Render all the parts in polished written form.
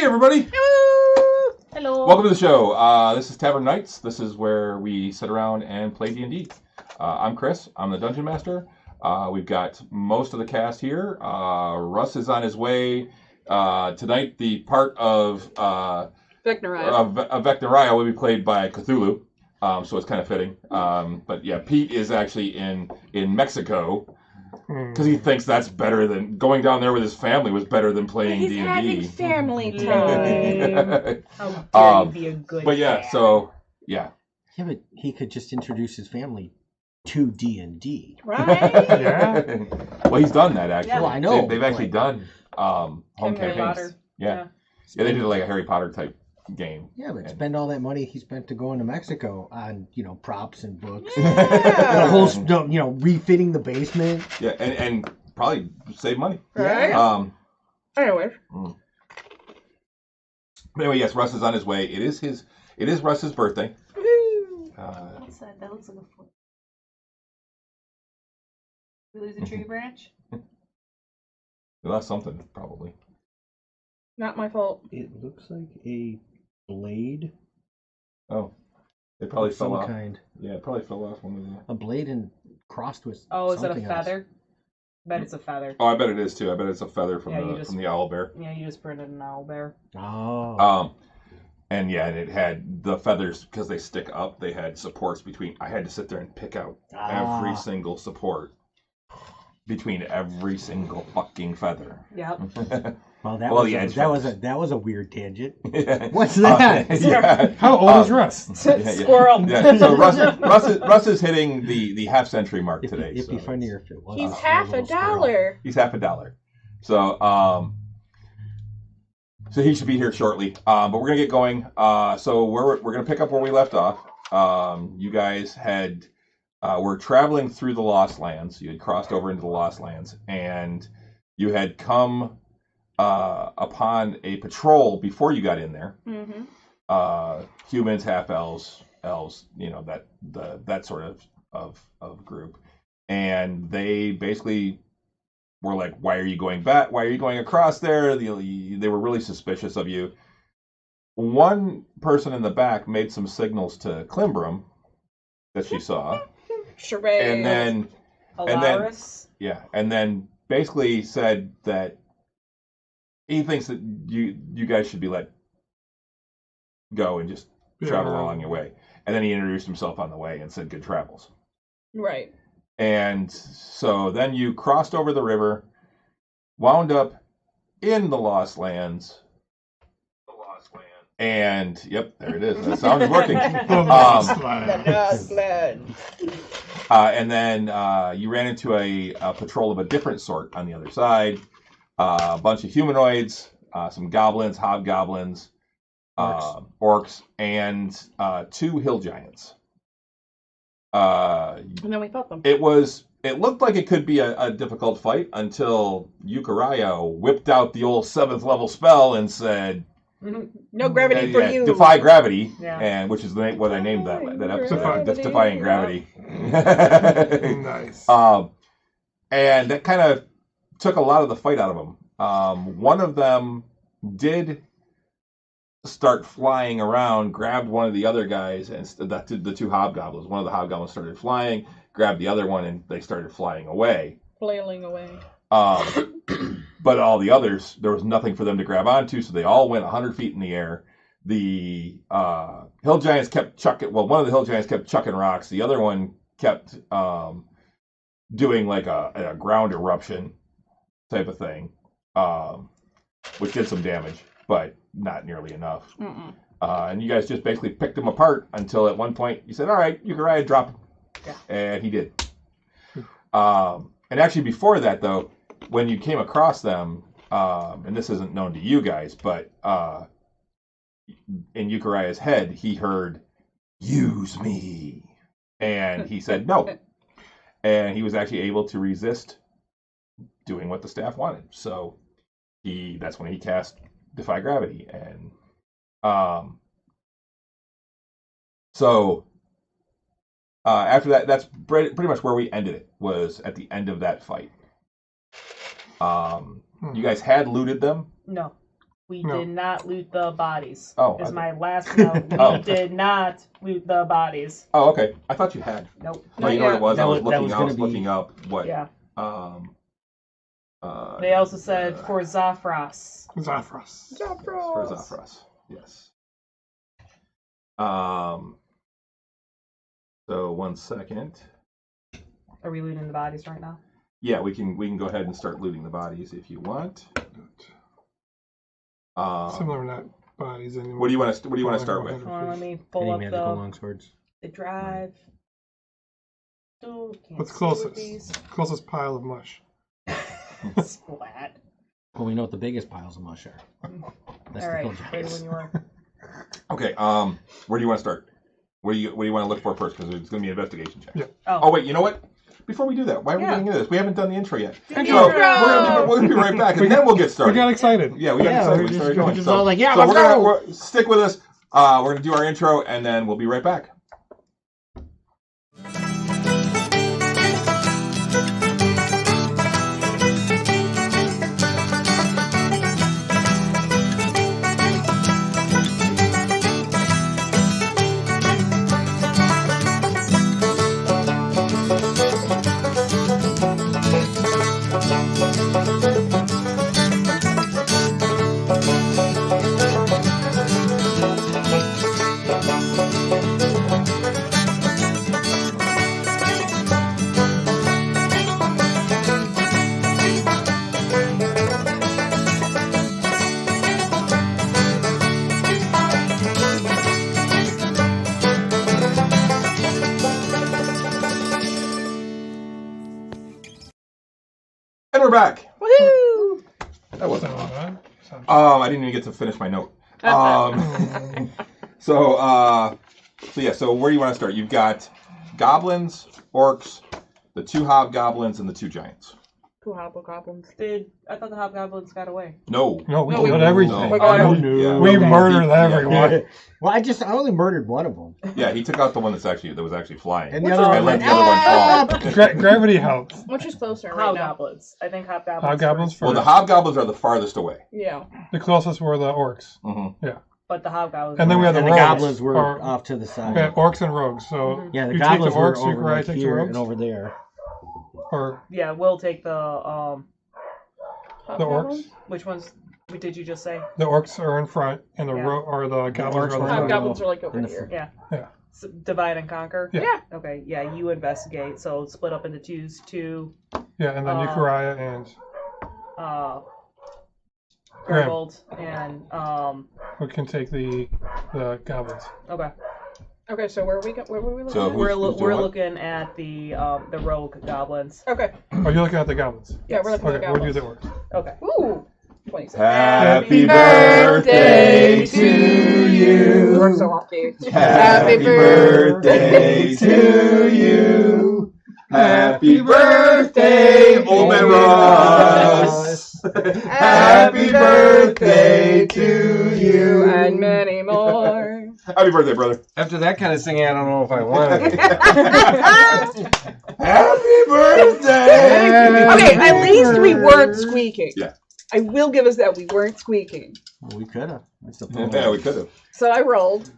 everybody! Hello! Hello! Welcome to the show. This is Tavern Knights. This is where we sit around and play D&D. I'm Chris. I'm the Dungeon Master. We've got most of the cast here. Russ is on his way. Tonight, the part of Vecnariah will be played by Cthulhu, so it's kind of fitting. But yeah, Pete is actually in Mexico. Because he thinks that's better than going down there with his family was better than playing D&D. He's having family time. How dare you be a good But yeah, dad. so yeah. Yeah, but he could just introduce his family to D&D. Right? Yeah. Well, he's done that actually. Yeah. Well, I know. They've actually done home Harry campaigns. Potter. Yeah, they did like a Harry Potter type game. Yeah, but spend all that money he spent to go into Mexico on, props and books. Yeah. The whole, refitting the basement. Yeah, and probably save money. Right? Anyways. But anyway, yes, Russ is on his way. It is Russ's birthday. What's that? That looks like a foot. We lose a tree branch? We lost something, probably. Not my fault. It looks like a blade. Oh, it probably of fell some off. kind. Yeah, it probably fell off one of the... A blade and crossed with Oh, is it a something feather? I bet it's a feather. Oh, I bet it is too. I bet it's a feather from Yeah, from the owl bear. Yeah, you just printed an owl bear. else. Oh. And yeah, and it had the feathers because they stick up. They had supports between. I had to sit there and pick out every single support between every single fucking feather. Yep. Well, that was a weird tangent. Yeah. What's that? Yeah. How old is Russ? Squirrel. Yeah. So Russ is hitting the half century mark today. It'd be funnier if it was. He's half a dollar. He's half a dollar. So so he should be here shortly. But we're gonna get going. So we're gonna pick up where we left off. You guys had were traveling through the Lost Lands. You had crossed over into the Lost Lands, and you had come upon a patrol before you got in there. Mm-hmm. Humans, half elves, that sort of group, and they basically were like, "Why are you going back? Why are you going across there?" They were really suspicious of you. One person in the back made some signals to Klimbrum that she saw, Charade. and then basically said that he thinks that you guys should be let go and just travel along your way. And then he introduced himself on the way and said good travels. Right. And so then you crossed over the river, wound up in the Lost Lands. And yep, there it is. That sound is working. The Lost Land. And then you ran into a patrol of a different sort on the other side. A bunch of humanoids, some goblins, hobgoblins, orcs, and 2 hill giants. And then we fought them. It looked like it could be a difficult fight until Euchariah whipped out the old 7th level spell and said, "No gravity for you. Defy gravity," yeah. And which is what I named that episode, Gravity. Defying Gravity. Nice. And that kind of took a lot of the fight out of them. One of them did start flying around, grabbed one of the other guys, and the 2 hobgoblins. One of the hobgoblins started flying, grabbed the other one, and they started flying away. Flailing away. But all the others, there was nothing for them to grab onto, so they all went 100 feet in the air. The hill giants kept chucking. Well, one of the hill giants kept chucking rocks. The other one kept doing like a ground eruption type of thing, which did some damage, but not nearly enough. And you guys just basically picked them apart until at one point you said, "All right, Euchariah, drop him." Yeah. And he did. And actually before that, though, when you came across them, and this isn't known to you guys, but in Euchariah's head, he heard, "Use me." And he said no. And he was actually able to resist doing what the staff wanted. So that's when he cast Defy Gravity. And after that, that's pretty much where we ended it, was at the end of that fight. You guys had looted them. No. We No. did not loot the bodies. Oh, Is I- my last note. We Oh. did not loot the bodies. Oh, okay. I thought you had. Nope. No, you know what it was? That I was was- that was gonna be- looking up what. Yeah. They also said for Zafras. Zaphras. for Zafras. Yes. So 1 second. Are we looting the bodies right now? Yeah, we can go ahead and start looting the bodies if you want. Similar, not bodies anymore. What do you want to start with? Hold on, let me pull Any up magical the longswords? drive. Still can't What's see with closest? these. Closest pile of mush. Splat. Well, we know what the biggest piles of mush are. That's All the right, hill ready giants. when you are. Okay. Where do you want to start? What do you want to look for first? Because it's going to be an investigation check. Yeah. Oh wait, you know what? Before we do that, why are we Yeah. getting into this? We haven't done the intro yet. The So intro! we're gonna be right back, and then we'll get We started. got excited. Yeah, we got Yeah, excited. we're We just- started we're going. just So, all like, yeah, so let's go! we're stick with us. We're gonna do our intro, and then we'll be right back. And we're back. Woohoo! That wasn't. So, I didn't even get to finish my note. So where do you want to start? You've got goblins, orcs, the 2 hobgoblins, and the 2 giants. Two hobgoblins. I thought the hobgoblins got away. No. no, we No, we- killed everything. No. Oh, Yeah. We Okay. murdered Yeah. everyone. Well, I only murdered one of them. Yeah, he took out the one that was actually flying. And the Which other one? one let went, the other one fall. Gravity helps. Which is closer right now? Hobgoblins. I think hobgoblins. Hobgoblins Well, first. the hobgoblins are the farthest away. Yeah. The closest were the orcs. Mm-hmm. But the hobgoblins. And then we had and the the rogues. goblins were Or- off to the side. Yeah, orcs and rogues. So Yeah, the you goblins take the were orcs, you over can like take the here rogues. and over there. Or Yeah, we'll take the the orcs. Which ones did you just say? The orcs are in front, and the Yeah. or the goblins orcs are were the in the Hobgoblins are like over In the here. Yeah. So divide and conquer. Yeah. Okay. Yeah, you investigate. So split up into twos. Two. Yeah, and then Euchariah and Grim. Gerbold and we can take the goblins. Okay. Okay, so where were we looking So at? who's We're doing we're what? looking at the rogue goblins. Okay. Oh, you're looking at the goblins. Yeah, we're looking Okay, at we'll do goblins. the orcs. Okay. Ooh. 26. Happy birthday to you. We're so lucky. Happy birthday to you. Happy birthday, Old Man Ross. Happy birthday to you. And many more. Happy birthday, brother. After that kind of singing, I don't know if I want it. Happy birthday. Okay, at least we weren't squeaking. Yeah. I will give us that we weren't squeaking. Well, we could have. That's the point. Yeah, we could have. So I rolled.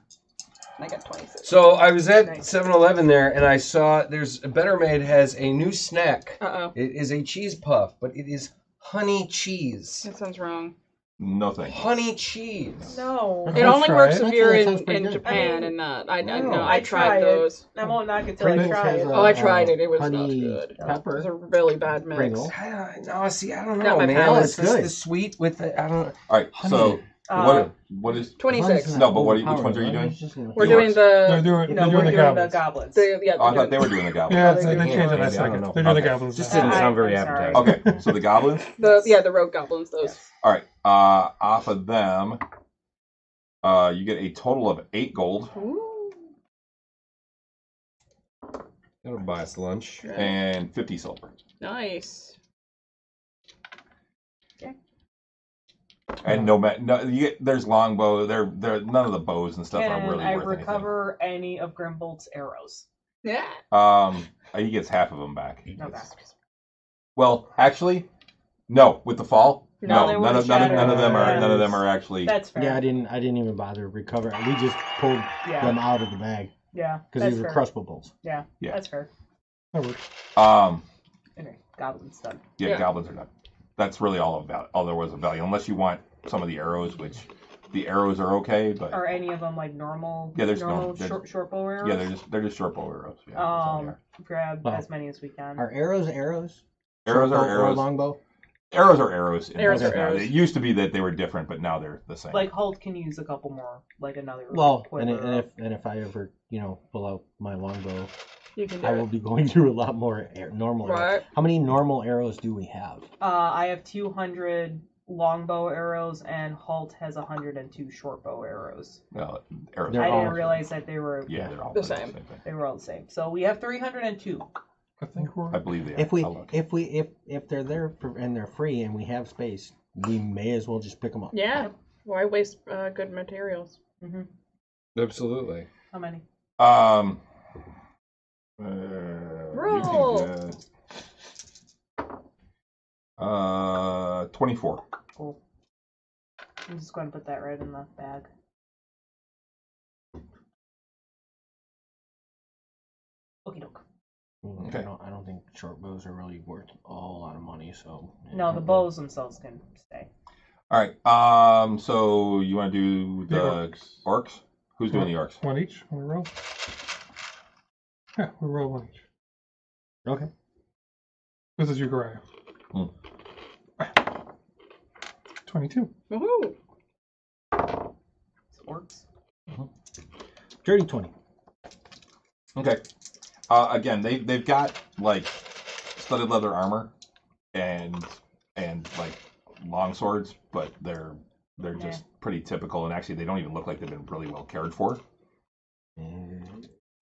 And I got 26. So I was at Nice. 7-Eleven there, and I saw Better Made has a new snack. Uh-oh. It is a cheese puff, but it is honey cheese. That sounds wrong. No thanks. Honey cheese. No. Okay. It only try works it. if you're That in, sounds pretty in good. Japan I mean, and not. I no. no, I I tried tried it. those. I won't knock it till I Pringles try has it. a- Oh, I tried it. It was not honey good. It was pepper. a really bad mix. Pringle. No, see, I don't Not know, my man. palate. It's It's just good. the sweet with the, I don't know. All right. So what is? 26. No, but which ones are you doing? We're You doing want- They're the. doing, No, they're we're doing the doing goblins. the goblins. Yeah, Oh, I thought they were doing the goblins. Yeah, they're they doing changed it it. last Maybe, I don't second. know. They're doing the Okay. goblins. Just now. didn't sound very I'm sorry. appetizing. Okay. So the goblins. the rogue goblins. Those. All right. Off of them, you get a total of 8 gold Ooh. That'll buy us lunch. and 50 silver. Nice. And you get there's longbow. They're none of the bows and stuff are And really I worth recover any of Grimbold's arrows. Yeah. anything. He gets half of them back. Okay. Well, actually, no. With the fall, No, they none weren't of them are. shattered. None of them are actually. That's fair. Yeah, I didn't even bother recovering. We just pulled Yeah. them out of the bag Yeah. because That's these were fair. crushable. Yeah. Yeah. That's fair. That works. Anyway, goblins done. Yeah, goblins are done. That's really all there was of value, unless you want some of the arrows, which the arrows are okay, but Are any of them like normal? Yeah, there's normal no- short bow arrows. yeah, they're just short bow arrows. Yeah, that's all they are. Grab Well, as many as we can. Are arrows? Arrows Short are bow or arrows. longbow? Arrows are arrows. in Arrows this are now. arrows. It used to be that they were different, but now they're the same. Like Holt can use a couple more, like another. Well, quiver and if I ever pull out my longbow, You can do I will it. be going through a lot more normal arrows. Right. How many normal arrows do we have? I have 200 longbow arrows, and Holt has 102 short bow arrows. Well, arrows. They're I all- didn't realize that they were they're all The pretty same. thing. they were all the same. So we have 302. I think we're. I believe they are. If they're there and they're free and we have space, we may as well just pick them up. Yeah. Why waste good materials? Mm-hmm. Absolutely. How many? Roll. 24. Cool. I'm just going to put that right in the bag. Okie doke. Okay. I don't think short bows are really worth a whole lot of money. So No, the bows themselves can stay. All right. So you want to do The the orcs? Who's doing the orcs? One each. We roll. Yeah, we roll one each. Okay. This is Uriah. 22. Woohoo! It's orcs. Dirty 20. Okay. Again, they've got like studded leather armor and like long swords, but they're just pretty typical, and actually they don't even look like they've been really well cared for.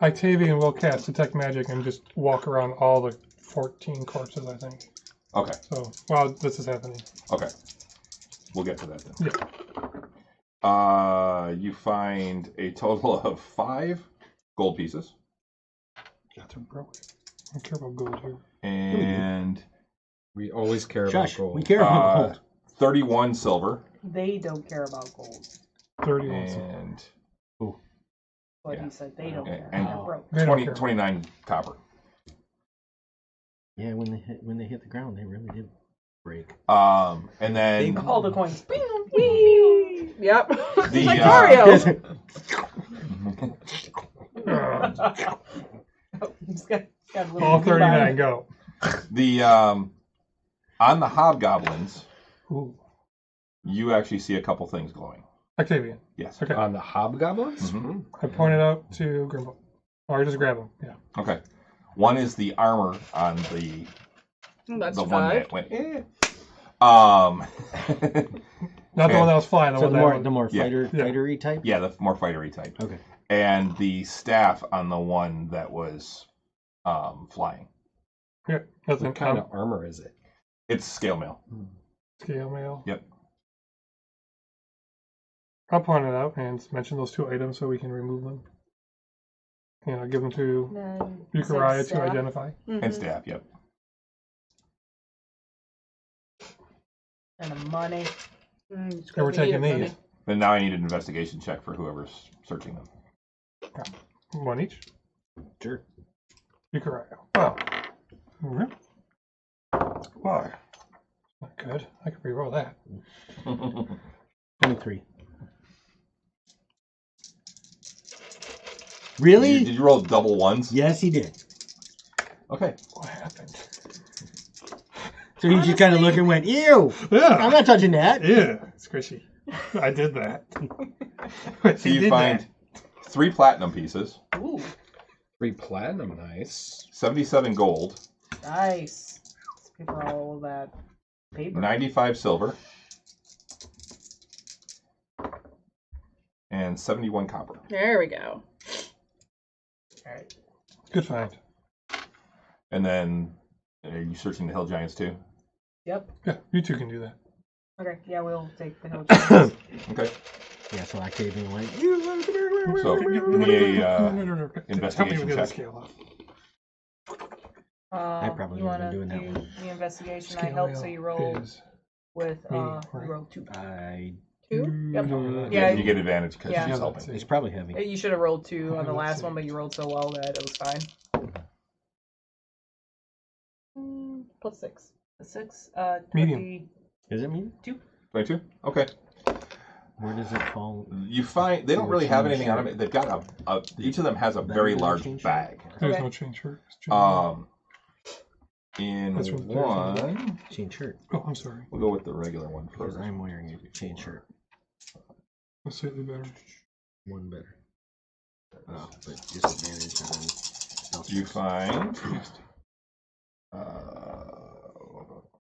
Octavian will cast Detect Magic and just walk around all the 14 corpses, I think. Okay. So, while this is happening. Okay. We'll get to that then. Yeah. You find a total of 5 gold pieces. Got broke. I don't care about gold here. And We always care Shush, about gold. we care about gold. 31 silver. They don't care about gold. 31. And What Yeah. he said, they don't And- care. and- They're broke. They don't 20, care. 29 copper. Yeah, when they hit the ground, they really did break. And then All the coins. Bing, Whee! Yep. The, like uh, Mario. He's got a little All bead 39, on. go. the on the hobgoblins, Ooh. you actually see a couple things glowing. Octavian. Yes. Okay. On the hobgoblins? Mhm. I pointed out to Grimble. Or just grab him. Yeah. Okay. One is the armor on That's the one 5. that went. Not the Okay. one that was flying. The So one the that more went. the more Yeah. fightery type. Yeah, the more fightery type. Okay. And the staff on the one that was flying. Yeah. That's What kind of armor is it? It's scale mail. Scale mail. Yep. I'll point it out and mention those 2 items so we can remove them. And I'll give them to Then Uriah to staff. identify. And staff, yep. And the money. And we're taking these. And now I need an investigation check for whoever's searching them. One each. Sure. Uriah. Wow. Okay. Wow. Not good. I could re-roll that. 23. Really? Did you roll double ones? Yes, he did. Okay. What happened? So he just kind of looked and went, "Ew! I'm Yeah. not touching that." Yeah. Squishy. I did that. So you find 3 platinum pieces, Ooh, 3 platinum, nice. 77 gold, nice. Let's pay for all of that paper. 95 silver, and 71 copper. There we go. All right. Good find. And then, are you searching the hill giants too? Yep. Yeah, you 2 can do that. Okay. Yeah, we'll take the hill giants. Okay. Yeah, so Octavian went, So give me a Help me investigation with the check. scale off. I probably you would've want been to doing that do the investigation? I Scale help, so you roll is with Medium, you right? rolled 2. I. 2? Yep. No, Yeah, You get advantage because Yeah. she's Yeah, helping. that's it. It's probably heavy. You should have rolled 2 on the Oh, last that's one, it. but you rolled so well that it was fine. Plus 6. 6. Medium. Is it me? 22. Okay. Where does it fall? You find they don't really have anything on them. They've got each of them has a very large bag. There's Okay. no change shirt. In That's what one, Chain shirt. Oh, I'm sorry. we'll go with the regular one Because first. I'm wearing a chain shirt. That's slightly better. One better. Oh, but disadvantage on spell You checks. find.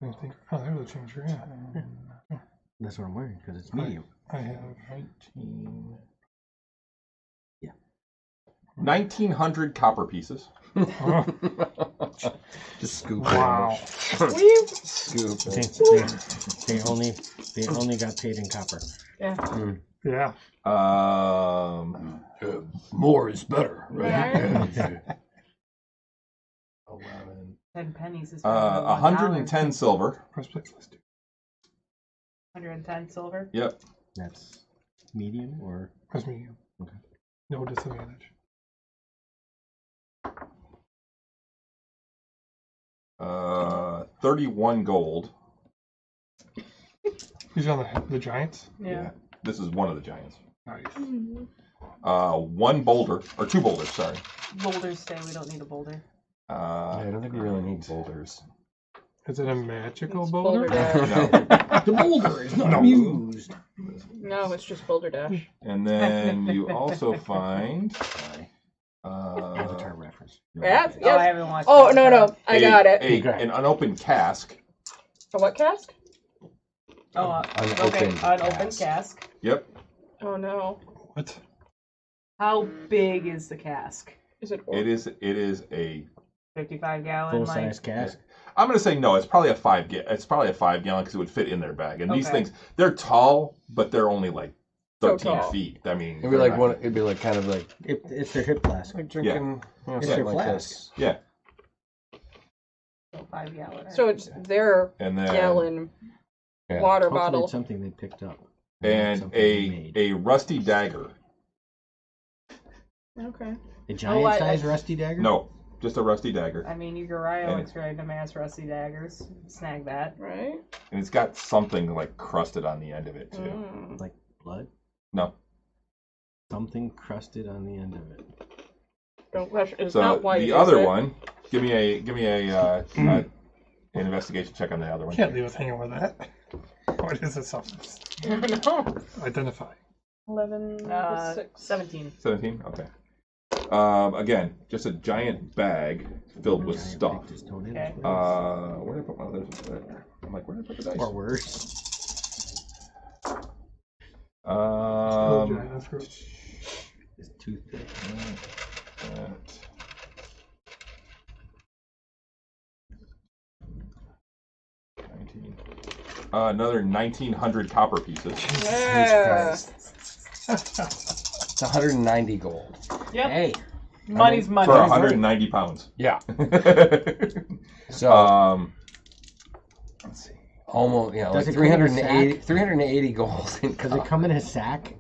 I think. Oh, there's a change shirt. Yeah. That's what I'm wearing because it's medium. I have. 19. Yeah. 1,900 copper pieces. Oh, Just scoop wow. it. Scoop They, it. they only got paid in copper. Yeah. Yeah. More is better, Right? 11. 10 pennies is better than $1. 110 silver. Press play. Let's do. 110 silver. Yep. That's medium or Press medium. Okay. No disadvantage. 31 gold. These are the giants. Yeah. This is one of the giants. Nice. 1 boulder, or 2 boulders, sorry. Boulders stay. We don't need a boulder. I don't think we really need boulders. Is it a magical It's boulder? Boulder Dash. No. the boulder is not No. used. No, it's just Boulder Dash. And then you also find Avatar reference. Yeah. Oh, I Yep. haven't watched. Oh, it, no, so- no. I got it. an unopened cask. A what cask? Oh, Unopened okay. Unopened cask. cask. Yep. Oh, no. What? How big is the cask? Is it It is a. 55 gallon. Full like, size cask. I'm gonna say no. It's probably a 5 gallon because it would fit in their bag. And these Okay. things, they're tall, but they're only like So 13 tall. feet. I mean, It'd be like one. It'd be like kind of like It's their hip flask. drinking It's something your like flask. this. Yeah. So 5 gallon. So it's their And then gallon Yeah. water Hopefully bottle. it's something they picked up. and Something they made. a rusty dagger. Okay. A giant I- size rusty dagger? No, just a rusty dagger, I mean, Uriah And- looks random ass rusty daggers. Snag that. Right? and it's got something like crusted on the end of it too. Mm. Like blood? No. Something crusted on the end of it. Don't question. It's So not white. the is other it? one, give me a an investigation check on the other one. Can't leave us hanging with that. What is it? Substance. No. Identify. 11 6. 17. 17. Okay. Again, just a giant bag filled with Giant stuff. picked his toenails Okay. with. Where did I put my others? I'm like, where did I put the dice? Or worse. Giant fruit. It's too thick. that. Another 1,900 copper pieces. Yeah. It's 190 gold. Yep. Hey, Money's money. For 190 pounds. Yeah. So Let's see. almost, yeah, Does like it come in a 380, 380 gold. In does it come in a sack?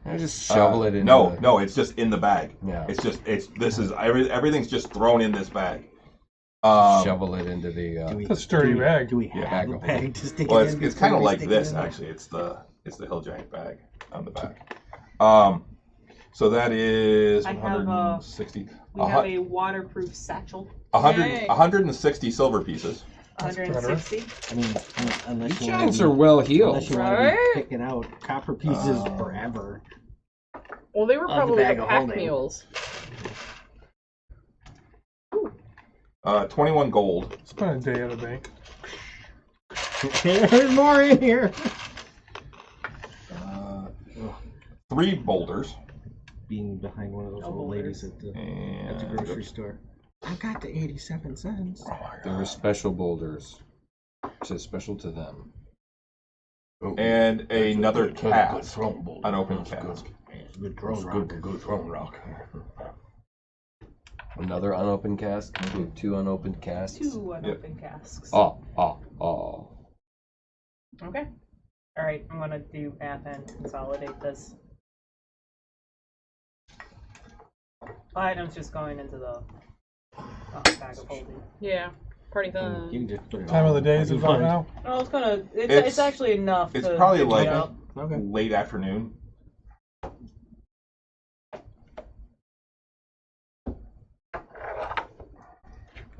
I just shovel it in. No, it's just in the bag. Yeah. Everything's just thrown in this bag. Shovel it into the. It's a sturdy bag. Do we Yeah. have a bag to stick Well, it in? it's before kind of we like stick it this in there? actually. It's the Hill Giant bag on the back. So that is I have, 160. We have a waterproof satchel. 100, Yay. 160 silver pieces. That's 160. I mean, unless These you want giants to are be, well healed. unless you want to be Right? picking out copper pieces forever. Well, they were the probably bag the of pack holding. mules. 21 gold. Spend a day at a bank. There's more in here. 3 boulders. Being behind one of those old ladies at the And grocery store. I got the 87 cents. They were special boulders. It says special to them. and another cask. An open cask. It's a good throne rock. Good throne rock. Another unopened cask. Two unopened casks. 2 unopened casks. Oh. Okay. All right, I'm gonna do math and consolidate this. Items just going into the bag of holding. Yeah. Party fun. You can just put it Time all of the in day the is party about fund. now. Oh, it's gonna. It's It's- actually enough. It's to probably figure like it out. Okay. late afternoon.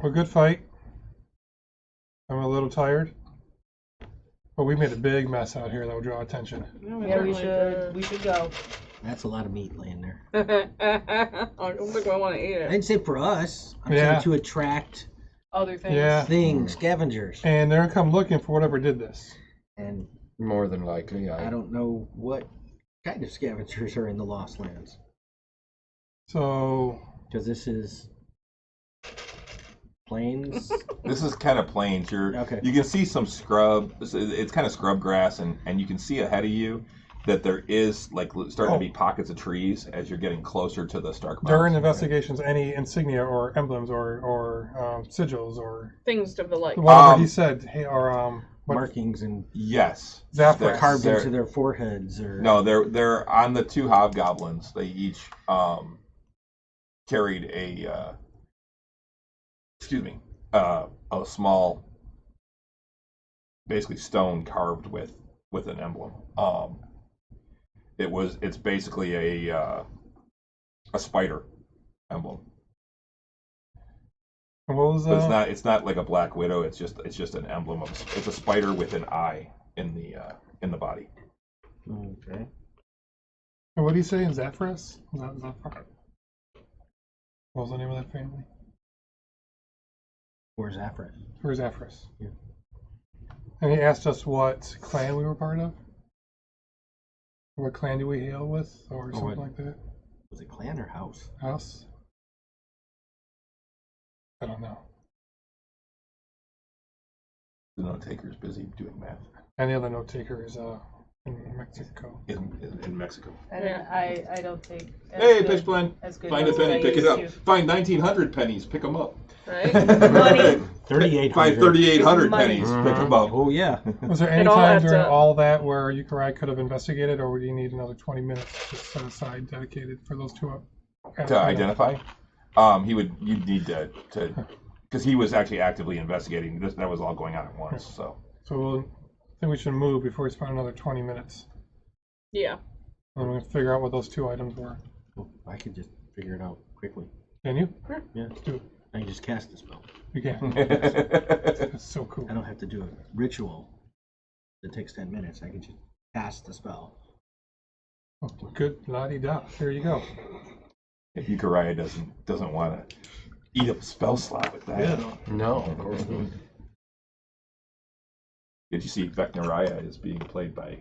A good fight. I'm a little tired. But we made a big mess out here that will draw attention. Yeah, we should go. That's a lot of meat laying there. I don't think I want to eat I it. didn't say for us. I'm Yeah. saying to attract Other things. Yeah. things, scavengers. And they're gonna come looking for whatever did this. And More than likely, I don't know what kind of scavengers are in the Lost Lands. So Because this is plains. This is kind of plains. Okay. You can see some scrub. It's kind of scrub grass, and you can see ahead of you that there is like starting to be pockets of trees as you're getting closer to the Stark Mountains. during investigations, any insignia or emblems or sigils or Things of the like. whatever he said, hey, or what, markings and Yes. Zaffron. They're- carved they're- into their foreheads, or No, they're on the two hobgoblins. They each carried a a small, basically stone carved with an emblem. It's basically a spider emblem. and what was But it's not like a black widow. It's just an emblem of it's a spider with an eye in the body. okay. and what did he say in Zaffras? Zaffra? What was the name of that family? Or Zaffron. Or Zaffras? Yeah. And he asked us what clan we were part of. What clan do we hail with, or something what- like that? Was it clan or house? House? I don't know. The note taker's busy doing math Any other note taker is in Mexico. in Mexico. I don't take. as Hey, good- pitch blend. as good Find a notes as penny, I pick it used up. to. Find 1,900 pennies, pick them up. Right? Money. 3,800. Find 3,800 Money. pennies, pick them up. Oh yeah. Was there any all time adds during up. all that where Yukarai could have investigated, or would you need another 20 minutes just set aside dedicated for those two up? To identify, you'd need to because he was actually actively investigating this. That was all going on at once. So So I think we should move before we spend another 20 minutes. Yeah. And we're going to figure out what those two items were. Oh, I could just figure it out quickly. Can you? Yeah. Let's do it. I can just cast the spell. You can. That's so cool. I don't have to do a ritual that takes 10 minutes. I can just cast the spell. Oh, good. La-di-da. Here you go. Yukaraya doesn't want to eat up a spell slot with that. No, of course not. Did you see Vecnaraya is being played by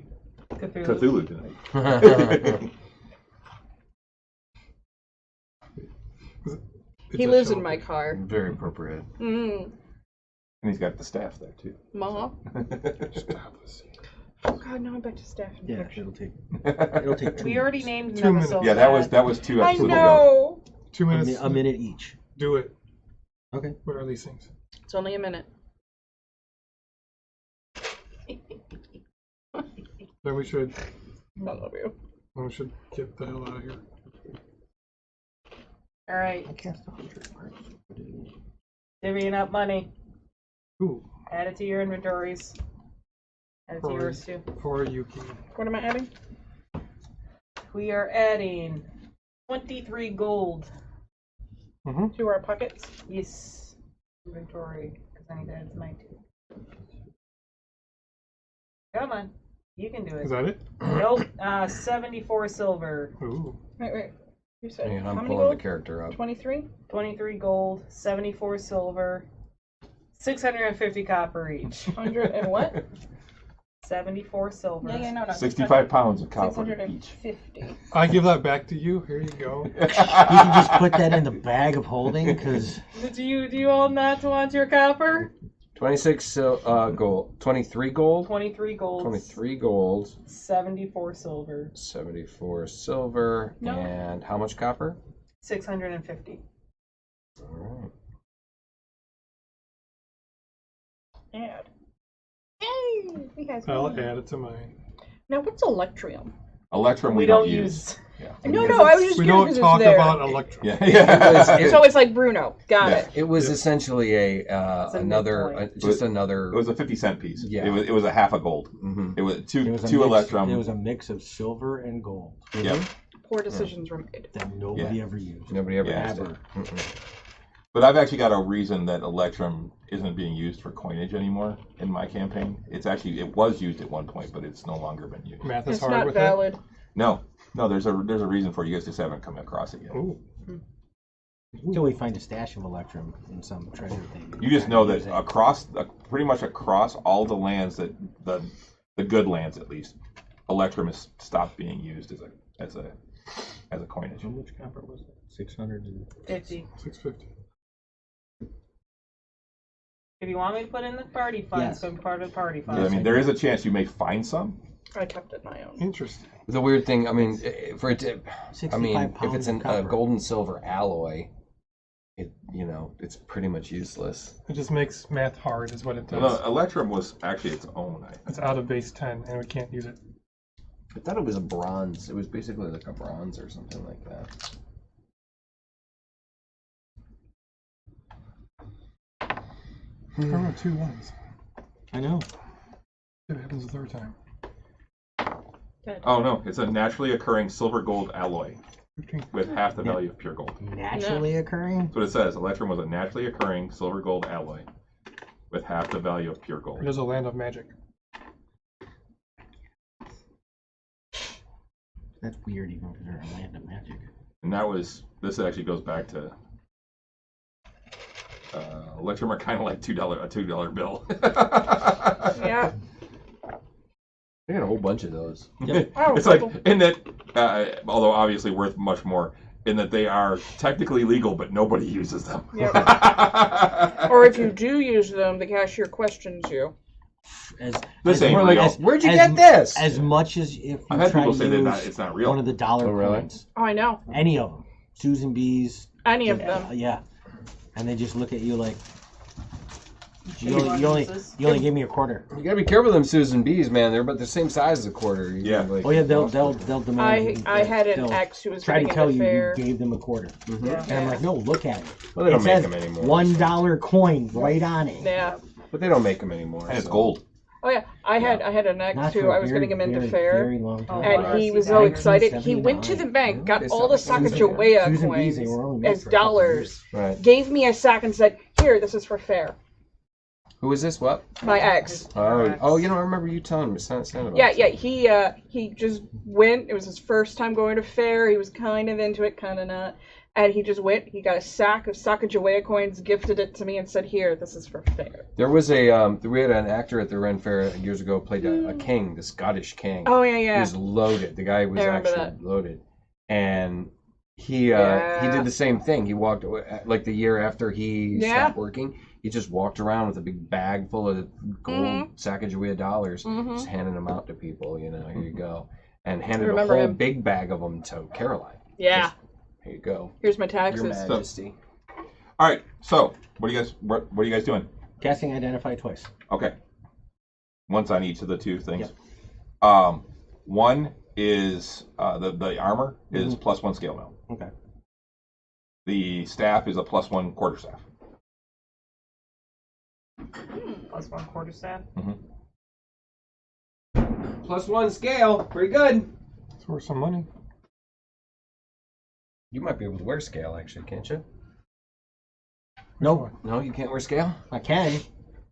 Cthulhu. Cthulhu tonight? He lives in my car. Very appropriate. Mm. And he's got the staff there too. Ma. Stop this. Oh god, now I'm back to staff. Yeah, it'll take 2 We already minutes. named 2 them minutes. so Yeah, that was 2 I episodes ago. know. 2 minutes. A minute each. Do it. Okay. What are these things? It's only a minute. Then we should I love you. get the hell out of here. All right, I cast 100 marks. divvying up money. Ooh, Add it to your inventories. Add it to For- yours too. for Yuki. What am I adding? We are adding 23 gold. To our pockets. Yes. Inventory, because I need to add tonight too. Come on, you can do Is it. that it? Nope. 74 silver. Ooh. Wait. You said Hang on, how I'm many pulling the gold? character up. 23? 23 gold, 74 silver, 650 copper each. 100 and what? 74 silver. No. 65 pounds of copper each. 650. I give that back to you. Here you go. You can just put that in the bag of holding, because Do you all not want your copper? 26 gold. 23 gold? 23 gold. 23 gold. 74 silver. 74 silver. No. And how much copper? 650. Alright. Add. Yay, we guys I'll won. add it to mine. Now, what's Electrium? Electrum We don't use. Yeah. No, Because I was just We curious don't 'cause talk it's there. about Electrum. Yeah. Yeah. So it's like Bruno. Got Yeah. it. It was essentially a It's a another midpoint. just another. It was a 50-cent piece. Yeah. It was a half a gold. Mhm. It was It two was a two mix, Electrum. It was a mix of silver and gold Yep. Poor decisions were made. that nobody ever used. Nobody ever Yeah. used it. Ever. Mm-mm. But I've actually got a reason that Electrum isn't being used for coinage anymore in my campaign. It was used at one point, but it's no longer been used. Math is It's hard not with valid. No, there's a reason for it. You guys just haven't come across it yet. it. Ooh. Until we find a stash of Electrum in some treasure thing. You just know that Use it. pretty much across all the lands that the good lands at least, Electrum has stopped being used as a coinage. How much copper was it? 600 and 50. 650. If you want me to put in the party funds, Yes. so I'm part of the party I funds. mean, there is a chance you may find some. I kept it my own. Interesting. The weird thing, I mean, for it to, 65 if pounds it's of a copper. gold and silver alloy, it's pretty much useless. It just makes math hard, is what it does. No, Electrum was actually its own. It's out of base 10, and we can't use it. I thought it was a bronze. It was basically like a bronze or something like that. I remember 2 ones. I know. It happens the third time. Oh no, it's a naturally occurring silver gold alloy 15. with half the value of pure gold. Naturally occurring? That's what it says. Electrum was a naturally occurring silver gold alloy with half the value of pure gold. It is a land of magic. That's weird, even if they're a land of magic. And this actually goes back to Electrum are kind of like a $2 bill. Yeah. I got a whole bunch of those. Oh, It's like cool. in that, although obviously worth much more, in that they are technically legal, but nobody uses them. Or if you do use them, the cashier questions you. This ain't more real. Where'd you get this? As much as if you I've had try people to say use it's not real. one of the dollar Oh, really? coins. Oh, I know. Any of them. Susan B's. Any of them. Yeah. And they just look at you like, you Anyone only uses? gave me a quarter. You gotta be careful with them Susan B's, man. They're about the same size as a quarter. You Yeah. can, like, Oh yeah, they'll demand. I had an they'll ex who was try to running tell at the you fair. you gave them a quarter. Yeah. And I'm like, no, look at it. Well, they don't It make says them anymore. $1 coin right on it. Yeah. But they don't make them anymore. And it's so. gold. Oh yeah. I had an ex Not who for I was very, getting him into very, fair. very long time. Oh, And he was so 1979. excited. He went to the bank, got It's all the not Sacagawea Susan B's, coins they were only made as for a couple dollars, Right. gave me a sack and said, "Here, this is for fair." Who is this? What? My ex. Oh, you know, I remember you telling me something about Yeah, it. yeah. He just went. It was his first time going to fair. He was kind of into it, kind of not. And he just went. He got a sack of Sacagawea coins, gifted it to me, and said, "Here, this is for fair." There was we had an actor at the Ren Fair years ago played a king, the Scottish king. Oh yeah, He yeah. was loaded. The guy was I remember actually that. loaded, and he Yeah. did the same thing. He walked like the year after he Yeah. stopped working. He just walked around with a big bag full of gold Sacagawea dollars, just handing them out to people. You know, here you go, and handed a remember whole him. big bag of them to Caroline. Yeah. Here you go, Here's my Your taxes. Majesty. All right. So what are you guys doing? Casting identify twice. Okay. Once on each of the two things. Yep. One is the armor is +1 scale now. Okay. The staff is a +1 quarterstaff. +1 quarterstaff. +1 scale, pretty good. It's worth some money. You might be able to wear scale, actually, can't you? Nope. No, you can't wear scale. I can.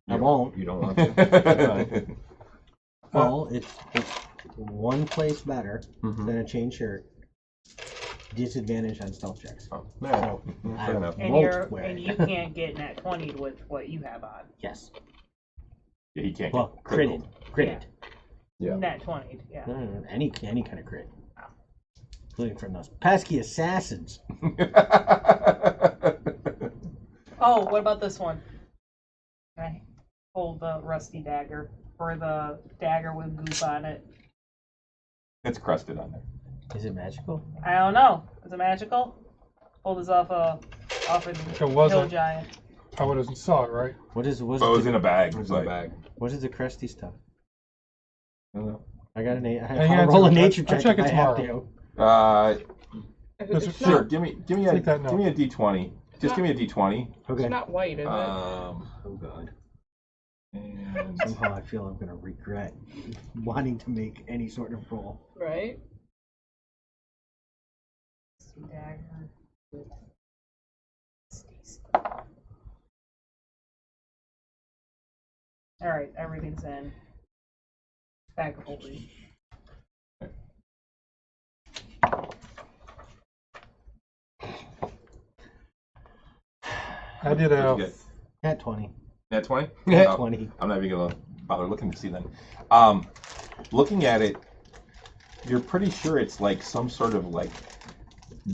I won't. You don't want to. Well, it's one place better Mhm. than a chain shirt. Disadvantage on stealth checks. Oh, So I fair enough. And won't wear and it. you can't get nat 20 with what you have on. Yes. Yeah, he can't Well, get critted. Critted. Yeah. Nat 20, yeah. No, any kind of crit. Including from those pesky assassins. Oh, what about this one? Can I hold the rusty dagger or the dagger with goop on it? It's crusted on there. Is it magical? I don't know. Is it magical? Pulled this off a It hill wasn't. giant. I would have saw it, right? What is Oh, it was in a bag. It was Like, a bag. what is the crusty stuff? I got Hang I'll on roll to a it. nature I'll check check if it I have tomorrow. to. It's It's Sure. not, Give me Take that note. give me a D20. Just give me a D20. Okay. it's not white, is it? Oh god. And Somehow I feel I'm gonna regret wanting to make any sort of roll. Right? Dagger. All right, everything's in. Bag of holding. I did what'd a you get? At 20. Nat 20? At Oh, 20. I'm not even gonna bother looking to see then. Looking at it, you're pretty sure it's like some sort of like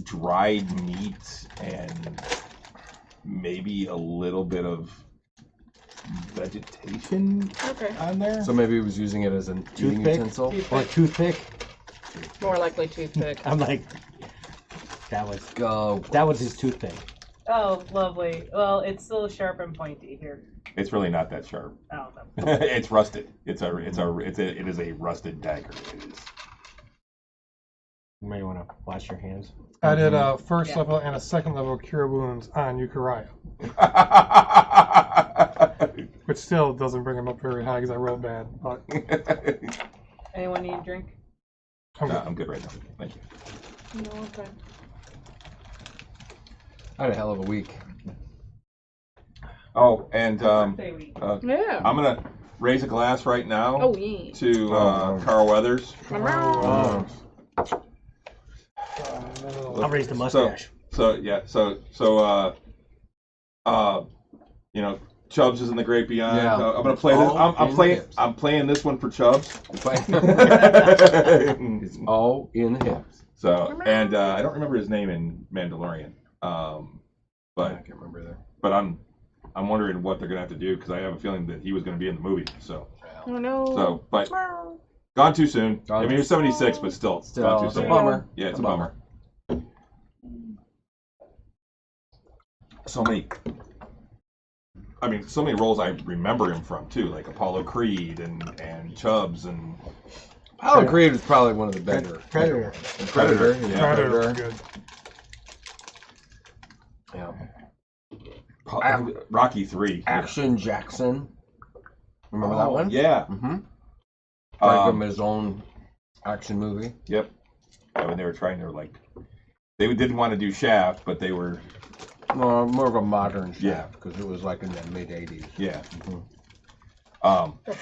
dried meat and maybe a little bit of vegetation Okay. on there. So maybe he was using it as an eating Toothpick? utensil. Or toothpick. More likely toothpick. I'm like, that was Go. his toothpick. Oh, lovely. Well, it's still sharp and pointy here. It's really not that sharp. Oh, no. It's rusted. It is a rusted dagger. It is. You may want to wash your hands. I did a first Yeah. level and a second level cure wounds on Euchariah, which still doesn't bring him up very high because I rolled bad. But Anyone need a drink? I'm good. I'm good right now. Thank you. No, okay. I had a hell of a week. Oh, and Birthday week. Yeah. I'm gonna raise a glass right now Oh, yeah. to Carl Weathers. Oh. I'll raise the mustache. You know, Chubbs is in the great beyond. Yeah. I'm gonna play this. All I'm in playing. hips. I'm playing this one for Chubbs. It's all in the hips. So, and I don't remember his name in Mandalorian. I But can't remember there. but I'm wondering what they're gonna have to do because I have a feeling that he was gonna be in the movie. So Oh, no. so but gone too soon. I mean, he was 76, but still gone Still, too it's a soon. bummer. Yeah, it's a bummer. So many. I mean, so many roles I remember him from too, like Apollo Creed and Chubbs and Apollo Creed was probably one of the better. Predator. Predator. Yeah. Predator was Predator. good. Yeah. Rocky 3. Action Jackson. Remember that one? Yeah. Mm-hmm. Frank Um, his own action movie. Yep. When they were trying to they didn't want to do Shaft, but they were More of a modern Yeah. Shaft because it was like in the mid '80s. yeah. Mhm. But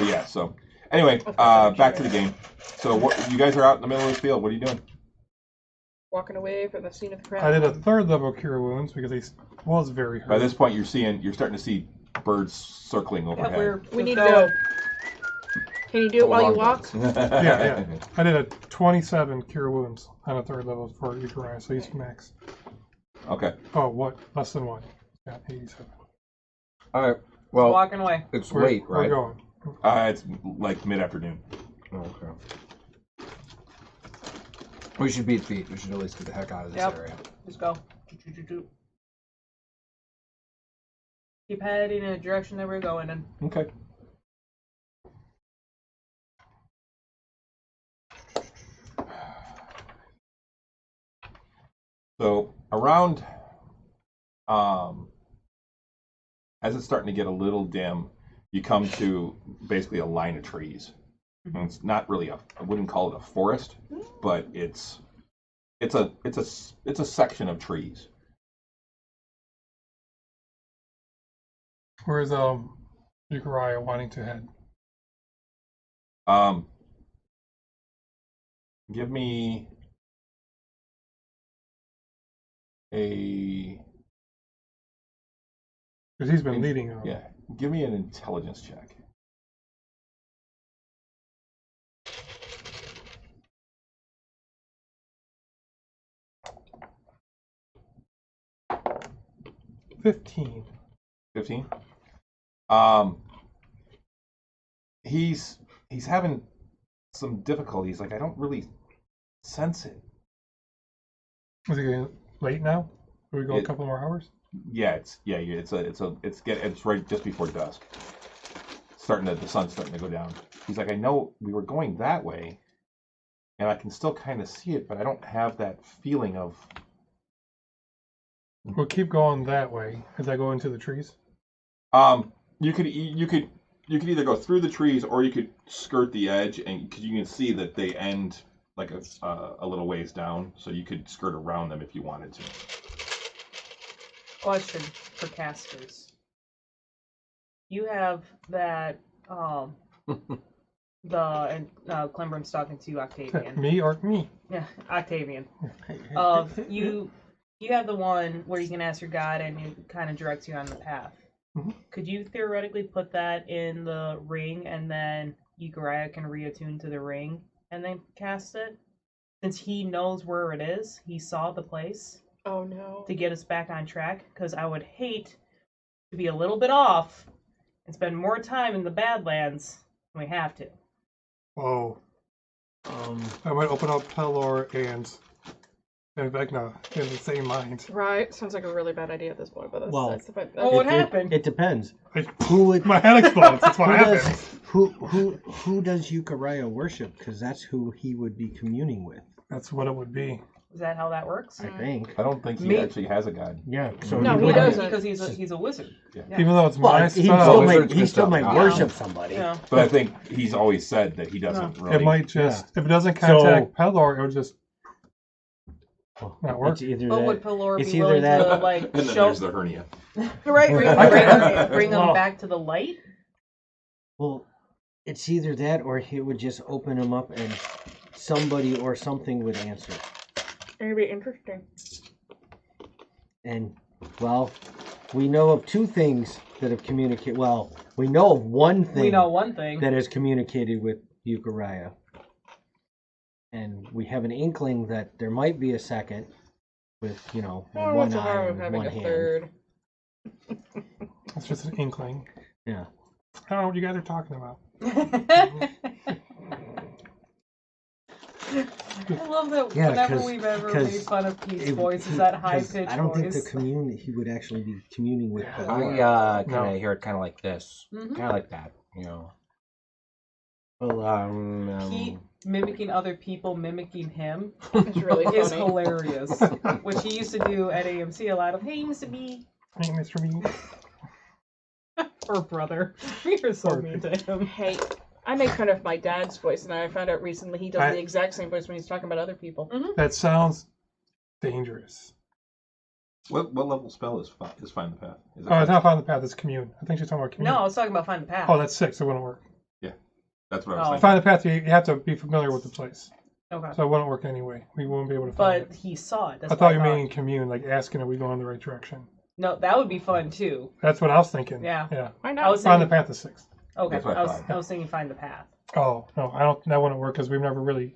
yeah. So anyway, back to the game. So what you guys are out in the middle of this field? What are you doing? Walking away from the scene of the crime. I did a third level cure wounds because he was very hurt. By this point, you're starting to see birds circling Yeah, overhead. We need to go. Can you do it while you walk? Yeah. I did a 27 cure wounds on a third level for Euchariah, so he's max. Okay. Oh, what? Less than one. Yeah, 87. All right. Well, Walking away. it's We're, late, right? We're going. It's like mid-afternoon. Oh, okay. We should beat feet. We should at least get the heck out of this Yep. area. Just go. Keep heading in the direction that we're going in. Okay. So around, as it's starting to get a little dim, you come to basically a line of trees. And it's not really I wouldn't call it a forest, but it's a section of trees. Where's Euchariah wanting to head? Give me a Because he's been leading them. yeah. Give me an intelligence check. $15. 15. He's having some difficulties. Like I don't really sense it. Is it getting late now? Do we go a It- couple more hours? Yeah, it's right just before dusk. the sun's starting to go down. He's like, I know we were going that way, and I can still kind of see it, but I don't have that feeling of. We'll keep going that way as I go into the trees. You could either go through the trees or you could skirt the edge, and because you can see that they end like a little ways down, so you could skirt around them if you wanted to. Question for casters. You have that Clembrum's talking to Octavian. Me or me? Yeah, Octavian. You have the one where you can ask your god and it kind of directs you on the path. Mm-hmm. Could you theoretically put that in the ring and then Euchariah can reattune to the ring and then cast it? Since he knows where it is, he saw the place. Oh no. To get us back on track, because I would hate to be a little bit off and spend more time in the Badlands than we have to. Oh. I might open up Pelor and Vecna in the same mind. Right. Sounds like a really bad idea at this point, but that's the point. What happened? It depends. My head explodes. That's what happens. Who does Euchariah worship? Because that's who he would be communing with. That's what it would be. Is that how that works? I think. I don't think he actually has a god. Yeah. So No, he would- doesn't. Because he's a wizard. Yeah. Even though it's Well, my he spell, still wizards might, he can still still might die. worship somebody. Yeah. But I think he's always said that he doesn't really. it might just, if it doesn't contact Pelor, it would just not work. It's either But that, would Pelor it's be either willing that- to like And then show there's the hernia. bring him back to the light? well, it's either that or he would just open him up and somebody or something would answer. It'd be interesting. And, well, we know of two things that have communicated. Well, we know of one thing. We know one thing. that has communicated with Euchariah. And we have an inkling that there might be a second with, one What's eye wrong with and having one a hand. third? It's just an inkling. Yeah. I don't know what you guys are talking about. I love that Yeah, whenever 'cause- we've ever 'cause made fun of Pete's It- voice, is that high 'cause pitched I don't think voice. he would actually be communing with I Pelor. kind of hear it kind of like this, Mhm. kind of like that, you know. Well, Pete mimicking other people, mimicking him, It's really is funny. hilarious. Which he used to do at AMC a lot of. Hey, Mr. B. Hey, Mr. Me. Or brother. You're so mean to him. Hey, I make fun of my dad's voice, and I found out recently he does the exact same voice when he's talking about other people. That sounds dangerous. What level spell is Find the Path? Is it Oh, it's not Find the Path, it's Commune. I think she's talking about Commune. No, I was talking about Find the Path. Oh, that's 6, it wouldn't work. That's what I was Oh. thinking. Find the Path, you have to be familiar with the place. Okay. So it wouldn't work anyway. We wouldn't be able to find But it. he saw it. That's I what thought you mean Commune, like asking if we go in the right direction. No, that would be fun too. That's what I was thinking. Yeah. Yeah. Why I not? was Find the thinking, Path is 6. okay, That's what I I thought. was thinking Find the Path. Oh, no, I don't, that wouldn't work because we've never really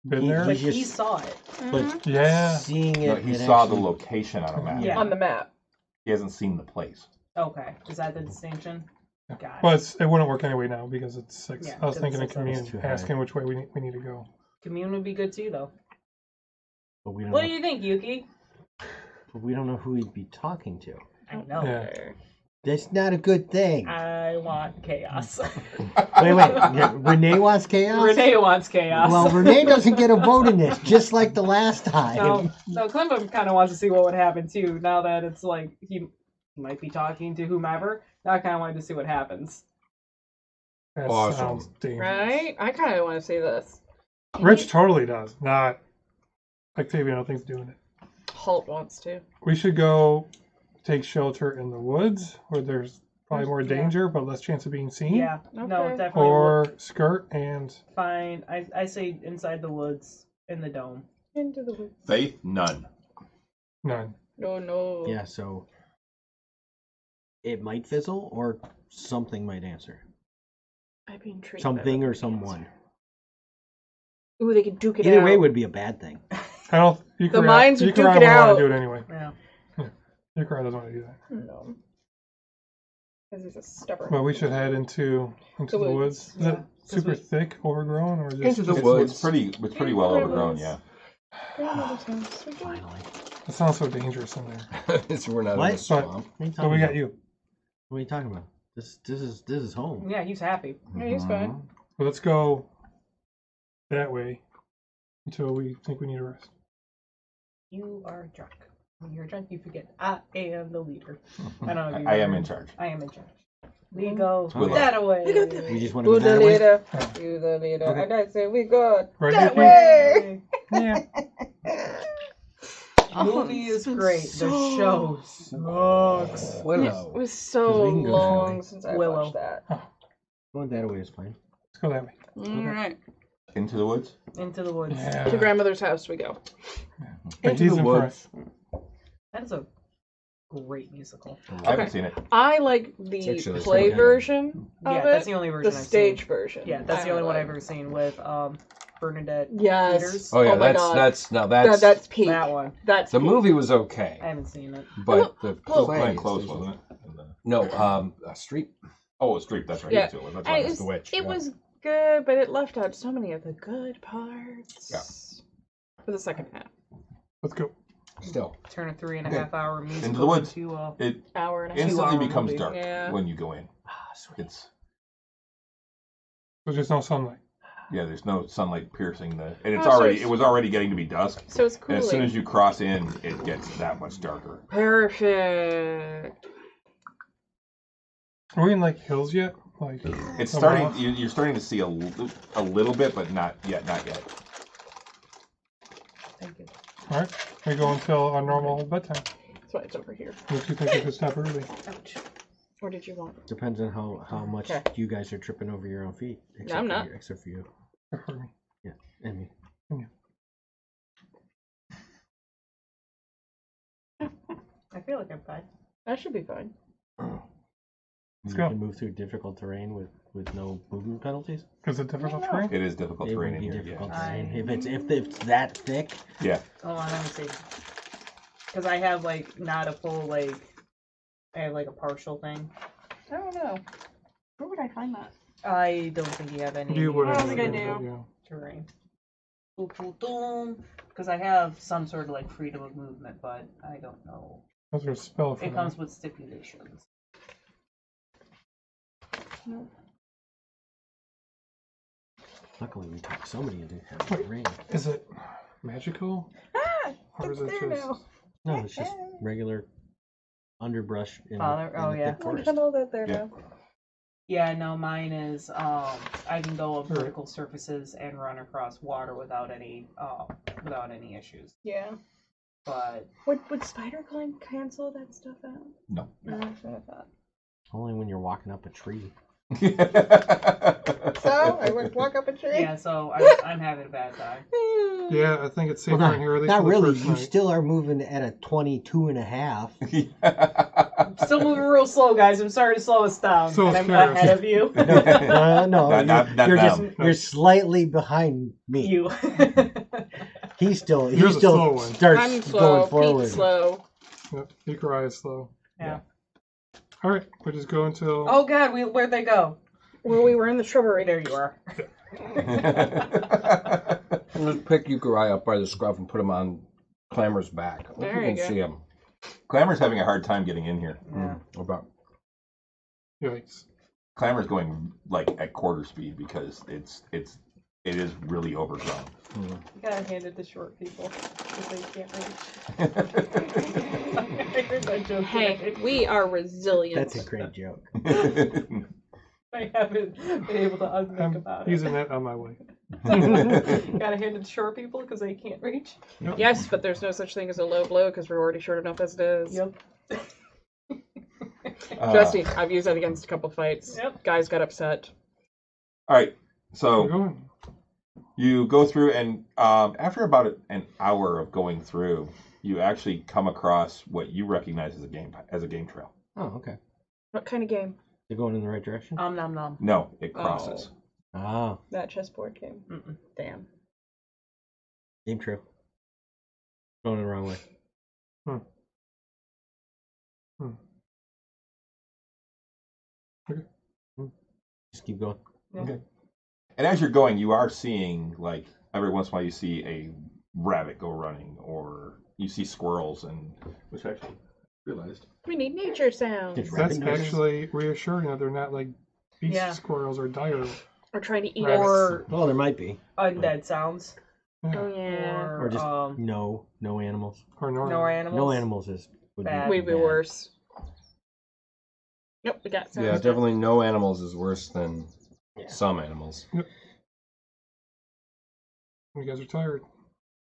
been He- there. But just- he saw it. But Yeah. seeing No, it, he it saw the actually- location on a map. Yeah. On the map. He hasn't seen the place. Okay. Is that the distinction? Got it. But it wouldn't work anyway now because it's 6. Yeah, I was 'cause thinking of it's 6 levels. Commune, Too high. asking which way we need to go. Commune would be good too, though. But we don't What know, do you think, Yuki? but we don't know who he'd be talking to. I know. Yeah. That's not a good thing. I want chaos. Wait. Yeah, Renee wants chaos? Renee wants chaos. Well, Renee doesn't get a vote in this, just like the last time. No, Clem kind of wants to see what would happen too. Now that it's like he might be talking to whomever, now I kind of wanted to see what happens. That Awesome. sounds dangerous. Right? I kind of want to see this. Rich totally does. Not Octavian, I don't think's doing it. Holt wants to. We should go take shelter in the woods where there's probably more Yeah. danger but less chance of being seen. Yeah, no, Okay. definitely. Or skirt and Fine. I say inside the woods in the dome. Into the woods. Faith, none. none. No. Yeah, so it might fizzle or something might answer. I'd be intrigued. by Something what or the someone. answer. Ooh, they could duke it Either out. way would be a bad thing. I don't. Euchariah- minds would duke Euchariah it wouldn't want out. to do it anyway. Yeah. Euchariah doesn't want to do that. No. Because he's a stubborn. But we should head into the woods. woods. Is Yeah. it 'Cause super we- thick, overgrown, or just Into the It's, woods. it's pretty well overgrown, yeah. Finally. It sounds so dangerous in there. So we're not What? in a swamp. What are you So talking we got about? you. What are you talking about? This is home. Yeah, he's happy. Yeah, he's fine. So let's go that way until we think we need a rest. You are drunk. When you're drunk, you forget I am the leader. I don't know if you I am remember. in charge. I am in charge. We go Willow. that way. We go that way. We just want to Who's go the that way. leader? You the leader. Okay. And I say we go Right, that Nikki? way. Yeah. The movie is it's been great. so- The show sucks. It Willow. was so 'Cause we can go that long way. since I Willow. watched that. Going that way is fine. Let's go that way. All right. Into the woods. Into the woods. Yeah. To grandmother's house we go. But Into he's the in woods. front. That is a great musical. I haven't seen it. I like the It's actually play so good. version of Yeah, it. that's the only version The I've stage seen. version. Yeah, that's I the only one like. I've ever seen with Bernadette. Yes. Peters. Oh yeah, my that's God. that's That's peak. That one. That's the peak. movie was okay, I haven't seen it. but the It was play kind is- of close, wasn't it? No, Street. Oh, it was Streep. That's right. Yeah. That's what it was. That's And right. it It's was, the witch, it yeah. was good, but it left out so many of the good parts. Yeah. For the second half. Let's go. Still, Turn a 3.5 Okay. hour musical Into the woods. into a It Hour and a half. instantly 2-hour becomes movie. dark Yeah. when you go in. Ah, sweet. It's There's just no sunlight. yeah. There's no sunlight piercing the, and it's Oh, so already. it's- It was already getting to be dusk. So it's cool. And as soon as you cross in, it gets that much darker. Perfect. Are we in like hills yet? Like It's Oh, starting. wow. You're starting to see a little bit, but not yet. Not yet. Thank you. all right. We go until our normal bedtime. That's why it's over here. Makes you think we should stop early. Ouch. Or did you want? Depends on how much Okay. you guys are tripping over your own feet. I'm for not. you- except for you. Except for me. And me. I feel like I'm fine. That should be fine. Let's You go. can move through difficult terrain with no movement penalties. Is it difficult No. terrain? It is difficult It terrain would in be here. difficult Yeah. terrain. If it's that thick, Yeah. Oh, I don't see. Because I have like not a full like. I have like a partial thing. I don't know. Where would I find that? I don't think you have any You would I have. don't think I do. Yeah. terrain. Because I have some sort of like freedom of movement, but I don't know. Those are a spell for It them. comes with stipulations. luckily we talked somebody into having rain. Is it magical? Ah! Or is It's it there just now. No, it's just regular underbrush in, Father- in oh, the yeah. thick I forest. got all that there Yeah. now. Yeah, no, mine is I can go on vertical surfaces and run across water without any issues. Yeah. But Would spider climb cancel that stuff out? No. No, that's what I thought. Only when you're walking up a tree. So I would walk up a tree. yeah, so I'm having a bad time. Yeah, I think it's safer Well, in here at least not for the really. first You night. still are moving at a 22.5. Still moving real slow, guys. I'm sorry to slow us down. So and I'm scary. ahead of you. No, Not you're them. you're slightly behind me. you. He still You're the slow one. starts I'm slow. going forward. Pete's slow. Yep, Ikarai is slow. Yeah. All right, we just go until. Oh God, where'd they go? Well, we were in the shrubbery. There you are. just pick Yukarai up by the scruff and put him on Clamor's back. I There think you you can go. see him. Clamor's having a hard time getting in here. Yeah. What about? Yikes. Clamor's going like at quarter speed because it is really overgrown. You gotta hand it to short people because they can't reach. I heard that joke Hey, today. we are resilient. That's a great joke. I haven't been able to unthink I'm about using that on my way. it. Gotta hand it to short people because they can't reach. Yes, but there's no such thing as a low blow because we're already short enough as it is. Yep. Trusty, I've used that against a couple fights. Yep. Guys got upset. All right, We're so going. you go through, and after about an hour of going through, you actually come across what you recognize as a game trail. Oh, okay. What kind of game? They're going in the right direction? Nom nom nom. No, it crosses. Ah, That chessboard game. Mm-mm. Damn. game true. Going the wrong way. Just keep going. Okay. And as you're going, you are seeing, like, every once in a while you see a rabbit go running, or you see squirrels, and which actually realized. We need nature sounds. Just That's rabbit noises. actually reassuring that they're not like beast Yeah. squirrels or dire. Or trying to eat Rabbits. us. Or Well, there might be. undead sounds. Oh yeah. Or just no animals. Or normal. no animals. No animals would Bad. We'd be bad. worse. Nope, we got sounds. Yeah, definitely no animals is worse than Yeah. some animals. You guys are tired.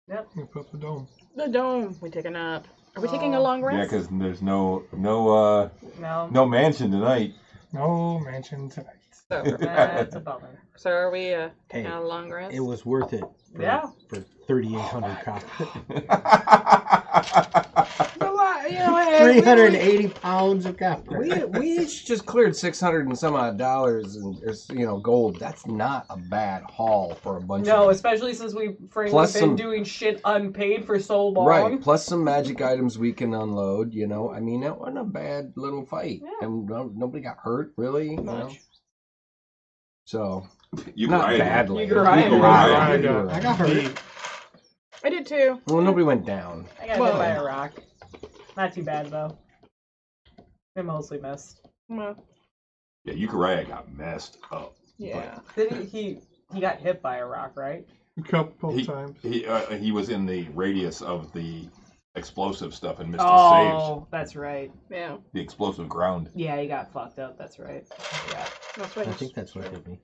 Yep. We put up the dome. The dome. We take a nap. Are we taking a long Yeah, rest? because there's no No. mansion tonight. No mansion tonight. So, That's a bummer. so are we taking Hey, a long rest? It was worth it. For, Yeah. For 3,800 copies. A lot, you know, 380 pounds of copper. we each just cleared $600 and some odd dollars and gold. That's not a bad haul for a bunch No, of especially since we've frankly Plus been some- doing shit unpaid for so long. right. Plus some magic items we can unload. You know, I mean, that wasn't a bad little fight, Yeah. and nobody got hurt really. You know? Much. So You not cried. badly. You cried. You cried. I got hurt. I did too. Well, nobody went down. I got hit by a rock. Not too bad though. I mostly missed. Well, Yeah, Euchariah got messed up. yeah. Didn't he got hit by a rock, right? A couple He- times. He was in the radius of the explosive stuff and missed his saves. Oh, that's right. Yeah. The explosive ground. Yeah, he got fucked up. That's right. Yeah. That's what I he's- think that's what hit me.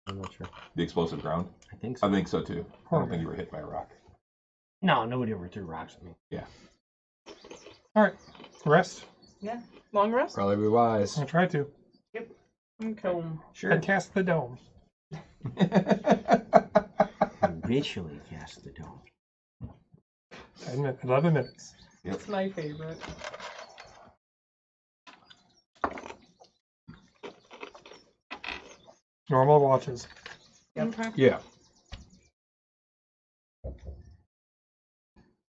I'm not sure. The explosive ground. I think so. I think so too. I don't think you were hit by a rock. No, nobody ever threw rocks at me. All right. Rest. Long rest? Probably be wise. I tried to. Okay. I cast the dome. Eventually cast the dome. 11 minutes. It's my favorite. Normal watches. Yep. Okay. Yeah.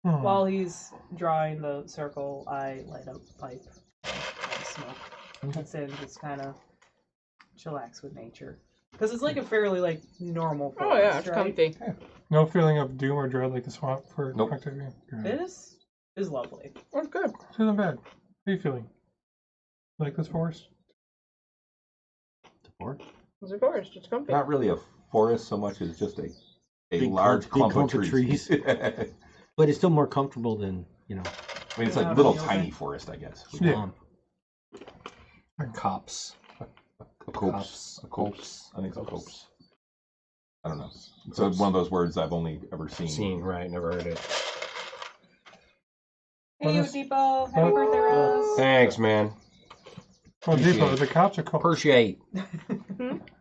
While he's drawing the circle, I light up a pipe and smoke. That's it. Just kind of chillax with nature. Because it's like a fairly like normal forest, Oh yeah, it's right? comfy. No feeling of doom or dread like the swamp for Nope. Octavia. Good. This is lovely. Oh, good. Feeling bad. How are you feeling? Like this forest? The fort? It's a forest. It's comfy. Not really a forest so much as just a Big large clump clump of of trees. trees. But it's still more comfortable than, I mean, it's like Yeah, little okay. tiny forest, I guess. Yeah. swamp. Cops. A copse. A copse. I think it's a copse. I don't know. It's one of those words I've only ever seen. Right, never heard it. Hey, Well, this- Depot. Happy birthday, Ross. Thanks, man. Well, Depot, is it cops or copes? Appreciate.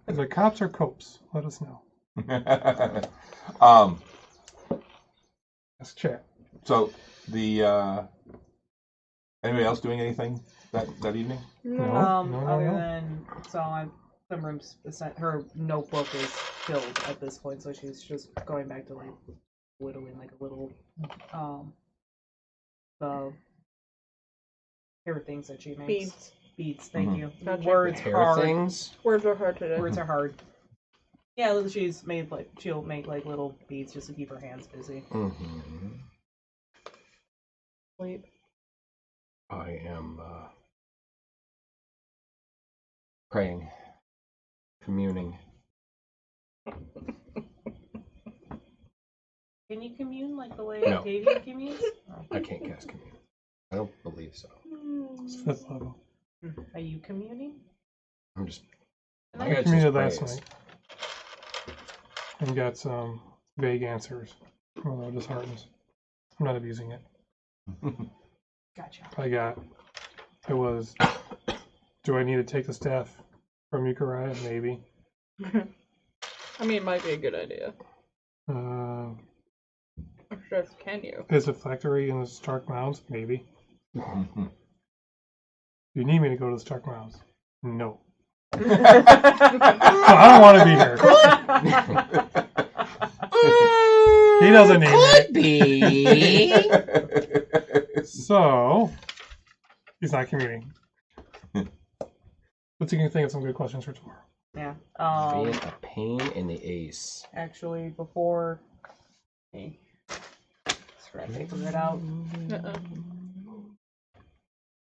Is it cops or copes? Let us know. Let's chat. So the anybody else doing anything that evening? No. Other than Summer's her notebook is filled at this point, so she's just going back to like whittling like a little the hair things that she makes. Beads. Thank Mhm. you. Gotcha. Words Hair hard. things. Words are hard today. Words are hard. Yeah, she's made like she'll make like little beads just to keep her hands busy. Mm-hmm. Sleep. I am praying, communing. Can you commune like the way No. Octavia communes? Oh. I can't cast commune. I don't believe so. It's 5th level. Are you communing? I'm just. I I I got commuted just last praise. night. And got some vague answers. Although disheartened. I'm not abusing it. Gotcha. It was, do I need to take the staff from Euchariah? Maybe. I mean, it might be a good idea. Uh, I'm sure it's can you. is it Factory in the Stark Mounds? Maybe. Do you need me to go to the Stark Mounds? No. I don't want to be here. He doesn't need me. So, he's not commuting. Let's see if you can think of some good questions for tomorrow. Yeah. Being a pain in the ace. Actually, before me, just gotta figure it out. Uh-uh.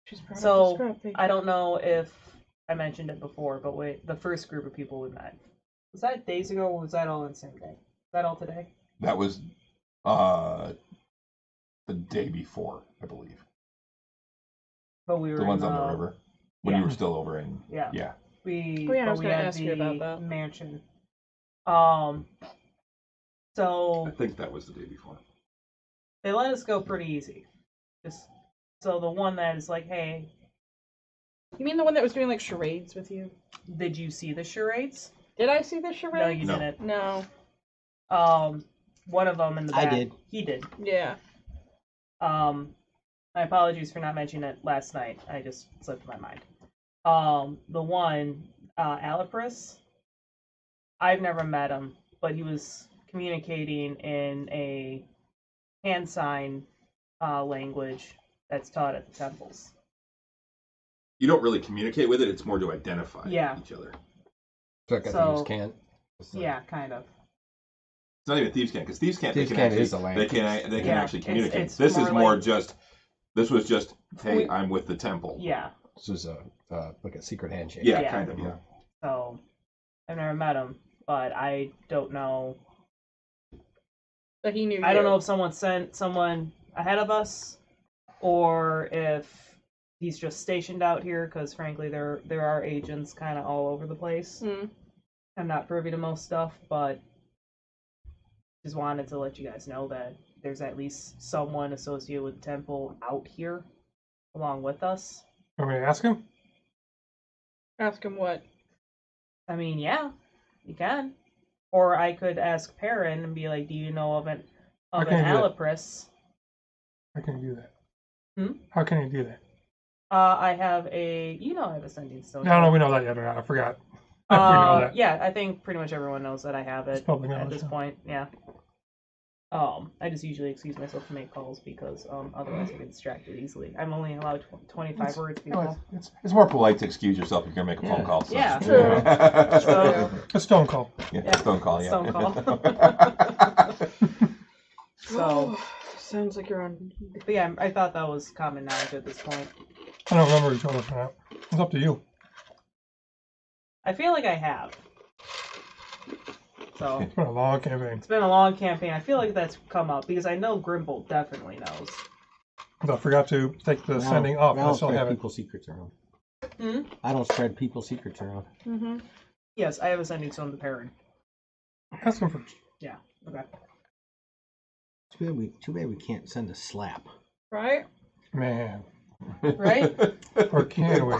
She's proud of So, the scruffy. I don't know if I mentioned it before, but the first group of people we met, was that days ago or was that all in the same day? Was that all today? That was the day before, I believe. But we were The ones in on the river. When yeah. you were still over in. Yeah. Yeah. Oh, yeah, I was gonna had ask you about that. mansion. I So think that was the day before. they let us go pretty easy. Just so the one that is like, hey, You mean the one that was doing like charades with you? did you see the charades? Did I see the charades? No, you No. didn't. No. One of them in the I back. did. He did. Yeah. My apologies for not mentioning it last night. I just slipped my mind. The one, Alipris, I've never met him, but he was communicating in a hand sign language that's taught at the temples. You don't really communicate with it. It's more to identify Yeah. each other. So, So- can't. Yeah, kind of. It's not even thieves' cant because thieves' cant Thieves' they cant can is actually a they language. can Yeah, actually communicate. it's This is more more like- just. This was just hey, I'm with the temple. Yeah. This is like a secret handshake. Yeah, Yeah. kind of. Yeah. So I've never met him, but I don't know. But he knew I don't you. know if someone sent someone ahead of us, or if he's just stationed out here. Because frankly, there are agents kind of all over the place. Mm. I'm not privy to most stuff, but just wanted to let you guys know that there's at least someone associated with the temple out here, along with us. Want me to ask him? Ask him what? I mean, yeah, you can. Or I could ask Perrin and be like, "Do you know of an How can you do that? Alipris?" How can you do that? Hmm? How can you do that? I have I have a sending stone. No, we know that yet or not. I forgot. We know that. Yeah, I think pretty much everyone knows that I have It's it public at knowledge, this yeah. point. Yeah. I just usually excuse myself to make calls because otherwise I get distracted easily. I'm only allowed 25 words, people. It's more polite to excuse yourself if you're gonna make a phone Yeah. call. So. Yeah. True. So, A stone call. Yeah, stone call. Yeah. Stone so, Sounds like you're on. but yeah, I thought that was common knowledge at this point. I don't remember who told us that. It's up to you. I feel like I have. So It's been a long campaign. it's been a long campaign. I feel like that's come up because I know Grimbold definitely knows. But I forgot to take the sending off. I I don't still spread have it. people's secrets around. Hmm? I don't spread people's secrets around. Mm-hmm. Yes, I have a sending stone to Perrin. Ask him first. Yeah. Okay. Too bad we can't send a slap. Right? Man. Right? Or can we?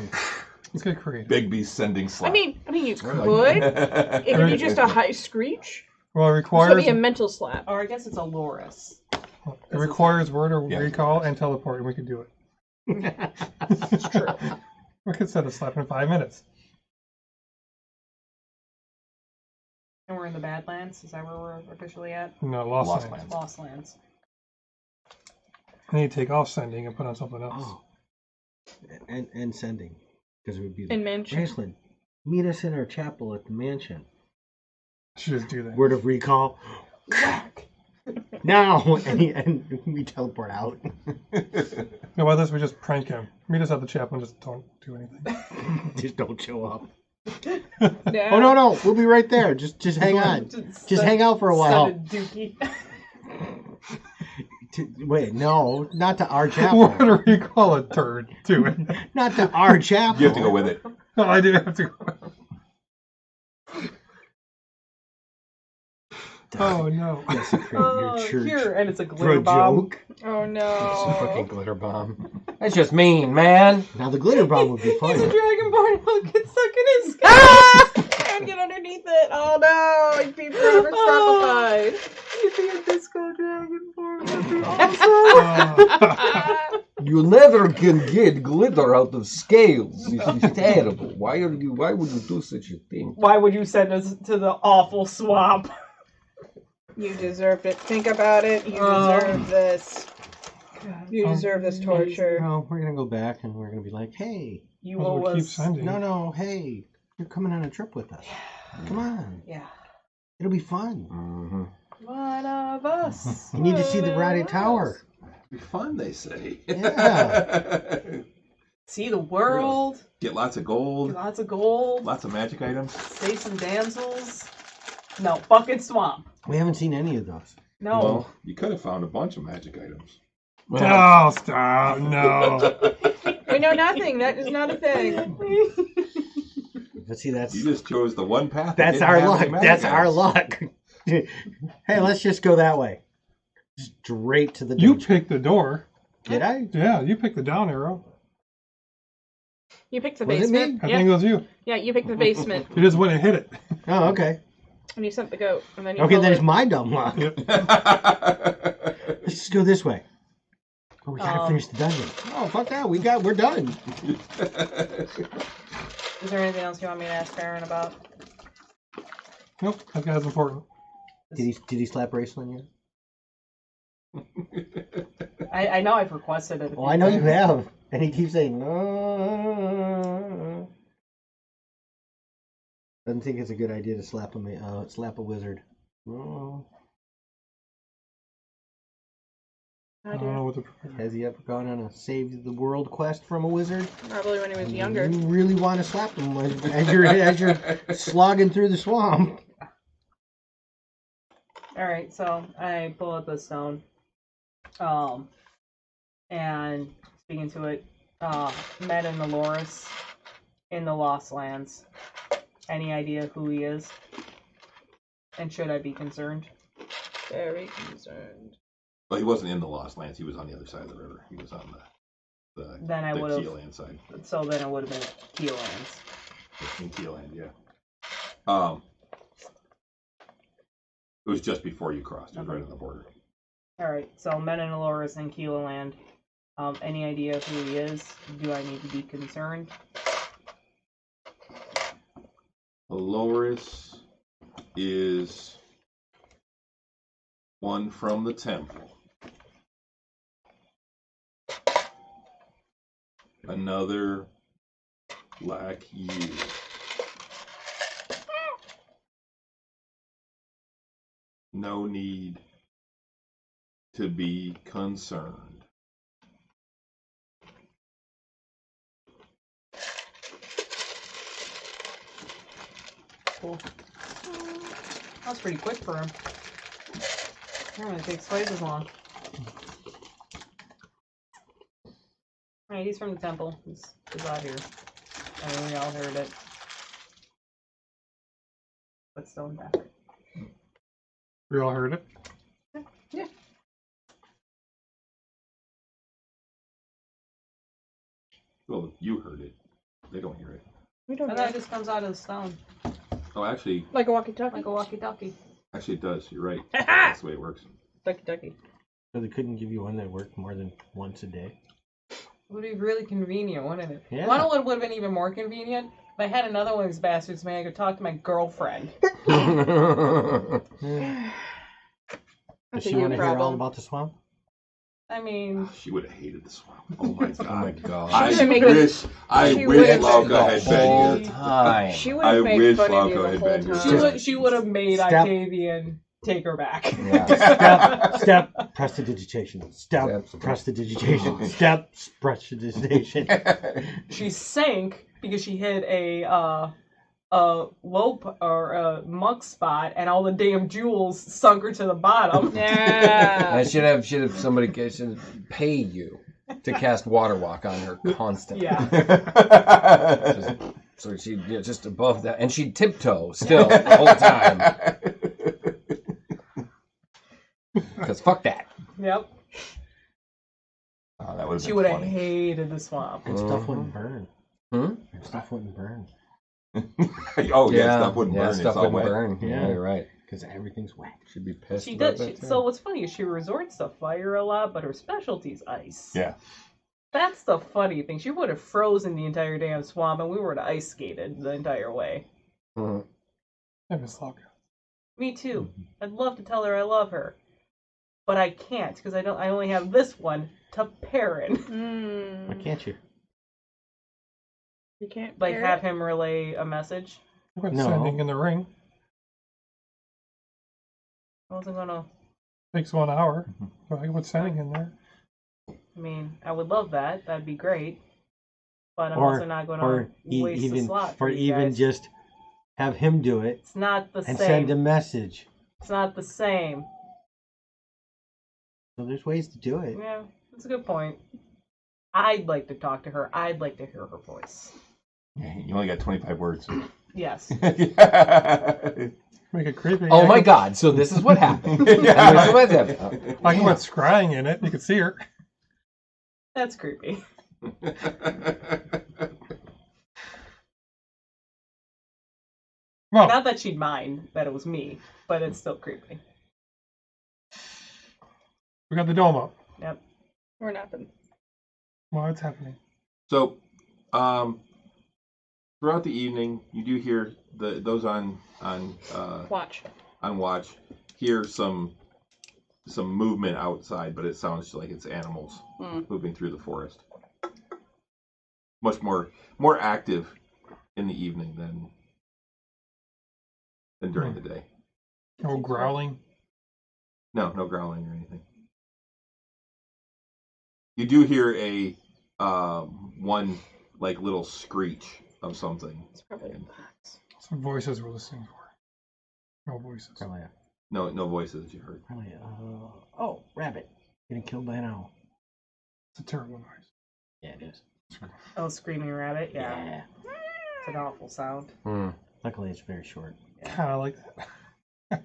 Let's get creative. Bigby sending slap. I mean, you could. It It could be just a high screech. Well, it It requires could be a mental slap. Or I guess it's a Loris. word of Yeah. recall and teleport, and we can do it. It's true. We could send a slap in 5 minutes. And we're in the Badlands. Is that where we're officially at? No, Lost Lost Lands. Lands. Lost Lands. I need to take off sending and put on something else. Oh. And sending. Because it would be In mansion. Graceland, meet us in our chapel at the mansion. I should just do that. Word of recall. Whack. Now! And we teleport out. No, why this we just prank him. Meet us at the chapel and just don't do anything. Just don't show up. Yeah. Oh no, we'll be right there. Just hang on. Just hang out for a while. Send a dookie. Wait, no, not to our chapel. Word of recall a turd to it. Not to our chapel. You have to go with it. No, I do have to go. Oh no. Desecrate your Oh, church here, and it's a for glitter a bomb. joke. Oh It's a no. fucking glitter bomb. That's just mean, man. Now the glitter bomb would be He's a fun. dragonborn. He'll get stuck in his skin. Ah! Can't get underneath it. Oh no. He'd be forever Oh. scrappified. He'd be a disco dragonborn. That'd be awesome. You never can get glitter out of scales. It's terrible. Why would you do such a thing? Why would you send us to the awful swamp? You deserved it. Think about it. You deserve this. You deserve this torture. No, we're gonna go back and we're gonna be like, hey, You Well, owe we'll keep us. sending. no, hey, you're coming on a trip with us. Come on, Yeah. it'll be fun. Mm-hmm. One of us. You need to see the One Rotted of Tower. us. Be fun, they say. Yeah. See the world. Get lots of gold. Get lots of gold. Lots of magic items. Save some damsels. No, fucking swamp. We haven't seen any of those. No. Well, you could have found a bunch of magic items. Oh, stop. No. We know nothing. That is not a thing. But see, that's You just chose the one path. that that's didn't our have luck. any magic That's our items. luck. Hey, let's just go that way. Straight to the You dungeon. picked the door. Did I? Yeah, you picked the down arrow. You picked the Was it me? basement. I Yeah, think it was you. yeah, you picked the basement, You just went and hit it. Oh, okay. and you sent the goat, and then you Okay, then followed- it's my dumb luck. Yep. Let's just go this way. Oh, we gotta finish the dungeon. Oh, fuck that. We're done. Is there anything else you want me to ask Farron about? Nope, that guy's important. Did he slap Raceland yet? I know I've requested it. Oh, I know you have. And he keeps saying, no. Doesn't think it's a good idea to slap a wizard. Oh. I I don't know do. what the. Has he ever gone on a save the world quest from a wizard? Probably when he was younger. You really want to slap him as you're slogging through the swamp. Alright, so I pull up a stone. And speaking to it, met in the Loris in the Lost Lands. Any idea who he is? And should I be concerned? Very concerned. Well, he wasn't in the Lost Lands. He was on the other side of the river. He was on the Then I would've- Keelan side. So then it would have been Keelands. In Keeland, yeah. It was just before you crossed. It was right on the border. Alright, so men in Loris and Keeland. Any idea who he is? Do I need to be concerned? Aloris is one from the temple. Another like you. No need to be concerned. Cool. That was pretty quick for him. Normally it takes twice as long. Alright, he's from the temple. He's out here. I mean, we all heard it. But still back. We all heard it. Well, you heard it. They don't hear it. We don't And know. that just comes out of the stone. Oh, actually, Like a walkie-talkie. Like a walkie-talkie. it does. You're right. That's the way it works. Ducky. So they couldn't give you one that worked more than once a day? It would be really convenient, wouldn't it? Yeah. One would have been even more convenient. If I had another one of these bastards, man, I could talk to my girlfriend. Does That's she a you want to hear all problem. about the swamp? I mean, She would have hated the swamp. Oh my Oh my god. god. I She would've made I she wish would've Lauka had the been whole here. time. She would I have made wish fun of you Lauka the had whole been here. time. she would have made Step. Octavian take her back. Yeah. Step, prestidigitation. Step, Step. prestidigitation. Step, prestidigitation. She sank because she hit a low or a muck spot, and all the damn jewels sunk her to the bottom. Yeah. I should have somebody should pay you to cast Water Walk on her constantly. Yeah. So she just above that, and she'd tiptoe still the whole time. Because fuck that. Yep. Oh, that would She have would been have funny. hated the swamp. And stuff wouldn't burn. Hmm? And stuff wouldn't burn. Oh yeah, stuff wouldn't burn. Stuff It's all wouldn't wet. burn. Yeah, Yeah. you're right. Because everything's wet. She'd be pissed. She about does. that, too. So what's funny is she resorts to fire a lot, but her specialty's ice. Yeah. That's the funny thing. She would have frozen the entire damn swamp, and we would have ice skated the entire way. Mhm. I miss Lauka. Me too. I'd love to tell her I love her, but I can't because I don't. I only have this one to Perrin. Why can't you? You can't Like pair have it? him relay a message. I went No. sending in the ring. I wasn't gonna. Takes 1 hour. But I can put sending in there. I mean, I would love that. That'd be great. but I'm Or also not going or to waste a even slot or for you even guys. just have him do it It's not the and same. send a message. It's not the same. So there's ways to do it. Yeah, that's a good point. I'd like to talk to her. I'd like to hear her voice. You only got 25 words. Yes. Make it creepy. Oh I my can- God! So this is what happened. Yeah. I can put scrying in it. You can see her. That's creepy. Well, Not that she'd mind that it was me, but it's still creepy. we got the dome up. Yep. Or nothing. What's happening? So, throughout the evening, you do hear those on Watch. watch hear some movement outside, but it sounds like it's animals moving through the forest. Much more active in the evening than during the day. No growling. No growling or anything. You do hear a one like little screech of something. It's probably the fox. Some voices we're listening for. No voices. Probably, No voices you heard. probably, oh, rabbit. Getting killed by an owl. It's a terrible noise. Yeah, it is. Oh, screaming rabbit. Yeah. It's an awful sound. Luckily, it's very short. Kind of like that.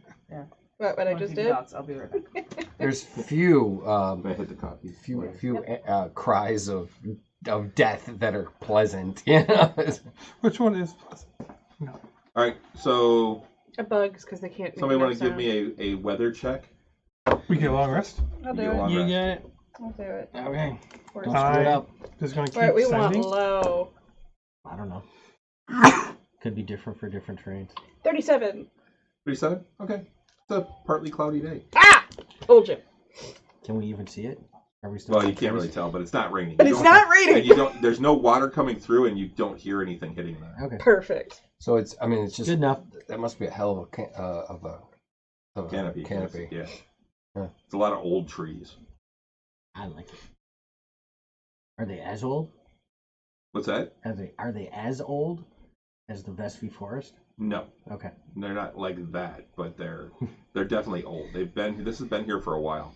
What I One just of you did? dots, I'll be right back. There's few I hit the copy. few cries of death that are pleasant. You know? Which one is pleasant? No. All right, so A bugs because they can't. somebody make want to give enough me a weather check? We get a long rest. sound. I'll You do go it. on You rest. got it? I'll do it. Okay. Or- Don't screw it up. Just gonna keep Right, we want sending. low. I don't know. Could be different for different trains. 37. 37? Okay. It's a partly cloudy day. Ah! Told you. Can we even see it? Are we still? Well, you on can't really trees? tell, but it's not raining. But You it's don't- not And raining. you don't. There's no water coming through, and you don't hear anything hitting that. Okay. Perfect. So it's it's just Good enough. that must be a hell of a Canopy. Canopy. Yeah. Huh. It's a lot of old trees. I like it. Are they as old? What's that? Are they as old as the Vestby Forest? No, Okay. they're not like that, but they're definitely old. This has been here for a while.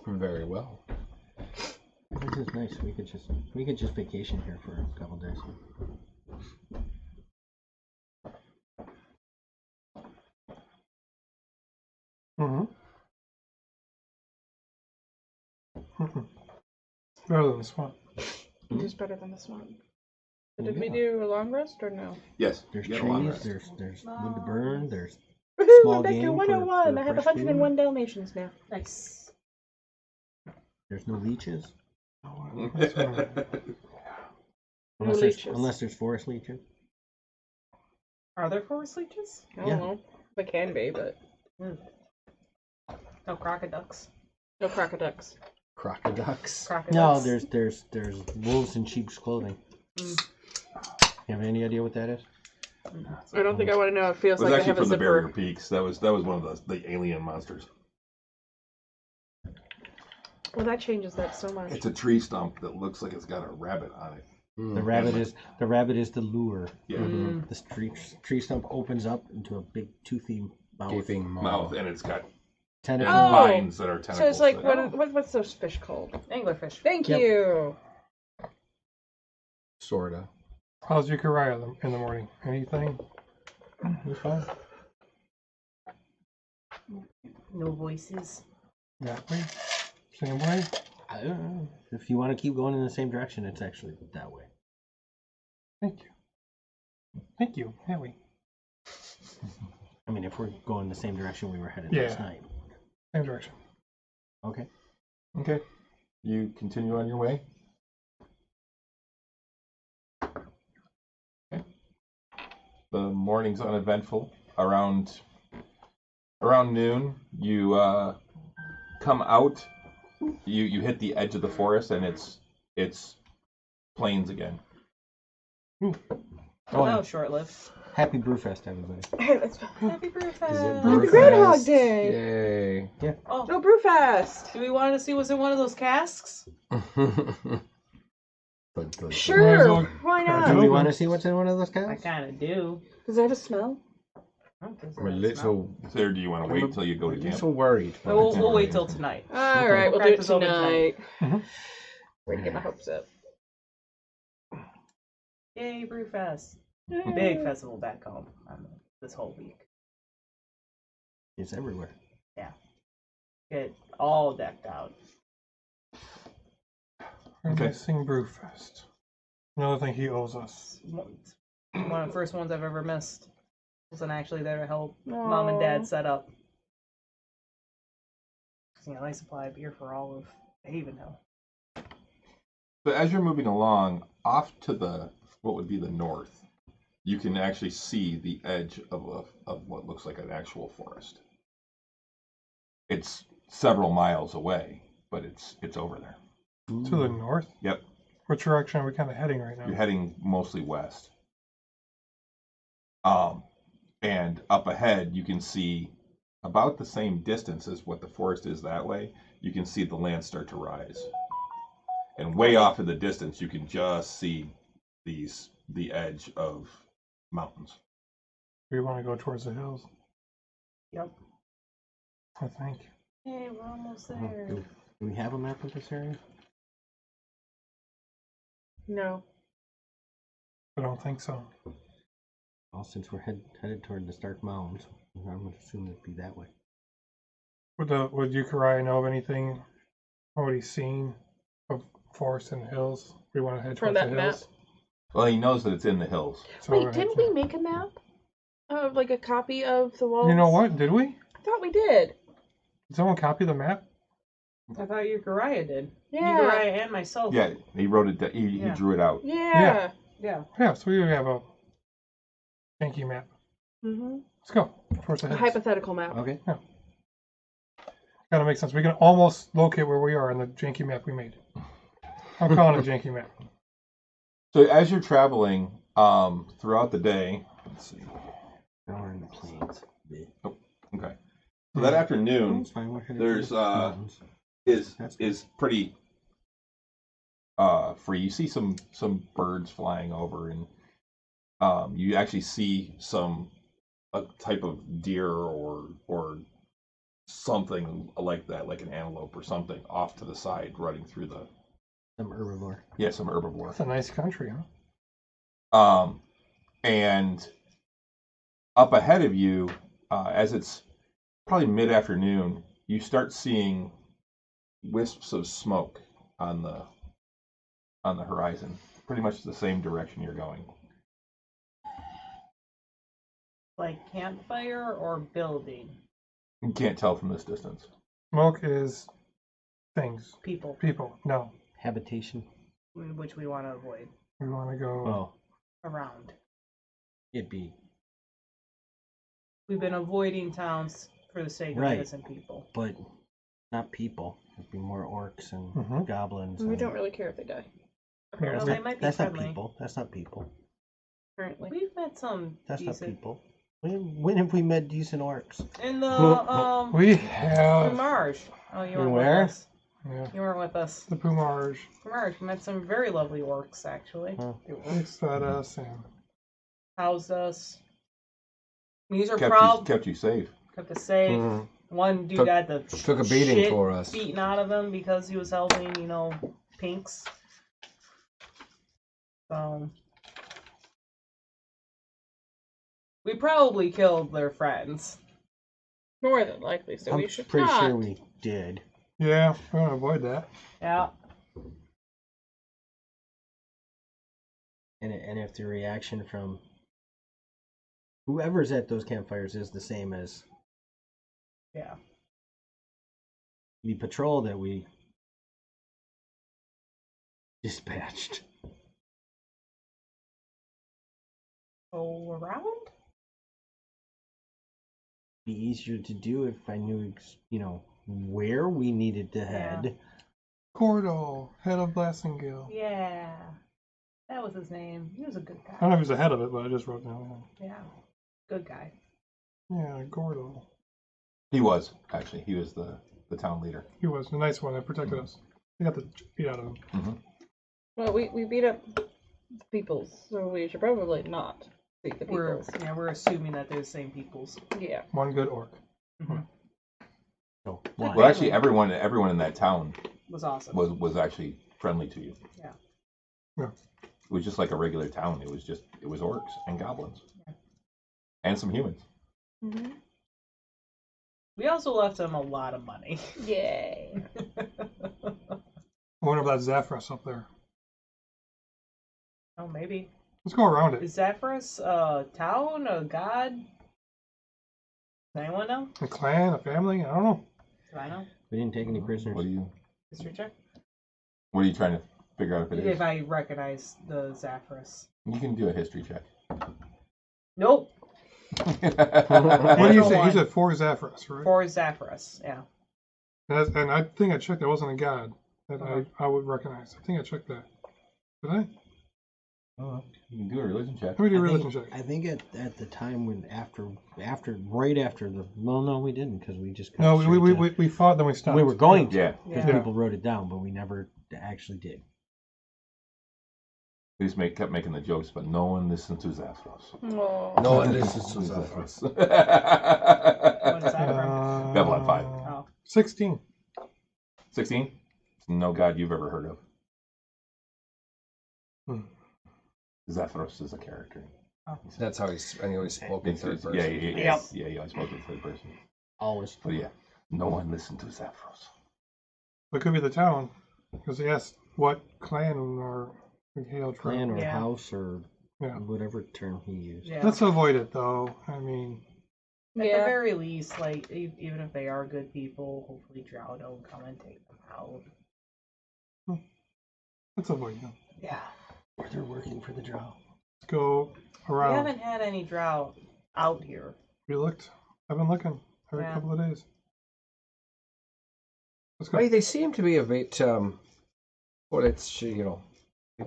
Very well. This is nice. We could just vacation here for a couple days. Mm-hmm. Better than the swamp. It is better than this one. Oh, Did we yeah. do a long rest or no? Yes. There's you got a long trees. rest. There's wood to burn. There's Woohoo! Small I'm back to game for 101. I have fresh 101 Dalmatians now. Nice. no leeches. That's what I'm- No leeches. Unless there's forest leeches. Are there forest leeches? I don't Yeah. know. They can be, but No crocoducks. no crocoducks. Crocoducks. Crocoducks. No, there's wolves in sheep's clothing. Mm. You have any idea what that is? I don't think I want to know. It feels It was like I actually have a from the Barrier zipper. Peaks. That was one of the alien monsters. Well, that changes that so much. It's a tree stump that looks like it's got a rabbit on it. The rabbit is the lure. Yeah. Mm. This tree stump opens up into a big toothy mouth. Gaping Mouth, and it's got Tentacles. Oh! vines that are tentacles. So it's like that- what's those fish called? Anglerfish. Thank Yep. you. Sorta. How's Euchariah in the morning? Anything? You're fine. No voices. That way? Same way? I don't know. If you want to keep going in the same direction, it's actually that way. Thank you. Thank you. Yeah, we. I mean, if we're going the same direction we were headed Yeah. last night. Same direction. Okay. Okay. You continue on your way. Okay. The morning's uneventful. Around noon, you come out. You hit the edge of the forest, and it's plains again. Oh, that was short lived. Happy Brewfest, everybody. Hey, let's go. Happy Brewfest! Is it Happy Brewfest? Groundhog Day. Yay. Oh, No Brewfest. do we want to see what's in one of those casks? But Sure. well Why crack not? it Do we open. want to see what's in one of those I cans? kind of do. Does it have a smell? I don't think so. I'm a That's not- little, So, do you want to wait till you go to I'm camp? so worried. We'll wait till tonight. All right, we'll do Crack it this open tonight. Mhm. Way to get my hopes up. Yay, Brewfest! Big festival back home this whole week. It's everywhere. Get all decked out. Okay. Sing Brewfest. Another thing he owes us. One of the first ones I've ever missed. Wasn't actually there to help Mom and Dad set up. You know, I supply of beer for all of Havenhill. So as you're moving along, off to the what would be the north, you can actually see the edge of what looks like an actual forest. It's several miles away, but it's over there. To the north? Yep. Which direction are we kind of heading right now? You're heading mostly west. And up ahead, you can see about the same distance as what the forest is that way. You can see the land start to rise. And way off in the distance, you can just see the edge of mountains. We want to go towards the hills, Yep. I think. Hey, we're almost Oh, there. do we have a map of this area? No. I don't think so. Well, since we're headed toward the Stark Mountains, I'm going to assume it'd be that way. Would Yukariah know of anything, what he's seen of forest and hills? We want to head From towards that the map? hills. Well, he knows that it's in the hills. So we're Wait, gonna didn't head we make a map? Of like a copy of the walls? You know what? Did we? I thought we did. Did someone copy the map? I thought Yukariah did. Yeah. Yukariah and myself. Yeah, he wrote it. He Yeah. drew it out. Yeah. Yeah. Yeah, so we have a Yankee map. Mm-hmm. Let's go towards the A hills. hypothetical map. Okay. Gotta make sense. We can almost locate where we are on the janky map we made. I'm calling it janky map. So as you're traveling throughout the day, let's see. Now we're in the plains. Okay. So that afternoon It's fine, we're headed there's, to the mountains. is pretty free. You see some birds flying over, and you actually see a type of deer or something like that, like an antelope or something off to the side running through the Some herbivore. some herbivore. That's a nice country, huh? And up ahead of you, as it's probably mid-afternoon, you start seeing wisps of smoke on the horizon, pretty much the same direction you're going. Like campfire or building? You can't tell from this distance. Smoke is things. People, People. No. Habitation. which we want to avoid We want to go. Oh, around. it'd be. We've been avoiding towns for the sake of Right. innocent people. But not people. It'd be more orcs and Mhm. goblins. We and- don't really care if they die. Yeah, Well, That's, they not, might be that's not friendly. people. That's not people. Apparently. We've met some That's not decent people. When have we met decent orcs? in the We in have. Marge. Oh, you In weren't where? with us. Yeah, You weren't with us. the Pumarge. Marge, we met some very lovely orcs actually. Huh. They They orcs fed us and housed us. These are Kept you safe. kept us safe. Mhm. One dude Took- had the Took a beating shit for us. beaten out of him because he was helping, pinks. So we probably killed their friends. More than likely, so I'm we should pretty not. sure we did. yeah, we want to avoid that. Yeah. And if the reaction from whoever's at those campfires is the same as Yeah. the patrol that we dispatched. Go around? Be easier to do if I knew, where we needed to head. Cordal, head of Blasingale. Yeah. That was his name. He was a good I don't guy. know if he was ahead of it, but I just wrote down. Yeah, good guy. Yeah, Gordo. He was actually. He was the town leader. He was the nice one that protected us. We got the beat out of him. Well, we beat up peoples, so we should probably not beat the We're peoples. we're assuming that they're the same peoples. Yeah. One good orc. So, Like Well, actually, everyone in that town Was awesome. was actually friendly to you. Yeah. Yeah. It was just like a regular town. It was orcs and goblins, and some humans. Mm-hmm. We also left him a lot of money. Yay. I wonder if that's Zaphras up there. Oh, maybe. Let's go around it. Is Zaphras a town, a god? Does anyone know? A clan, a family? I don't know. Do I know? we didn't take any prisoners. What History check? are you trying to figure out if it is? If I recognize the Zaphras. You can do a history check. Nope. What do you Natural say? You one. said 4 Zaphras, right? For Zaphras, yeah. And I think I checked. That wasn't a god that Uh-huh. I would recognize. I think I checked that. Did I? You can do a religion check. Let me do a I religion think, check. I think at the time when right after the no we didn't because we just got No, straight to- we fought, then we stopped. we were going to Yeah. because Yeah. people wrote it down, but we never actually did. We just kept making the jokes, but no one listened to Zaphros. Oh. No one listens to Zaphros. What is that from? Babylon 5. Oh. 16. 16? No god you've ever heard of. Hmm. Zaphros is a character. That's how he's spoke in third person. Yeah, he always spoke in third person. Always. But yeah, no one listened to Zaphros. It could be the town, because they asked what clan or we hailed from. Clan or Yeah. house or Yeah. whatever term he used. Yeah. Let's avoid it, though. I mean, At the Yeah. very least, like, even if they are good people, hopefully Drow don't come and take them out. let's avoid them. Yeah. Or they're working for the Drow. Let's go We around. haven't had any Drow out here. We looked. I've been looking every Yeah. couple of days. Let's go. Well, they seem to be a bit, well, it's, they've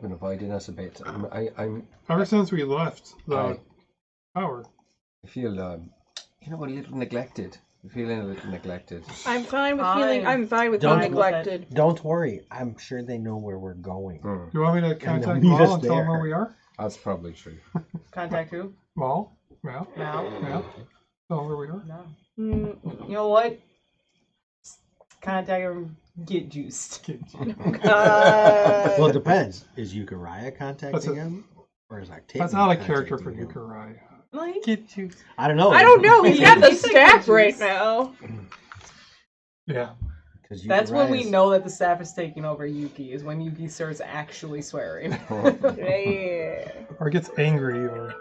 been avoiding us a bit. Ever since we left the I tower, feel, a little neglected. I'm feeling a little neglected. I'm fine with feeling. I'm fine with Don't- being neglected. Don't worry, I'm sure they know where we're going. Hmm, you want me to contact meet Maul us and tell him there. where we are? that's probably true. Contact who? Maul? Mal? Now? Mal? Tell him where we are? No. Mm. You know what? Contact him. Get juiced. Well, it depends. Is Euchariah contacting a- him, or is Octavian? That's out of character for contacting him? Euchariah. Like, Get juiced. I don't know. I don't know. He's got the He's like staff the right juice. now. Yeah. 'Cause that's when we Euchariah's- know that the staff is taking over Yuki, is when Yuki starts actually swearing. Yeah. Or gets angry or.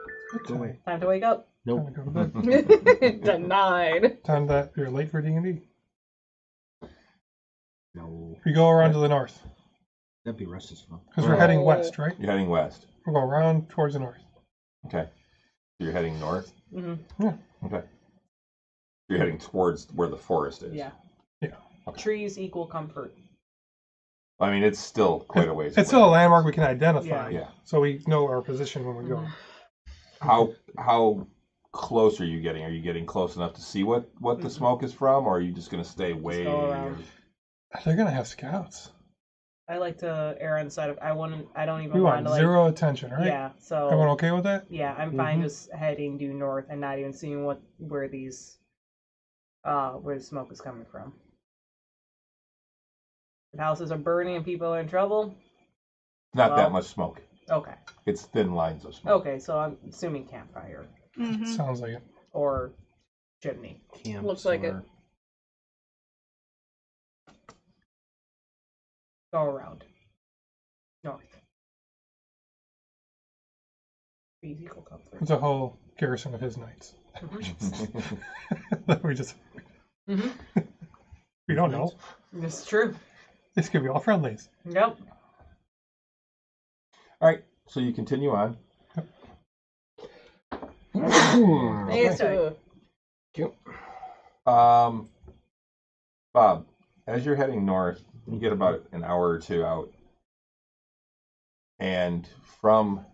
Go away. Time to wake up. Nope. Time to go to bed. Denied. Time that you're late for D&D. No. We go around to the north. That'd be Russ's fun. Because we're heading west, right? You're heading west. We'll go around towards the north. Okay. So you're heading north? Mm-hmm. Okay. You're heading towards where the forest is. Yeah. Yeah. Okay. Trees equal comfort. I mean, it's still quite a ways It's still a away. landmark we can identify. Yeah. So we know our position when we go. Mhm. How close are you getting? Are you getting close enough to see what the Mhm. smoke is from, or are you just going to stay way? go around. They're going to have scouts. I like to err on the side of I don't even We want want to like zero attention, right? yeah. So Everyone okay with that? yeah, I'm fine Mhm. just heading due north and not even seeing where these where the smoke is coming from. If houses are burning and people are in trouble. Not Well- that much smoke. Okay. It's thin lines of smoke. Okay, so I'm assuming campfire Mm-hmm. Sounds like it. or chimney. Camps Looks like it. or- Go around. North. Trees equal comfort. It's a whole garrison of his knights. we just, Mm-hmm. we don't know. This is true. This could be all friendlies. Yep. All right. So you continue on. Yes, Okay. Bob, as you're heading north, you get about an hour or two out, and from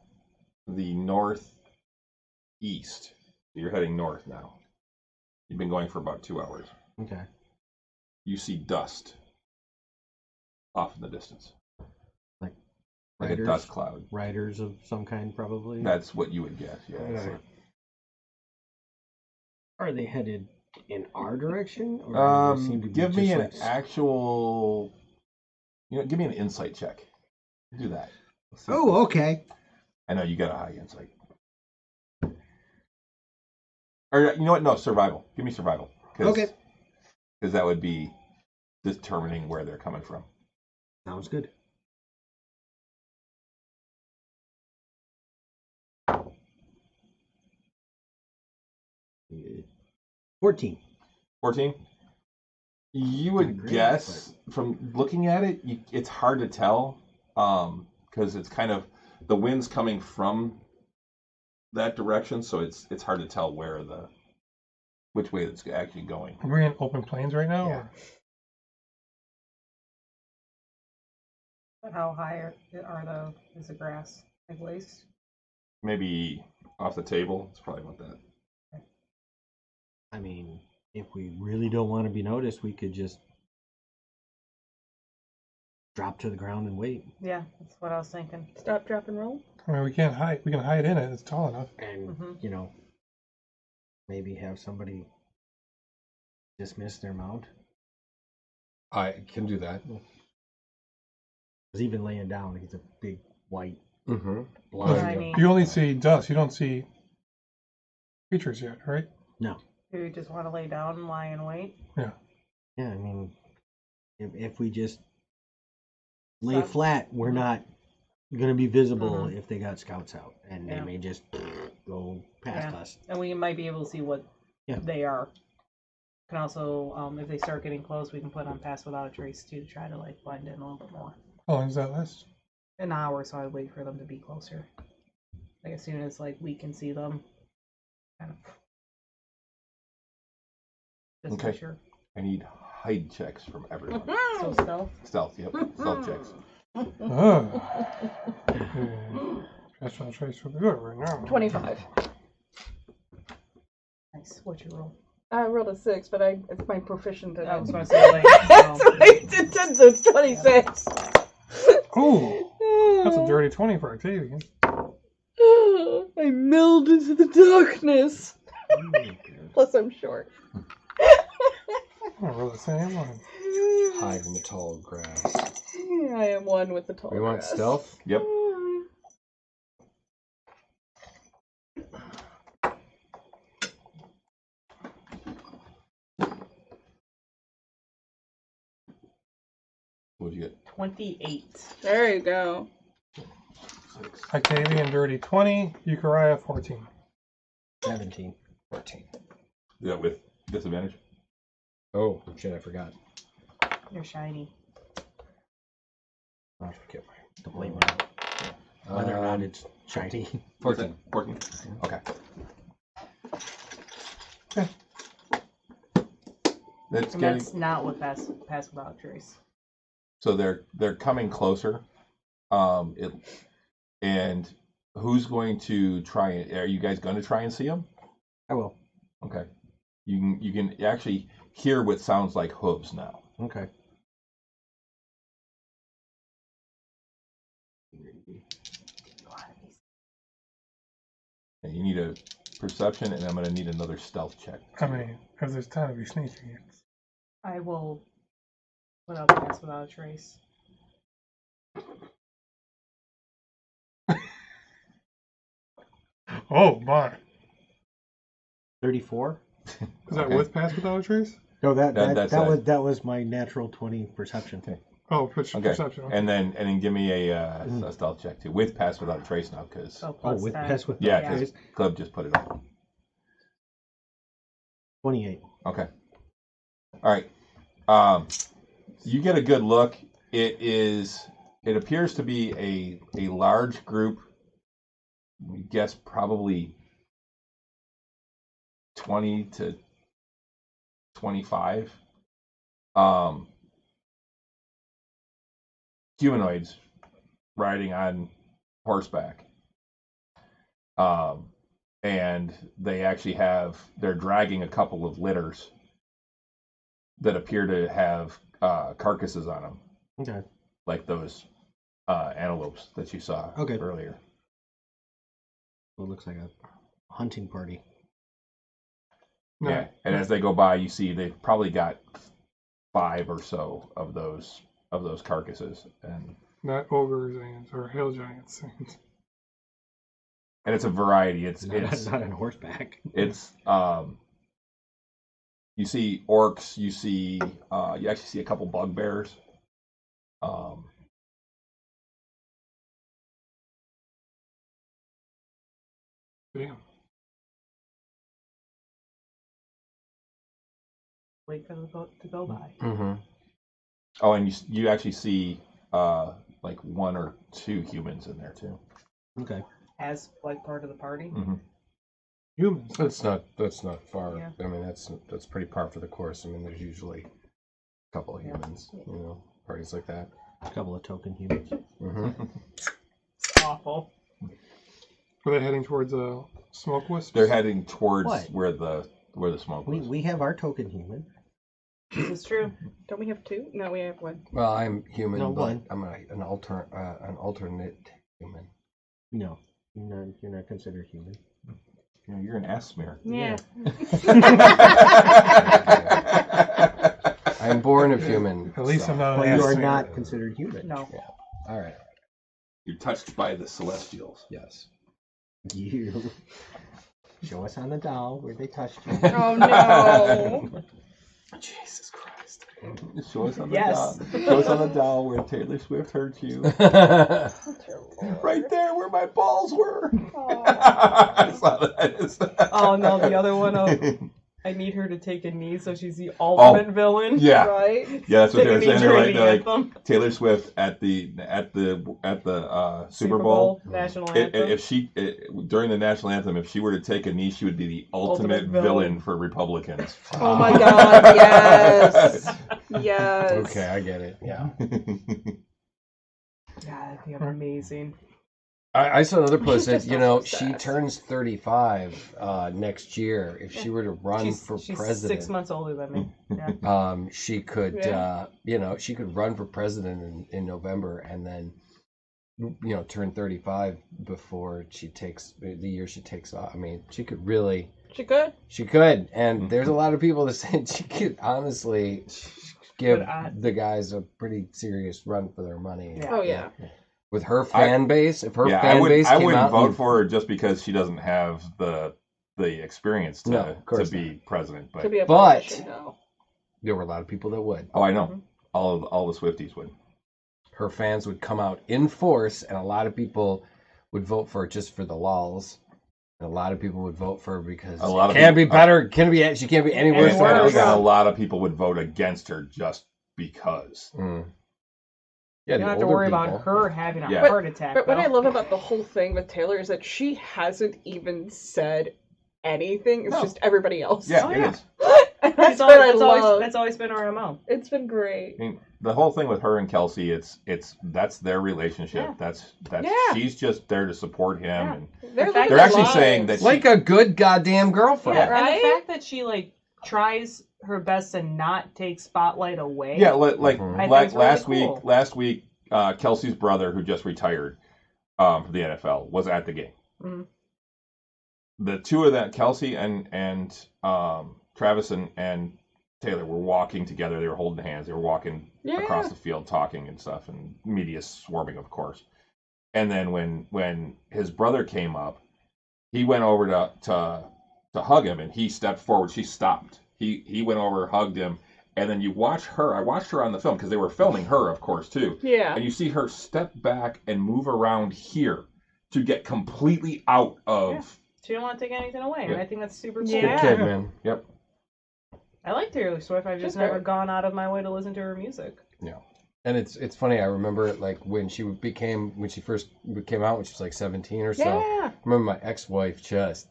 the northeast, you're heading north now. You've been going for about 2 hours. Okay. You see dust off in the distance, like Riders? a dust cloud. Riders of some kind, probably. That's what you would guess. Yeah. Okay. Are they headed in our direction? Or do they seem to be Give me just an actual. Give me an insight check. Do that. Oh, okay. I know you got a high insight. Or you know what? No, survival. Give me survival. Okay. Because that would be determining where they're coming from. Sounds good. Uh, 14. 14. You would Great, guess from looking at it, it's hard to tell because it's kind of the wind's coming from that direction, so it's hard to tell which way it's actually going. Are we in open plains right now? Yeah. Or? But how high is the grass? Like waist? Maybe off the table. It's probably about that. I mean, if we really don't want to be noticed, we could just drop to the ground and wait. Yeah, that's what I was thinking. Stop, drop, and roll. I mean, we can't hide. We can hide in it. It's tall enough. And, maybe have somebody dismiss their mount. I can do that. Because even laying down, he's a big white Mm-hmm. blind. Shiny. You only see dust. You don't see creatures yet, right? No. Do you just want to lay down and lie and wait? Yeah, I mean, if we just lay Stop. flat, we're not going to be visible if they got scouts out. And Yeah. they may just go past Yeah. us. And we might be able to see what Yeah. they are. Can also, if they start getting close, we can put on Pass Without a Trace too, to try to like blend in a little bit more. How long does that last? An hour, so I'd wait for them to be closer. Like as soon as like we can see them, kind of. Just Okay. make sure. I need hide checks from everyone. So stealth. Stealth, yep. Stealth checks. Oh. That's not trace for the good right now. 25. Nice. What'd you roll? I rolled a 6, but it's my proficient in I was it. gonna say like. So I did 10 to 26. Oh, that's a dirty 20 for Octavian. I milled into the darkness. Plus, I'm short. I roll the same one. Hide in the tall grass. I am one with the tall We want grass. stealth? Yep. What'd you get? 28. There you go. 6. Octavian, dirty 20. Euchariah, 14. 17. 14. Is that with disadvantage? Oh, shit, I forgot. You're shiny. I'll get To blame it out. Whether or not it's shiny. 14. 14. Okay. That's And getting, that's not with Pass Without a Trace. so they're coming closer. And who's going to try and are you guys going to try and see them? I will. Okay. You can actually hear what sounds like hooves now. Okay. And you need a perception, and I'm going to need another stealth check. I mean, if there's time to be sneaky. I will put out Pass Without a Trace. Oh, my. 34? Is that Okay. with Pass Without a Trace? No, That's that was my natural 20 perception. Okay. Oh, Okay. perception. Okay. And then give me a stealth check too with pass without a trace now, because So Oh, plus with 10. pass with yeah, Yeah. because Club just put it on. 28. Okay. All right. You get a good look. It appears to be a large group. We guess probably 20 to 25. Humanoids riding on horseback. And they actually they're dragging a couple of litters that appear to have carcasses on them, Okay. like those antelopes that you saw earlier. So it looks like a hunting party. No, Yeah, and as they go by, you see they've probably got 5 or so of those carcasses, and not ogres or hill giants. it's a variety. It's Not on horseback. It's you see orcs, you actually see a couple bugbears. Damn. Wait for the boat to go by. Mm-hmm. Oh, and you actually see like 1 or 2 humans in there too. Okay. As like part of the party. Mm-hmm. Humans. That's not far. Yeah. I mean, that's pretty par for the course. I mean, there's usually a couple of humans, parties like that. A couple of token humans. Mm-hmm. It's awful. Are they heading towards a smoke wisp? They're heading towards What? where the smoke was. We have our token human. This is true. Don't we have 2? No, we have 1. Well, I'm human, No, but one. I'm an alternate human. No, you're not considered human. You're an ass smear. Yeah. I'm born of human. At least so. I'm not an But you ass are singer. not considered human. No. All right. You're touched by the celestials. Yes. You. Show us on the doll where they touched you. Oh no. Jesus Christ. Show us on the Yes. doll. Show us on the doll where Taylor Swift hurt you. Right there where my balls were. That's not that is. Oh no, the other one of I need her to take a knee, so she's the ultimate villain. Yeah. Right? Yeah, that's what they were Singing saying. They're like anthem. Taylor Swift at the Super Bowl. national If anthem. during the national anthem, if she were to take a knee, she would be the ultimate villain for Republicans. Oh my god, yes. Yes. Okay, I get it. Yeah. Yeah, that'd be amazing. I saw another post that, Just not so she fast. turns 35 next year. If she were to run for she's president, 6 months older than me. Yeah. she could, Yeah. she could run for president in November and then, turn 35 before the year she takes off. I mean, she could really. She could. She could. And there's a lot of people that said she could honestly give the guys a pretty serious run for their money. Yeah. Oh yeah. With her fan base, if her fan base I came wouldn't out vote and- for her just because she doesn't have the experience No, to of course be president. But To be a But- politician, no. there were a lot of people that would. oh, I know, Mhm. all the Swifties would. Her fans would come out in force, and a lot of people would vote for her just for the lulz. And a lot of people would vote for her because A lot of can't be people- better. She can't be any worse Any than what worse. we And a got. lot of people would vote against her just because. Mm. Yeah, You don't have to worry about her having a Yeah. heart attack. But what though. I love about the whole thing with Taylor is that she hasn't even said anything. It's No. just everybody else. Yeah, Oh, it yeah. is. And That's that's what I always, love. that's always been our MO. It's been great. I mean, the whole thing with her and Kelsey, that's their relationship. Yeah. That's Yeah. she's just there to support him. Yeah. And They're, fact they're that actually lives. saying that Like a good goddamn girlfriend. Yeah, and Right? the fact that she tries her best to not take spotlight away. yeah, like Mhm. I think like it's really cool. last week, Kelsey's brother, who just retired for the NFL, was at the game. Mhm. The two of them, Kelsey and Travis and Taylor, were walking together. They were holding hands. They were walking Yeah. across the field, talking and stuff, and media swarming, of course. And then when his brother came up, he went over to hug him, and he stepped forward. She stopped. He went over, hugged him, and then you watch her. I watched her on the film because they were filming her, of course, too. Yeah. And you see her step back and move around here to get completely out of. Yeah. She don't want to take anything away, and Yeah. I think that's super cool. Yeah. Good kid, man. Yep. I like Taylor Swift. I've just She's never great. gone out of my way to listen to her music. And it's funny. I remember when she first came out when she was like 17 or so. Yeah. I remember my ex-wife just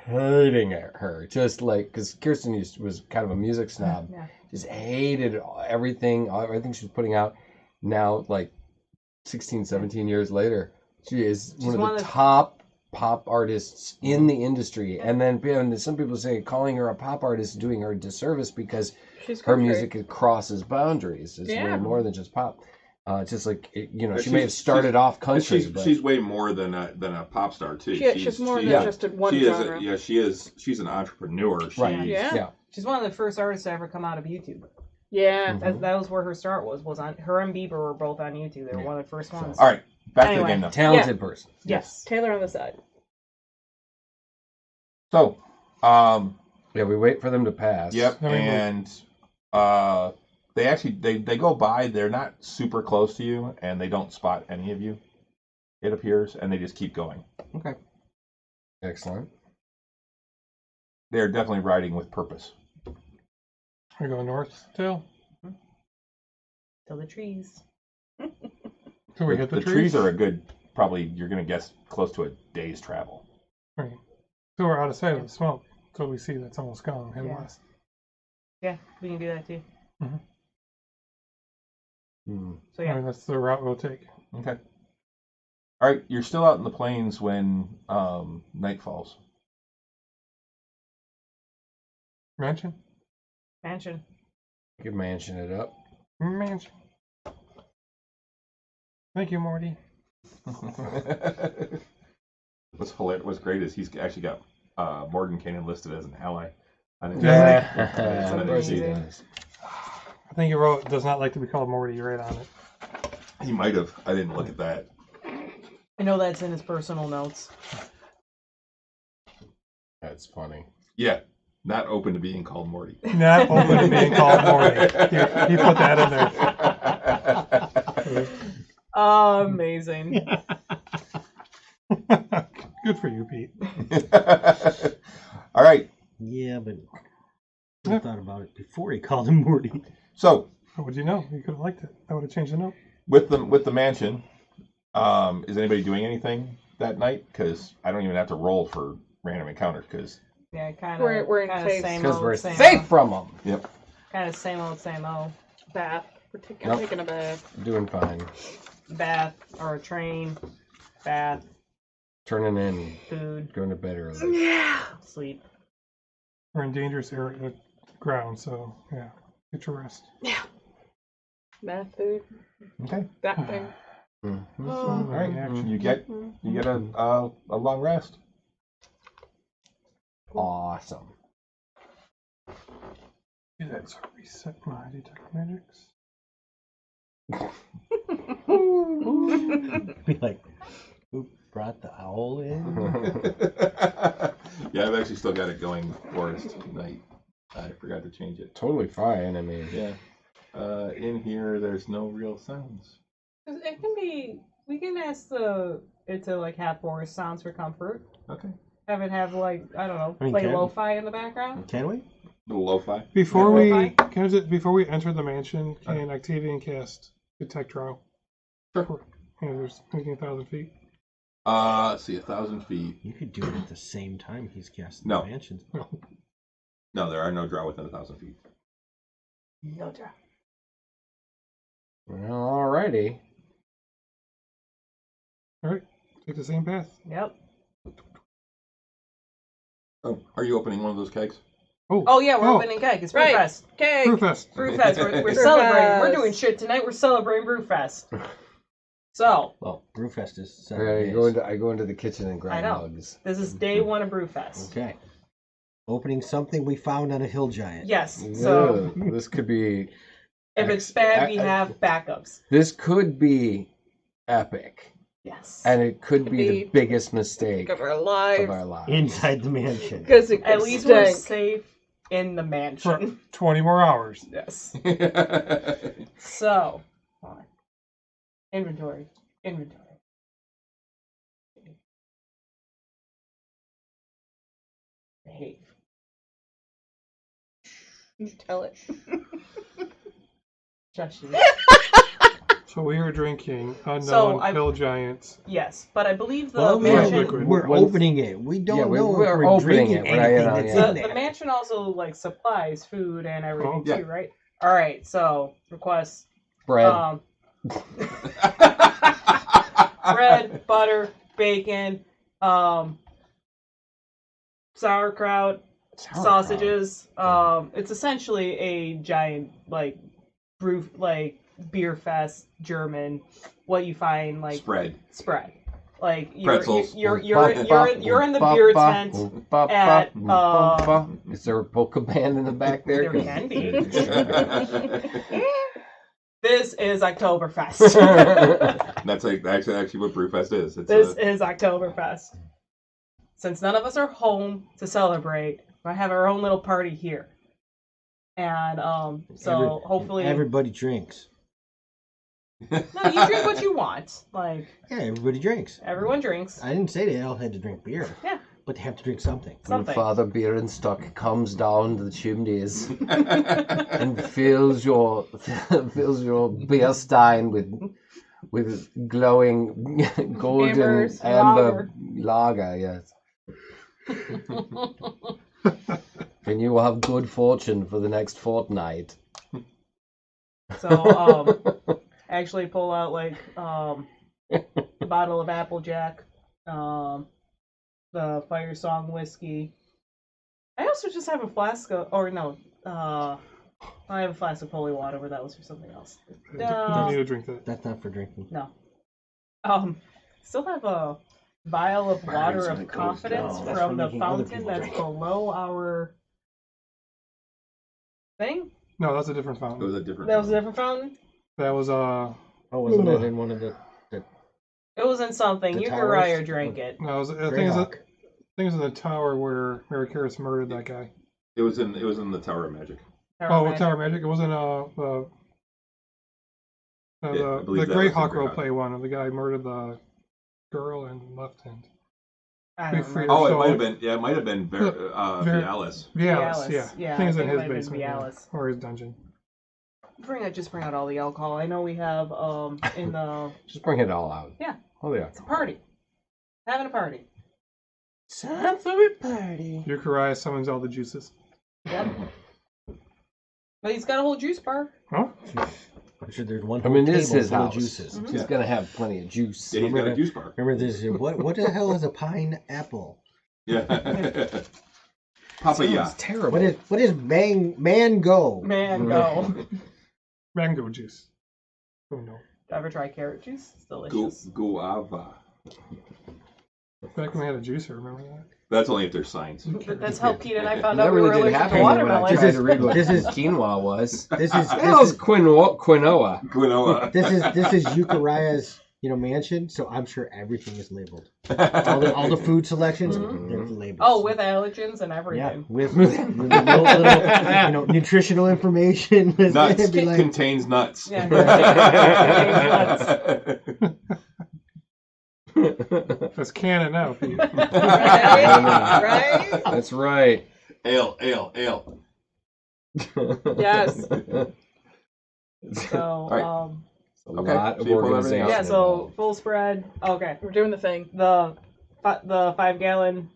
hating her, just like because Kirsten was kind of a music snob, Yeah. just hated everything she was putting out. Now, like 16, 17 years later, She is She's one of the top pop artists in the industry. And then some people say calling her a pop artist is doing her a disservice because She's her country. music crosses boundaries. It's Yeah. way more than just pop. Just like But she may have started off country, but she's way more than a pop star too. She's more than just in one she genre. She's an entrepreneur. right, Yeah. She's one of the first artists to ever come out of YouTube. Yeah. That was where her start was on her and Bieber were both on YouTube. They were one of the first ones. All right, back to the Anyway. game now. talented person. Yes. Taylor on the side. So, Yeah, we wait for them to pass. yep, Very and they actually they go by. They're not super close to you, and they don't spot any of you. It appears, and they just keep going. Okay. Excellent. They are definitely riding with purpose. We go north still. To the trees. So we hit the trees are a good, probably you're gonna guess close to a day's travel. Right. So we're out of sight of the smoke. So we see that's almost gone. Head Yeah. west. Yeah, we can do that too. So I yeah. mean, that's the route we'll take. Okay. All right, you're still out in the plains when night falls. Mansion? Mansion. You can mansion it up. Mansion. Thank you, Morty. What's hilarious, what's great is he's actually got Mordenkainen listed as an ally. I didn't Yeah. Of course he amazing. does. I think he wrote does not like to be called Morty. You're right on it. He might have. I didn't look at that. I know that's in his personal notes. That's funny. Yeah, not open to being called Morty. Not open to being called Morty. He put that in there. Amazing. Good for you, Pete. All right. Yeah, but I thought about it before he called him Morty. So How would you know? You could have liked it. I would have changed the note. with the mansion, is anybody doing anything that night? Because I don't even have to roll for random encounters. Because Yeah, kind of. We're in kind of phase. same Because old, we're same safe old. from them. yep. Kind of same old, same old. Bath. We're Nope. taking a bath. Doing fine. Bath or a train. Bath, Turning in. food, Going to bed early. Yeah. sleep. We're in dangerous area ground, so yeah, get your rest. Bath, food. Okay. That thing. Mhm. All right. Action. You get a long rest. Awesome. Yeah, that's reset my detect magics. Be like, who brought the owl in? Yeah, I've actually still got it going forest night. I forgot to change it. Totally fine. I mean, Yeah. In here, there's no real sounds. It can be. We can ask it to like have forest sounds for comfort. Okay. Have it have like I don't know, I mean, play can- lo-fi in the background. Can we? Little lo-fi. Before Yeah, we before we enter the mansion, can Octavian cast detect drow? Sure. Yeah, there's thinking 1,000 feet. Let's see, 1,000 feet. You could do it at the same time he's casting No. the mansion. No, there are no drow within 1,000 feet. No drow. alrighty. All right, take the same path. Yep. Oh, are you opening one of those kegs? Oh yeah, we're opening cake. It's Right. Brewfest. Okay. Brewfest. Brewfest. We're Brewfest. celebrating. We're doing shit tonight. We're celebrating Brewfest. So Well, Brewfest is 7 I days. go into the kitchen and grab know. mugs. this is day one of Brewfest. Okay. Opening something we found on a hill giant. Yes. So Ugh, this could be. if it's bad, we have backups. This could be epic, Yes. and it could be the biggest mistake Of our of lives. our lives. Inside the mansion. Because it At could least we're stink. safe in the For mansion. 20 more hours. Yes. So, hold on. Inventory. Behave. You tell it. Just you. So we are drinking unknown So hill giants. Yes, but I believe the Well, mansion. liquid. we're Once- opening it. We don't Yeah, know we're if we're opening drinking it. We're not- anything yeah, that's yeah. in The there. mansion also like supplies food and everything Oh. too, Yeah. right? All right. So request. Bread. bread, butter, bacon, sauerkraut, sausages. It's essentially a giant beer fest German. What you find Spread. Like Pretzels. you're in the beer tent at Is there a polka band in the back there? there can be. This is Oktoberfest. That's actually what Brewfest is. This is Oktoberfest. Since none of us are home to celebrate, we have our own little party here. And hopefully Everybody drinks. no, you drink what you want. Like Yeah, everybody drinks. everyone drinks. I didn't say they all had to drink beer. Yeah. But they have to drink something. Something. Father Beerenstock comes down the chimneys and fills your beer stein with glowing golden amber lager. Yes. And you will have good fortune for the next fortnight. So actually pull out a bottle of Applejack, the Fire Song whiskey. I also just have a flask of, I have a flask of holy water, but that was for something else. Don't need to drink that. That's not for drinking. No. Still have a vial of water of confidence That's from for the making other fountain people that's drink. below our thing. No, that's a different It fountain. was a different. That was a different fountain. That was Oh, wasn't it in one of the It was in something. The Uriah towers? drank it. no, it was, I Greyhawk? think it's in the tower where Mary Karis murdered that guy. It was in the Tower of Magic. Tower Magic. It wasn't Yeah, I the believe that was in Greyhawk Greyhawk. roleplay one. The guy murdered the girl and left hand. I don't Free- remember. Oh, it So- might have been. Yeah, it might have been Vialis. Vialis, yeah. Yeah, I think it's I in think it his might have been basement yeah, Vialis. or his dungeon. Just bring out all the alcohol. I know we have in the Just bring it all out. Yeah. Oh yeah. it's a party. Having a party. time for a party? Uriah summons all the juices. Yep. But he's got a whole juice bar. Huh? I'm sure there's one I mean, whole this is table his full of house. juices. Mhm. He's gonna have plenty of juice. Yeah, he's got a juice bar. Remember this? What the hell is a pineapple? Yeah. Papa Ya. Sounds terrible. What is mango? Man, go. Mango juice. Oh no. Ever try carrot juice? It's delicious. Guava. Back when we had a juicer, remember that? That's only if there's signs. That's how Pete and I found That out we really were did allergic happen to when I watermelon. tried to read what this is- quinoa was. This is That was quinoa. Quinoa. this is Uriah's mansion, so I'm sure everything is labeled. All the food selections, Mhm. they're labeled. Oh, with allergens and yeah, everything. with little nutritional information. Nuts. It'd be like, Contains nuts. Yeah. That's canon now, Pete. Right? That's right. Ale. Yes. So, right. A Okay, lot so of you pull everything organization. out. yeah, so full spread. Okay. We're doing the thing. The 5-gallon,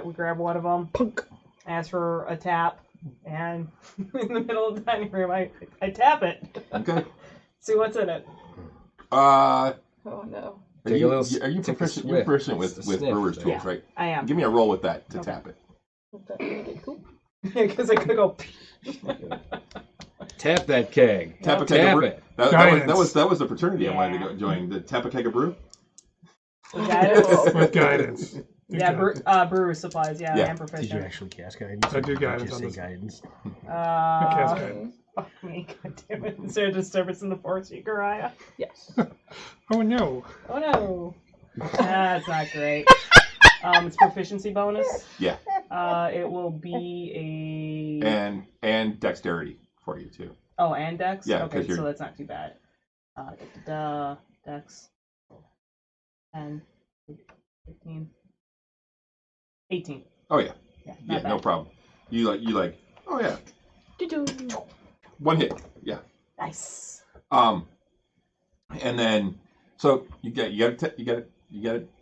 we grab one of them, Punk. ask for a tap, and in the middle of the dining room, I tap it. Okay. See what's in it. Oh no. Are Take you, a little are you take a proficient? sniff. You're proficient with Just a sniff brewer's there. tools, Yeah. right? I am. Give me a roll with that to Okay. tap it. Okay, cool. Because I could go. Tap that keg. Tap a keg of Tap brew. it. That was the fraternity I wanted to Yeah. go join. The Tap a Keg of Brew. Guidance. With guidance. Yeah, brewer supplies. Yeah, Yeah. I am did you proficient. actually cast guidance? I do Or did guidance you on say this. guidance. Cast guidance. Fuck me, goddammit. Is there a disturbance in the force, Uriah? Yes. Oh no. Oh no. That's not great. It's proficiency bonus. Yeah. It will be a. And dexterity for you too. Oh, and dex? Yeah, Okay, 'cause you're- so that's not too bad. Dex. 10, 15, 18. Oh yeah. Yeah, Yeah, not no bad. problem. You like. Oh yeah. Doo-doo. One hit. Yeah. Nice. And then so you get it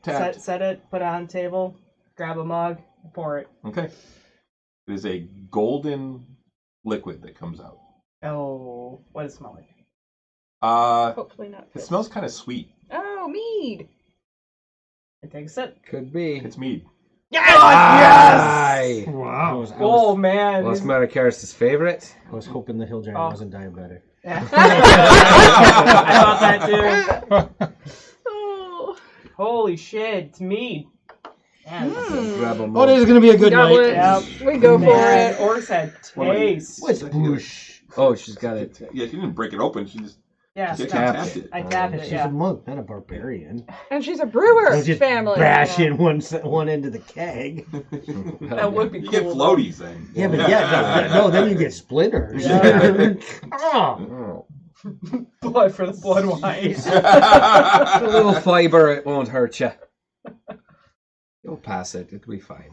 tapped. Set it, put it on the table, grab a mug, pour it. Okay. It is a golden liquid that comes out. Oh, what does it smell like? Hopefully not. It This. smells kind of sweet. Oh, Oh, mead. I take a sip. Could be. It's mead. Yes! Wow. Oh man. Well, it's Maricaris' favorite. I was hoping the hill giant Oh. wasn't diabetic. Yeah. I thought that too. Oh. Holy shit, it's mead. Yeah, Grab a Oh, this is gonna be a good Goblet. night. Yep. We go for Man, it. Orcs had taste. What's bush? Oh, she's got it. Yeah, she didn't break it open. She just Yeah, she tapped tapped it. it. I tapped it, She's yeah. a monk, not a barbarian. And she's a brewer Don't just family. bash in one end of the keg. That would be You cool. get floaties then. Yeah, but no, then you get splinters. Yeah. Oh. Oh. Blood for the blood wine. A little fiber, it won't hurt you. You'll pass it. It'll be fine.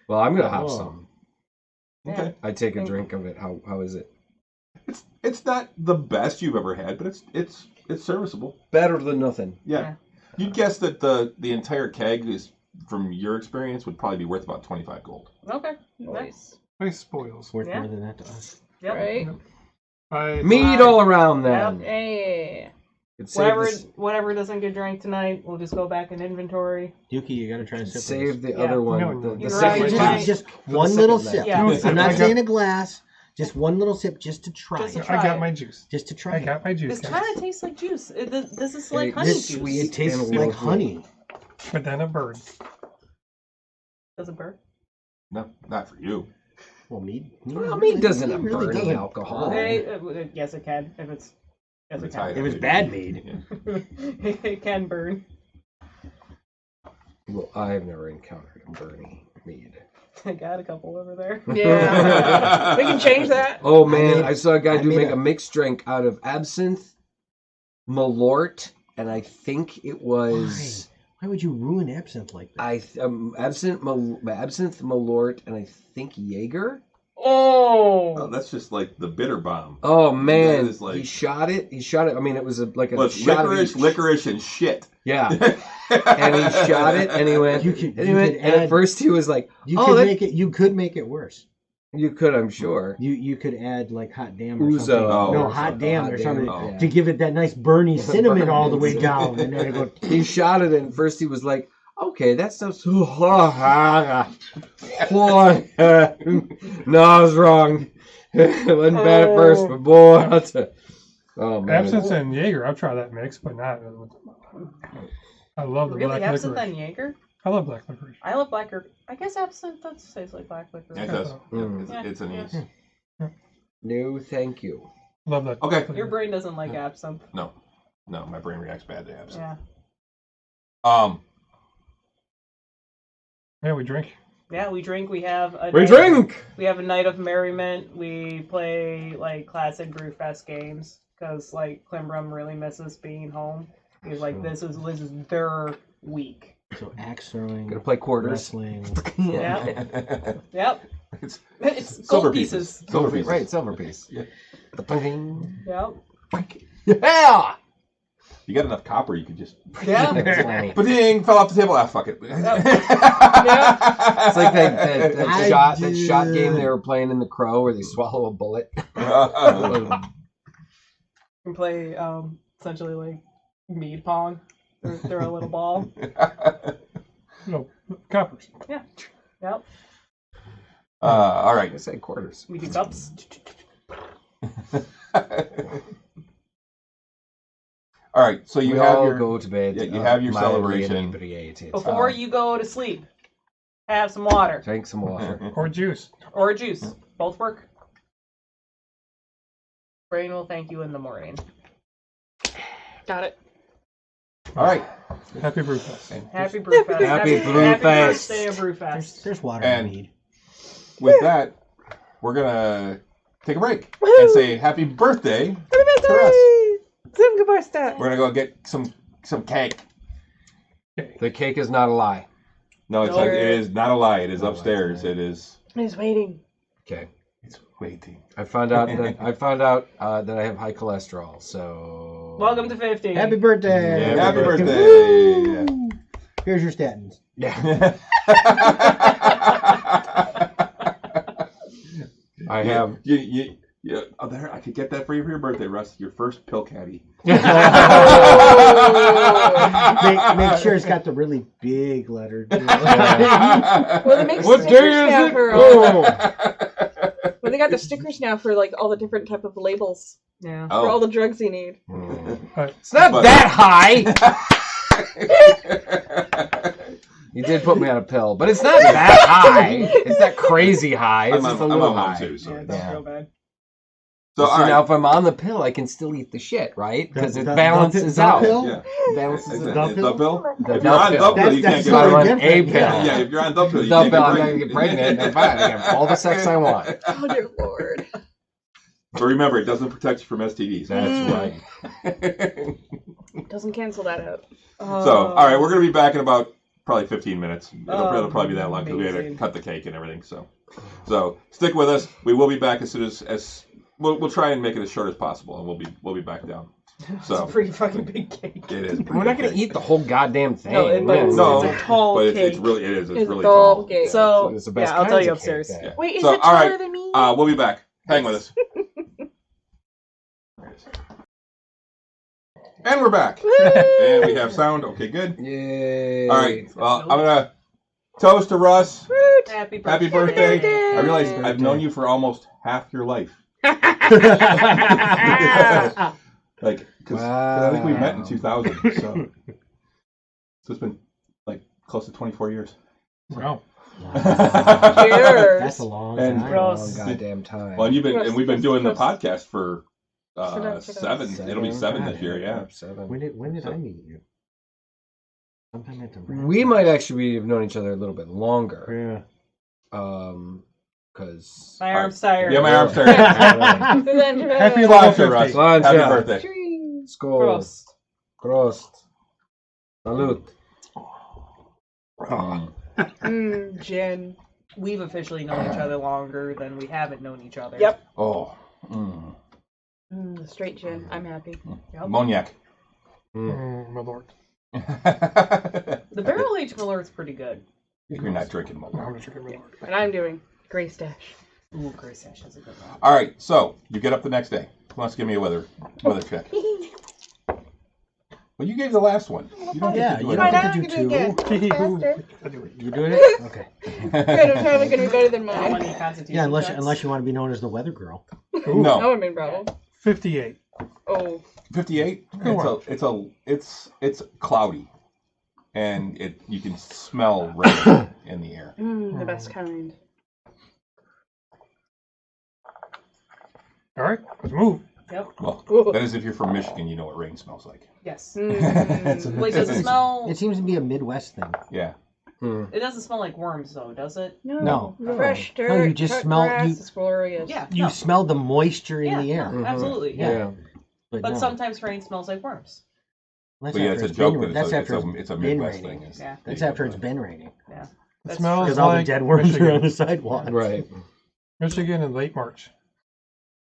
Well, I'm gonna have Oh. some. Okay. I take a drink of it. How is it? It's not the best you've ever had, but it's serviceable. Better than nothing. Yeah. You'd guess that the entire keg is, from your experience, would probably be worth about 25 gold. Okay. Nice. Nice spoils. Worth Yeah. more than that to us. Yep. Right? Mead all around then. Hey. Could save Whatever doesn't get drank tonight, we'll just go back in inventory. Yuki, you gotta try and sip Save the Yeah. other one. No, no. The You're second right, just, you're one. just For one the little second sip. Yeah. No, I'm not I saying got- a glass. Just one little sip, just to try Just to it. try. I got it. my juice. Just to try I it. got my juice, This guys. kind of tastes like juice. This is like It's honey This juice. sweet. It tastes and like lovely. honey. But then a bird. Does it burn? No, not for you. Well, mead. Well, mead doesn't have really burning doesn't alcohol. burn. Yes, it can. If it's yes, it It's can. high If it's enough. bad mead. Yeah. It can burn. Well, I've never encountered a burning mead. I got a couple over there. Yeah. We can change that. Oh man, made- I saw a guy I do made make a- a mixed drink out of absinthe, malort, and I think it was Why would you ruin absinthe like that? absinthe, malort, and I think Jaeger. Oh, that's just like the bitter bomb. Oh man, That is like- he shot it. I mean, it was like a Well, it's shot of licorice, each. licorice, and shit. Yeah, and he shot it, and he went. You could- and he you went. could And at add- first, he was like, You "Oh, could that make it. You could make it worse. you could, I'm sure." You could add like hot damn or Ouzo. something. Oh, No, or hot something. damn Hot or damn, something oh. to give it that nice burny cinnamon all the way down, and then it go. He shot it, and first he was like, "Okay, that stuff's." No, I was wrong. It wasn't bad at first, but boy, I'll tell you. Oh man, Absinthe and Jaeger. I've tried that mix, but not. I love the Really, black absinthe licorice. and Jaeger? I love black licorice. I love black licorice. I guess absinthe does taste like black licorice. It does. Mm. Yeah, it's an ease. no, thank you. Love that. Okay. Your brain doesn't like absinthe. No, my brain reacts bad to absinthe. Yeah. Yeah, we drink. Yeah, we drink. We have a We night- drink. We have a night of merriment. We play like classic Brewfest games because like Klimbrum really misses being home. He's like, this is their week. So axe throwing, Gonna play quarters. wrestling. Yeah. Yep. It's It's silver gold pieces. pieces. Silver pieces. Right, silver piece. Yeah. The ping. Yep. Yeah. You got enough copper, you could just. Yeah. Ba-ding! Fell off the table. Ah, fuck it. It's like that I shot did. game they were playing in The Crow where they swallow a bullet. We play essentially like mead pong. They're a little ball. No, coppers. Yeah. Yep. All right. I said quarters. We do cups. All right. So you We have all your go to bed. yeah, you have your mildly celebration. inebriated. Before you go to sleep, have some water Drink some water. Or juice. or juice. Both work. Brain will thank you in the morning. Got it. All right. Happy Brewfest. Happy Brewfest. Happy Happy Brewfest. birthday of Brewfest. There's water And- in mead. With that, we're gonna take a break and say happy birthday to us. We're gonna go get some cake. The cake is not a lie. No, it's No. it is not a lie. It is No, upstairs. it's not. It is. He's waiting. Okay. It's waiting. I found out that I have high cholesterol. So Welcome to 50. Happy birthday! Yeah, Happy birthday. birthday. Here's your statins. yeah. I have You Yeah, oh, there, I could get that for you for your birthday, Russ. Your first pill caddy. Make sure it's got the really big letter. Well, they make What stickers day is now it? for Oh. well, they got the stickers now for like all the different type of labels Yeah. for all Oh. the drugs you need. It's not But- that high. You did put me on a pill, but it's not that high. It's not crazy high. It's I'm just a on little one high. too. So, Yeah, it doesn't feel bad. so So all now right. if I'm on the pill, I can still eat the shit, right? Because it The balances the out. pill? Yeah. Balances Is it it out. The the pill? The If you're on pill. the pill, you That's can't So I get want different. a pill. Yeah, if you're on the pill, you The can't pill, I'm not get gonna get pregnant. And fine, I can have all the sex I want. Oh dear lord. But remember, it doesn't protect you from STDs. That's right. Doesn't cancel that out. So, all right, we're going to be back in about probably 15 minutes. It'll probably be that long because we had to amazing. cut the cake and everything. So stick with us. We will be back as soon as we'll try and make it as short as possible, and we'll be back down. It's So a pretty fucking big cake. it is. We're not gonna eat the whole goddamn thing. No, but it's, No, it's a tall but cake. it's really it is. It's It's really tall tall. cake. So It's the best yeah, I'll tell kinds you of cake upstairs. there. Yeah. Wait, is So, it all taller right, than me? We'll be back. Hang with us. And we're back. And we have sound. Okay, good. Yay. All right. Well, I'm gonna toast to Russ. Happy birthday. Happy birthday. birthday. I realize Birthday. I've known you for almost half your life. Like, because I think we met in Wow. 2000. So it's been like close to 24 years. Wow. Cheers. That's a long And- time. Gross. Long goddamn time. Well, and we've been doing the Trust. podcast for Trust. 7. It'll be 7 this year. Yeah. 7. When did I meet you? Sometime at the We might actually have known each other a little bit longer. Yeah. Because My arm's tired. Yeah, my arm's tired. Happy Happy level Russ. 50. Happy birthday. Skål. Gross. Prost. Salute. Jen. We've officially known each other longer than we haven't known each other. Yep. Oh. Straight gin. I'm happy. Yep. Cognac. My lord. The barrel aged Malort's pretty good. You're not drinking No, Malort. I'm not drinking my lord. And I'm doing Grey Stash. Ooh, Grey Sash is a good one. All right, so you get up the next day. Who wants to give me a weather check? Well, you gave the last one. You don't Yeah, get to do you it. don't I get to know, do I two. can do it again. Faster. You doing it? Okay. Good, I'm totally gonna be better than I don't want mine. any constitution Yeah, checks. unless you want to be known as the weather girl. Ooh, No, I'm in problem. 58. Oh. 58. It's cloudy, and you can smell rain in the air. The best kind. All right, let's move. Yep. Well, Ooh. that is if you're from Michigan, you know what rain smells like. Yes. Mm. Wait, does it smell? It seems to be a Midwest thing. Yeah. It doesn't smell like worms, though, does it? No. Fresh dirt. No, you just cut smell- grass you- is glorious. Yeah. You no. smell the moisture in Yeah, the air. no, absolutely. Yeah. Yeah. But no. sometimes rain smells like worms. That's But yeah, after it's a joke. been- That That's after it's a been Midwest raining. thing. Is Yeah. That's after it's been raining. Yeah. It That's smells Because all like the dead worms Michigan. are on the sidewalk. Right. Michigan in late March.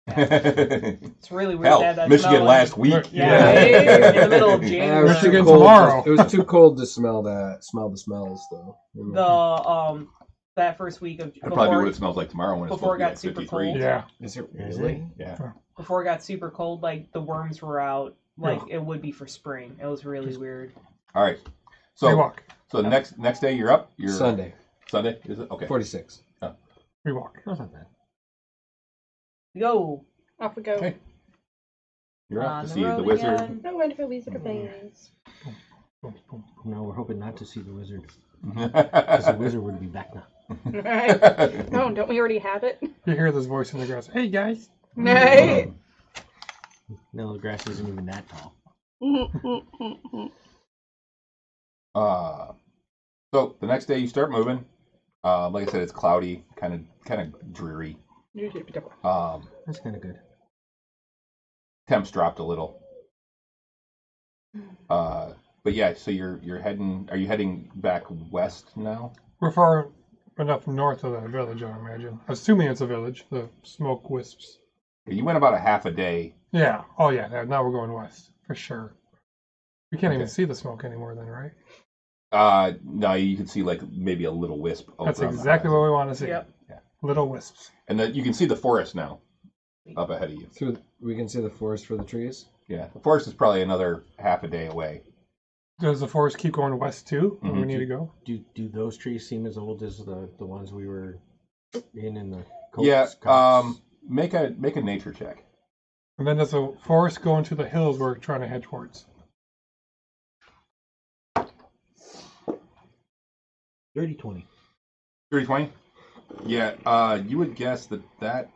It's really weird Hell, to have that Michigan smell last week. Yeah, Yeah. in the middle of Yeah, January. it was too Michigan cold. tomorrow. It was too cold to smell the smells though. The that first week of That's probably what before, it smells like tomorrow when it's before supposed to it be got like super 53. cold. Yeah. Is it Is really? it? Yeah. before it got super cold, like the worms were out, like it would be for spring. It was really weird. All right. We So walk. next day you're up. You're Sunday, Sunday is it? Okay. 46. We walk. That's not bad. Go. Off we go. Okay. You're up On to the see the road wizard. again. No wonderful wizard of things. Boom, boom. No, we're hoping not to see the wizard. Because the wizard would be back now. Right? No, don't we already have it? You hear this voice in the grass. Hey guys. Right? No, the grass isn't even that tall. So the next day you start moving. Like I said, it's cloudy, kind of dreary. That's kind of good. Temps dropped a little. But yeah, so you're heading. Are you heading back west now? We're far enough north of the village, I imagine. Assuming it's a village, the smoke wisps. You went about a half a day. Yeah. Oh, yeah. Now we're going west for sure. We can't even Okay. see the smoke anymore, then, right? No, you can see like maybe a little wisp. That's over on the exactly what horizon. we want to see. Yep. Yeah. Little wisps. And then you can see the forest now. up ahead of you. We can see the forest for the trees. Yeah, the forest is probably another half a day away. Does the forest keep going west too? Where we Mhm. need to go? Do those trees seem as old as the ones we were in the Yeah. copse? Make a nature check. And then does the forest go into the hills we're trying to head towards? 30-20. 320. Yeah. You would guess that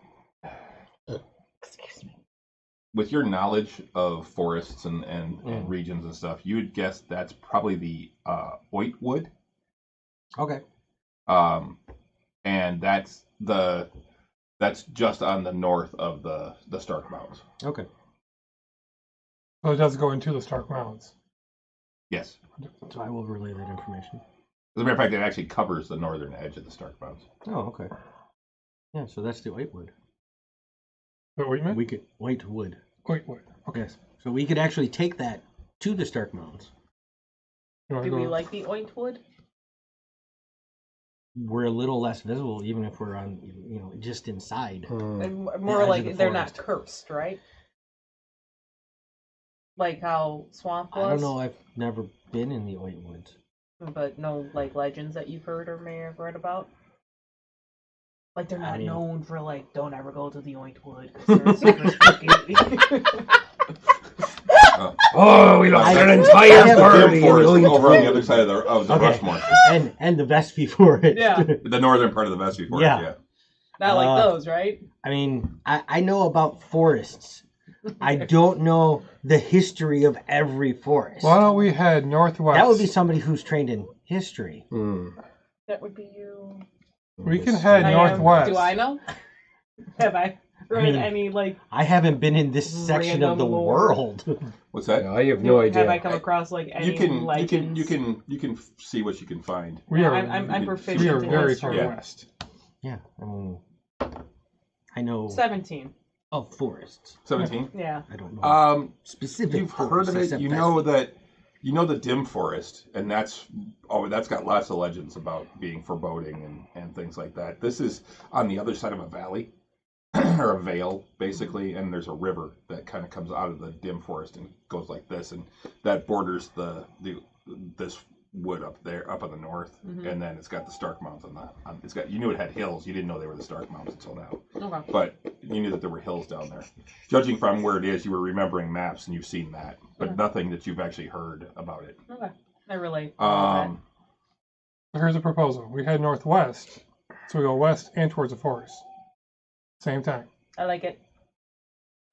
Excuse me. with your knowledge of forests and regions and stuff, you would guess that's probably the oitwood. Okay. And that's just on the north of the Stark Mountains. Okay. So it does go into the Stark Mountains. Yes. So I will relay that information. As a matter of fact, it actually covers the northern edge of the Stark Mountains. Oh, okay. Yeah, so that's the Whitewood. What you meant? We could Whitewood. Whitewood. Okay. Yes. So we could actually take that to the Stark Mountains. You wanna Do we go- like the ointwood? We're a little less visible, even if we're on, just inside. And edge more of like the they're not forest. cursed, right? Like how Swamp was? I don't know. I've never been in the Whitewoods. But no, like, legends that you've heard or may have read about? Like, they're not known for, like, don't ever go to the Ointwood, because they're super spooky. Oh, we lost I- an I entire have- party. Dim Forest in is over on the Ointwood. other side of the Okay. Rushmore. and the Vespi Forest. Yeah. The northern part of the Vespi Forest, Yeah. yeah. Not like those, right? I mean, I know about forests. I don't know the history of every forest. Why don't we head northwest? That would be somebody who's trained in history. That would be you. We can head I am. northwest. Do I know? Have I read mean, any, like, I haven't been in this section of the Random lore. world. What's that? No, I have no have I idea. come across, like, any You can legends? you can see what you can find. We are. I'm proficient we are in very far history. Yeah. west. Yeah, I mean, I know 17. of forests. 17. Yeah. I don't know specific. You've heard forests of it. except You Vespi. know that. You know the Dim Forest, and that's got lots of legends about being foreboding and things like that. This is on the other side of a valley, or a vale, basically, and there's a river that kind of comes out of the Dim Forest and goes like this, and that borders this wood up there, up in the north, and then it's got the Stark Mountains it's got. You knew it had hills. You didn't know they were the Stark Mountains until now. Okay. But you knew that there were hills down there. Judging from where it is, you were remembering maps and you've seen that, but nothing that you've actually heard about it. Okay. I relate. Here's a proposal. We head northwest, so we go west and towards the forest. Same time, I like it.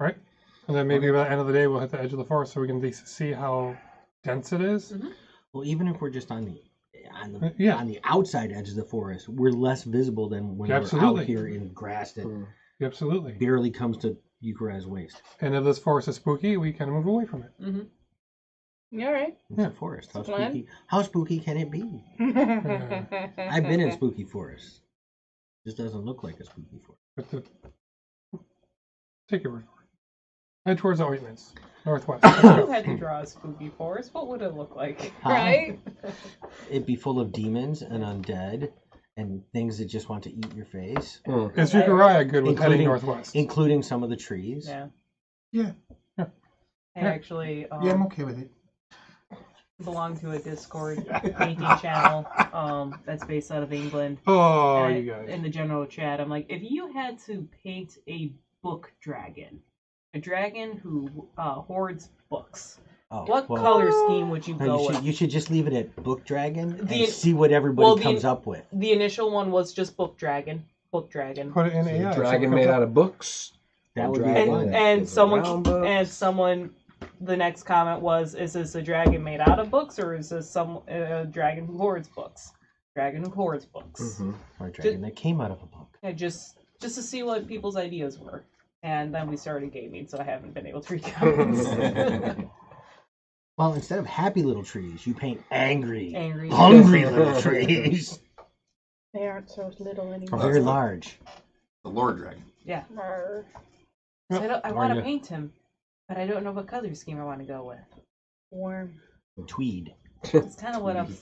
right? And then maybe by the end of the day, we'll hit the edge of the forest so we can at least see how dense it is. Well, even if we're just on the Yeah. on the outside edge of the forest, we're less visible than when we're Absolutely. out here in grass that Absolutely. barely comes to Yukurai's waist. And if this forest is spooky, we kind of move away from it. You all right? It's a forest. How Plan? spooky? How spooky can it be? I've been in spooky forests. This doesn't look like a spooky forest. But take your word for it. Head towards the ointments, northwest. If you had to draw a spooky forest, what would it look like? Right? It'd be full of demons and undead and things that just want to eat your face, Is Yukuraya good with heading Including- northwest? including some of the trees. Yeah. Yeah. I actually okay with it. belong to a Discord painting channel that's based out of England. Oh, And you guys. in the general chat, I'm like, if you had to paint a book dragon, a dragon who hoards books, Oh, what well, color scheme would you no, go you with? should, you should just leave it at Book Dragon and The- see what everybody well, the- comes up with. The initial one was just book dragon. Book dragon. Put it in A AI. dragon made out of books. That A would be dragon fun. that And is someone around books. the next comment was, is this a dragon made out of books, or is this a dragon who hoards books? Dragon who hoards books. Or a dragon that came out of a book. Yeah, just to see what people's ideas were. And then we started gaming, so I haven't been able to read comments. Well, instead of happy little trees, you paint angry, Angry. hungry little trees. They aren't so little Or anymore. very large. The Lord Dragon. Yeah. Arr. So I Or want to you- paint him, but I don't know what color scheme I want to go with. Warm. Tweed. It's kind of what I'm.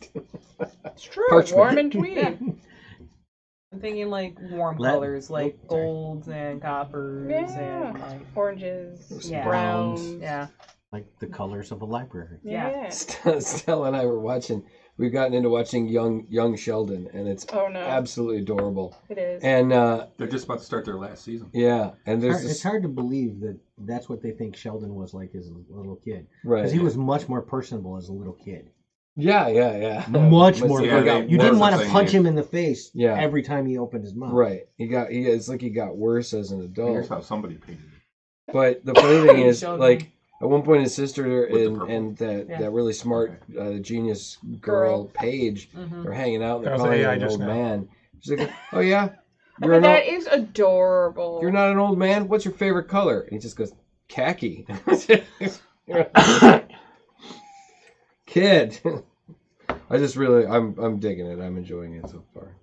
It's true. Parchment. Warm and tweed. Yeah. I'm thinking like warm Let- colors, like oh, sorry. golds and coppers Yeah. and like Oranges, Yeah. browns. yeah. Like the colors of a library. Yeah. Stella and I were watching. We've gotten into watching young Sheldon, and it's Oh no. absolutely adorable. It is. And They're just about to start their last season. yeah, and there's It's this hard to believe that that's what they think Sheldon was like as a little kid. right. Because he was much more personable as a little kid. Yeah. Much But more. see, Yeah, personable. they- You was didn't the want to thing punch is- him in the face Yeah. every time he opened his mouth. Right. It's like he got worse as an Here's adult. how somebody painted it. But the funny thing is, Sheldon. like at one point, his sister With the and, purple. and that Yeah. that really smart genius girl Paige Mm-hmm. are hanging out. And That they're was calling AI him an just old now. man. She's like, "Oh yeah, Oh, you're but an that old, is adorable. you're not an old man. What's your favorite color?" And he just goes, "Khaki." Kid. I'm digging it. I'm enjoying it so far.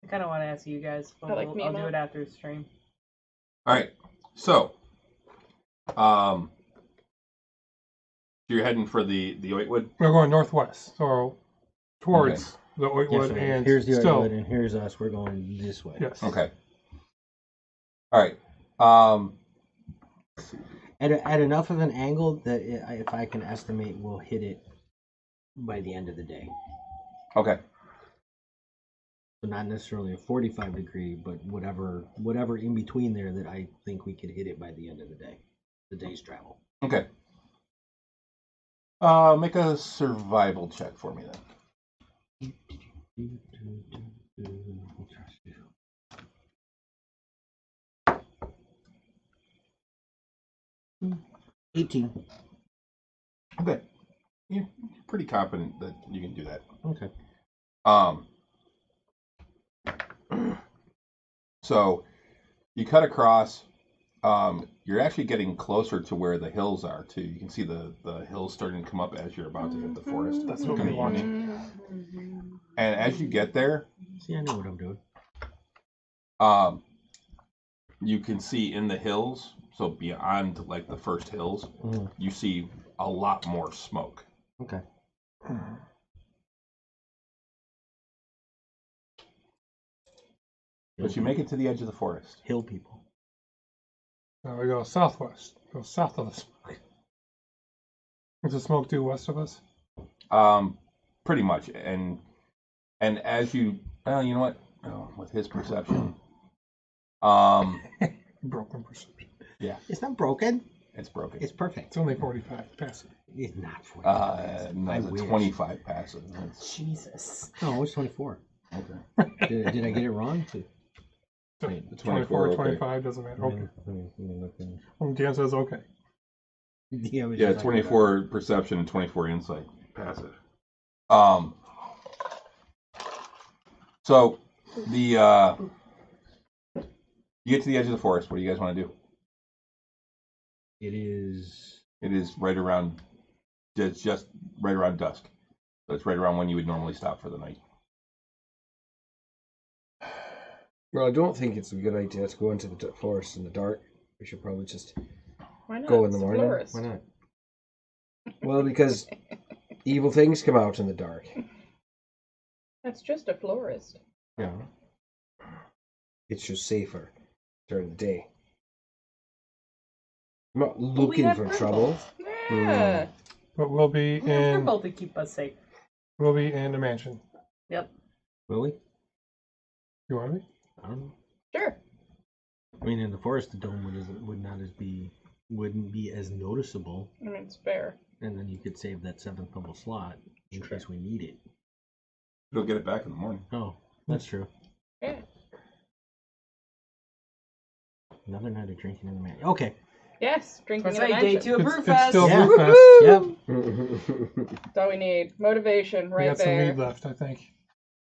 I kind of want to ask you guys, but I like I'll Mimo. do it after the stream. All right. So, you're heading for the Oitwood. We're going northwest, so towards the Yeah, Oitwood so and here's the still. Oitwood and here's us. We're going this way. Yes. Okay. All right. At enough of an angle that if I can estimate, we'll hit it by the end of the day. Okay. So not necessarily a 45 degree, but whatever in between there that I think we could hit it by the end of the day. The day's travel. Okay. Make a survival check for me then. 18. Okay. You're pretty confident that you can do that. Okay. So you cut across. You're actually getting closer to where the hills are too. You can see the hills starting to come up as you're about to hit the forest. That's what we want. And as you get there, See, I know what I'm doing. you can see in the hills. So beyond like the first hills, Mhm. you see a lot more smoke. Okay. But you make it to the edge of the forest. Hill people. Now we go southwest. Go south of the smoke. Is the smoke due west of us? Pretty much. And as you, well, you know what? Oh, with his perception, Broken perception. It's not broken. it's broken. It's perfect. It's only 45 passive. It's not 45. No, I it's a wish. 25 passive. It's- Jesus. No, it's 24. okay. Did I get it wrong? The 24, okay. 25 doesn't matter. Okay. Dan says okay. Yeah, 24 perception and 24 insight passive. So the you get to the edge of the forest. What do you guys want to do? It is. It is right around. It's just right around dusk. So it's right around when you would normally stop for the night. Well, I don't think it's a good idea to go into the forest in the dark. We should probably just Why not? go in the It's a morning. florist. Why not? Well, because evil things come out in the dark. That's just a florist. Yeah. It's just safer during the day. I'm not we looking have for purple. trouble. Yeah. But we'll be We have in purple to keep us safe. the mansion. Yep. Will we? You want me? I don't know. Sure. I mean, in the forest, the dome wouldn't be as noticeable, I mean, it's fair. and then you could save that 7th level slot in case we need it. You'll get it back in the morning. Oh, that's true. Yeah. Another night of drinking in the man. Okay. Yes, drinking That's in the right, day mansion. 2 of It's Brewfest. still Yeah. Brewfest. Yep. That's all we need. Motivation, We right got some there. mead left, I think.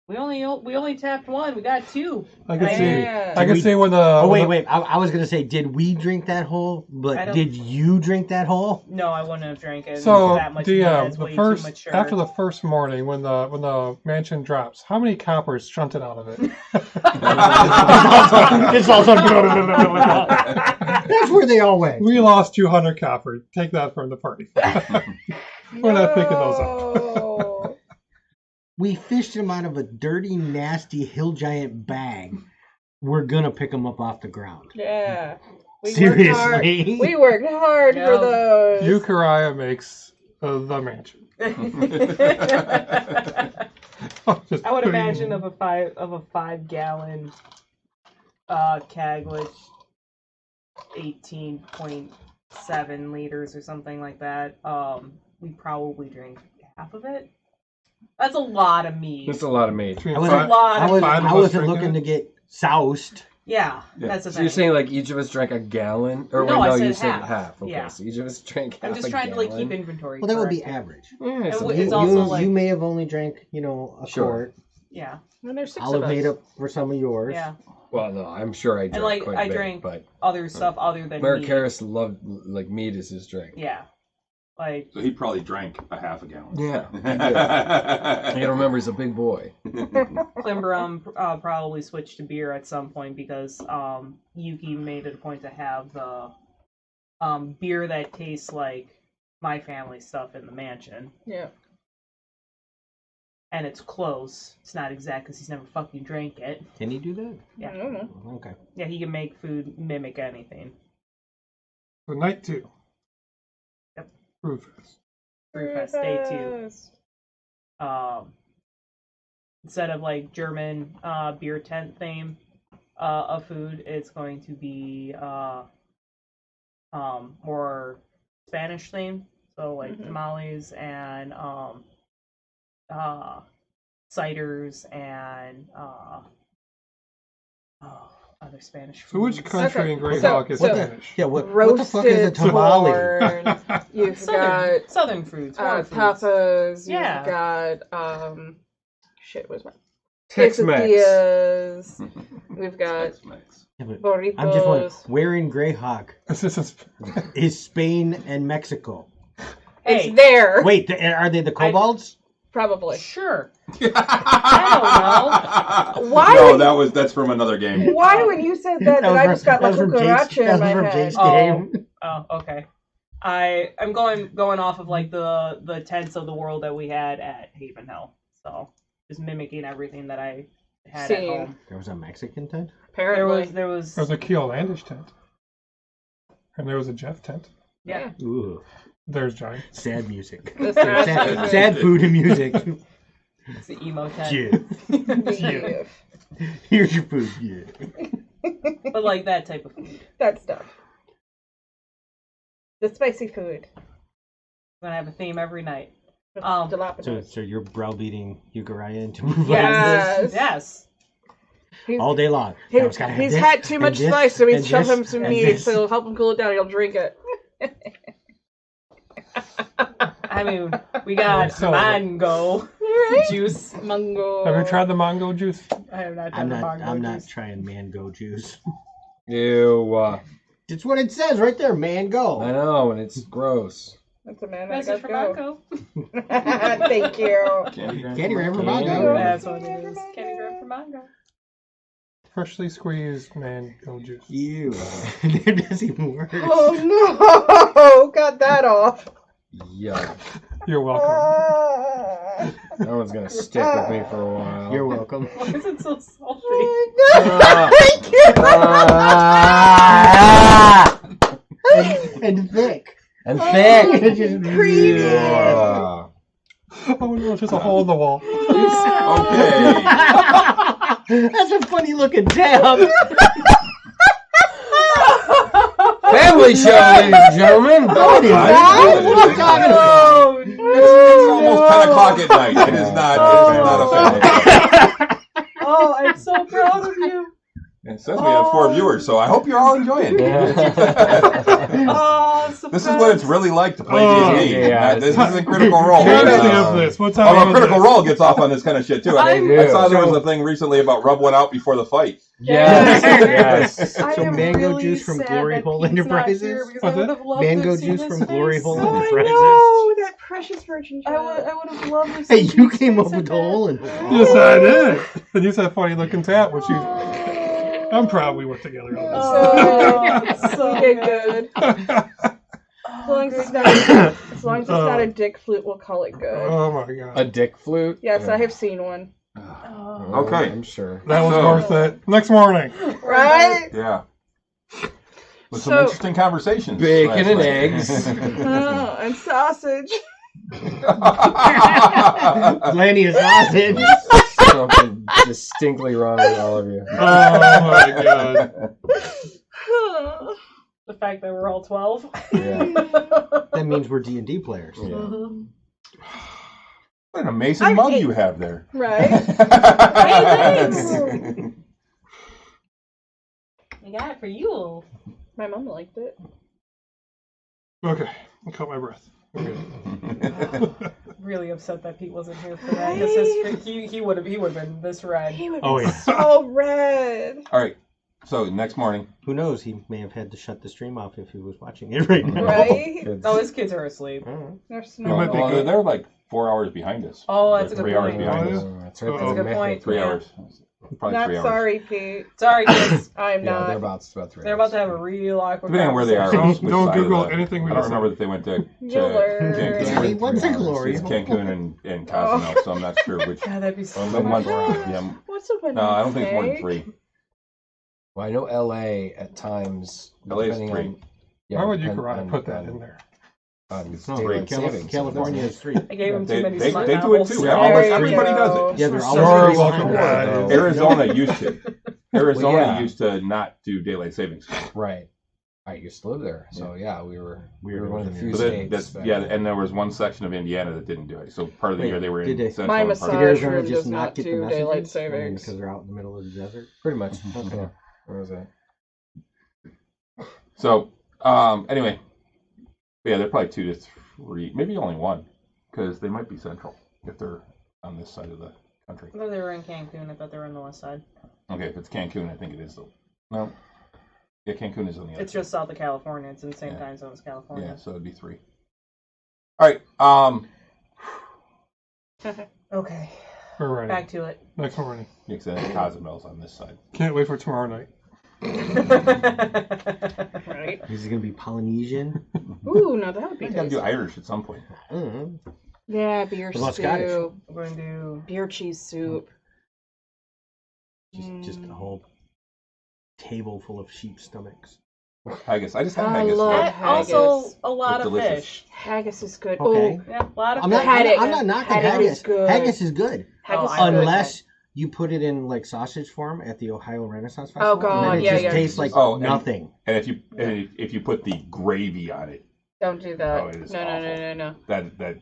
We only tapped 1. We got 2. I can Yeah. see. Yeah. I can We- see when the. Oh, when wait, the- wait. I was going to say, did we drink that whole? I But don't- did you drink that whole? No, I wouldn't have drank it. So that much. DM, That's the way first too mature. after the first morning when the mansion drops, how many coppers shunted out of it? It's also. That's where they all went. We lost 200 coppers. Take that from the party. We're not picking those up. No. We fished him out of a dirty, nasty hill giant bag. We're gonna pick him up off the ground. Yeah. Seriously. We worked hard for those. Eucharia makes the mansion. I would imagine of a 5-gallon keg with 18.7 liters or something like that. We probably drink half of it. That's a lot of meat. That's a lot of meat. Between That's five- a lot of five meat. of I us wasn't drinking looking it? to get soused. Yeah, Yeah. that's the So thing. you're saying like each of us drank a gallon? Or No, wait, I no, said you said half. half. Okay, Yeah. so each of us drank half I'm just a trying to like gallon. keep inventory. Well, that would be correct. average. Yeah, so It's also like- you may have only drank, a Sure. quart. Yeah, And there's 6 I'll of have us. made up for some of yours. yeah. well, no, I'm sure I drank like, quite I a bit, drank- but Other stuff other than Merrick meat. Harris loved like meat as his drink. Yeah, like So he probably drank a half a gallon. Yeah. I gotta remember he's a big boy. Climberum probably switched to beer at some point because Yuki made it a point to have the beer that tastes like my family stuff in the mansion. Yeah. And it's close. It's not exact because he's never fucking drank it. Can he do that? Yeah. I don't know. Okay. Yeah, he can make food mimic anything. So night 2. Yep. Brewfest. Brewfest Day 2. Yes. Instead of like German beer tent theme of food, it's going to be more Spanish theme. So like tamales and ciders and other Spanish So which foods. country Okay, in Greyhawk is so- Spanish? Yeah, what the Roasted fuck is a tamale? corn. You've got Southern foods. Warm foods. tapas. Yeah. You've got shit. What's my Tex-Mex. quesadillas. We've got Tex-Mex. Yeah, but burritos. I'm just wondering, where in Greyhawk This is is Spain and Mexico? Hey, It's there. Wait, are they the kobolds? Probably. sure. I don't Why No, would- that's from another game. Why, when you said that, was I from- just got that La was from Cucaracha Jake's- that in my was from head? Jake's Oh. game. Oh, okay. I'm going off of like the tents of the world that we had at Haven Hill. So just mimicking everything that I had at Same. home. There was a Mexican tent? Apparently. There was There was a Keolandish tent. And there was a Jeff tent. yeah. Ooh, There's Johnny. sad music. The sad sad, music. sad food and music. It's the emo tent. Yeah. Here's your food. Yeah. But like that type of food. That stuff. The spicy food. We're gonna have a theme every night. The Um, jalapenos. So you're browbeating Eucharia into moving Yes. Yes. He's, all day long. he- Now it's gotta have he's this, had too and much this, spice, so we and shove this, him some and meat, this. so it'll help him cool it down. He'll drink it. I mean, we got So- mango Right? juice. Mango. Have you tried the mango juice? I have not I'm done the not. mango I'm not juice. trying mango juice. Ew. It's what it says right there. Mango. I know, and it's gross. That's a man Message that for got go. mango. Thank you. Candy Ram for Candy mango. Ram. That's what it is. Candy grab for mango. Freshly squeezed mango juice. Ew. That doesn't even work. Oh no! Got that off. Yuck. You're welcome. That one's gonna stick with me for a while. You're welcome. Why is it so salty? And thick. And thick. Just Creamy. Yeah. Oh no, it's just a hole in the wall. Okay. That's a funny looking tab. Family show, ladies and gentlemen. What is that? What are you talking about? It's almost 10 o'clock at night. It is not a family. Oh, I'm so proud of you. It says we have 4 viewers, so I hope you're all enjoying. Oh, This is what it's really like to play D&D. yeah, This isn't Critical Role. What Yeah. time is this? What time Although is Critical this? Role gets off on this kind of shit too. I do. saw there was a thing recently about rub one out before the fight. Yes. Yes. I So am mango really juice from sad Glory that Hole Pete's not Enterprises? here because What's I would that? have loved to Mango have seen juice his from face. Glory Hole Oh, I Enterprises. know that precious virgin I child. would have loved to have Hey, seen you Pete's came up face with the in hole in that. the Yes, I did. And you said funny looking tab, which you. I'm proud we worked together on Oh, So so we did good. good. As long as it's not, as long as it's not a dick flute, we'll call it good. Oh my god. A dick flute? Yes, I have seen one. Okay. I'm sure. That was So- worth it. Next morning. Right? Yeah. With So- some interesting conversations. Bacon last and night. eggs. Oh, and sausage. Plenty of sausage. Something distinctly wrong with all of you. Oh my god. The fact that we're all 12. Yeah. That means we're D&D players. Yeah. Mhm. What an amazing I'm mug eight. you have there. Right? I got it for you. My mom liked it. Okay, I caught my breath. Really upset that Pete wasn't here for that. Because he would have been this red. He would Oh, be yeah. so red. All right. So next morning. Who knows? He may have had to shut the stream off if he was watching it right now. Right? Kids. Oh, his kids are asleep. There's It no might be Well, good. they're like 4 hours behind us. Oh, that's Or a good 3 hours point. behind Oh, us. yeah. That's right. Uh-oh. That's That's a good point. 3 Yeah. hours. Probably Not 3 hours. sorry, Pete. Sorry, kids. I'm Yeah, not. they're about 3 They're about to have a real awkward Depending on where they are. conversation. which Don't side of Google the- anything we I don't just remember that they went to You'll learn. Cancun. Daddy, what's a It's glory? It's Cancun and Cozumel, so I'm not sure which. God, that'd be so But one, much fun. yeah, What's a no, I don't think it's more than 3. Well, I know LA at times. LA is depending 3. on- yeah, Why would you depend- karate on- put that on- in there? on No, daylight savings. California is 3. I gave him too They, many they, smart they do it novels. too. There Almost you everybody go. does it. Yeah, they're So all You're welcome, behind. guys. Arizona used to. Arizona Well, yeah. used to not do daylight savings. Right. I used to live there, so yeah, we were one of the few So that, states. that's that- yeah, and there was one section of Indiana that didn't do it. So part of the Wait, year they were in did they- Central My and massage part Did of- Arizona room just does not not get the do messages? daylight I mean, savings. because they're out in the middle of the desert? pretty much. Yeah. Where was that? So anyway, yeah, they're probably 2 to 3, maybe only 1, because they might be Central if they're on this side of the country. I thought they were in Cancun. I thought they were on the west side. Okay, if it's Cancun, I think it is though. No, yeah, Cancun is on the other It's side. just south of California. It's in the same Yeah. time zone as California. Yeah, so it'd be 3. All right. Okay, We're ready. back to it. Next morning. Yeah, 'cause then Cozumel's on this side. Can't wait for tomorrow night. Right? Is it going to be Polynesian? Ooh, no, that would be We gotta do tasty. Irish at some point. I don't know. Yeah, beer What about stew. Scottish? We're going to do. Beer cheese soup. Just a whole table full of sheep stomachs. Haggis. I just had I haggis. love today. haggis. Also, a lot It's of delicious. fish. Haggis is good. Okay. Oh, Yeah, a lot of I'm fish. not, Haddock. I'm not knocking Haddock haggis. is good. Haggis is good. haggis I is good. Unless you put it in like sausage form at the Ohio Renaissance Festival. Oh, God, and then it yeah, just yeah. tastes like Oh, and- nothing. And if you put the gravy on it, Don't do that. Oh, it is no, no, no, awful. no, no. that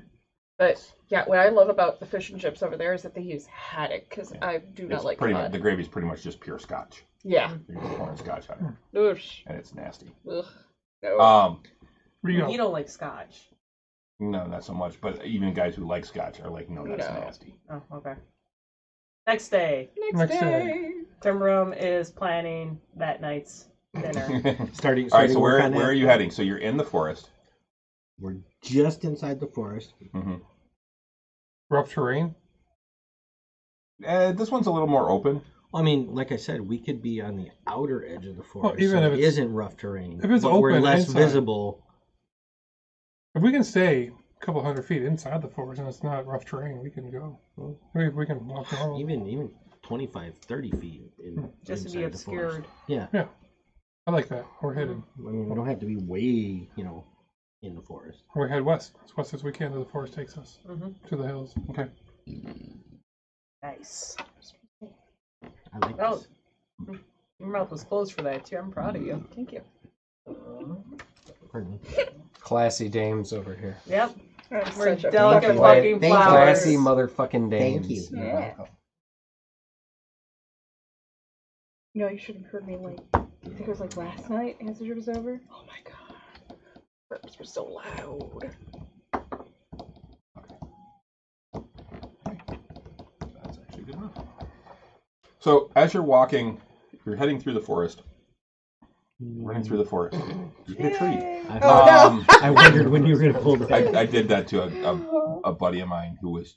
But yeah, what I love about the fish and chips over there is that they use haddock because Yeah. I do not it's like pretty cod. much the gravy's pretty much just pure Scotch. Yeah. You're just pouring Scotch on it, Oosh. and it's nasty. Ugh. No. Where you You go? don't like scotch. No, not so much. But even guys who like Scotch are like, no, that's No. nasty. Oh, okay. Next day, Next next day. Timberum is planning that night's dinner. Starting All right. So work where on that. are you heading? So you're in the forest. We're just inside the forest. Mm-hmm. Rough terrain? This one's a little more open. I mean, like I said, we could be on the outer edge of the forest. even so if it it's- isn't rough terrain. if it's but we're open less inside. visible. If we can stay a couple hundred feet inside the forest and it's not rough terrain, we can go. We can walk normal. Even 25, 30 feet in, Just to be inside the forest. obscured. Yeah. I like that. We're hidden. I mean, we don't have to be way, in the forest. We head west. As west as we can to the forest takes us Mm-hmm. to the hills. Okay. Nice. I like Oh. this. Your mouth was closed for that too. I'm proud of you. Thank you. Pardon me. Classy dames over here. Yep. That's We're such a delicate fucking- fucking Thank you. flowers. Classy motherfucking Thank dames. you. Yeah. No, you should have heard me like, I think it was like last night as the trip was over. Oh my god. Burps were so loud. That's actually good enough. So as you're walking, you're heading through the forest, running through the forest. You hit a tree. Oh, I wondered when you were going to pull that. I did that to a buddy of mine who was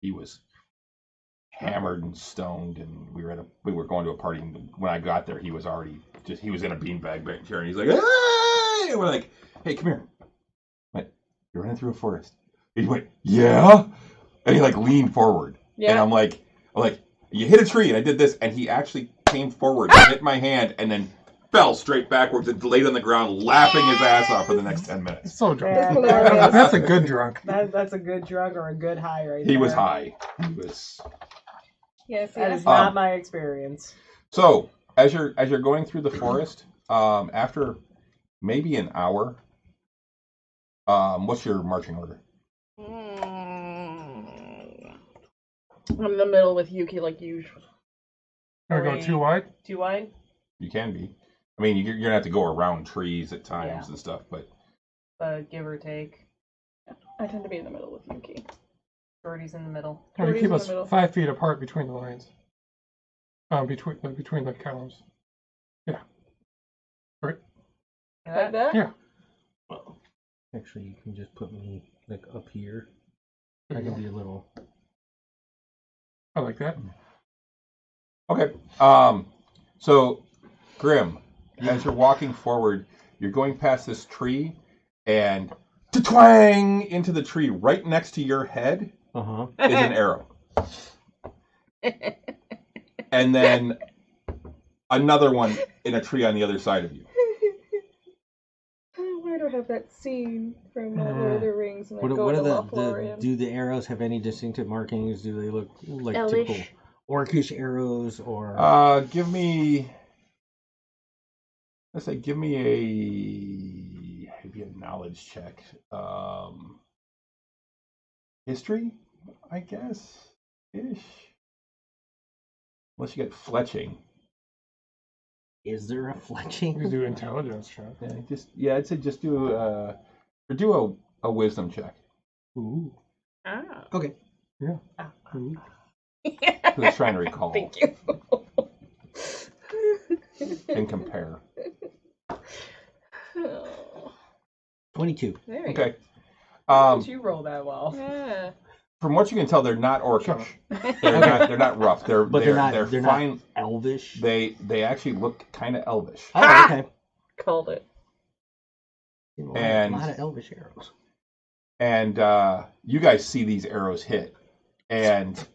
he was hammered and stoned, and we were going to a party, and when I got there he was already he was in a beanbag chair, and he's like, hey! And we're like, hey, come here. You're running through a forest. And he went, yeah? And he like leaned forward. And Yeah. I'm like, you hit a tree, and I did this, and he actually came forward, hit my hand, and then fell straight backwards and laid on the ground, laughing his ass off for the next 10 minutes. So drunk. Yeah, hilarious. That's a good drunk. that's a good drug or a good high right there. He was high. He was. Yes, That is yes. not my experience. So as you're going through the forest, after maybe an hour, what's your marching order? I'm in the middle with Yuki like usual. Gonna go too wide? Too wide? You can be. I mean, you're gonna have to go around trees at times Yeah. and stuff, but Give or take. I tend to be in the middle with Yuki. Shorty's in the middle. Or you Cody's keep in us the middle. 5 feet apart between the lines. Between the columns. Like that? Yeah. Actually, you can just put me like up here. I can be a little. I like that. okay. So Grim, as you're walking forward, you're going past this tree, and twang into the tree right next to your head Uh-huh. is an arrow. And then another one in a tree on the other side of you. Why do I have that scene from Lord of the Rings and I What go are to the Lothlorien? do the arrows have any distinctive markings? Do they look like Elvish. typical orcish arrows or Give me maybe a knowledge check. History, I guess, ish. Unless you get fletching. is there a You fletching? can do intelligence check. I'd say just do a wisdom check. Ooh. Ah. Okay. Yeah. Ooh. Who's trying to recall Thank you. and compare. 22. There you Okay. How did you roll that well? go. Yeah. From what you can tell, they're not orcish. They're not rough. They're They're fine. not elvish. They actually look kind of elvish. Oh, okay. Called it. And- a lot of elvish arrows. And you guys see these arrows hit, and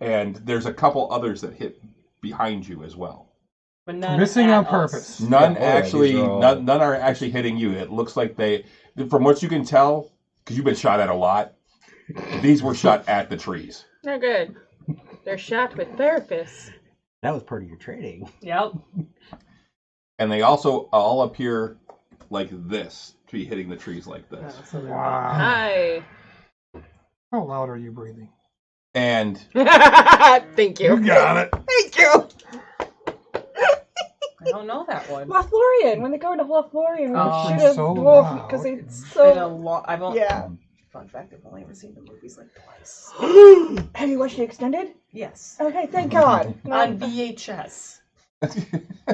and there's a couple others that hit behind you as well. But none Missing at on us. purpose. None Yeah, actually, these are all- none are actually hitting you. It looks like they, from what you can tell, because you've been shot at a lot, these were shot at the trees. No good. They're shot with therapists. That was part of your training. Yep. And they also all appear like this, to be hitting the trees like this. So they're- Wow. Hi. How loud are you breathing? And Thank you. You got it. Thank you. I don't know that one. Lothlorien. When they go into Lothlorien, we Oh. shoot a So dwarf loud. because it's It's been a so. long. I've only, Yeah. Fun fact: I've only ever seen the movies like twice. Have you watched the extended? Yes. Okay, thank God. On VHS.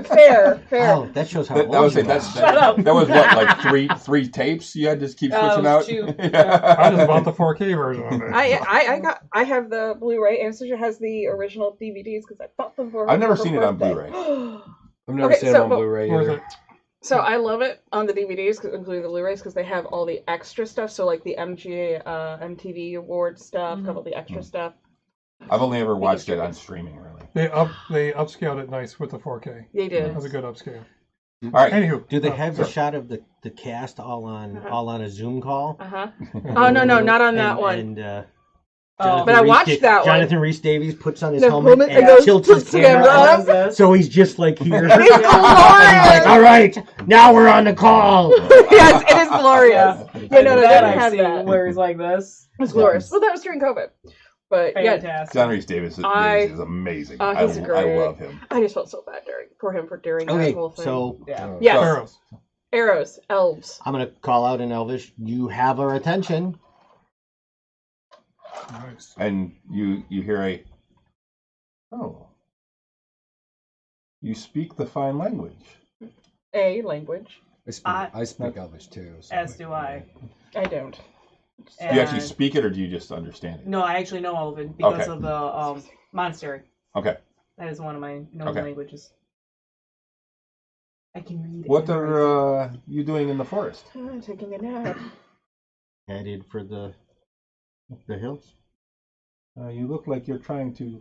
Fair. Oh, that shows how I old would say you that are. was what, like three tapes you had to keep Oh, switching out. shoot. I just bought the 4K version of it. I have the Blu-ray. Anastasia has the original DVDs because I bought them for her. I've never for her seen it on birthday. Blu-ray. I've never Okay, seen so- it on Blu-ray Worth either. it. So I love it on the DVDs, including the Blu-rays, because they have all the extra stuff. So like the MTV award stuff, have all the extra stuff. I've only ever watched it on streaming, really. They upscaled it nice with the 4K. They did. That was a good upscale. All right. Anywho, Do they have the sorry. shot of the cast all on a Zoom call? Oh no, not on that one. And Oh, But I watched that one. Jonathan Rhys Davies puts on his The helmet helmet and and goes, tilts his puts the camera camera up, up. What is so he's just like here. It's He's like, all right, now we're on the call. Yes, it is glorious. Yeah, no, they that didn't I've have seen that. where he's like this. It's glorious. Well, that was during COVID. But yeah, Fantastic. John Rhys Davies is amazing. He's I great. love him. I just felt so bad during that Okay, whole thing. so Yeah. Yes. Arrows. Arrows, elves. I'm gonna call out in Elvish. You have our attention. Nice. And you hear you speak the fine language. A language. I speak Elvish too. So As do I. I don't. Do you actually And- speak it, or do you just understand it? No, I actually know Elven because Okay. of the monastery. Okay. That is one of my known Okay. languages. I can read. What and write. are you doing in the forest? Taking a nap. Headed for the hills. You look like you're trying to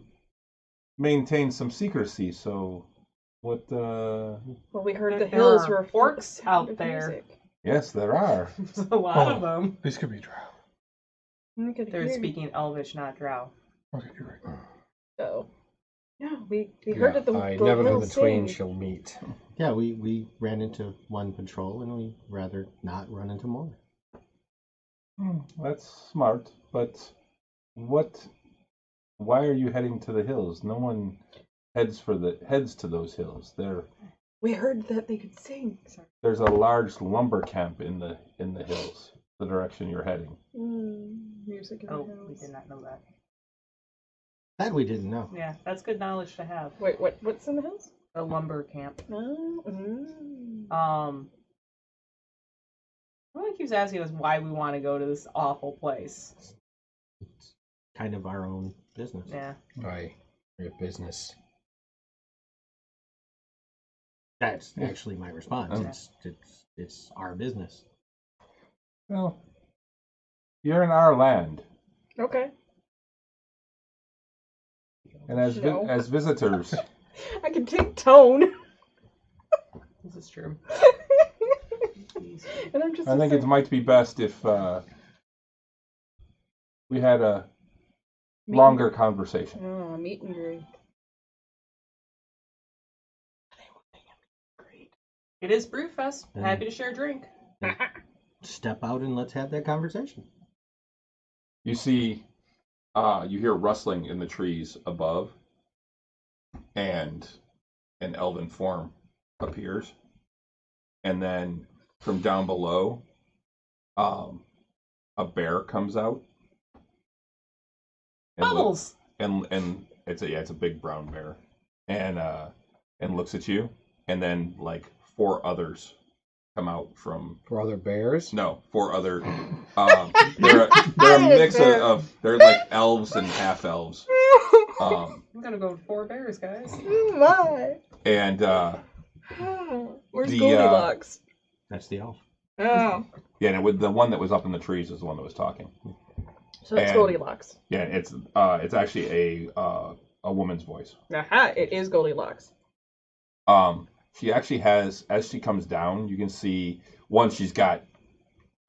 maintain some secrecy. So, what? Well, we heard the There hills are were full of orcs sound out of there. music. Yes, there are. There's a lot of Oh. them. These could be drow. Look at They're here. speaking Elvish, not Drow. Okay, you're right. So, yeah, we heard that the I the never know hills the twain sing. shall meet. Yeah, we ran into one patrol, and we rather not run into more. That's smart. But what? Why are you heading to the hills? No one heads to those hills. We heard that they could sing. Sorry. There's a large lumber camp in the hills. The direction you're heading. Music in Oh, the we hills. did not know that. That we didn't know. Yeah, that's good knowledge to have. Wait, what's in the hills? A lumber camp. Oh, Everyone keeps asking us why we want to go to this awful place. It's kind of our own business. Yeah. By your business. That's actually my response. Yeah. It's our business. Well, you're in our land, okay. and as No. as visitors, I can take tone. This is true. And I'm just. I think it might be best if we had a longer conversation. Oh, meet and greet. It is Brewfest. Yeah. Happy to share a drink. Step out and let's have that conversation. You see, you hear rustling in the trees above, and an elven form appears, and then from down below, a bear comes out. And Bubbles! and it's a big brown bear, and looks at you, and then like four others come out from. For other bears? No, four other. They're a mix of they're like elves and half elves. I'm gonna go with 4 bears, guys. Oh my. And Where's the, Goldilocks? That's the elf. Oh, yeah, and with the one that was up in the trees is the one that was talking. so it's and- Goldilocks. Yeah, it's actually a woman's voice. Aha! It is Goldilocks. She actually has, as she comes down, you can see one. She's got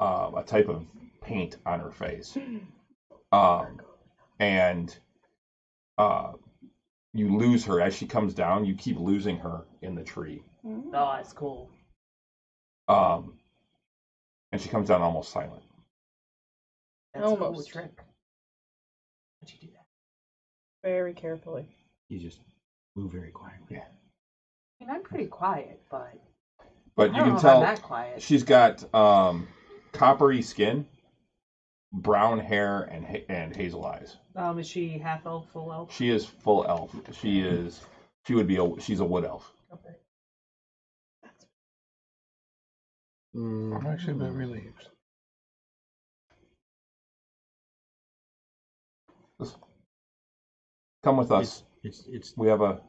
a type of paint on her face, and you lose her as she comes down. You keep losing her in the tree, Oh, that's cool. and she comes down almost silent. That's a cool Almost. trick. How'd you do that? Very carefully. You just move very quietly. Yeah. I mean, I'm pretty quiet, but But I you don't know can if I'm tell that quiet. she's got coppery skin, brown hair, and hazel eyes. Is she half elf, full elf? She is full elf. She's a wood elf. Okay. I'm actually a bit relieved. Come with us. It's We have a.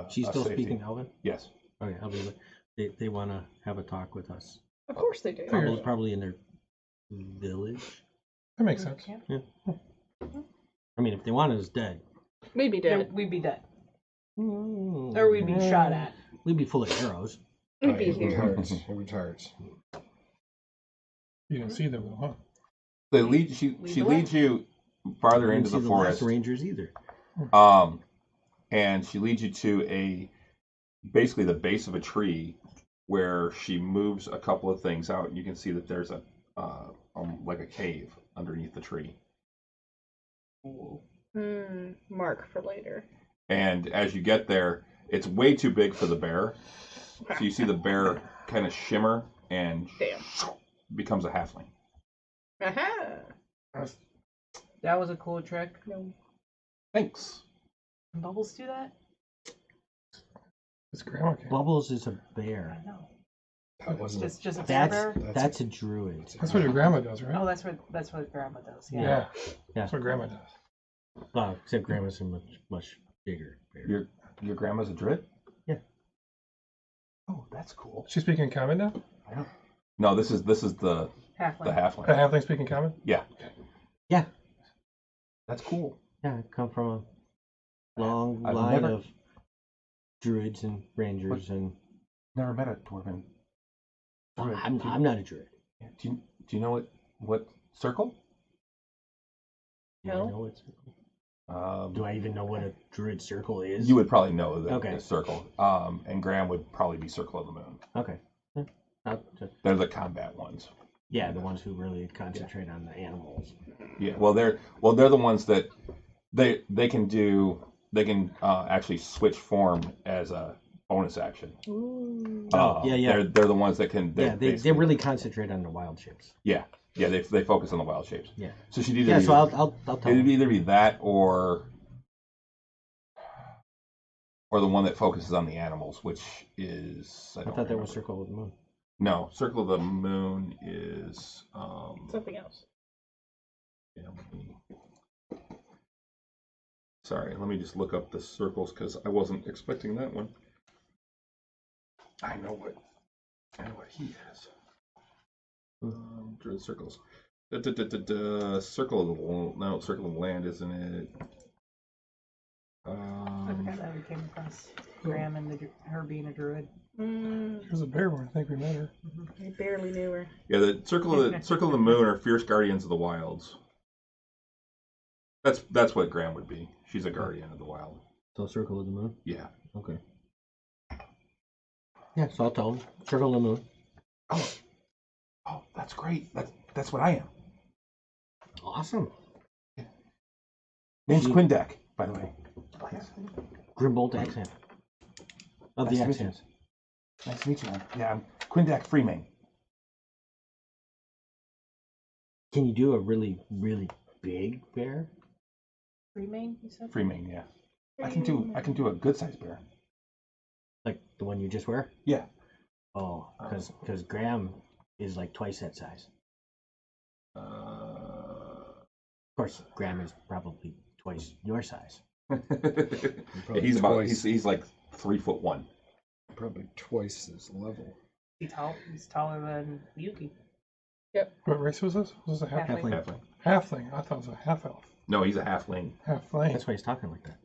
she's a still safety. speaking Elven? Yes. Okay, I'll be they want to have a talk with us. Of course they do. Figures. Probably in their village. That makes sense. I mean, if they want us dead, We'd be Yeah, dead. we'd be dead. or Or we'd be shot at. we'd be full of arrows. We'd be It here. hurts. It hurts. You didn't see them, huh? They lead. She the way. leads you farther Didn't into see the last forest. Rangers either. And she leads you to basically the base of a tree, where she moves a couple of things out. You can see that there's like a cave underneath the tree. Mark for later. And as you get there, it's way too big for the bear. So you see the bear kind of shimmer and Damn. becomes a halfling. Aha! That was a cool trick. No. Thanks. Can Bubbles do that? His grandma came. Bubbles is a bear. I know. That wasn't. Just a That's bear. that's a druid. That's what your grandma does, right? Oh, that's what Grandma does. Yeah. yeah. Yeah. That's what grandma does. Well, except Grandma's a much bigger bear. Your grandma's a druid? Yeah. Oh, that's That's cool. She's speaking common now? No, this is the Halfling. A halfling. halfling speaking common? Yeah. Yeah. That's cool. Yeah, I come from a long I've line never- of druids and rangers, and Never met a dwarven. well, druid. I'm not a druid. Do you know what circle? Do I No. know what circle? Do I even know what a druid circle is? You would probably know the, Okay. the circle. And Graham would probably be Circle of the Moon. Okay. Yeah. They're the combat ones. Yeah, the ones who really concentrate on the animals. Yeah. Well, they're the ones that they can actually switch form as a bonus action. Ooh. Yeah. They're the ones that can. They really concentrate on the wild shapes. Yeah. They focus on the wild shapes. Yeah. So she'd either Yeah, be, so I'll tell it'd them. either be that or the one that focuses on the animals, which is I don't thought that remember. was Circle of the Moon. No, Circle of the Moon is Something else. yeah, sorry, let me just look up the circles because I wasn't expecting that one. I know what he is. Druid circles. Circle of the Circle of the Land, isn't it? I forgot that we came across Graham and her being a druid. She was a bear one. I think we met her. I barely knew her. Yeah, the Circle of the Moon are fierce guardians of the wilds. That's what Graham would be. She's a guardian of the wild. So Circle of the Moon? Yeah. Okay. Yeah, so I'll tell them. Circle of the Moon. Oh, that's great. That's what I am. Awesome. Name's She- Quindak, by the way. Grimbolt accent. Of the Nice to meet you. accents. Nice to meet you. Yeah, I'm Quindak Freemane. Can you do a really, really big bear? Remain, you said? Freemane, yeah. I can do a good sized bear. Like the one you just wear? Yeah. Oh, because Graham is like twice that size. Of course, Graham is probably twice your size. Probably he's about twice. he's like 3'1". Probably twice his level. He's taller than Yuki. What race was this? Was this a halfling? Halfling. Halfling. Halfling. I thought it was a half elf. No, he's a halfling. Halfling. That's why he's talking like that.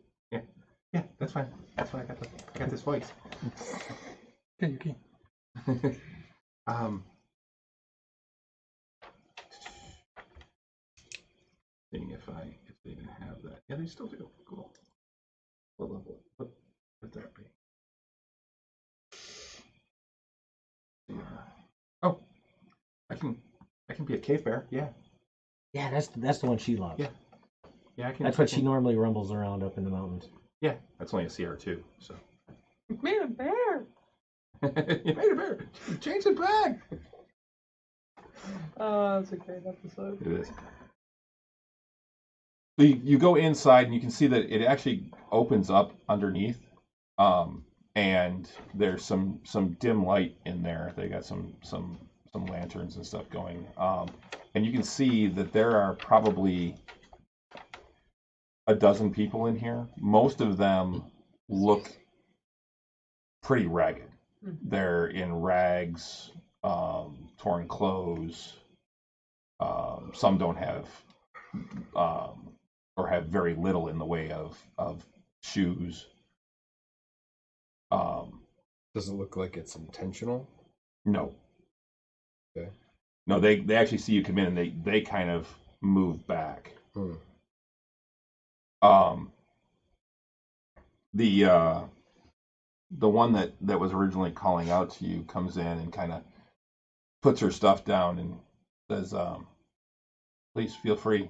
Yeah, that's fine. That's why I got this voice. Okay, Yuki. Seeing if they even have that. Yeah, they still do. Cool. What level? What would that be? Yeah. Oh, I can be a cave bear. Yeah. Yeah, that's the one she loves. Yeah. Yeah, I can. That's what she normally rumbles around up in the mountains. Yeah, that's only a CR2. So. Made a bear! You made a bear. Change it back. Oh, that's a great episode. It is. So you go inside and you can see that it actually opens up underneath, and there's some dim light in there. They got some lanterns and stuff going, and you can see that there are probably a dozen people in here. Most of them look pretty ragged. They're in rags, torn clothes. Some don't have, or have very little in the way of shoes. Does it look like it's intentional? No. Okay. No, they actually see you come in and they kind of move back. Hmm. The one that was originally calling out to you comes in and kind of puts her stuff down and says, please feel free.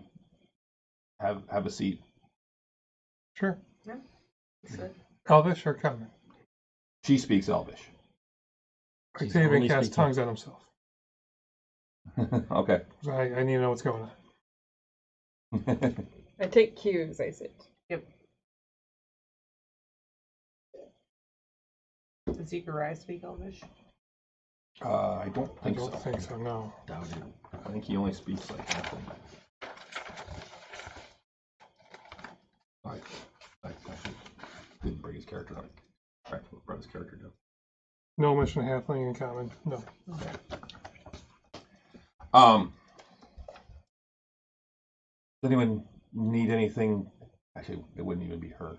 Have a seat. Sure. So, Elvish or common? She speaks Elvish. She's Octavian only casts speaking- tongues on himself. Okay. So I need to know what's going on. I take cues, I sit. does Zechariah speak Elvish? I don't I think don't so. think so, no. Doubt it. I think he only speaks like half. I actually didn't bring his character up. I brought his character down. No mission halfling in common. No. Does anyone need anything? Actually, it wouldn't even be her.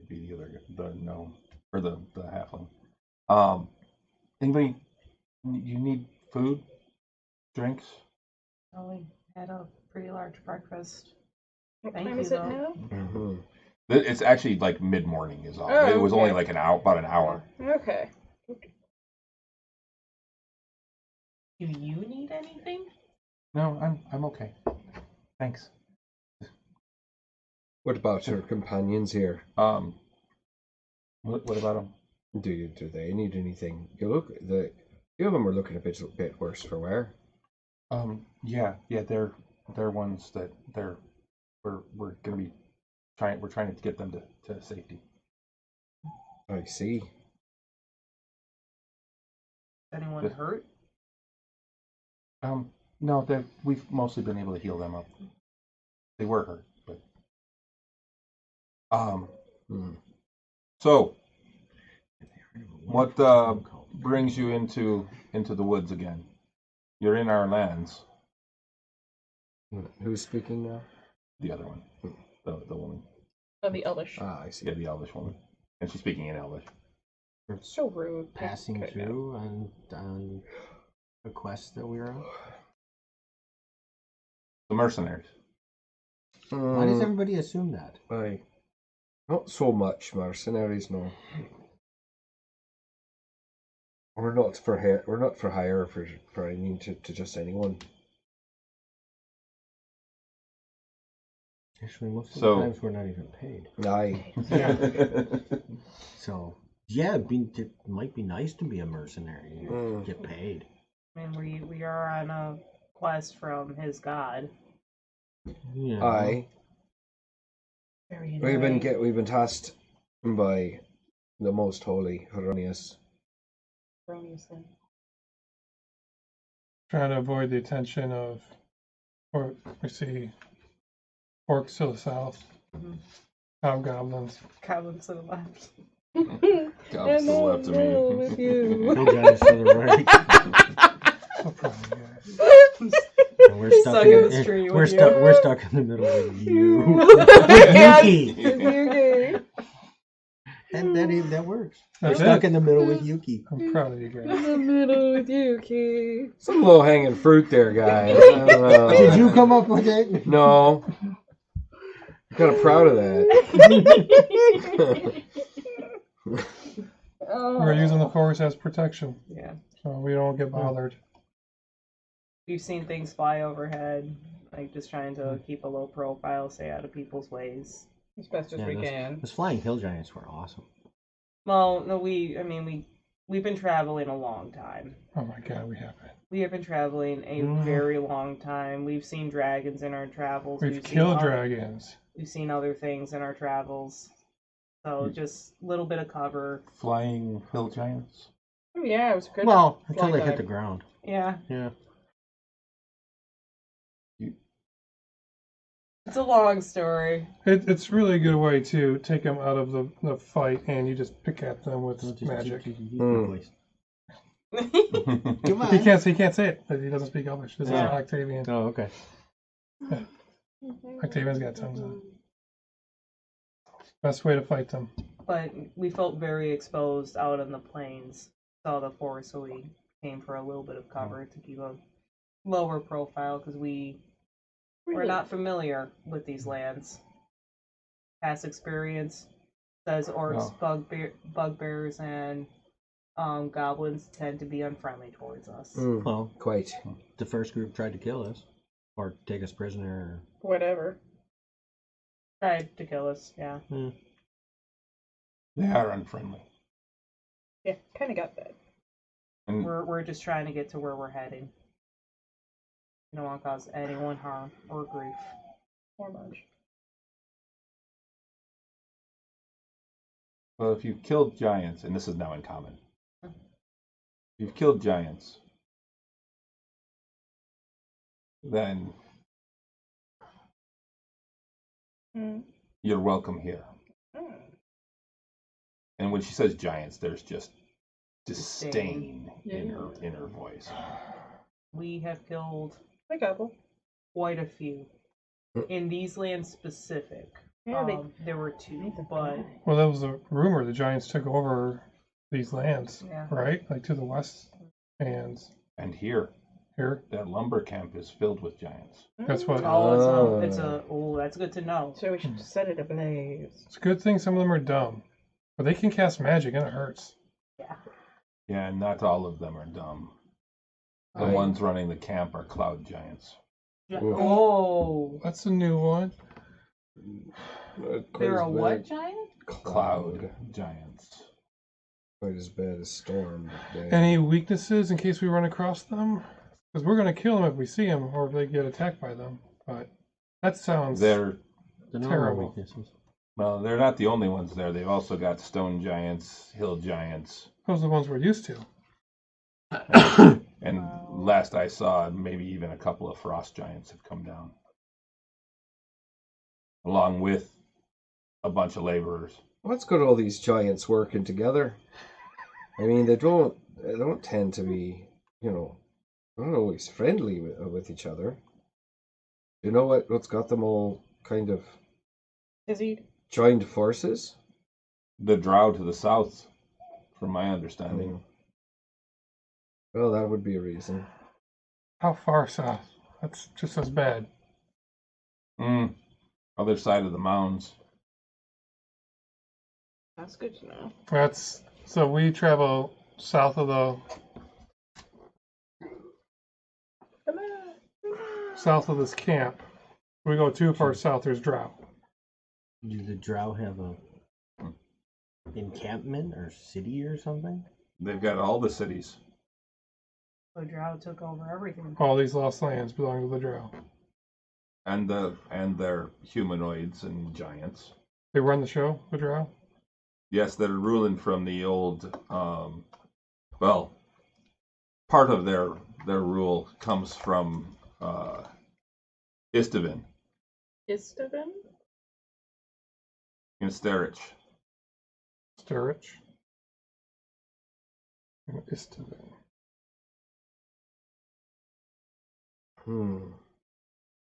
It'd be the gnome or the halfling. Anybody? You need food, drinks? Oh, we had a pretty large breakfast. What Thank time you, is it though. now? Mm-hmm. It's actually like mid-morning is all. Oh, It was only okay. like about an hour. Okay. Do you need anything? No, I'm okay. Thanks. What about your companions here? What about them? Do they need anything? The few of them are looking a bit worse for wear. Yeah, they're ones that we're gonna be trying. We're trying to get them to safety. I see. Anyone Good. hurt? No, we've mostly been able to heal them up. They were hurt, but So, what brings you into the woods again? You're in our lands. Who's speaking now? The other one, the woman. Oh, the Elvish. Ah, I see. Yeah, the Elvish woman, and she's speaking in Elvish. So rude. Passing Okay, through on a quest that we were on. The mercenaries. Why does everybody assume that? Not so much mercenaries, no. We're not for hire. We're not for hire for any to just anyone. Actually, most of So- the times we're not even paid. Aye. So yeah, it might be nice to be a mercenary. You get paid. I mean, we are on a quest from his god. Yeah. Aye. Very We've been tasked by the most holy Hieronymus. Trying to avoid the attention of, or we see orcs to the south, hobgoblins. Goblins to the left. Goblins to the left of me. with you. Hill giants to the right. So proud of you guys. And we're Stuck in the tree we're with stuck. you. We're stuck in the middle with you. Yes, Yuki. with Yuki. And that works. We're That's stuck it. in the middle with Yuki. I'm proud of you In guys. the middle with Yuki. Some low hanging fruit there, guys. I don't know. Did you come up with it? No. I'm kind of proud of that. We're using the forest as protection, Yeah. so we don't get bothered. We've seen things fly overhead, like just trying to keep a low profile, stay out of people's ways. As best as we can. Those flying hill giants were awesome. Well, no, we've been traveling a long time. Oh my god, we haven't. We have been traveling a very long time. We've seen dragons in our travels. We've seen killed dragons. We've seen other things in our travels. So just a little bit of cover. Flying hill giants. Oh, yeah, it was good. Well, until flying they hit dive. the ground. Yeah. Yeah. It's a long story. It's really a good way to take them out of the fight, and you just pick at them with magic. Come He on. can't say it. He doesn't speak Elvish. This is Octavian. Oh, okay. Octavian's got tongues on. Best way to fight them. But we felt very exposed out in the plains. Saw the forest, so we came for a little bit of cover to keep a lower profile because we're not familiar with these lands. Past experience says orcs, bugbears, and goblins tend to be unfriendly towards us. Well, Quite. the first group tried to kill us or take us prisoner. Whatever. Tried to kill us, yeah. They are unfriendly. Yeah, kind of got that. And We're just trying to get to where we're heading. We don't want to cause anyone harm or grief. Or much. well, if you've killed giants, and this is now in common, if you've killed giants, then you're welcome here. And when she says giants, there's just disdain in her voice. We have killed A couple. quite a few. In these lands specific, Yeah, there were two, but Well, that was a rumor. The Giants took over these lands, yeah. right? Like to the west. And And here, here, that lumber camp is filled with giants. that's what. That's good to know. So we should set it ablaze. It's a good thing some of them are dumb. But they can cast magic and it hurts. Yeah. Yeah, and not all of them are dumb. The Right. ones running the camp are cloud giants. Oh, That's a new one. they're a what giant? Cloud giants. Quite as bad as Storm. but they- Any weaknesses in case we run across them? Because we're going to kill them if we see them or if they get attacked by them. But that sounds They're The normal terrible. weaknesses. well, they're not the only ones there. They've also got stone giants, hill giants, Those are the ones we're used to. and last I saw, maybe even a couple of frost giants have come down, along with a bunch of laborers. What's good all these giants working together? I mean, they don't tend to be, not always friendly with each other. You know what's got them all kind of Is he? joined forces? The drow to the south, from my I understanding. mean, well, that would be a reason. How far south? That's just as bad. Other side of the mounds. That's good to know. That's so we travel south of the Come on. south of this camp. We go too far south. There's drow. Do the drow have a encampment or city or something? They've got all the cities. The drow took over everything. All these lost lands belong to the drow. And their humanoids and giants. They run the show. The drow. Yes, they're ruling from the old. Well, part of their rule comes from Istavin Istavin? in Sterich. Sturridge. And Istavin.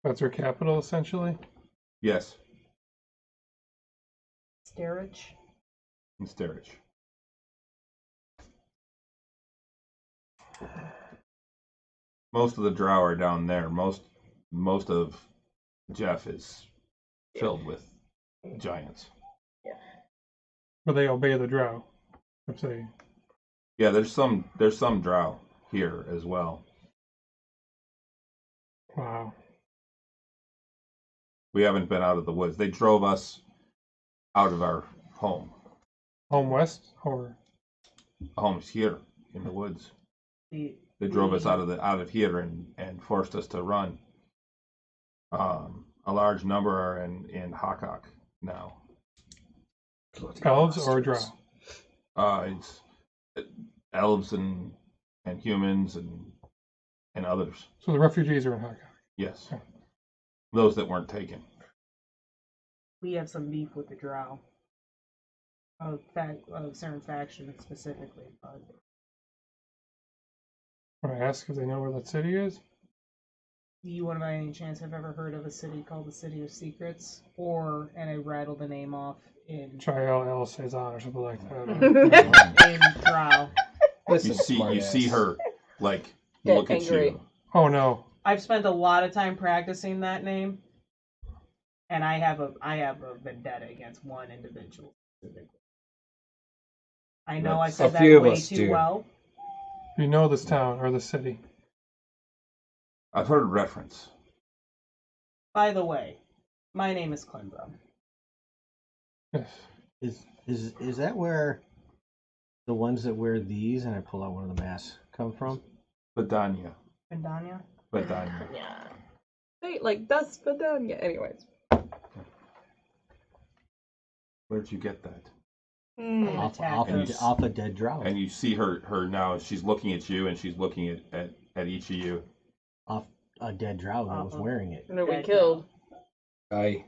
That's their capital, essentially. Yes, Sterich. in Sterich. Most of the drow are down there. Most of Jeff is filled with giants. But they obey the drow. If they Yeah, there's some drow here as well. wow. We haven't been out of the woods. They drove us out of our home. Home west or Home's here in the woods. The They drove us out of here and forced us to run. A large number are in Hakak now. elves or drow? It's elves and humans and others. So the refugees are in Hakak. Yes, those that weren't taken. we have some beef with the drow. Of certain factions specifically, but When I ask if they know where that city is, do you want to by any chance have ever heard of a city called the City of Secrets? And I rattle the name off in Chael El Cezanne or something like that. in drow. Listen, You see smartass. her like Get look at angry. you. Oh no. I've spent a lot of time practicing that name, and I have a vendetta against one individual specifically. I know I A said that few of way us too do. well. You know this town or the city. I've heard reference. By the way, my name is Climbro. Yes. Is that where the ones that wear these, and I pull out one of the masks, come from? Badania. Vendania? Yeah. Hey, like that's but then yeah. Anyways. Where'd you get that? Off a dead drow. And you see her now. She's looking at you, and she's looking at each of you. Off a dead drow that was wearing it. And then we Dead killed. Aye.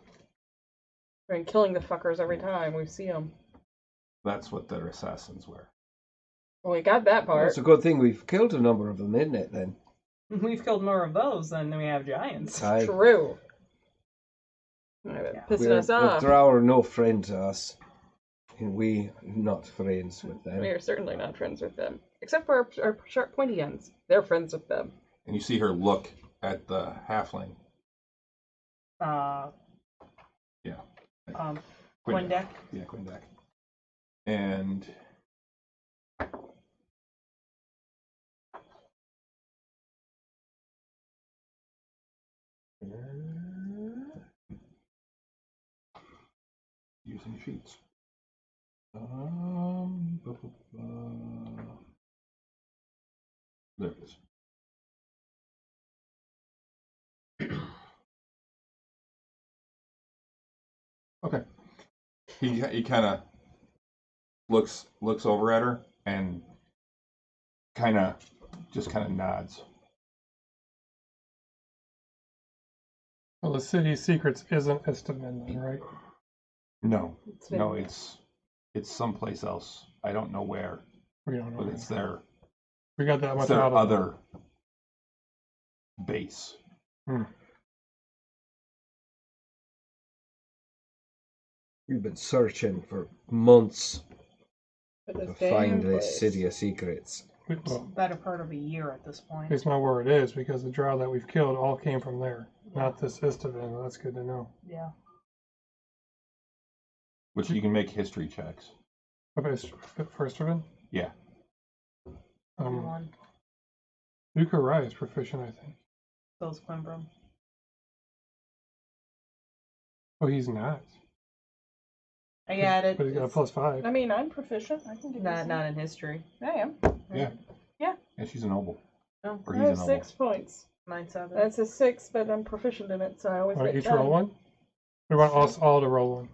We've been killing the fuckers every time we see them. That's what their assassins were. Well, we got that Well, part. it's a good thing we've killed a number of them, isn't it, then? We've killed more of those than we have giants. Aye. True. Yeah. Pissing us off. The drow are no friend to us. And we not friends with them. We are certainly not friends with them. Except for our sharp pointy ends. They're friends with them. And you see her look at the halfling. Yeah. Quindek. Yeah, Quindek. And using sheets. There it is. Okay. He kind of looks over at her and just kind of nods. Well, the City Secrets isn't Esteban, then, right? No, It's no, been- it's someplace else. I don't know where, We don't know. but it's their We got that much their out of other base. We've been searching for months For to this find damn this place. City of Secrets. Well, Better part of a year at this point. it's not where it is because the drow that we've killed all came from there, not this Esteban. That's good to know. Yeah. Which you can make history checks. For Esteban? Yeah. Everyone. Luca Rai is proficient, I think. Those Quimbram. Oh, he's not. I got it. But he's got a +5. I mean, I'm proficient. I can do this. Not in history. I am. Yeah. And she's a noble. No. Or I he's a have noble. 6 points. 9-7. That's a 6, but I'm proficient in it, so I always Want get each 10. roll one? We want us all to roll one.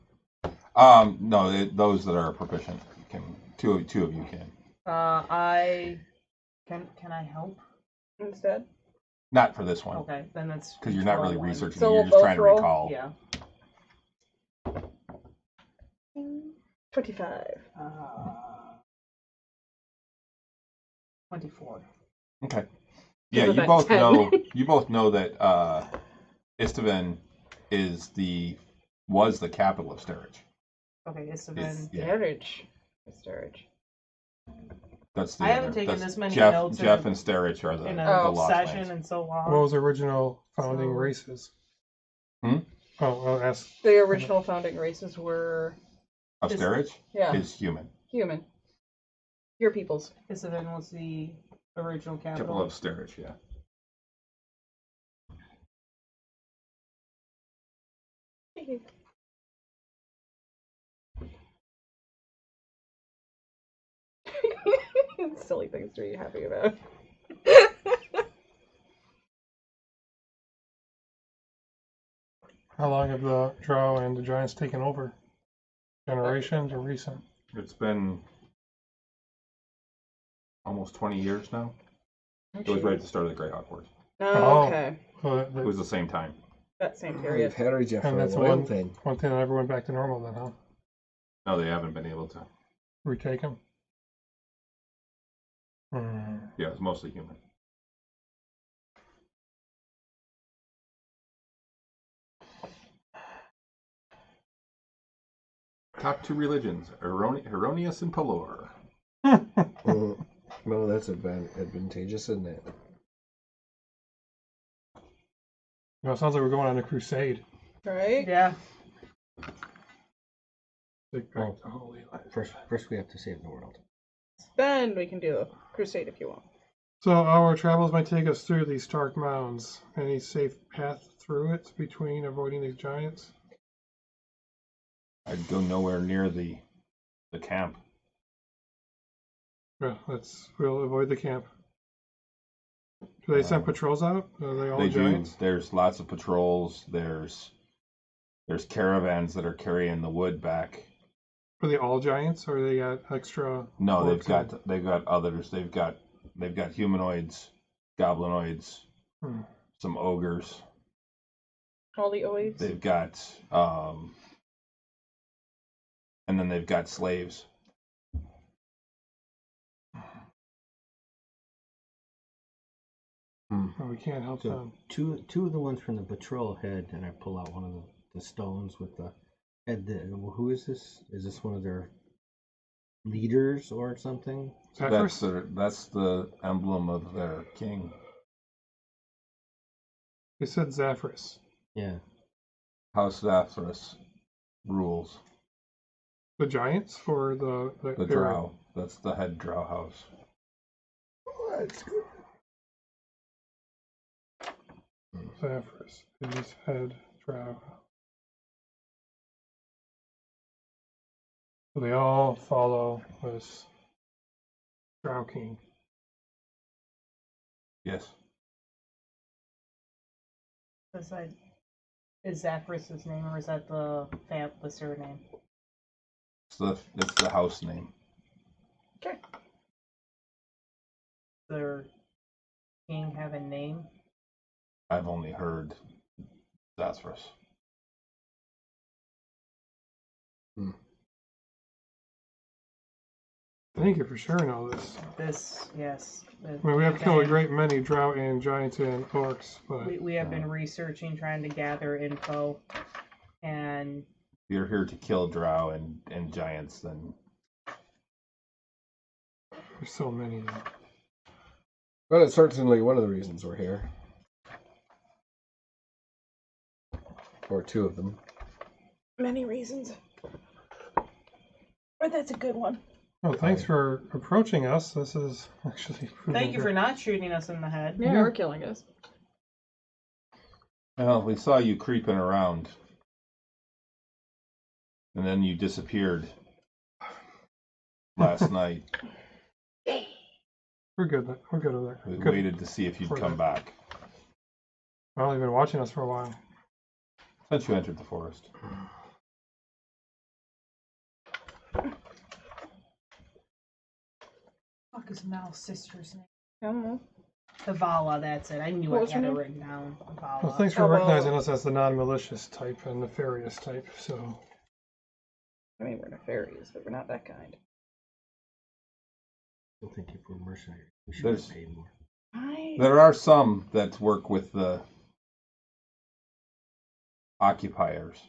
No, those that are proficient can. Two of you can. I can I help? Instead. Not for this one, Okay, then that's because you're not roll really one. researching. So You're we'll just trying to both roll? recall. Yeah. 25. 24. Okay. Yeah, Give you it both that 10. know. You both know that Esteban was the capital of Sterich. Okay, Esteban. Yeah. Storage. That's the. I haven't other- taken that's this many Jeff, notes Jeff in and Sterich are the in the a lost session lands. in so long. What was the original founding So- races? Hmm? Oh, well, ask. The original founding races were, Of Sterich yeah, is human. human. Your peoples. Esteban was the original Capital capital. of Sterich, yeah. Silly things to be happy about. How long have the drow and the giants taken over? Generations or recent? It's been almost 20 years now. It was right at the start of the Greyhawk Wars. Oh, okay. So It was the same time. That same We've period. harried you for And a that's while one- then. one thing that never went back to normal then, huh? No, they haven't been able to. Retake them? Yeah, it's mostly human. Top two religions, Erroneous and Pelor. Well, that's advantageous, isn't it? It sounds like we're going on a crusade. Right? Yeah. Take back the holy life. First we have to save the world. Then we can do a crusade if you want. So our travels might take us through these stark mounds. Any safe path through it between avoiding these giants? I'd go nowhere near the camp. Yeah, we'll avoid the camp. Do they send patrols out? Are they all They giants? do. There's lots of patrols. There's caravans that are carrying the wood back. Are they all giants, or they got extra? No, they've orcs got others. They've got humanoids, goblinoids, some ogres. All the oids. They've got and then they've got slaves. But we can't help So them. two of the ones from the patrol head, and I pull out one of the stones with the head. Who is this? Is this one of their leaders or something? That's the emblem of their king. They said Zaphras. Yeah. House Zathras rules. The giants or the The drow. That's the head drow house. Zaphras is head drow. So they all follow this drow king. Yes. Is Zaphras his name, or is that the surname? It's the house name. Okay. Does their king have a name? I've only heard Zathras. Thank you for sharing all this. Yes. I mean, we have killed a great many drow and giants and orcs, but We have been researching, trying to gather info, and If you're here to kill drow and giants, then there's so many. Well, it's certainly one of the reasons we're here. Or two of them. Many reasons. But that's a good one. Well, thanks for approaching us. This is actually. thank you for not shooting us in the head. Yeah, Yeah. or killing us. well, we saw you creeping around, and then you disappeared last night. We're good. We're good over We there. Good. waited to see if you'd For come that. back Well, they've been watching us for a while. since you entered the forest. Fuck is Mal's sister's name? I don't know. Havala, that's it. I knew What I was her had it name? written down. Havala. Well, thanks for Oh, well- recognizing us as the non-malicious type and nefarious type. So I mean, we're nefarious, but we're not that kind. I think if we're mercenaries, we should There's- get paid more. There are some that work with the occupiers,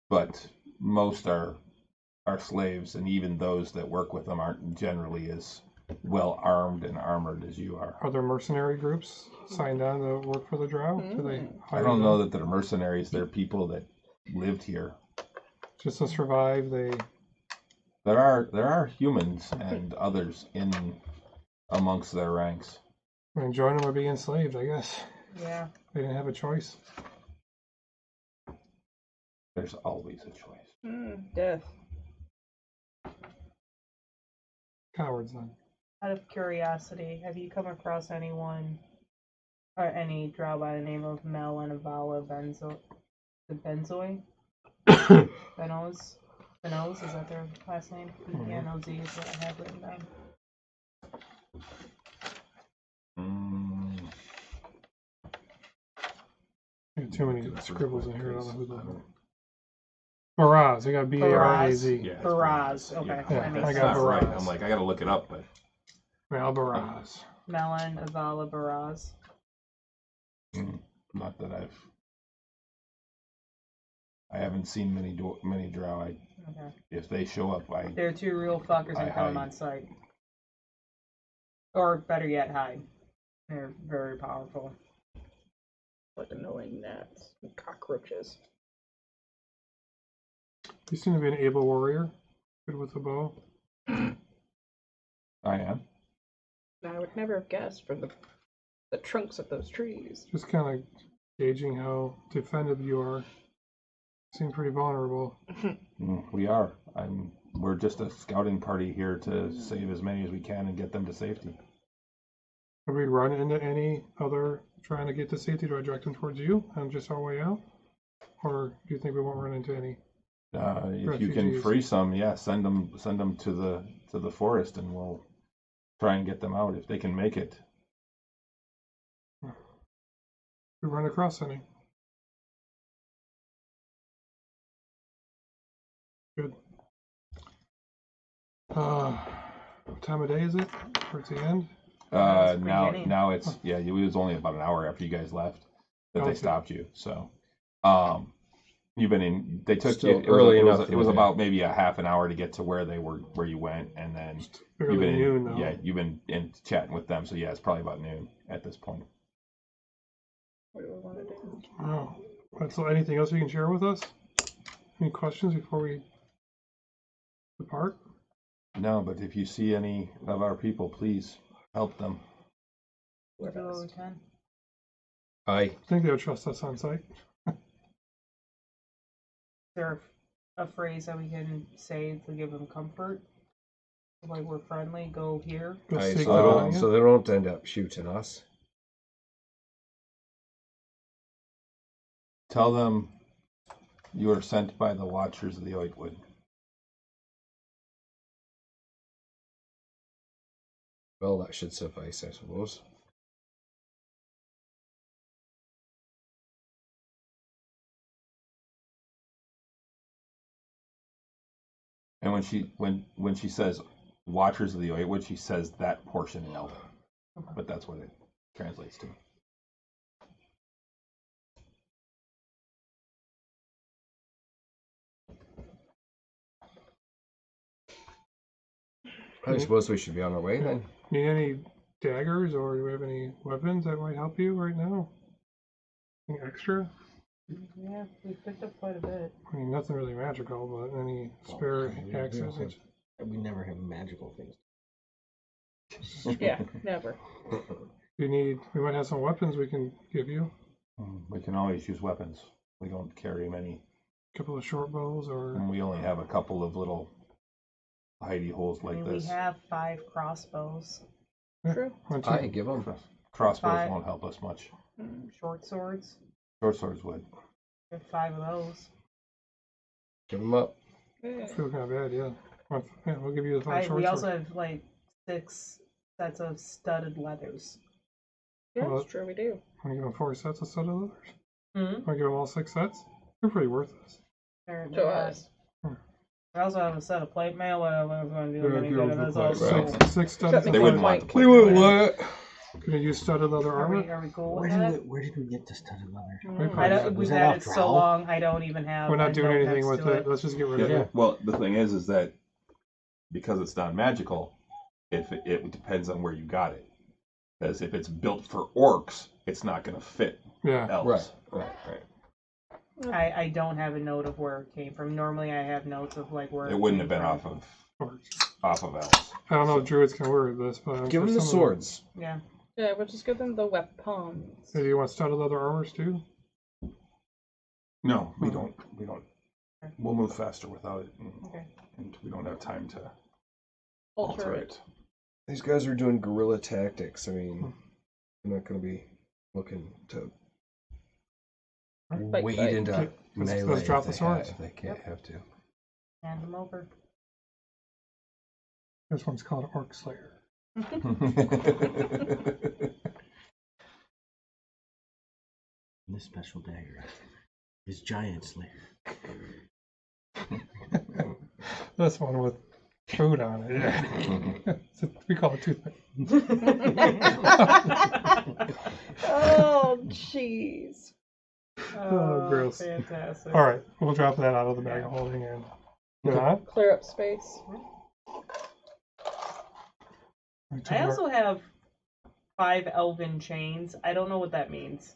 but most are slaves, and even those that work with them aren't generally as well armed and armored as you are. are there mercenary groups signed on to work for the drow? Do they Mm. I hire don't them know that they're mercenaries. They're people that lived here. just to survive? There are humans and others in amongst their ranks. I mean, join them or be enslaved, I guess. Yeah. They didn't have a choice. There's always a choice. Death. Cowards then. Out of curiosity, have you come across anyone or any drow by the name of Mel and Avala Benzoi? Benoz, is that their last name? B-E-N-O-Z is what I have written down. I got too many scribbles in here. I don't know who the. Baraz. I got B-A-R-A-Z. Yeah, it's Baraz, okay. Yeah, that makes I that's got not sense. right. Baraz. I'm like, I gotta look it up, but Mal Baraz. Melon, Avala, Baraz. not that I haven't seen many drow. Okay. If they show up, They're two real fuckers I and kill them hide. on sight. Or better yet, hide. They're very powerful. Like annoying gnats and cockroaches. You seem to be an able warrior. Good with a bow. I am. I would never have guessed from the trunks of those trees. Just kind of gauging how defended you are. Seem pretty vulnerable. We are. We're just a scouting party here to save as many as we can and get them to safety. Have we run into any other trying to get to safety? Do I direct them towards you and just our way out? Or do you think we won't run into any? If you can Refugees. free some, yeah, send them to the forest, and we'll try and get them out if they can make it. We run across any? Good. What time of day is it? Towards the end? That's Now beginning. it's it was only about an hour after you guys left that they Okay. stopped you. So, you've been in. They took Still you. early It was enough in it was the day. about maybe a half an hour to get to where you went, and then you've Barely been noon though. you've been in chatting with them. So yeah, it's probably about noon at this point. What do we want to do? Oh. So anything else you can share with us? Any questions before we depart? No, but if you see any of our people, please help them. We'll do what we can. I I think they would trust us on site. Is there a phrase that we can say to give them comfort? Like, we're friendly, go here. Go Aye, seek so, they the don't, Vanya. so they don't end up shooting us. Tell them you are sent by the Watchers of the Oakwood. Well, that should suffice, I suppose. And when she says Watchers of the Oakwood, she says that portion in Elven, but that's what it translates to. I suppose we should be on our way then. Need any daggers or do we have any weapons that might help you right now? Anything extra? Yeah, we picked up quite a bit. I mean, nothing really magical, but any spare axes? We never have magical things. Yeah, never. We might have some weapons we can give you. We can always use weapons. We don't carry many, A couple of short bows or and we only have a couple of little hidey holes I like mean, this. we have 5 crossbows, True. one, two. I give them. Crossbows Five. won't help us much. short swords. Short swords would. We have 5 of those. Give them up. Yeah. Feel kind of bad, yeah. Yeah, we'll give you the 5 short We also swords. have like 6 sets of studded leathers. Yeah, Well, that's true. We do. Want to give them 4 sets of studded leathers? Hmm. Want to give them all 6 sets? They're pretty worthless. They're To not. us. We also have a set of plate mail. Whatever I was going to do. Yeah, Any give good them of the those plate also. mail. 6 studded Except They wouldn't want Like- the plate mail. Can you use studded leather armor? Are we cool Where with did that? where did we get the studded leather? Mm. I don't, Was we've that had off it so Drow? long. I don't even have. We're a not doing note anything next with to it. Let's just get rid of Yeah. it. Well, the thing is that because it's non-magical, if it depends on where you got it. Because if it's built for orcs, it's not going to fit Yeah. elves. Right. I don't have a note of where it came from. Normally, I have notes of like where It wouldn't have came been from. off of elves. I don't know if druids can wear this, but I'm Give sure them the some of swords. Yeah. Yeah, we'll just give them the weapons. Hey, do you want studded leather armors too? No, we don't. We'll move faster without it, Okay. and we don't have time to Alter alter it. it. These guys are doing guerrilla tactics. I mean, they're not going to be looking to Fight, wade fight. into Okay, let's melee drop if the swords. if they can't have to. Hand them over. This one's called Orc Slayer. And this special dagger is Giant Slayer. This one with food on it. Yeah. We call it toothpick. Oh, jeez. Oh, gross. Fantastic. All right, we'll drop that out of the bag of holding and get on. Clear up space. I also have 5 elven chains. I don't know what that means.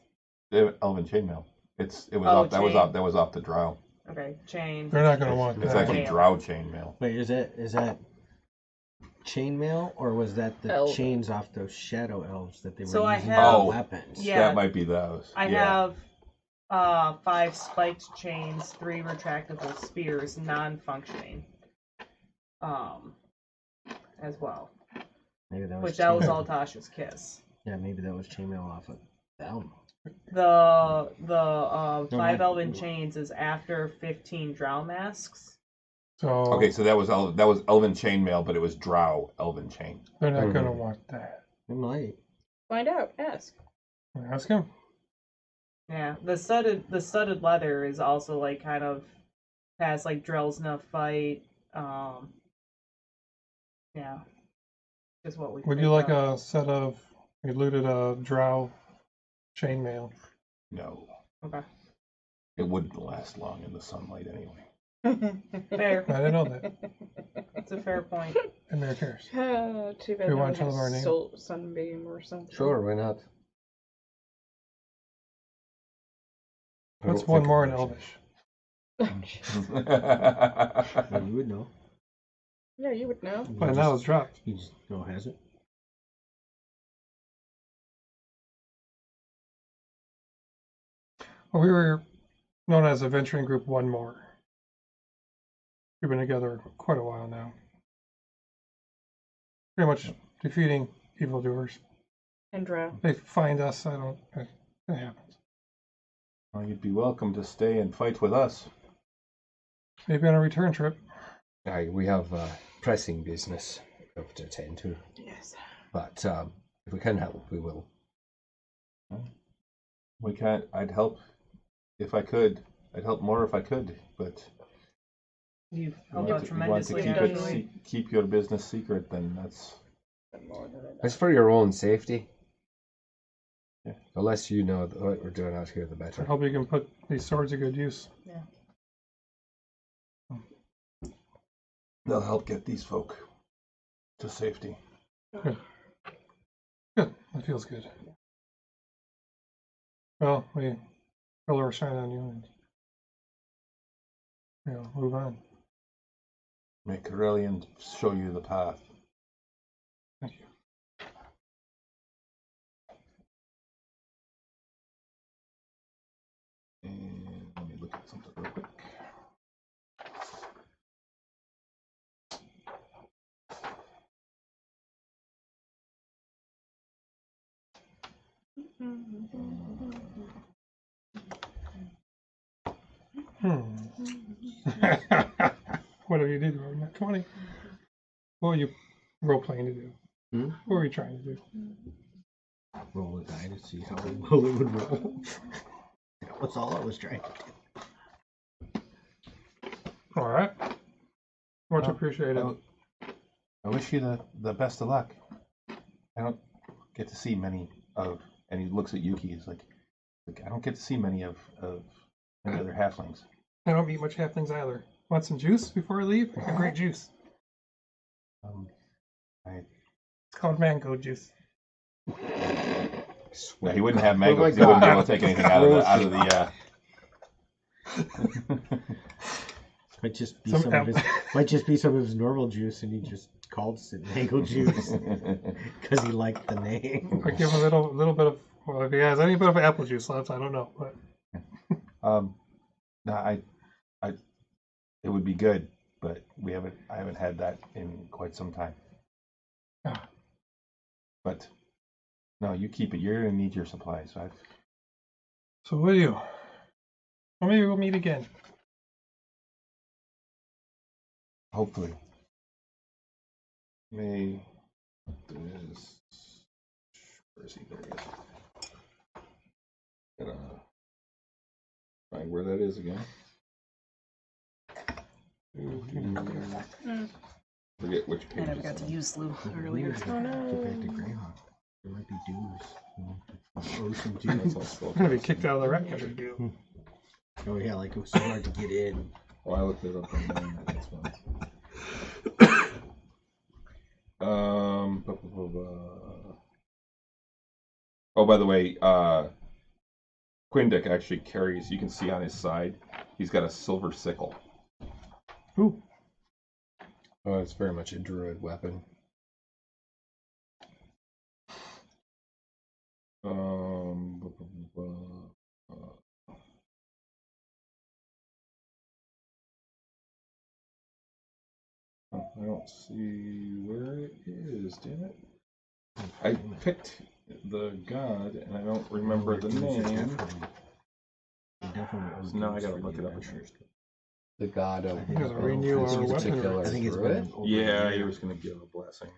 Elven chainmail. That was off the drow. Okay, chains. They're not gonna want It's that. actually Yeah. drow chainmail. Wait, is that chainmail or was that the Elven. chains off those shadow elves that they were So I using have- as Oh, weapons? Yeah. That might be those. I yeah. have 5 spiked chains, 3 retractable spears, non-functioning. As well. Maybe that was Which that was chainmail. all Tasha's kiss. Yeah, maybe that was chainmail off of them. The 5 no. elven chains is after 15 drow masks. So Okay, so that was elven chainmail, but it was drow elven chain. they're not gonna want that. It might. Find out. Ask. Ask him. Yeah, the studded leather is also like kind of has like drills in a fight. Yeah, is what we. Would you like a set of we looted a drow chainmail? No, Okay. it wouldn't last long in the sunlight anyway. Fair. I didn't know that. It's a fair point. And there cares. Too bad We no want one to tell them our has name? sunbeam or something. Sure, why not? I What's don't one think more of in it. Elvish? Well, you would know. Yeah, you would know. But now it's dropped. You just know has it. Well, we were known as Adventuring Group One More. We've been together quite a while now. Pretty much defeating evildoers. And drow. They find us, it happens. Well, you'd be welcome to stay and fight with us. Maybe on a return trip. Aye, we have pressing business we have to attend to. Yes. But if we can help, we will. We can't. I'd help if I could. I'd help more if I could, but You've if helped you out want to tremendously. keep Actually. keep your business secret, then that's It's for your own safety. Yeah. The less you know what we're doing out here, the I better. hope you can put these swords to good use. they'll help get these folk to safety. Good. Good. That feels good. Well, we fill our shine on you and move on. Make Aurelian show you the path. Thank you. And let me look at something real quick. What have you did wrong? Not 20. What were you role playing to do? What were you trying to do? Roll a die to see how well it would roll. That was all I was trying to do. All right. Much Well, appreciated. I wish you the best of luck. I don't get to see many of, and he looks at Yuki. He's like I don't get to see many of any other halflings. I don't eat much halflings either. Want some juice before I leave? A great juice. It's called mango juice. No, he wouldn't have mango. Oh my 'Cause he wouldn't be God. able to take anything out of the. Might just be Some some of his, might just be some of his normal juice, and he just called it mango juice because he liked the name. I give him a little bit of. Well, if he has any bit of apple juice left, I don't know. But No, it would be good, but I haven't had that in quite some time. Ah. But no, you keep it. You're gonna need your supplies. So will you? Well, maybe we'll meet again. Hopefully. Where is he? There he is. Gotta find where that is again. Forget which page. I never got to use Lou earlier. Get back to Greyhawk. There might be dues. Ocean That's dues. all spelled I'm gonna be out. kicked out of the wreck if I do. Oh yeah, like it was so hard to get in. Oh, I looked it up online. That's fine. Oh, by the way, Quindic actually carries. You can see on his side, he's got a silver sickle. Ooh. Oh, it's very much a druid weapon. I don't see where it is. Damn it! I picked the god, and I don't remember the name. So now I gotta look it up again. The god of Does it renew this our weapon? particular I think it's druid. been over Yeah, a he year was gonna give a blessing.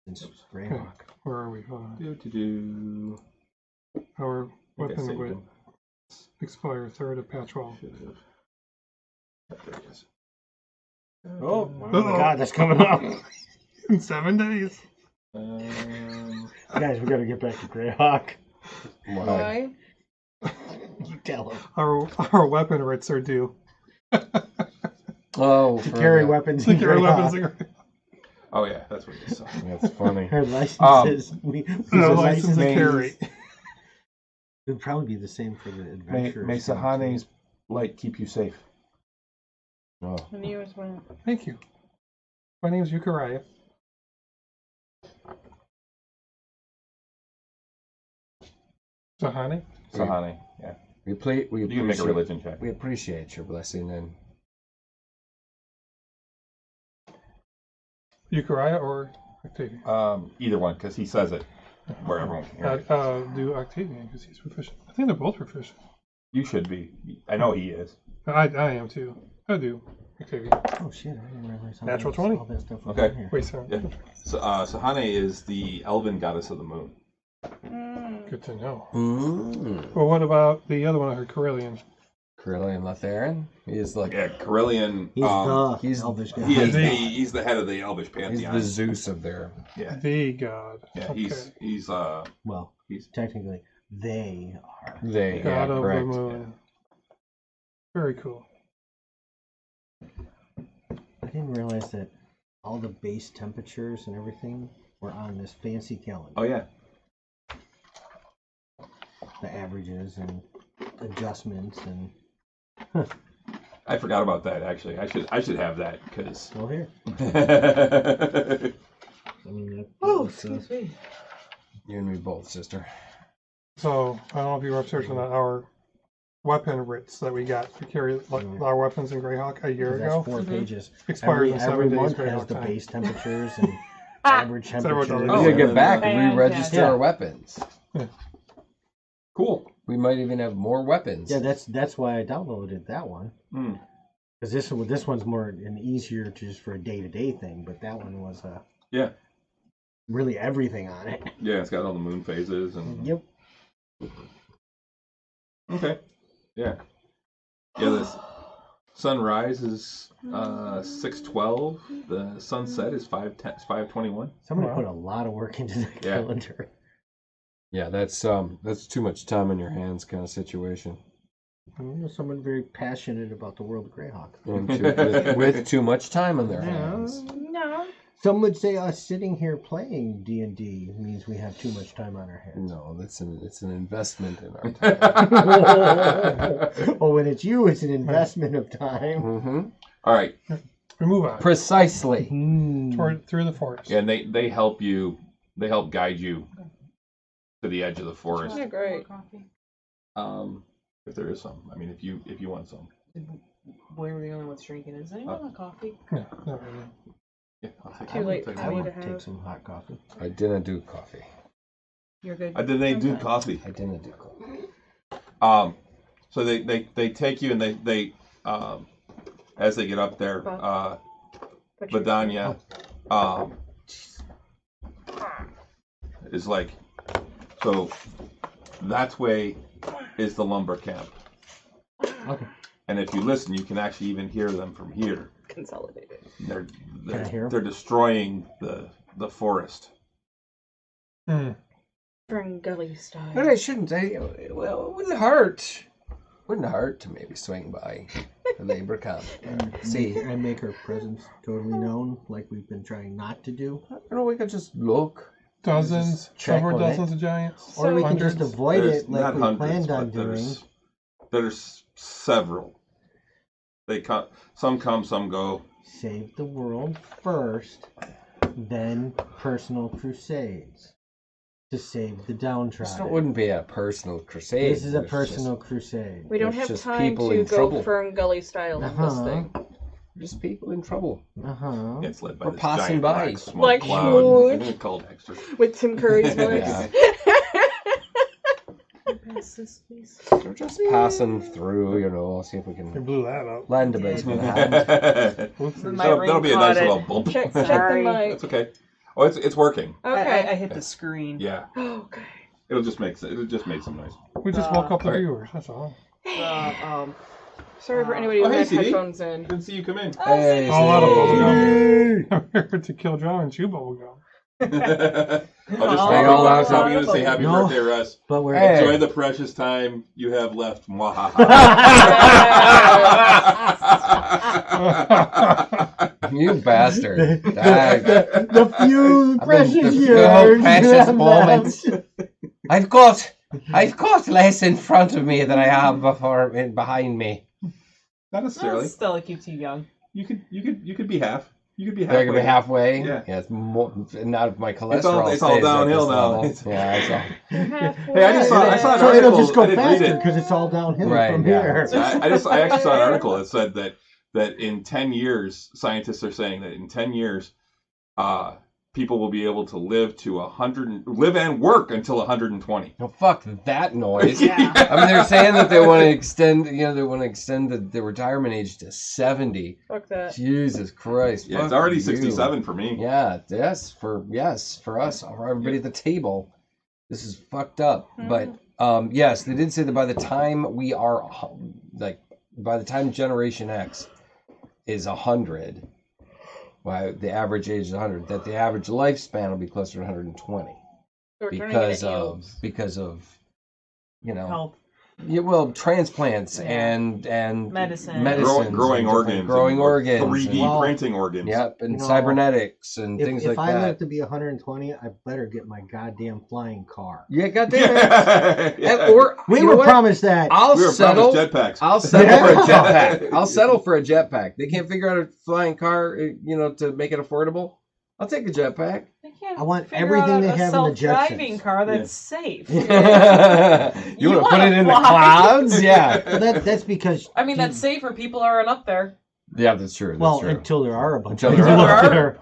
since Greyhawk. Where are we? Hold on. Do. Our I weapon saved would him. expire 3rd of patch 12. Should have. There it is. Oh my god, that's coming up. In 7 days. Guys, we gotta get back to Greyhawk. Why? You tell him. Our weapon writs are due. Oh, To for carry the- weapons To in carry Greyhawk. weapons. Oh yeah, that's what you saw. That's funny. Her licenses. No license to May- carry. It would probably be the same for the May adventurers. Sahane's light keep you safe. Oh, And you as well. Thank you. My name is Yukaraya. Sahane? Sahane, yeah. we You can make a appreciate- religion check. We appreciate your blessing and Yukaraya or Octavian? Either one, because he says it where everyone can hear it. Do Octavian because he's proficient. I think they're both proficient. You should be. I know he is. I am too. I do. Octavian. Oh shit! I didn't realize all Natural this- 20. all that stuff was Okay. in here. Wait, so Yeah. So, Sahane is the elven goddess of the moon. good to know. mm. Well, what about the other one I heard, Corellian? Corellian Lotharin. He is like Yeah, Carillion. He's the he's- elvish guy. He is The- he's the head of the Elvish he's pantheon. the Zeus of their. Yeah, The god. yeah. Okay. He's Well, he's technically, they are. They God yeah, of correct. the moon. Very cool. I didn't realize that all the base temperatures and everything were on this fancy calendar. oh yeah. The averages and adjustments and. I forgot about that actually. I should have that because. Well, here. I mean, that, Oh, that's, excuse me. You and me both, sister. So, I don't know if you were upstairs on that, our weapon writs that we got to carry our weapons in Greyhawk a year that's ago 4 pages. expires in 7 every days. month has Greyhawk the time. base temperatures and average everyone's temperatures. already- We Oh, gotta yeah, get back yeah. and re-register Yeah. our weapons. Cool. We might even have more weapons. Yeah, that's why I downloaded that one. Hmm. Because this one's more an easier just for a day-to-day thing, but that one was Yeah. really everything on it. Yeah, it's got all the moon phases and. Yep. Okay. Yeah. Yeah. This sunrise is 6:12. The sunset is 5:21. Somebody Wow. put a lot of work into the Yeah. calendar. Yeah, that's too much time in your hands kind of situation. Someone very passionate about the World of Greyhawk. And with too much time on their hands. No. Some would say us sitting here playing D&D means we have too much time on our hands. No, it's an investment in our time. Oh, when it's you, it's an investment of time. Mm-hmm. All right. We move on. Precisely. Through the forest. And they help you. They help guide you to the edge of the forest. Yeah, great. Coffee. If there is some. I mean, if you want some. Boy, we're the only ones drinking. Is anyone want coffee? No, not really. Yeah, I'll take Too I'll late take for I one. me would to take have. some hot coffee. I didn't do coffee. You're good. Did they do Okay. coffee? I didn't do coffee. So they take you and they as they get up there, Put your- Vidania, is like, so that way is the lumber camp. Okay. And if you listen, you can actually even hear them from here. Consolidated. They're Can I hear 'em? they're destroying the forest. Fern Gully style. But I shouldn't. Well, it wouldn't hurt. Wouldn't hurt to maybe swing by the labor camp. See, I make her presence totally known, like we've been trying not to do. we could just look. Dozens, check several on it. dozens of giants. Or we can Hundreds. just avoid There's it like not we hundreds, planned on but doing. there's several. They come, some go. Save the world first, then personal crusades. To save the This downtrodden. wouldn't be a personal crusade. This is a It's personal crusade. We don't It's have just time people to in go trouble. Fern Gully style on this Uh-huh. thing. Just people in trouble. Uh-huh. It's led by We're this passing giant by. black smoke Like cloud huge. called Dexter. With Tim Curry's voice. Yeah. Pass this, please. We're just passing through, see if we We can blew that up. land a bit. Oopsies. My That'll be a ring nice caught it. little bump. Check the Sorry. mic. That's okay. Oh, it's working. I Okay. hit the screen. Yeah, Okay. it'll just make some noise. We just woke up the Alright. viewers, that's all. The Sorry for anybody who Oh, hey, had CD. headphones in. Didn't see you come in. Hey, All out of CD. bubblegum. To kill John and chew bubblegum. I'll just Oh, stay all out. probably going to say happy No. birthday, Russ. But we're Hey. Enjoy the precious time you have left. Mwahaha. You bastard. the few precious the few years. precious moments. I've got less in front of me than I have behind me. Not necessarily. Still, it keeps you young. You could be half. You could be They're halfway. gonna be halfway. Yeah. It's more, not if my cholesterol. It's all stays at downhill this now. level. Yeah, it's all. Hey, I saw an So article. it'll just go I didn't read faster it. because it's all downhill Right, from yeah. here. I actually saw an article that said that in 10 years, scientists are saying that in 10 years, people will be able to live and work until 120. Oh, fuck that noise. Yeah. I mean, they're saying that they want to extend. The retirement age to 70. Fuck that. Jesus Christ. Yeah, it's fuck already you. 67 for me. Yeah, for us, for everybody at the table, this is fucked up. But yes, they did say that by the time by the time Generation X is 100, well, the average age is 100, that the average lifespan will be closer to 120 So we're turning because into of elves. Help. Yeah, well, transplants Yeah. and Medicine. Growing organs. growing organs, 3D Well, printing organs. yep, and You know, cybernetics and things If like I that. live to be 120, I better get my goddamn flying car. Yeah, goddamn it. Yeah. Or We you know were what? promised that. I'll We were settle. promised jetpacks. I'll settle for a Yeah. jetpack. I'll settle for a jetpack. They can't figure out a flying car, to make it affordable. I'll take a jetpack. They can't I want figure everything out they a have in the self-driving Jetsons. car that's safe. you You want to put wanna it in the fly. clouds? Yeah. Well, that's because. I mean, that's safer. People aren't up there. Yeah, that's true. That's Well, true. until there are a bunch Until of there people are. up there.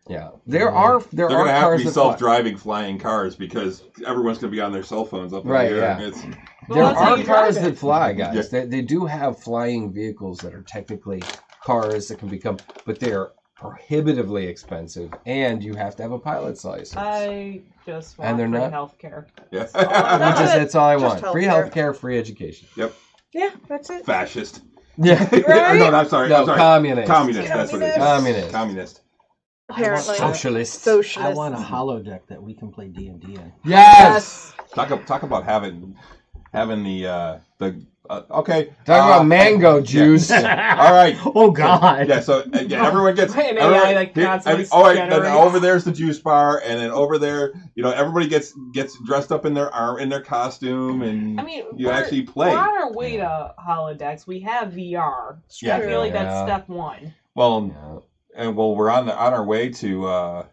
Yeah, there are They're are going to have to cars be that fly. self-driving flying cars because everyone's going to be on their cell phones up in Right, the air. yeah. It's, There Well, that's how are you cars drive it. that fly, guys. They do have flying vehicles that are technically cars that can become, but they're prohibitively expensive, and you have to have a pilot's license. I just want And they're free not- healthcare. yeah. That's all I Just want. Free healthcare. healthcare, free education. Yeah, that's it. Fascist. Yeah. Or no, I'm sorry. No, I'm sorry. communist. Communist. That's what it is. Communist. Communist. Apparently. Socialist. Socialist. I want a holodeck that we can play D&D in. Yes. Talk about having the okay. Talk about mango juice. All right. Oh God! Yeah, so everyone gets. And AI, everyone- like, here- constantly all right, then generates. over there's the juice bar, and then over there, everybody gets dressed up in their costume, and I mean, you actually play. We're on our way to holodecks. We have VR. Yeah. I feel like Yeah. that's step one. Well, we're on our way to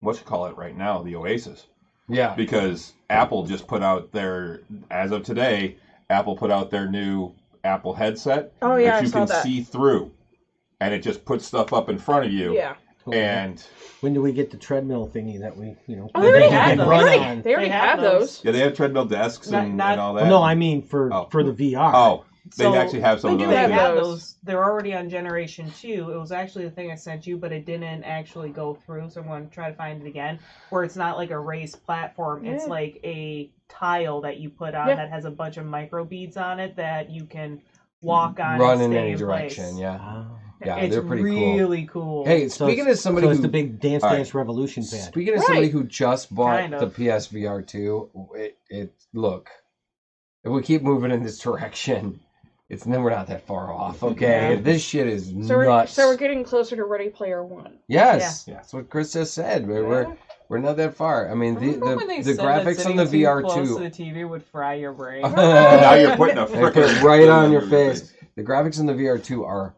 right now, the Oasis, Yeah. because Apple just put out as of today, Apple put out their new Apple headset Oh yeah, that I you saw can that. see through, and it just puts stuff up in front of you. Yeah. And When do we get the treadmill thingy that we, Oh, they already had have those. those. run They on? already have those. yeah, they have treadmill desks and all that. Well, no, I mean for Oh. the VR. Oh, they So, actually have some of they those. do have too. have those. those. They're already on generation 2. It was actually the thing I sent you, but it didn't actually go through. So I'm going to try to find it again. Where it's not like a raised platform. It's Yeah. like a tile that you put on Yeah. that has a bunch of micro beads on it that you can walk on. Run and in stay any in direction. place. Yeah. Ah. Yeah, It's they're pretty cool. really cool. Hey, So speaking it's- of somebody so it's who the big Dance All right. Dance Revolution pad. Speaking of somebody Right. who just bought Kind of. the PSVR 2, look, if we keep moving in this direction, we're not that far off, okay? Yeah. This shit is So nuts. we're getting closer to Ready Player One. Yes, Yeah. that's what Chris just said. We're not that far. I mean, Remember when they the said that graphics on sitting the too VR close 2. to the TV would fry your brain. Now you're putting a They put frickin' it right on your face. The graphics in the VR 2 are,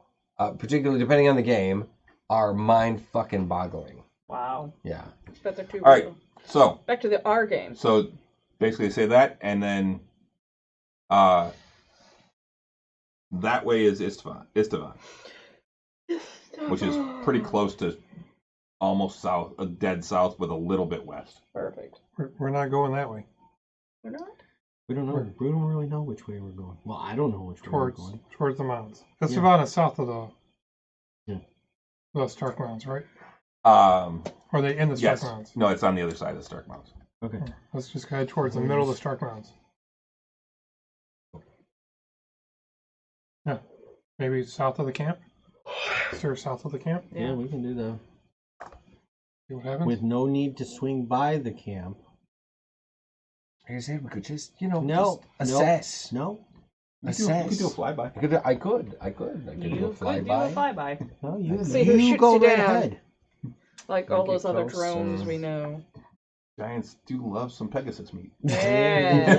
particularly depending on the game, are mind fucking boggling. Wow. Yeah. But they're too All right. real. So Back to the R games. basically say that, and then that way is Istvan, which is pretty close to almost south, dead south with a little bit west. Perfect. We're not going that way. We're not? We don't know. We don't really know which way we're going. Well, I don't know which way we're going. Towards the mountains. That's Yeah. about south of the Yeah. the Stark Mountains, right? Um, Or are they in the Stark yes. Mountains? No, it's on the other side of the Stark Mountains. Okay. Let's just head towards the middle of the Stark Mountains. Maybe south of the camp? Steer south of the camp? Yeah, we can do that. See what happens? With no need to swing by the camp. Like I said, we could just, No. just assess. No. You could do a flyby. I could do a You could do a flyby. flyby. No, you, See who shoots go you right down. ahead. Like Don't all get those other close drones and- we know. Giants do love some Pegasus meat. Yeah.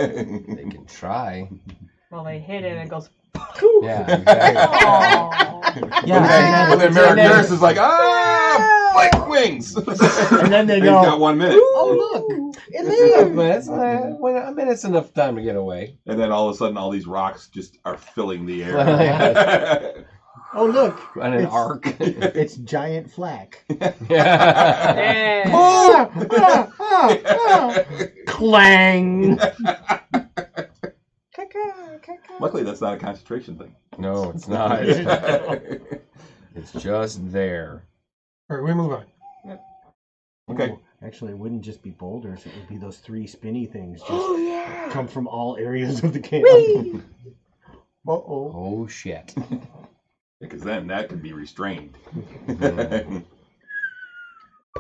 They can try. Well, they hit it and it goes. Yeah, exactly. Aw. Yeah, But then Maris is like, flank wings. And then they He's go, got 1 minute. oh, look. It's enough minutes. A minute's enough time to get away. And then all of a sudden, all these rocks just are filling the air. Oh, look. On an It's- arc. It's giant flak. Yeah. Yeah. Clang. Luckily, that's not a concentration thing. No, it's not. It's just there. All right, we move on. Okay. Ooh, actually, it wouldn't just be boulders. It would be those 3 spinny things. Just Oh yeah. come from all areas of the camp. Whee! Uh-oh. Oh shit. Because then that could be restrained.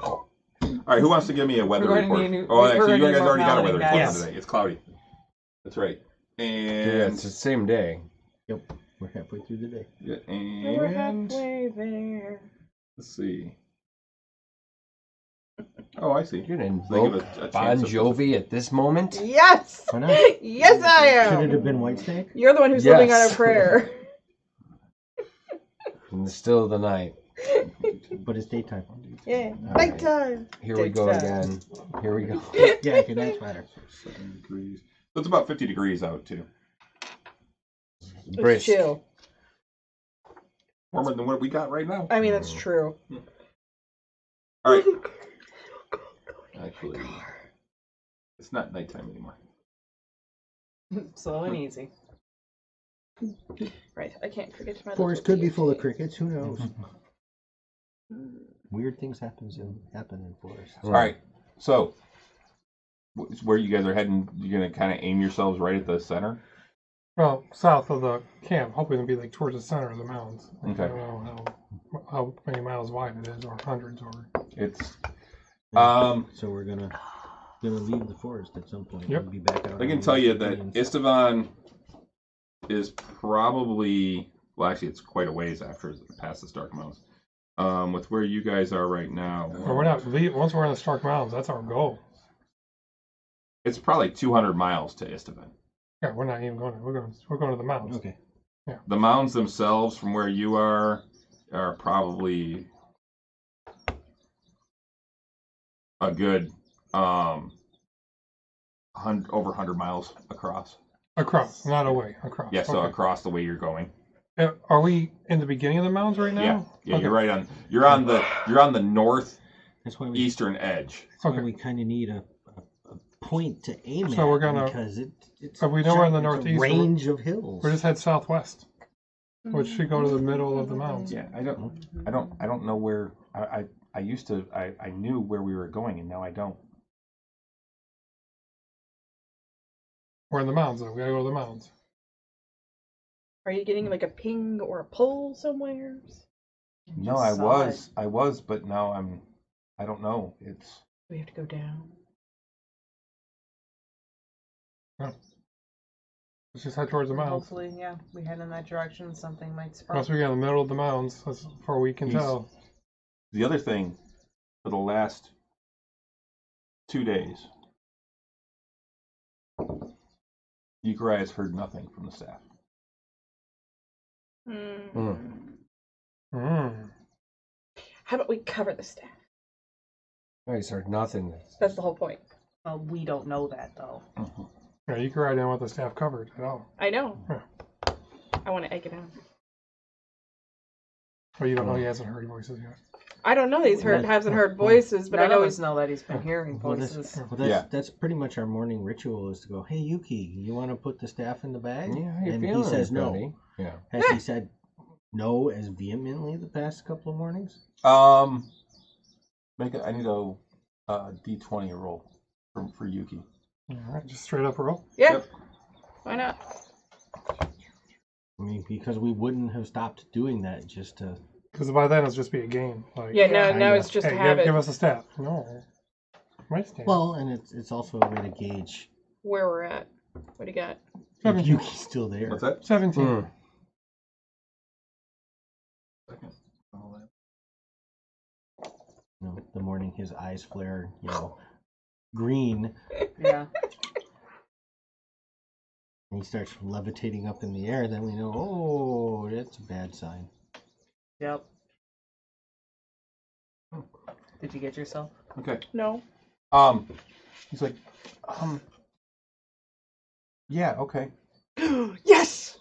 All right, who wants to give me a weather We're gonna report? need- Oh, we're actually, you gonna guys need already got a more weather cloudy, report guys. today. It's cloudy. That's right. Yeah, And it's the same day. Yep. We're halfway through the day. yeah, We're and halfway there. let's see. Oh, I see. You're gonna So they give invoke a Bon chance of- Jovi at this moment? Yes. Why not? Yes, I Should it am. have been Whitesnake? You're the one who's living on Yes. a prayer. In the still of the night. But it's daytime. Yeah. All right. Nighttime. Here we go again. Here we go. Yeah, okay, that's better. 7 degrees. So it's about 50 degrees out, too. It's Brisk. chill. Warmer than what we got right now. I mean, that's true. All right. Actually, it's not nighttime anymore. Slow and easy. Right. I can't forget my. Forest little could be full of deity. crickets. Who knows? Weird things happen in forests. All right. So, where you guys are heading, you're going to kind of aim yourselves right at the center? Well, south of the camp, hoping to be like towards the center of the mountains. Okay. I don't know how many miles wide it is, or hundreds, or It's, So we're gonna leave the forest at some point. Yep. We'll be back out. I can on tell the you that Indians. Estevan is probably, well, actually, it's quite a ways after past the Stark Mountains. With where you guys are right now, But we're not once we're in the Stark Mountains. That's our goal. it's probably 200 miles to Estevan. Yeah, we're not even going. We're going to the mountains. Okay. The mountains themselves, from where you are probably a good over 100 miles across. Across, not away. Across. Yeah, so Okay. across the way you're going. Are we in the beginning of the mountains right now? Yeah, yeah, Okay. you're right on. You're on the That's why we northeastern edge. that's why Okay. we kind of need a point to aim So at. we're gonna- because it's so we know we're in the it's a northeast, range of hills. We're just head southwest, which should go to the middle of the mountains. Yeah, I don't know where. I used to. I knew where we were going, and now I don't. We're in the mountains, though. We gotta go to the mountains. Are you getting like a ping or a pull somewhere? No, Just I saw was, but now I don't know. It's We have to go down. Let's just head towards the mountains. Hopefully, yeah, we head in that direction. Something might sprout. Once we get in the middle of the mountains, that's far we can He's- tell. the other thing. For the last 2 days, Yukari has heard nothing from the staff. How about we cover the staff? I just heard nothing. That's the whole point. Well, we don't know that though. Yeah, you can ride down with the staff covered at all. I know. Yeah. I want to egg it out. But you don't know he hasn't heard voices yet. I don't know. Hasn't heard voices, but None I know of he's. us know that he's been hearing Well, voices. that's pretty much our morning ritual is to go, hey, Yuki, you want to put the staff in the bag? Yeah, how you and feeling, he says no. buddy? Yeah. Has he said no as vehemently the past couple of mornings? I need a D20 roll for Yuki. All right, just straight up roll. Yeah. Yep. Why not? I mean, because we wouldn't have stopped doing that just to. Because by then it'll just be a game. Like, Yeah, Yeah. now it's just hey, a habit give us a stat. No. My stat. Well, and it's also a way to gauge where we're at. What do you got? if 17. Yuki's still there. What's that? 17. Hmm. You know, the morning his eyes flare, green, Yeah. and he starts levitating up in the air, then we know, oh, that's a bad sign. Yep. Did you get yourself? Okay. No. He's like, yeah, okay. Yes!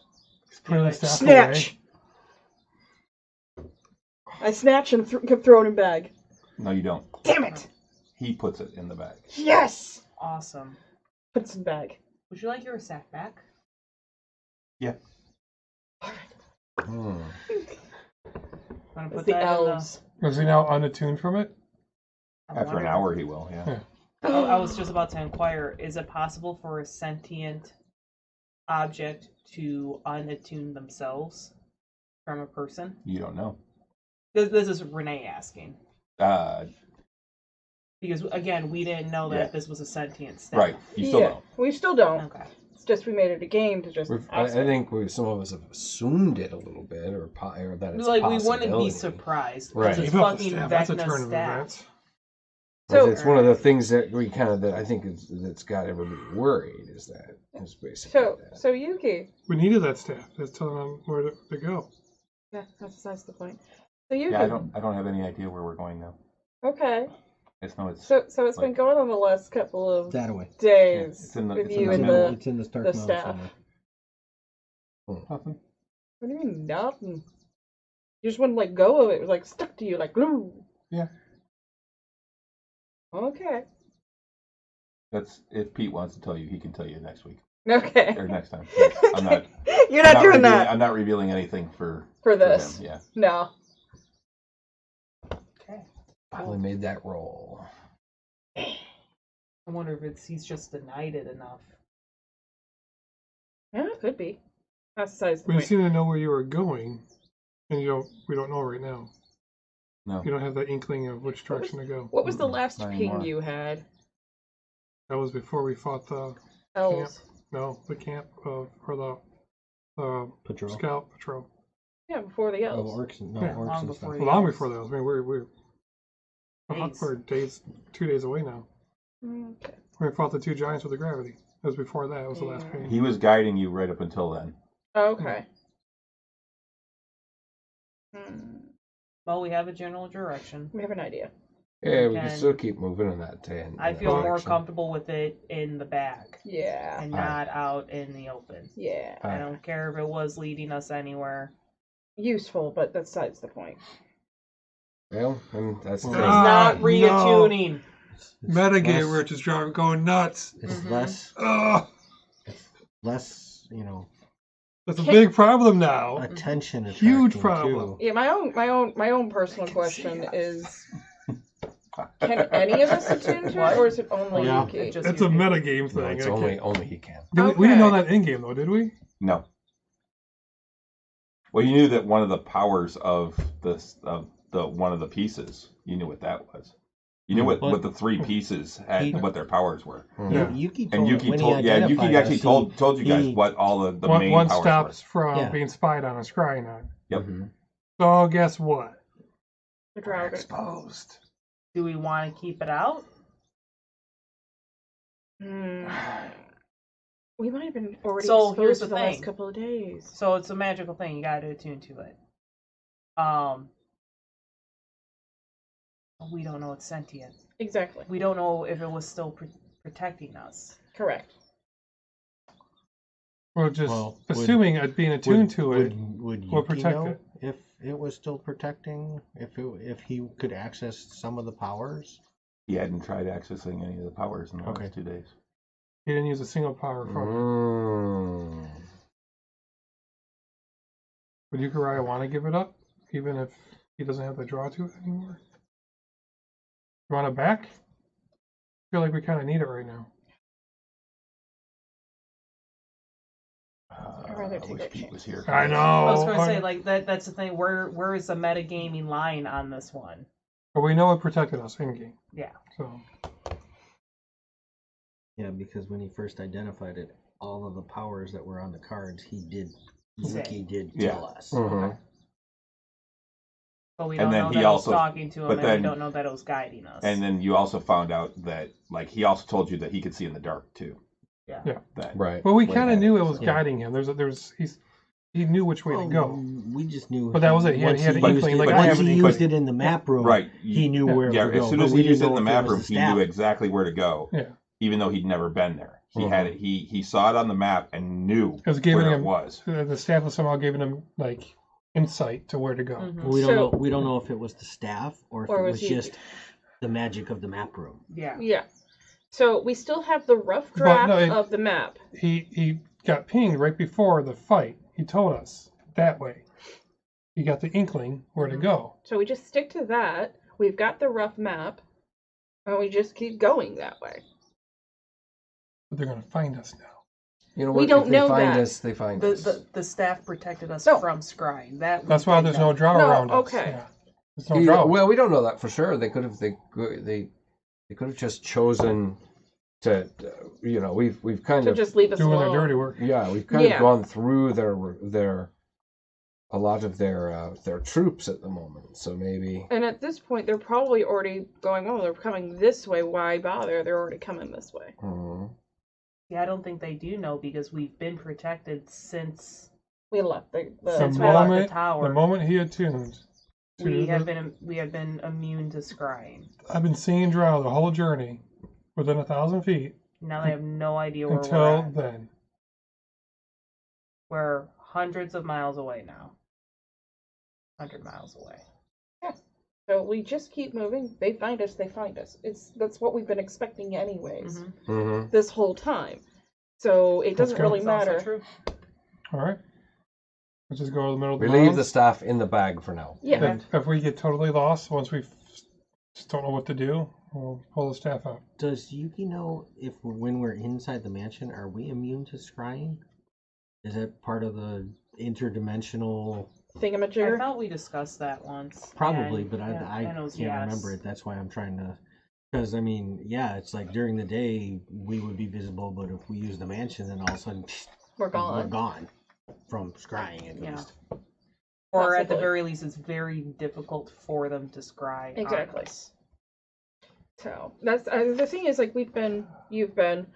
Put the staff Snatch! away. I snatch and kept throwing it in bag. No, you don't. Damn it! He puts it in the bag. Yes! Awesome. Puts it in bag. Would you like your sack back? Yeah. Hmm. Want to It's put the that elves. Is he now unattuned from it? in After an hour, he will, yeah. I was just about to inquire, is it possible for a sentient object to unattune themselves from a person? You don't know. This is Renee asking. Uh, Because, again, we didn't know that Yeah. this was a sentient staff. right. You still don't. We still don't. Okay. It's just we made it a game to just I ask it. think some of us have assumed it a little bit, or that it's Like, a we wouldn't be possibility. surprised. Right. Because it's Give up the fucking staff. That's a Vecna's turn of staff. events. So- it's one of the things that we kind of, that I think that's got everybody worried, is basically that. So Yuki. We needed that staff. That's telling them where to go. Yeah, that's the point. So Yuki. Yeah, I don't have any idea where we're going now. Okay. I just know it's So it's been like- going on the last couple of That away. days it's in the- with it's in you the and middle. the. It's in the Stark the Mountain staff. somewhere. nothing. What do you mean nothing? You just wouldn't let go of it. It was like stuck to you, like glue. Yeah. Okay. That's if Pete wants to tell you, he can tell you next week Okay. or next time. I'm not. You're not doing that I'm not revealing anything for this. him. Yeah. No. Okay. Finally made that roll. I wonder if he's just denied it enough. Yeah, it could be. That's besides the We point. seem to know where you were going, and we don't know right now. No. You don't have that inkling of which direction to go. What was the last not ping anymore. you had? That was before we fought the Elves. camp or the Patrol. scout patrol. Yeah, before the Oh, elves. orcs, no, Yeah. orcs Long and before stuff. the- Long Yes. before that. I mean, we're Days. 2 days away now. Okay. We fought the two giants with the gravity. That was before that. It was the last page. He was guiding you right up until then. Okay. Well, we have a general direction. We have an idea. Yeah, we can- can still keep moving in that tan. I feel more comfortable with it in the bag Yeah. and Aye. not out in the open. Yeah. I don't care if it was leading us anywhere. Useful, but that's besides the point. Well, and that's the It's thing. not reattuning. Metagame, less- Rich is driving, going nuts. It's Mhm. Ugh, less, that's a big problem now. attention. Huge attracting, problem. too. Yeah, my own personal question is: can any of us attune to it, or is it only Yeah. Yuki? It just- It's a metagame No, thing. it's I only can't- he can. We didn't know Okay. that in game though, did we? No. Well, you knew that one of the powers of the one of the pieces. You knew what that was. You knew what the three pieces had, what their powers were. Yeah. Yuki told, And Yuki when he told, yeah, Yuki identified actually us, told you guys he- what all the One main powers stops were. from Yeah. being spied on and scrying on. Yep. Mhm. So guess what? The Draugr. Exposed. Do we want to keep it out? We might have been already So, exposed here's for the the last thing. couple of days. So it's a magical thing. You got to attune to it. We don't know it's sentient. Exactly. We don't know if it was still protecting us. Correct. We're just Well, would- assuming it being attuned to it. Would will Yuki protect know it. if it was still protecting? If he could access some of the powers? He hadn't tried accessing any of the powers in the Okay. last 2 days. He didn't use a single power from it. Mm. Would Yukariya want to give it up, even if he doesn't have the draw to it anymore? You want it back? I feel like we kind of need it right now. I'd rather take wish that Pete chance. was here. I know. I was going to say, like, that's the thing. Where is the metagaming line on this one? But we know it protected us in game. Yeah. So Yeah, because when he first identified it, all of the powers that were on the cards, Say. Yuki did Yeah. tell us. Mhm. But we And don't then know he that also- it was talking to him, but and then- we don't know that it was guiding us. And then you also found out that, like, he also told you that he could see in the dark too. Yeah. Yeah. That, Right. well, we Way kind of ahead, knew it was so. guiding him. He knew which way to go. We just knew. But that was it. He had an used inkling, like, I once have he an used inkling. it in the map room, Right. he knew where Yeah, to go. as soon but as we he used it didn't in the know if map was room, the he staff. knew exactly where to go. Yeah. Even though he'd never been there. He Mhm. had it. He saw it on the map and knew It was giving where him it was. the staff was somehow giving him like insight to where to go. Mhm. We don't So- know. We don't know if it was the staff or if Or it was was he- just the magic of the map room. Yeah. Yeah. So we still have the rough But draft no, of the map. He got pinged right before the fight. He told us that way. He got the inkling where to go. So we just stick to that. We've got the rough map, and we just keep going that way. But they're gonna find us now. You know We what? don't if they know find that. us, they find The, us. the staff protected us No. from scrying. That's That's why there's no drow No, around us. okay. Yeah. There's no Yeah, drow. well, we don't know that for sure. They could have. They could have just chosen to. You know, we've kind To of. just leave us doing their alone. dirty work. Yeah, we've kind Yeah. of gone through a lot of their troops at the moment. So maybe. And at this point, they're probably already going, oh, they're coming this way. Why bother? They're already coming this way. Mhm. Yeah, I don't think they do know because we've been protected since We left the Since The we left the moment, tower. the moment he attuned to we have the- been immune to scrying. I've been seeing drow the whole journey within 1,000 feet Now they have no idea where we're until at. then. We're hundreds of miles away now. 100 miles away. So we just keep moving. They find us. They find us. That's what we've been expecting anyways. Mhm. Mhm. This whole time. So it doesn't go. really It's also matter. true. All right. Let's just go to the middle of the We leave the mountains. staff in the bag for now. Yeah. And if we get totally lost, once we just don't know what to do, we'll pull the staff out. Does Yuki know if when we're inside the mansion, are we immune to scrying? Is that part of the interdimensional? I Thingamajigger. thought we discussed that once. Probably, and- but yeah, I and it was can't yes. remember it. That's why I'm trying to. Because I mean, yeah, it's like during the day we would be visible, but if we use the mansion, then all of a sudden We're we're gone. gone from scrying at Yeah. least. Or at the Possibly. very least, it's very difficult for them to scry. on Exactly. us. So that's the thing is like you've been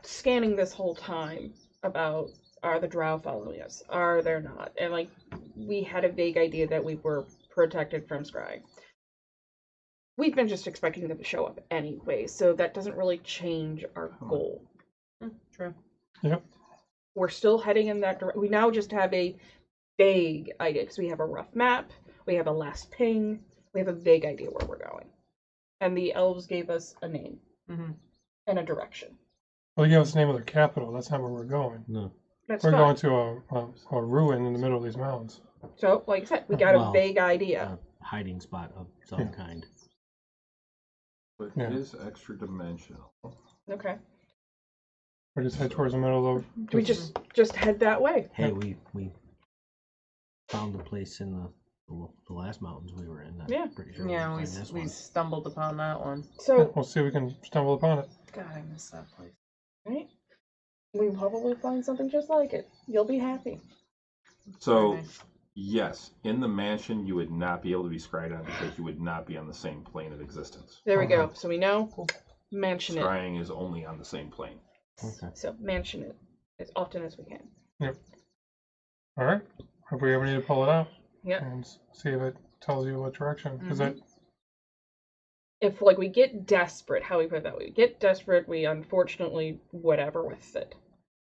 scanning this whole time about are the drow following us? Are they not? And like we had a vague idea that we were protected from scrying. We've been just expecting them to show up anyway, so that doesn't really change our goal. True. We're still heading in that direction. We now just have a vague idea because we have a rough map, we have a last ping, we have a vague idea where we're going. And the elves gave us a name Mm-hmm. and a direction. Well, they gave us the name of their capital. That's not where we're going. No. That's We're fine. going to a ruin in the middle of these mountains. So, like I said, we got a Well, vague idea. A hiding spot of some Yeah. kind. But Yeah. it is extra dimensional. Okay. We just head towards the middle of. Do we just head that way? Hey, we found the place in the last mountains we were in. I'm Yeah. pretty sure. Yeah, we'll we find this we one. stumbled upon that one. So, We'll see if we can stumble upon it. God, I miss that place. right? We can probably find something just like it. You'll be happy. So, Very nice. yes, in the mansion you would not be able to be scryed on because you would not be on the same plane of existence. There we go. So we know. Mention it. Scrying is only on the same plane. Okay. So mention it as often as we can. All right. If we ever need to pull it out Yeah. and see if it tells you what direction. Because Mhm. If like we get desperate, how we put it that way, we get desperate, we unfortunately whatever with it.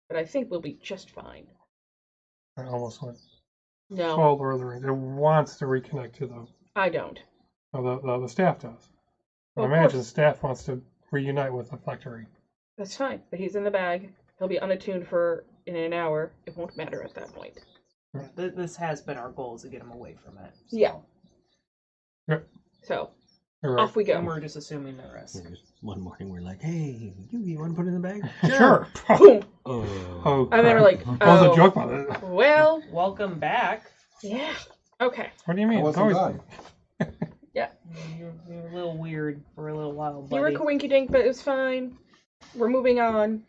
But I think we'll be just fine. I almost went No, all Lord of the Rings. It wants to reconnect to the I don't. the staff does. Well, I of imagine course. staff wants to reunite with the factory. That's fine. But he's in the bag. He'll be unattuned for in an hour. It won't matter at that point. This has been our goal is to get him away from it. So. Yeah. Yep. So All right. Off we And go. we're just assuming the risk. One morning we're like, hey, you want to put it in the bag? Sure. Boom. Oh. Oh, And then we're like, what was the oh, joke about it? well, Welcome back. yeah. Okay. What do you I mean? It's wasn't always gone. You're a little weird for a little while, You were buddy. coinky dink, but it was fine. We're moving on.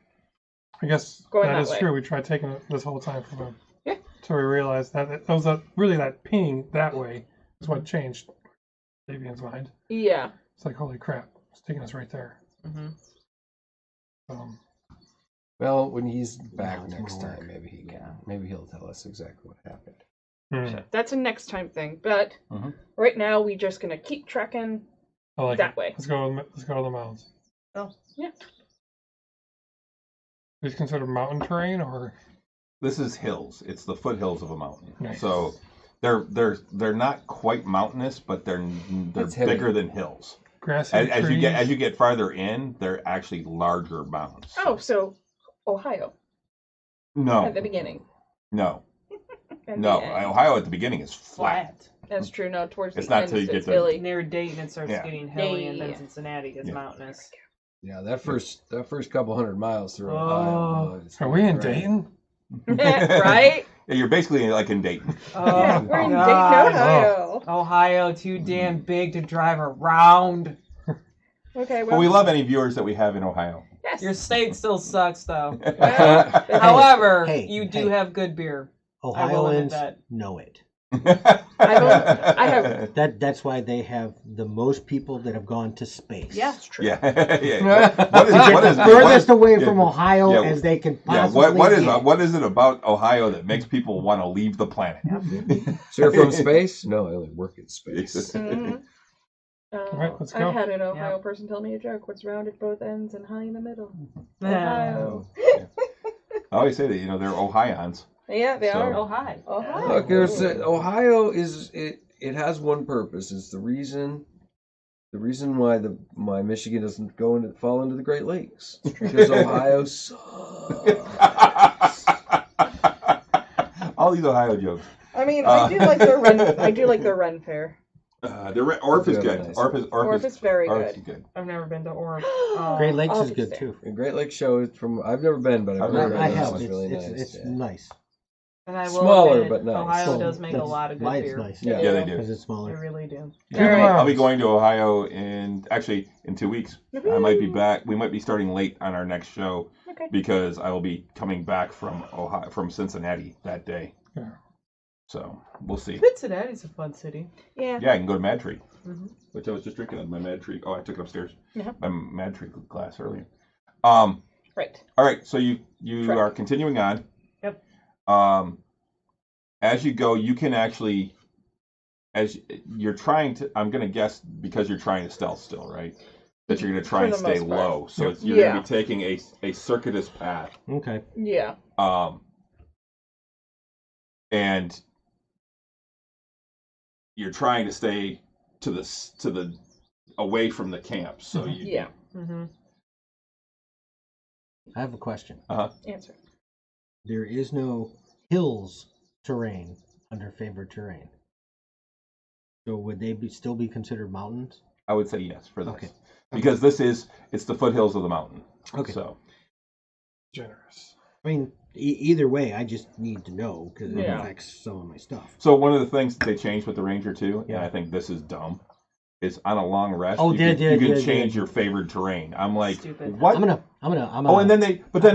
I guess Going that that is way. true. We tried taking it this whole time from him. Yeah. So we realized that it was really that ping that way is what changed Davian's mind. Yeah. It's like, holy crap, it's taking us right there. Mm-hmm. Well, when he's back it's next more work. time, maybe he can. Yeah. Maybe he'll tell us exactly what happened. That's a next time thing. But Mhm. right now, we're just going to keep trekking I like that it. way. Let's go to the mountains. Oh. Yeah. Is it considered mountain terrain or? This is hills. It's the foothills of a mountain. Nice. So they're not quite mountainous, but they're It's hilly. bigger than hills. Grassy As trees? you get farther in, they're actually larger mountains. Oh, so Ohio No, at the beginning. no, At no. the end. Ohio at the beginning is flat. Flat. That's true. No, towards It's the not end, till you it's get to- hilly. Near Dayton, it starts Yeah. getting hilly, and then Yeah. Cincinnati gets Yeah. mountainous. Yeah, that first couple 100 miles through Oh. Ohio. was Are we in great. Dayton? Right? Yeah, you're basically like in Dayton. Oh, Yeah, we're in Dayton, God. Ohio. Ohio, too damn big to drive around. Okay, But well, we love any viewers that we have in Ohio. yes. Your state still sucks, though. Well, However, hey, you do hey. have good beer. I will admit Ohioans that. know it. I have- That's why they have the most people that have gone to space. Yeah. That's true. Yeah. Yeah. What is Furthest away yeah, from Ohio yeah, as they can Yeah, possibly get. what is it about Ohio that makes people want to leave the planet? So you're from space? No, I only work in space. Mhm. Alright, let's I go. had an Ohio Yeah. person tell me a joke. What's round at both ends and high in the middle? Yeah. Ohio. I always say that, they're Ohioans. Yeah, they So- are. Oh, hi. Ohio. Look, Ohio is it has one purpose. It's the reason why my Michigan doesn't fall into the Great Lakes because Ohio sucks. All these Ohio jokes. I mean, I do like their run. I do like their run fair. Orp is Yeah, good. nice. Orp Is very Orp is good. good. I've never been to Orb. Great Lakes I'll is be good there. too. The Great Lakes show is from. I've never been, but I've heard Great I Lakes have. it's It's, really it's, nice. it's yeah. nice. And I will Smaller, admit, but nice. Ohio So does make a that's lot of good why it's beer. nice. Yeah, they Because do. it's They smaller. really do. Two Alright. I'll be miles. going to Ohio in 2 weeks. I might be back. We might be starting late on our next show Okay. because I will be coming back from Cincinnati that day. Yeah. So we'll see. Cincinnati's a fun city. Yeah. Yeah, I can go to Mad Tree, Mhm. which I was just drinking on my Mad Tree. Oh, I took it upstairs. Yeah. My Mad Tree glass earlier. Right. All right, so you Correct. are continuing on. Yep. As you go, you can actually, as you're trying to, I'm going to guess because you're trying to stealth still, right? That you're going to try For and the stay most part. low. So Yep. you're going to be taking a circuitous path. Okay. Yeah. And you're trying to stay to the away from the camp. So you Yeah. Mm-hmm. I have a question. Answer. There is no hills terrain under favored terrain. So would they still be considered mountains? I would say yes for this. Okay. Because it's the foothills of the mountain. Okay. So Generous. I mean, either way, I just need to know because it Yeah. affects some of my stuff. So one of the things that they changed with the Ranger too, and Yeah. I think this is dumb, is on a long rest. Oh, you yeah, can, you yeah, can change yeah. your favored terrain. I'm like, Stupid. what? I'm gonna. Oh, and then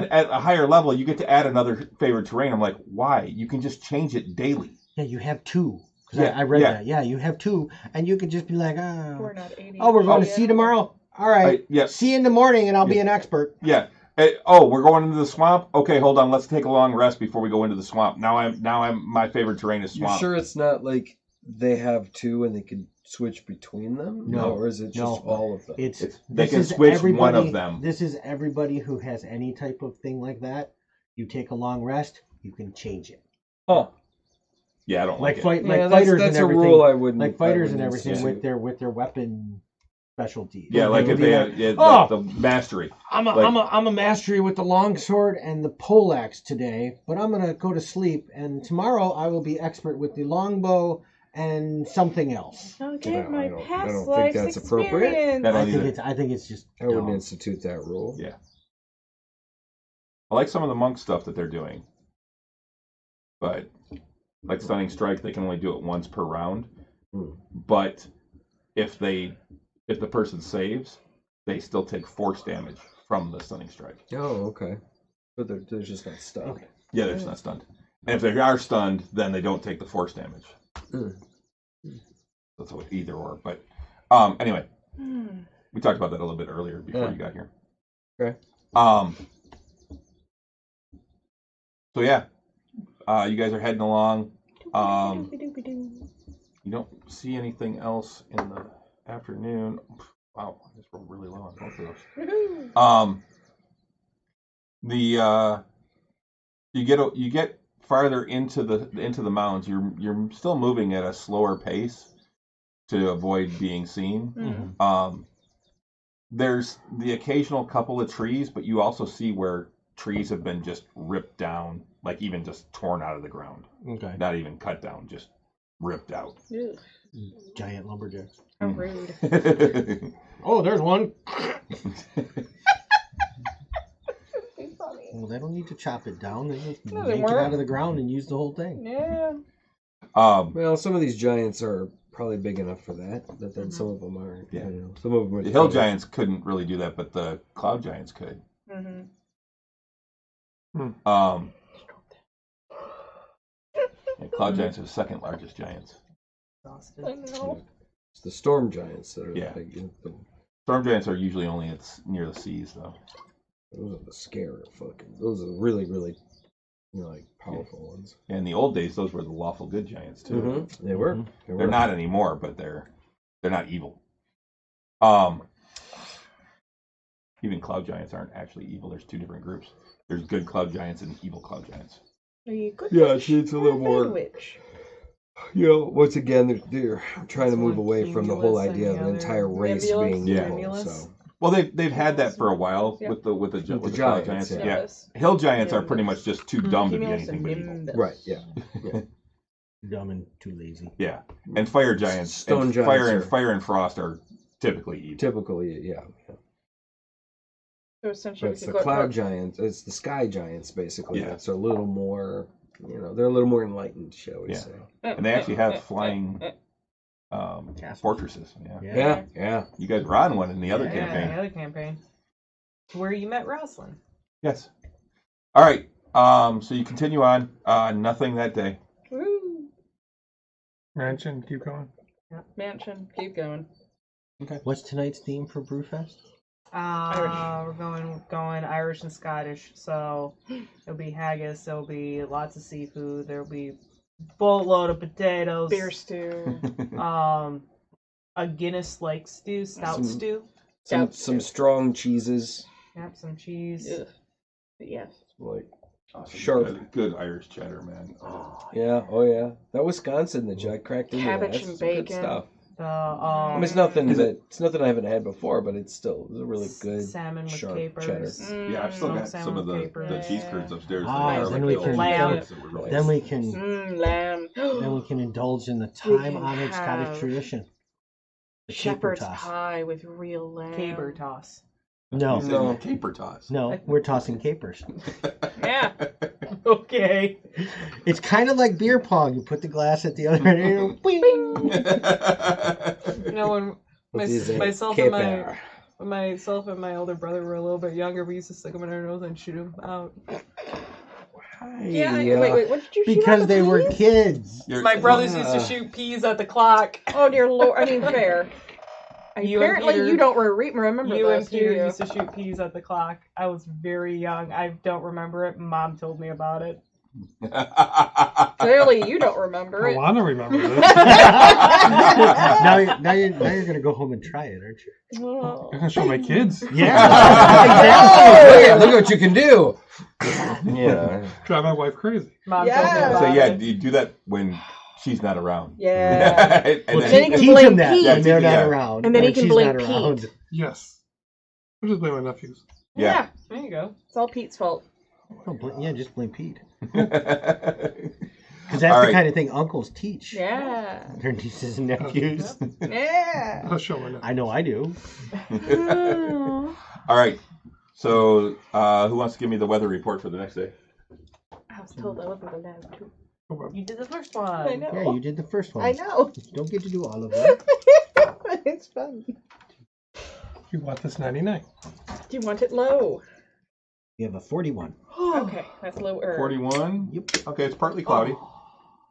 at a higher level, you get to add another favored terrain. I'm like, why? You can just change it daily. yeah, you have two. 'Cause Yeah, I read yeah. that. Yeah, you have two, and you can just be like, We're not 80. oh, we're going to Yeah. see tomorrow. All right, Yeah. see you in the morning, and I'll be an expert. Yeah. We're going into the swamp. Okay, hold on. Let's take a long rest before we go into the swamp. Now I'm my favorite terrain is You're swamp. sure it's not like they have two and they can switch between them? No. Or is it just No. all of them? It's They this can is switch one everybody- of them. This is everybody who has any type of thing like that. You take a long rest, you can change it. Huh. Yeah, I don't like it. Like Yeah, fighters that's and a everything. rule I wouldn't. Like I fighters and wouldn't everything institute. with their weapon specialties. Yeah, like They'll if be they like, had "Oh! the mastery. I'm a mastery with the long sword and the poleaxe today, but I'm gonna go to sleep, and tomorrow I will be expert with the longbow and something else. Okay, No, my I don't past think life that's appropriate. experience. That- I think it's just I wouldn't dumb. institute that rule. Yeah. I like some of the monk stuff that they're doing, but like Stunning Strike, they can only do it once per round. But if the person saves, they still take force damage from the Stunning Strike. Oh, okay. But they're just not stunned. Okay. Yeah, they're just not stunned. And if they are stunned, then they don't take the force damage. That's what either or. But anyway, we talked about that a little bit earlier before you got here. Okay. So yeah, you guys are heading along. You don't see anything else in the afternoon. Wow, I just rolled really low on both of those. You get farther into the mountains. You're still moving at a slower pace to avoid being seen. There's the occasional couple of trees, but you also see where trees have been just ripped down, like even just torn out of the ground. Okay. Not even cut down, just ripped out. Giant lumberjacks. How rude. Oh, there's one. Well, they don't need to chop it down. They just No, they yank it weren't. out of the ground and use the whole thing. Yeah. Well, some of these giants are probably big enough for that, but then some of them aren't. Yeah. You know, some of them are The hill giants couldn't really do that, but the cloud giants could. Cloud giants are the second largest giants. Exhausted. I know. It's the storm giants that are Yeah. the big. Storm giants are usually only near the seas, though. Those are the scare fucking. Those are really, really, like powerful ones. In the old days, those were the lawful good giants too. They were. They were. They're not anymore, but they're not evil. Even cloud giants aren't actually evil. There's two different groups. There's good cloud giants and evil cloud giants. Are you good Yeah, witch it's a little or bad more. witch? You know, once again, they're trying to It's move one away from the whole cumulus and idea of the an entire other race nebulous. being Yeah. evil. Nebulous. So Well, they've had that for a while Yep. with the the cloud giants, giants. yeah. Yeah. Hill giants are pretty much just too dumb to be Cumulus anything and but evil. nimbus. right, yeah. Dumb and too lazy. Yeah, and fire giants, Stone and giants fire and frost are typically evil. Typically, yeah. So essentially, But it's we the could go cloud giants. It's the sky giants, basically. Yeah. That's a little more. They're a little more enlightened, shall we Yeah. say? And they actually have flying fortresses. Yeah. Yeah. You guys were on one in the other Yeah, campaign. the other campaign. Where you met Roslyn. Yes. All right. So you continue on. Nothing that day. Woo. Mansion, keep going. Mansion, keep going. What's tonight's theme for Brewfest? We're going Irish and Scottish. So it'll be haggis. There'll be lots of seafood. There'll be boatload of potatoes. Beer stew. A Guinness like stew, stout stew. Some strong cheeses, Yep, some cheese. Ugh. Yes. like Sharp. Good Irish cheddar, man. Oh, yeah, oh yeah. That Wisconsin that I cracked into Cabbage that. and It's some good bacon. stuff. The It's nothing I haven't had before, but it's still a really good salmon with sharp capers. cheddar. Yeah, I've still got Smoked some of salmon the capers. cheese curds upstairs. Then we can Lamb. then we can Lamb. then we can indulge in the We can time-honored Scottish have tradition. The caper Shepherd's toss. pie with real lamb. Caber toss. No, No. Caper toss. no, we're tossing capers. Yeah. Okay. It's kind of like beer pong. You put the glass at the other end, and bing. You know, when What is it? myself Caper. and my older brother were a little bit younger, we used to stick them in our nose and shoot them out. Yeah. Wait. What did you shoot Because on they the were peas? kids. My brothers used to shoot peas at the clock. Oh dear lord! I mean, fair. You and Apparently, Peter- you don't remember You this, and Peter do you? used to shoot peas at the clock. I was very young. I don't remember it. Mom told me about it. Clearly, you don't remember I it. want to remember this. now you're gonna go home and try it, aren't you? Oh. I'm gonna show my kids. Yeah. Look what you can do. Yeah. Drive my wife crazy. Mom Yeah. told me about So yeah, it. you do that when she's not around. Yeah. And Then he can Teach blame them that Pete. when they're Yeah. not around. And then he when can she's blame not around. Pete. Yes. I'm just blaming my nephews. Yeah. There you go. It's all Pete's fault. Oh, just blame Pete. Because that's All the right. kind of thing uncles teach Yeah. their nieces and nephews. Yeah. I'll show her now. I know I do. All right. So, who wants to give me the weather report for the next day? I was told I wasn't allowed to. You did the first one. I know. Yeah, you did the first one. I know. Don't get to do all of them. It's fun. You want this 99? Do you want it low? You have a 41. Okay, that's lower. 41. Yep. Okay, it's partly cloudy.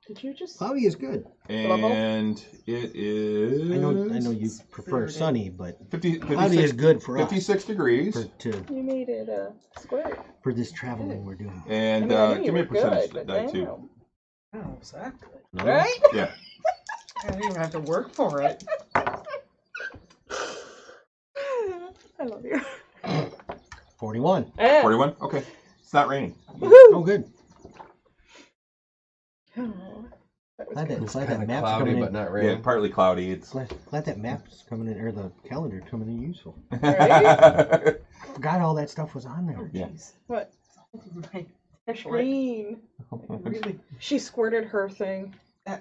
Did you just? Cloudy is good. And it is. I know you prefer sunny, but 50, cloudy is 56, good for us. 56 degrees. You made it square. For this traveling we're doing. And I knew give you me a were percentage good, but die too. damn. Oh, exactly. No? Right? Yeah. I don't even have to work for it. I love you. 41. Yeah. 41? Okay. It's not raining. Oh, good. Oh, that was Glad good. that, It's glad kind that of map's cloudy, coming but in. not Yeah, raining. partly cloudy. It's. Glad that map's coming in, or the calendar coming in useful. Right? Forgot all that stuff was on there. Yeah. Jeez. What? My Green. really. She squirted her thing. Is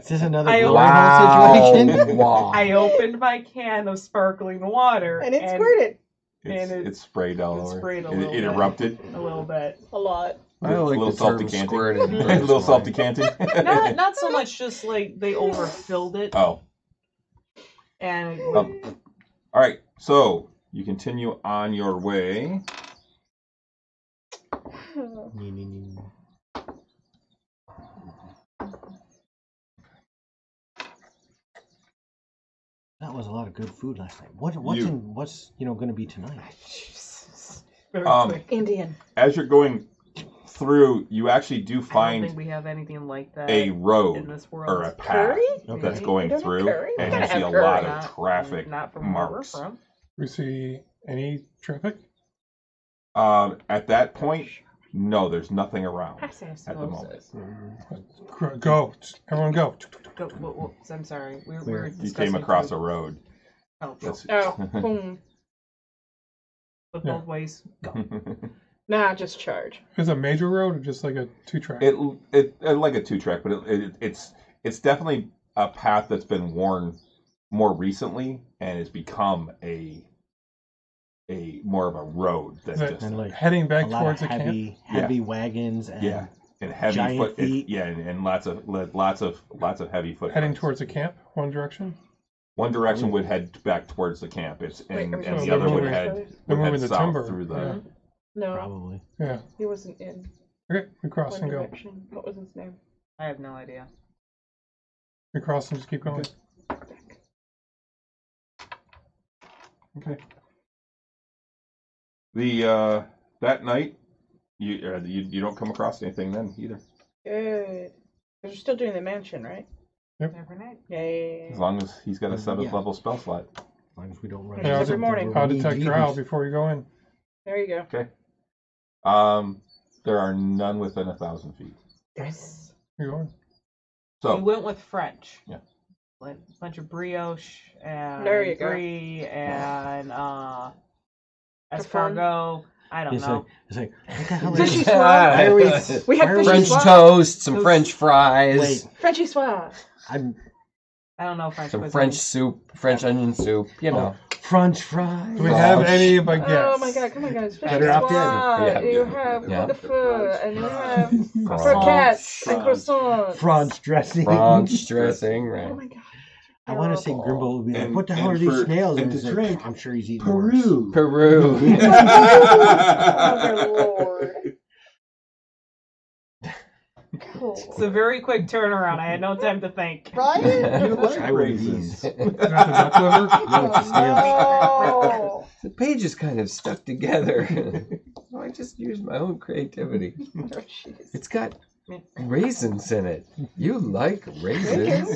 this another I- glory hole situation? Wow. I opened my can of sparkling water And it squirted It's, And it- it's sprayed all it over. sprayed a It little bit. erupted. a little bit. a lot. I like little the self term decanting. squirted. A little self decanting. Not so much just like they overfilled it Oh. and All right. So you continue on your way. That was a lot of good food last night. What's going to be tonight? very quick. Indian. As you're going through, you actually do I don't find think we have anything like that a in road this world. or a path Curry? Okay. that's We going don't have through, curry? We and gotta you see a have lot curry. of traffic not from marks. where we're from. We see any traffic? At that point, no, there's nothing around Pass it, at the moment. Go. Everyone go. Go, whoops, I'm sorry. We Where? were You discussing came across food. a road. Oh, That's Oh, boom. look Yeah. both ways. Nah, just charge. Is it a major road or just like a 2-track? it like a 2-track, but it's definitely a path that's been worn more recently and has become a more of a road than Is that- just And like Heading a back lot towards of the camp? heavy wagons and yeah, and heavy giant foot feet. and lots of heavy foot. Heading towards the camp, one direction? one direction would head back towards the camp. It's and, Wait, and so the other they're would moving- head They're would head moving the south timber. through the. Yeah. No, probably. Yeah. he wasn't in Okay, we cross one and go. direction. What was his name? I have no idea. We cross and just keep going. Okay. The that night, you don't come across anything then either. Good. You're still doing the mansion, right? Every night. Yay. As long as he's got a 7th Yeah. level spell slot. As long as we don't run Yeah, into every morning. the I'll wee detect jeebus. drow before you go in. There you go. Okay. There are none within 1,000 feet. Yes. You going? We So went with French. Yeah. Like a bunch of brioche and There you go. brie and Capone. escargot. I don't It's know. like, what the hell Fishy is swab. I always- We had I fishy French swab. toast, some Those- French fries, Wait, Frenchy swab. I'm I don't know French some cuisine. French soup, French onion soup, you know. French fries. Do we have French. any baguettes? Oh my god, come on guys. Fishy Better opt in. swab. Yeah. You have Yeah. coup de feu, and you have Croissant. croquettes and croissants. French dressing. French dressing, Oh right. my god. I want to say Terrible. Grimble would be like, And- what the hell and are these for- snails? and he's to like, drink, I'm sure he's eating worse. Peru. Oh dear lord. Cool. It's a very quick turnaround. I had no time to think. Right? You like Try one of raisins. these. Is that the duck liver? No, it's a snail. No. The page is kind of stuck together. So I just used my own creativity. Oh, jeez. It's got raisins in it. You like raisins?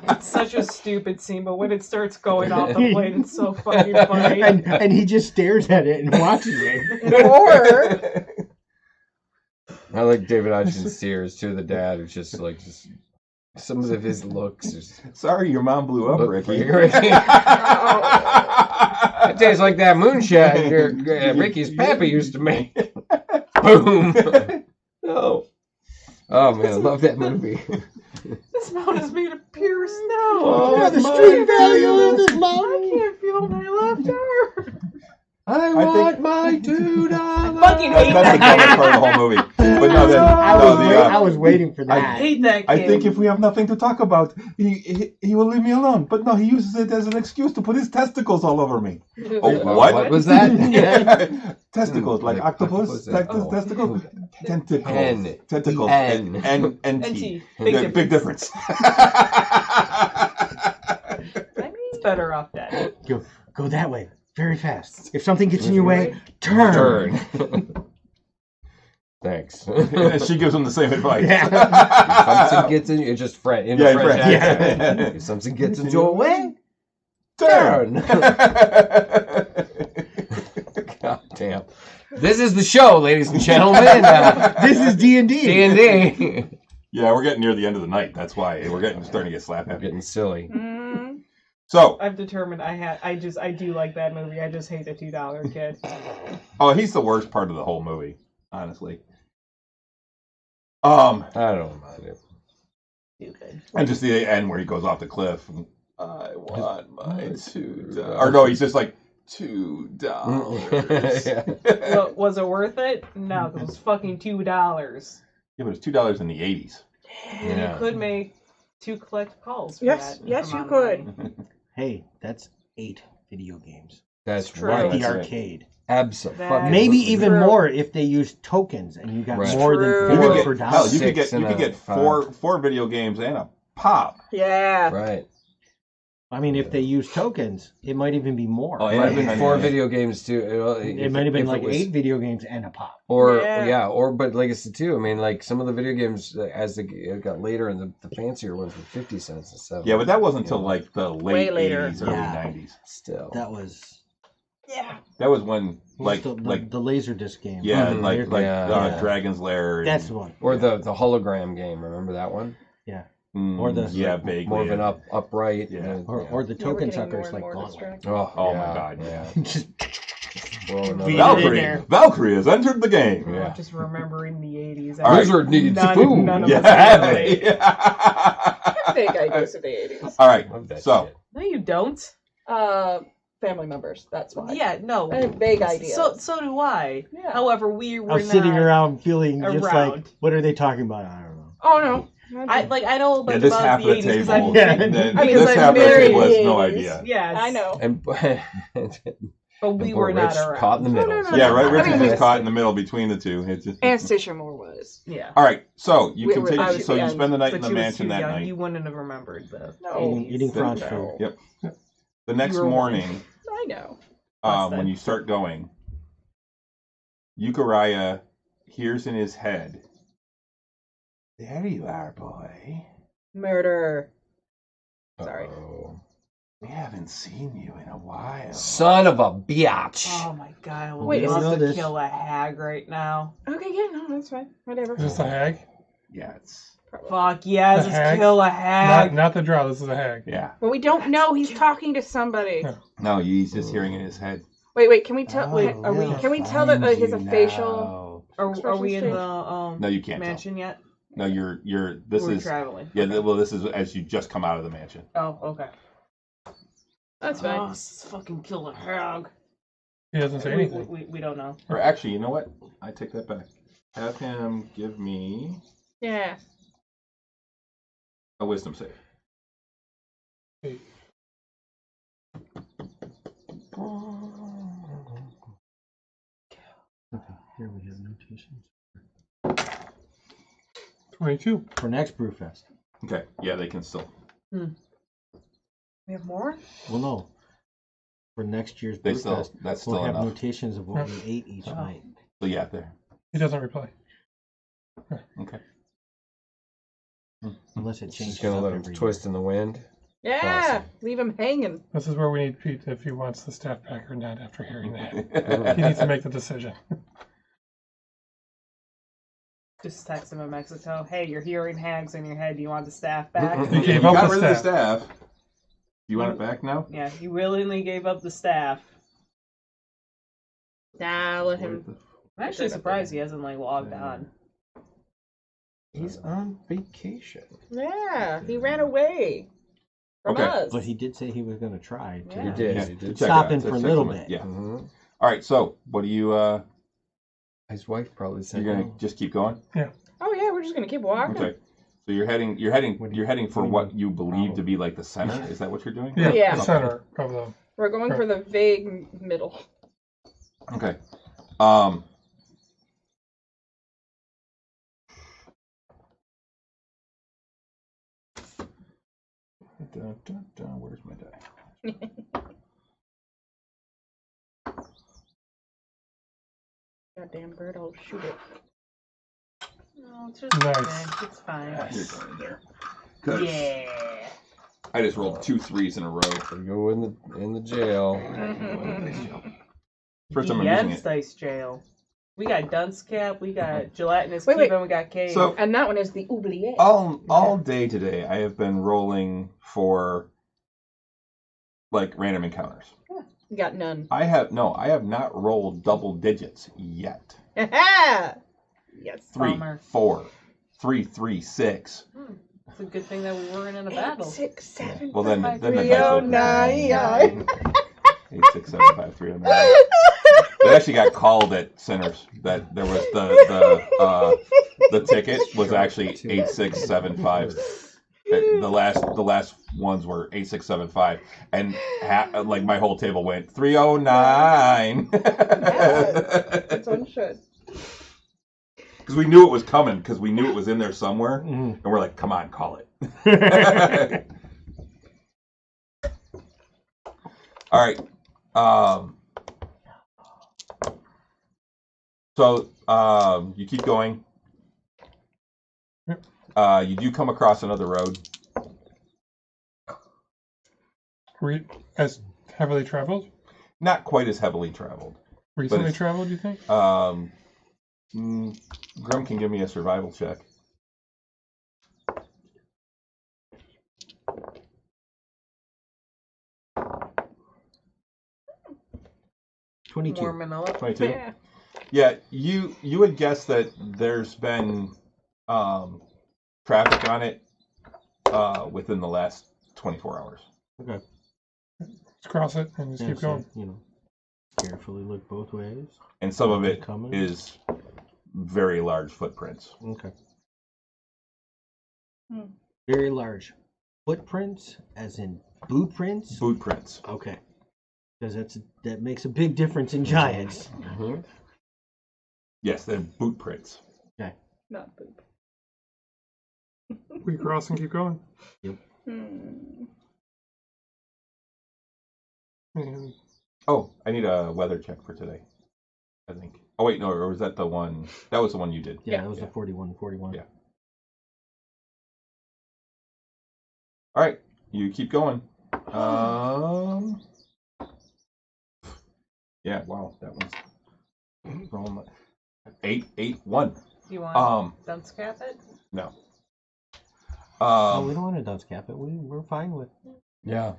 It's such a stupid scene, but when it starts going off the plate, it's so fucking funny. and he just stares at it and watches it. Or I like David Hodgson's tears too. The dad who's just like some of his looks. Just, Sorry, your mom blew up, Look, Ricky. Ricky. It tastes like that moonshine Ricky's pappy used to make. Boom. No. Oh man, I love that movie. This mountain is made of pure snow. Oh, the my street value of goodness. this I mountain. can't feel my left arm. I want my $2. fucking hate That's the dumbest part of the whole movie. But no, then, I was waiting for I that. hate that kid. I think if we have nothing to talk about, he will leave me alone. But no, he uses it as an excuse to put his testicles all over me. Oh, What was that? Testicles, like Like octopus, octopus, testicles, tentacles, N. tentacles, N. and NT. T. Big difference. I mean, It's better off dead. Go that way, very fast. If something gets in your way, turn. Turn. Thanks. And she gives him the same advice. If something gets in, it's just French. In Yeah, the French French. accent. Yeah. If something gets into your way, Turn. God damn. This is the show, ladies and gentlemen. This is D&D. D&D. Yeah, we're getting near the end of the night. That's why we're starting to get slap I'm happy. getting silly. So, I've determined I do like that movie. I just hate the $2 kid. he's the worst part of the whole movie, honestly. I don't mind it. Stupid. And just the end where he goes off the cliff. And, I want my $2. Or no, he's just like $2. Yeah. Well, was it worth it? No, because it was fucking $2. Yeah, but it's $2 in the 80s. And Yeah. you could make 2 collect calls for Yes, that. yes, you amount of could. money. Hey, that's 8 video games. That's True. right. At the That's right. arcade. Absolutely. Maybe even True. more if they used tokens and you got Right. more True. than You 4 could per get, dollar. hell, you Six could and get a four video games and a pop. Yeah. Right. I mean, if they use tokens, it might even be more. Oh, yeah. Right. Yeah. 4 video games too. It might have been like 8 video games and a pop. Or Yeah. but like I said too. I mean, like some of the video games as it got later, and the fancier ones were 50 cents instead. Yeah, but that wasn't until like the Way late later. 80s, early Yeah. 90s. Still. That was Yeah. That was when, like, the Laserdisc game. yeah, Mhm. like Yeah. Dragon's Lair. And, That's the one. Or the hologram game. Remember that one? Or the- yeah, vaguely. More of an upright. Yeah. Or the Yeah, we're token getting more suckers and like more Gauntlet. distracted. Oh yeah, my God, yeah. Just Throwing Beat up- it in Valkyrie. there. Valkyrie has entered the game. Yeah. Just remembering the 80s. All right. Wizard needs None- food. none of Yeah. us can relate. Big ideas of the 80s. All right. Love that So, shit. No, you don't. Family members, that's why. Yeah, no. I have vague ideas. So do I. Yeah. However, we were I was sitting not. around feeling just like, around. what are they talking about? I don't know. Oh, no. I know a bunch yeah, this about half the of the 80s because table. I'm Yeah. This I'm half of the married table has in the no 80s. idea. Yes, I know. And but we poor were not Rich around. caught in the middle. No, no, Yeah, right. I Richard's mean, just it's- caught in the middle between the two. It's just... Anastasia Moore was. Yeah. All right. So you We were- I continue. was So the you end, spend the night But in the you was mansion too that young. night. You wouldn't have remembered the. No. Eating French No. food. Yep. The next You were morning, I know. when you start going, Euchariah hears in his head, "There you are, boy. Murder. Sorry. Uh-oh. We haven't seen you in a while." Son of a biatch. Oh my god! I would Wait, love you know to this. kill a hag right now. Okay, yeah, no, that's fine. Whatever. Is this a hag? Yeah, it's Fuck yes, The let's hag? kill a hag. Not the drow. This is a hag. yeah. But we don't know he's talking to somebody. Yeah. No, he's just hearing in his head. Wait, can we tell? Oh, are we? we'll Can we tell that find his you facial? Are we in Expressions the No, you can't tell. mansion yet? No, you're. This We're is traveling. yeah. Okay. Well, this is as you just come out of the mansion. Oh, okay. That's Oh, fine. let's fucking kill a hag. He doesn't say anything. We don't know. Or actually, you know what? I take that back. Have him give me Yeah. a wisdom save. Here we have notations 22. for next Brewfest. Okay. Yeah, they can still. We have more? Well, no. For next year's They still. Brewfest, That's we'll still have enough. notations of what we ate each night. So yeah, there. He doesn't reply. Okay. Unless it changes Just gonna up let him every twist in the wind. Yeah. Awesome. Leave him hanging. This is where we need Pete if he wants the staff back or not after hearing that. He needs to make the decision. Just text him in Mexico. Hey, you're hearing hags in your head. Do you want the staff back? He You gave got up rid the of the staff. You want it back now? Yeah, he willingly gave up the staff. Nah, let him. I'm actually surprised he hasn't like logged on. He's on vacation. Yeah, he ran away from Okay, us. But he did say he was going to try. To Yeah. He did. Yeah, He to did. check Stop it out, him to for a check little him out. bit. Yeah. Mhm. All right. So, what do you? His wife probably said, You're gonna "Oh, just keep going? Oh yeah, we're just gonna keep walking. Okay. So you're heading for what you believe to be like the center. Is that what you're doing? Yeah, Yeah. the center of the. We're going for the vague middle. Okay. Where's my die? Goddamn bird, I'll shoot it. No, it's just Nice. It's fine. You're going in there. 'Cause Yeah. I just rolled 2 3s in a row. we go in the jail." First time I'm using Jens it. Dice Jail. We got Dunce Cap, we got Gelatinous Wait, Keep, wait. and we got Cave. So And that one is the oubliette. all day today, I have been rolling for like random encounters. You got none. I have not rolled double digits yet. Yes. 3, Bummer. 4, 3, 3, 6. It's a good thing that we weren't in a battle. 6, 7, Well, then the Three, dice oh, would- nine. 8, 6, 7, 5, 3, 9. They actually got called at Sinners. That there was the ticket was actually 8, 6, 7, 5. The last ones were 8, 6, 7, 5, and like my whole table went 309. That's one should. Because we knew it was coming. Because we knew it was in there somewhere, and we're like, "Come on, call it." All right. So you keep going. You do come across another road. As heavily traveled? Not quite as heavily traveled. Recently it's- traveled, you think? Grim can give me a survival check. More Manila. 22. Yeah. Yeah, you would guess that there's been traffic on it within the last 24 hours. Okay. Let's cross it and just Yeah, keep going. So, carefully look both ways. And some of it Coming. is very large footprints. Okay. Hmm. Very large footprints, as in boot prints. Boot prints. Okay. Because that makes a big difference in giants. Mhm. Yes, they're boot prints. Not poop. We cross and keep going. Hmm. And Oh, I need a weather check for today, I think. Oh, wait, no, or was that the one? That was the one you did. Yeah, Yeah. that was the 41. Yeah. All right, you keep going. Yeah, wow, that one's rolling 8, 8, 1. Do you want Dunce Cap it? No. No, we don't want to dunce cap it. We're fine with. Yeah.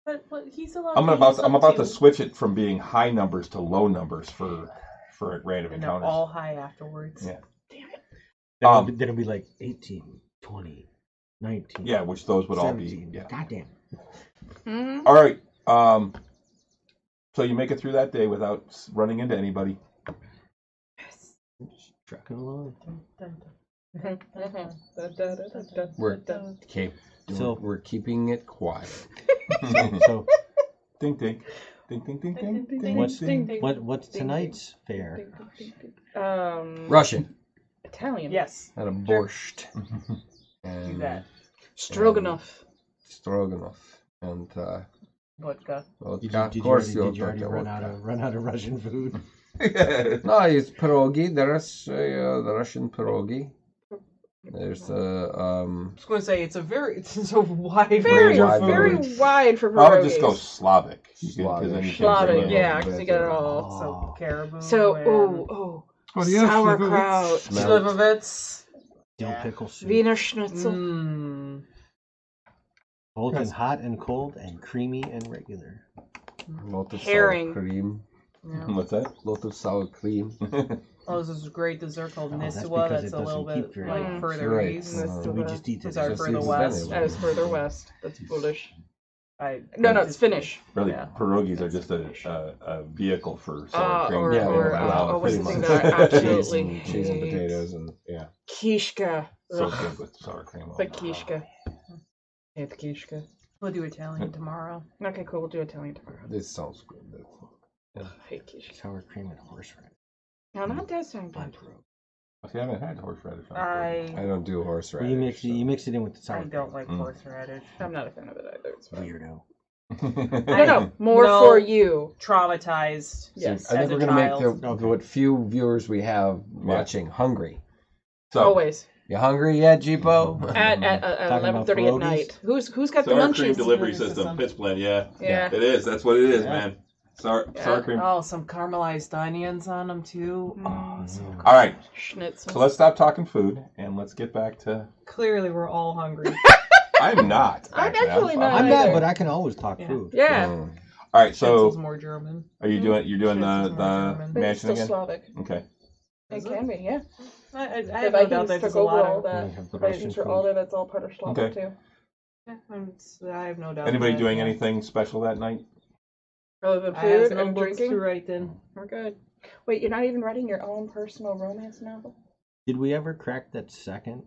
But he's allowed I'm to about use I'm up about to to- switch it from being high numbers to low numbers for random And they're encounters. all high afterwards. Yeah. Then it'll be like 18, 20, 19. Yeah, which those would all 17. be. Yeah. Goddamn. Mm-hmm. All right. So you make it through that day without running into anybody. Just trucking along. We're okay. So- We're keeping it quiet. So Ding ding. Ding ding ding ding ding what's ding. what's tonight's fare? Russian Italian. Yes. and a borscht Do and that. Stroganoff. stroganoff and Vodka. well, Did of you course already you'll run out of Russian food? No, it's pierogi. There's the Russian pierogi. There's the I was going to say it's a wide Very, range of wide food. very range. wide for I would just go pierogies. Slavic. Slavic. Then you can Slavic, bring in- yeah, because you got it all. So caribou. So, and oh, oh, yeah, sauerkraut, Smell it. Slivovitz. Dill pickle soup. Wiener Schnitzel. Mmm. Both in Yes. hot and cold and creamy and regular. Lot of Herring. sour cream. Yeah. What's that? Lot of sour cream. Oh, there's this great dessert called that's Niswa because that's it a little doesn't bit keep very like long. further Right. east. So we just eat it. Sorry, Just further eat west. That is further west. That's foolish. No, No, it's Finnish. Really, Yeah. pierogies are just a vehicle for sour cream. Or, Yeah, or, yeah, what's the pretty thing much. that I absolutely cheese and hate? potatoes and yeah. Kishka. So Ugh, good with sour cream. the kishka. Hate the kishka. We'll do Italian tomorrow. Okay, cool. We'll do Italian tomorrow. This sounds good. Ugh, hate kishka. Sour cream and horseradish. No, not that sound On good. See, I haven't had horseradish. on I I don't do Well, horseradish. you mix it in with the sour I don't like Mm. horseradish. I'm not a fan of it either. It's fine. weirdo. No, more No. for you. Traumatized. Yes. I think as a we're gonna make child. the what few viewers we have watching hungry. So, Always. You hungry yet, Jeepo? At Talking about 11:30 at pierogies? night. Who's got the sour cream munchies? delivery Delivery system, system. pitch blend. Yeah, Yeah. it is. That's what it is, Yeah. man. Sour Yeah. cream. Oh, some caramelized onions on them too. Oh, so good. All right, Schnitzel. so let's stop talking food and let's get back to. Clearly, we're all hungry. I'm not. I'm actually not I'm either. not, but I can always talk Yeah. food. Yeah. Mm. All right, Schnitzel's so more German. are you doing? You're doing Schnitzel's more the German. But it's mansion still again? Slavic. Okay. It Is can be, yeah. I The have no doubt Vikings that there's took a over lot all of. that. We have the The Vikings Russian are all food. there. That's all part of Slavic Okay. too. Yeah, I have no doubt. Anybody that, doing yeah. anything special that night? Other than I have food no and books drinking, to write in. we're good. Wait, you're not even writing your own personal romance novel? Did we ever crack that second?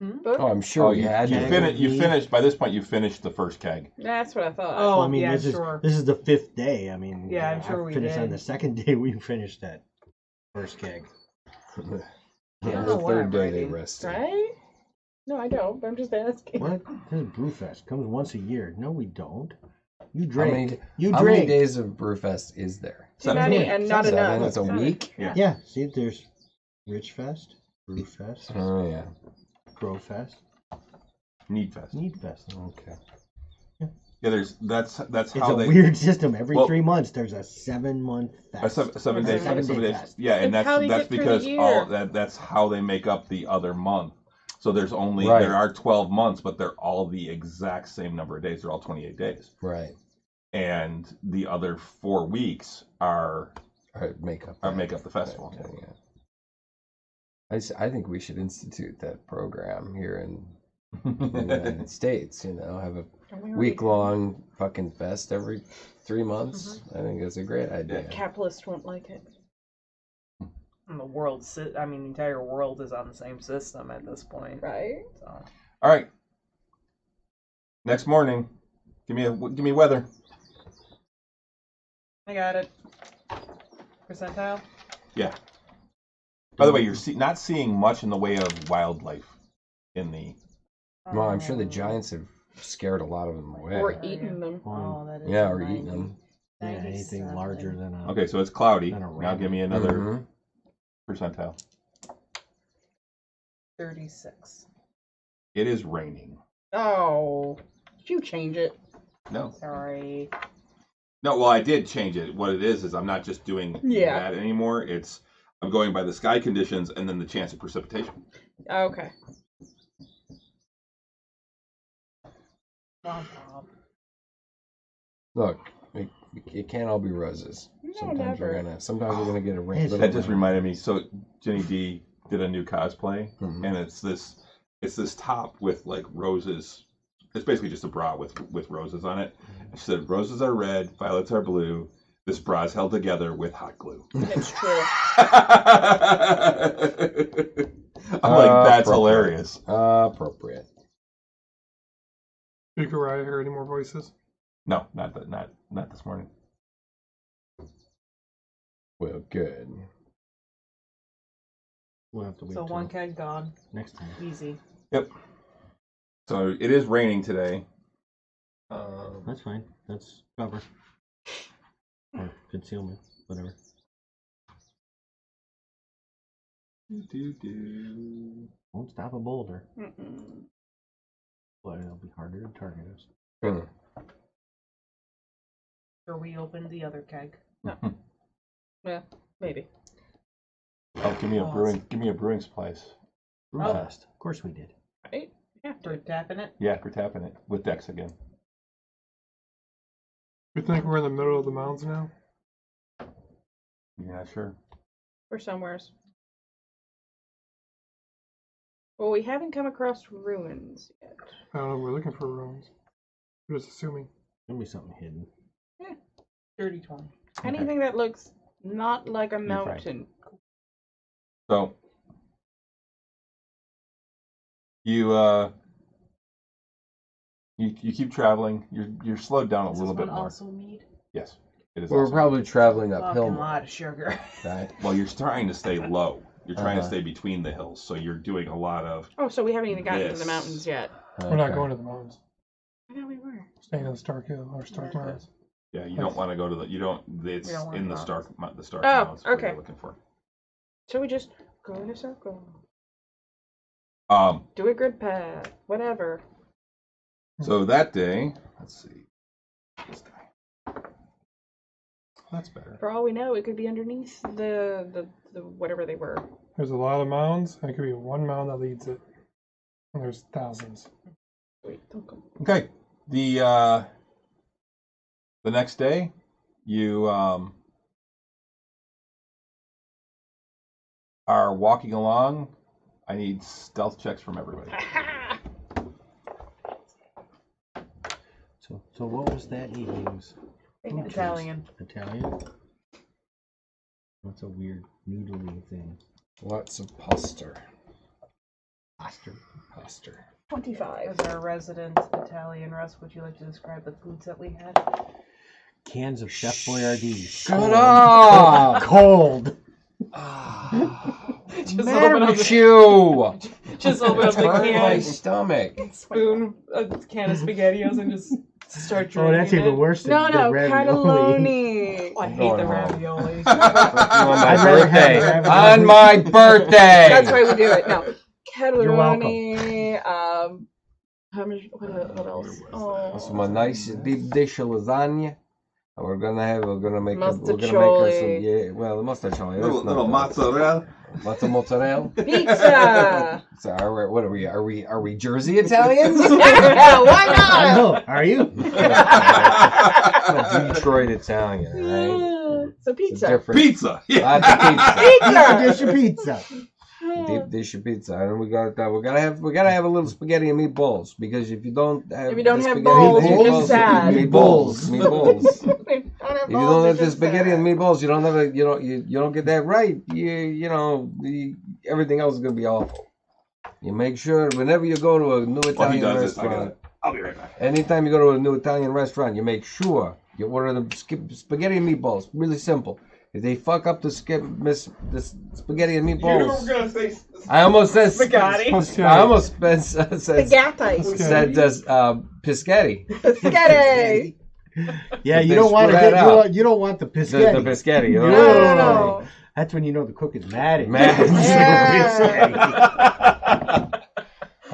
Book? Oh, I'm sure we you, had. you, keg. to. you finished by this point. You finished the first keg. That's what I thought. Oh, Well, I mean, yeah, this sure. is the 5th day. I mean, Yeah, I'm sure I we finished on did. the second day. We finished that first keg. Yeah, don't the know what third I'm day they writing. rested. Right? No, I don't. But I'm just asking. What? This is Brewfest. Comes once a year. No, we don't. You How drink. many, You how many drink. days of Brewfest is there? Too many and not Seven. enough. That's a week. Yeah. Yeah. See, there's Richfest, Brewfest, Oh yeah. Growfest, Needfest. Needfest. Okay. Yeah, that's It's how a they. weird system. Every Well- 3 months, there's a 7-month fest. A seven day, It's a 7-day day. fest. Yeah, and It's how they that's get through the because year. all that's how they make up the other month. So there's only Right. there are 12 months, but they're all the exact same number of days. They're all 28 days, Right. and the other 4 weeks are All right. Make up. make up the festival. Yeah. I think we should institute that program here in the United States. You know, have a week-long fucking fest every 3 months. I think that's a great idea. Capitalist won't like it. And the world, I mean, the entire world is on the same system at this point. Right? So. All right. Next morning, give me weather. I got it. Percentile? Yeah. By the way, you're not seeing much in the way of wildlife in the. Well, I'm sure the giants have scared a lot of them away. Or eating them. Oh, that is Yeah, a or 90. eating them. Yeah, anything 97. larger than a. Okay, so it's cloudy. Then a Now give me rabbit. another Mhm. percentile. 36. It is raining. Oh. Did you change it? No. Sorry. No, well, I did change it. What it is I'm not just doing Yeah. that anymore. I'm going by the sky conditions and then the chance of precipitation. Okay. Look, it can't all be roses. No, Sometimes never. Sometimes we're gonna get a rain. Yes, That just reminded me. So Jenny D did a new cosplay, Mhm. and it's this top with like roses. It's basically just a bra with roses on it. And she said roses are red, violets are blue. This bra is held together with hot glue. It's true. I'm like, that's Appropriate. hilarious. Appropriate. You could write hear any more voices? No, not this morning. Well, good. We'll have to wait So till one keg gone. next time. Easy. Yep. So it is raining today. That's fine. That's cover. Or concealment, whatever. Won't stop a boulder, Mm-mm. but it'll be harder to target us. Hmm. Or we opened the other keg. Yeah, maybe. Oh, give me a brewing supplies. Brewfest. Of course we did. Right? Yeah. We're tapping it. Yeah, we're tapping it with Dex again. You think we're in the middle of the mountains now? You're not sure. Or somewheres. Well, we haven't come across ruins yet. I don't know. We're looking for ruins. We're just assuming. There'll be something hidden. Dirty 20. Anything that looks not like a You're fine. mountain. So you keep traveling. You're slowed down a Does little this bit one more. also mead? Yes, it is. We're also- probably traveling Fucking uphill. more, lot of sugar. Right? Well, you're trying to stay low. You're trying to Uh-huh. stay between the hills, so you're doing a lot of. Oh, so we haven't even gotten to This. the mountains yet. We're not Okay. going to the mountains. I thought we were. Staying in the Stark Hill or Stark Mountains. Yeah, you don't want to go to the. You don't. It's We don't want in the the Stark. The Stark Oh, Mountains. What okay. you're looking for. So we just go in a circle. Um. Do a grid path. Whatever. So that day, let's see. This guy. That's better. For all we know, it could be underneath the whatever they were. There's a lot of mounds, and it could be one mound that leads it. And there's thousands. Wait, don't go. Okay. The next day, you are walking along. I need stealth checks from everybody. So what was that evening's food choice? Italian. Italian? That's a weird noodly thing. Lots of pasta. Pasta. 25. As our resident Italian, Russ, would you like to describe the foods that we had? Cans of Chef Boyardee. Shut up! Cold. Just open up the, Chew! just open up the Turn my can, stomach. spoon a can of SpaghettiOs and just start Oh, drinking that's even it. worse than No, the no, ravioli. cannelloni. Oh, I hate Going the home. ravioli. On my I'd rather have birthday. ravioli. On my birthday. That's why we do it. No, welcome. cannelloni. How much? What else? Oh, Some nice deep dish of lasagna. And we're gonna make her some Mustacholi. well, the mustacholi. Little mozzarella. Mozzarella. pizza. So what are we Jersey Italians? Yeah, why I not? know. Are you? I'm a Detroit Italian, right? So It's pizza. a different. Pizza. Yeah. Lots of pizza. Pizza. Dish of pizza. Deep dish of pizza, and we gotta have a little spaghetti and meatballs, because if you don't have If you don't the have spaghetti balls, and you're meatballs- just sad. meatballs. If If you don't have the spaghetti and meatballs, you don't have you don't get that right. Everything else is gonna be awful. You make sure whenever you go to a new While he Italian does this, I got restaurant, it. I'll be right back. anytime you go to a new Italian restaurant, you make sure you order the spaghetti and meatballs. Really simple. If they fuck up the spaghetti and meatballs, gonna say I almost said Spaghetti. I almost said Spaghetti. piscetti. Spaghetti. Yeah, But you they don't want to screw get that up. you don't want the The piscetti. piscetti. You No, know? no, no. That's when you know the cook is mad at you. Mad. Piscetti.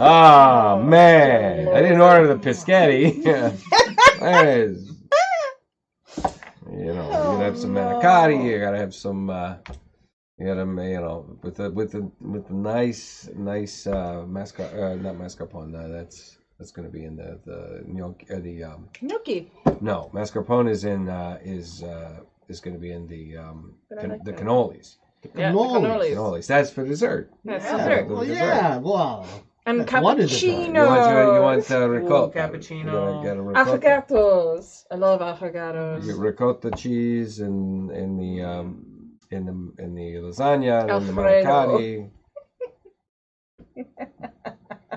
Oh man, I didn't order the piscetti. You gotta have some manicotti. You gotta have some. You gotta, with the nice not mascarpone. That's gonna be in the gnocchi. Gnocchi. No, mascarpone is gonna be in the But I like the that. cannolis. Yeah, Cannolis. Cannolis. That's for dessert. That's Yeah, dessert. well, Dessert. yeah, well. And That's one of the cappuccino. You want ricotta. cappuccino. You gotta ricotta. Affogatos. I love You affogatos. get ricotta cheese and in the lasagna and the Alfredo. manicotti.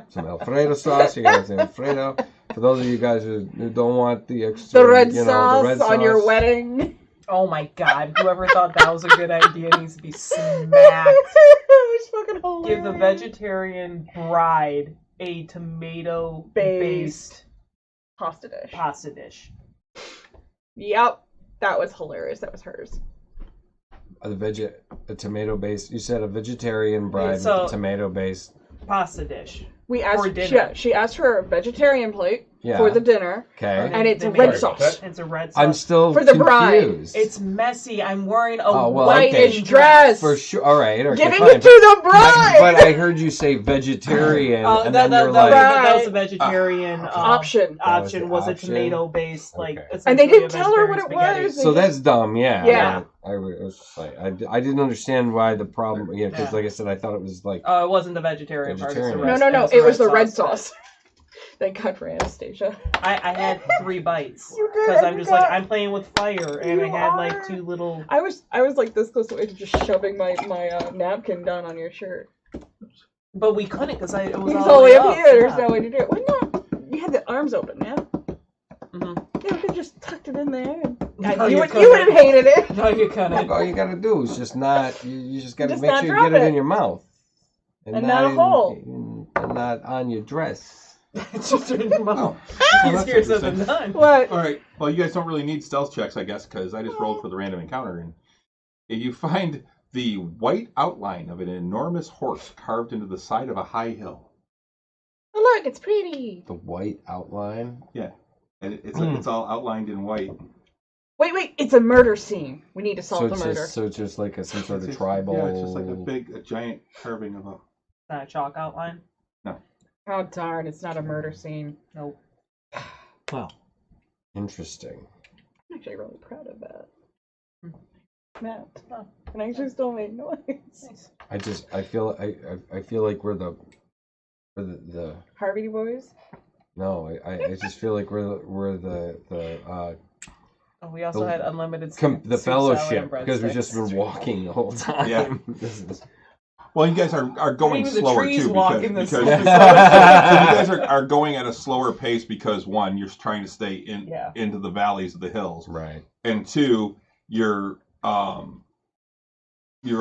Some Alfredo sauce. You got some Alfredo. For those of you guys who don't want the extra, The red the sauce red on your sauce. wedding. Oh my god, whoever thought that was a good idea needs to be smacked. It's fucking hilarious. Give the vegetarian bride a tomato-based pasta dish. pasta dish. Yep. That was hilarious. That was hers. A tomato based. You said a vegetarian bride So- with a tomato based. Pasta dish. We For asked. dinner. She asked for a vegetarian plate. Yeah. for the dinner, Okay. and it's They a made red it- sauce. It's a red sauce. I'm still For the bride. confused. It's messy. I'm wearing a Oh, well, White okay. dress. For sure. All right. Okay, Giving fine. it to the bride. But I heard you say vegetarian, and then you're like, that was a vegetarian Option. option was a option? tomato-based, like, Okay. And they essentially didn't a tell her what vegetarian it spaghetti. was. so that's dumb. Yeah. Yeah. I was just like, I didn't understand why the problem. Yeah, because Yeah. like I said, I thought it was like. Oh, it wasn't the vegetarian part. It's the Vegetarian. red, No. it's It was the red bit. sauce. Thank God for Anastasia. I had 3 bites You did, because I I'm just forgot. like I'm playing with fire, and I You had are. like 2 little. I was like this close to just shoving my napkin down on your shirt. But we couldn't because it was It's all the way up. here. There's Yeah. no way to do it. Why not? You had the arms open, yeah. Mhm. Yeah, we could just tucked it in there. And No, you you would couldn't. have hated it. No, you couldn't. All you gotta do is just not. You just gotta Just make not sure you drop get it it. in your mouth, And not a hole. and not on your dress. It's just in your mouth. that's Easier said than interesting. done. What? All right. Well, you guys don't really need stealth checks, I guess, because I just rolled for the random encounter, and you find the white outline of an enormous horse carved into the side of a high hill. Oh, look, it's pretty. The white outline. And it's all outlined in white. Wait, it's a murder scene. We need to solve the murder. It's just like some sort of It's- tribal. Yeah, it's just like a giant carving of a. Not a chalk outline. Oh, darn, it's not a murder scene. Nope. Well, Interesting. I'm actually really proud of that. Hmm. Matt, can I actually still make noise? Nice. I feel like we're the Harvey boys? no, I just feel like we're the Oh, we also The- had unlimited the soup, salad, and fellowship because we've just breadsticks. been walking the whole time. Yeah. This is- Well, you guys are going Even the slower trees too walk because, in this because episode. so you guys are going at a slower pace because 1, you're trying to stay into the valleys of the hills, right. and 2, you're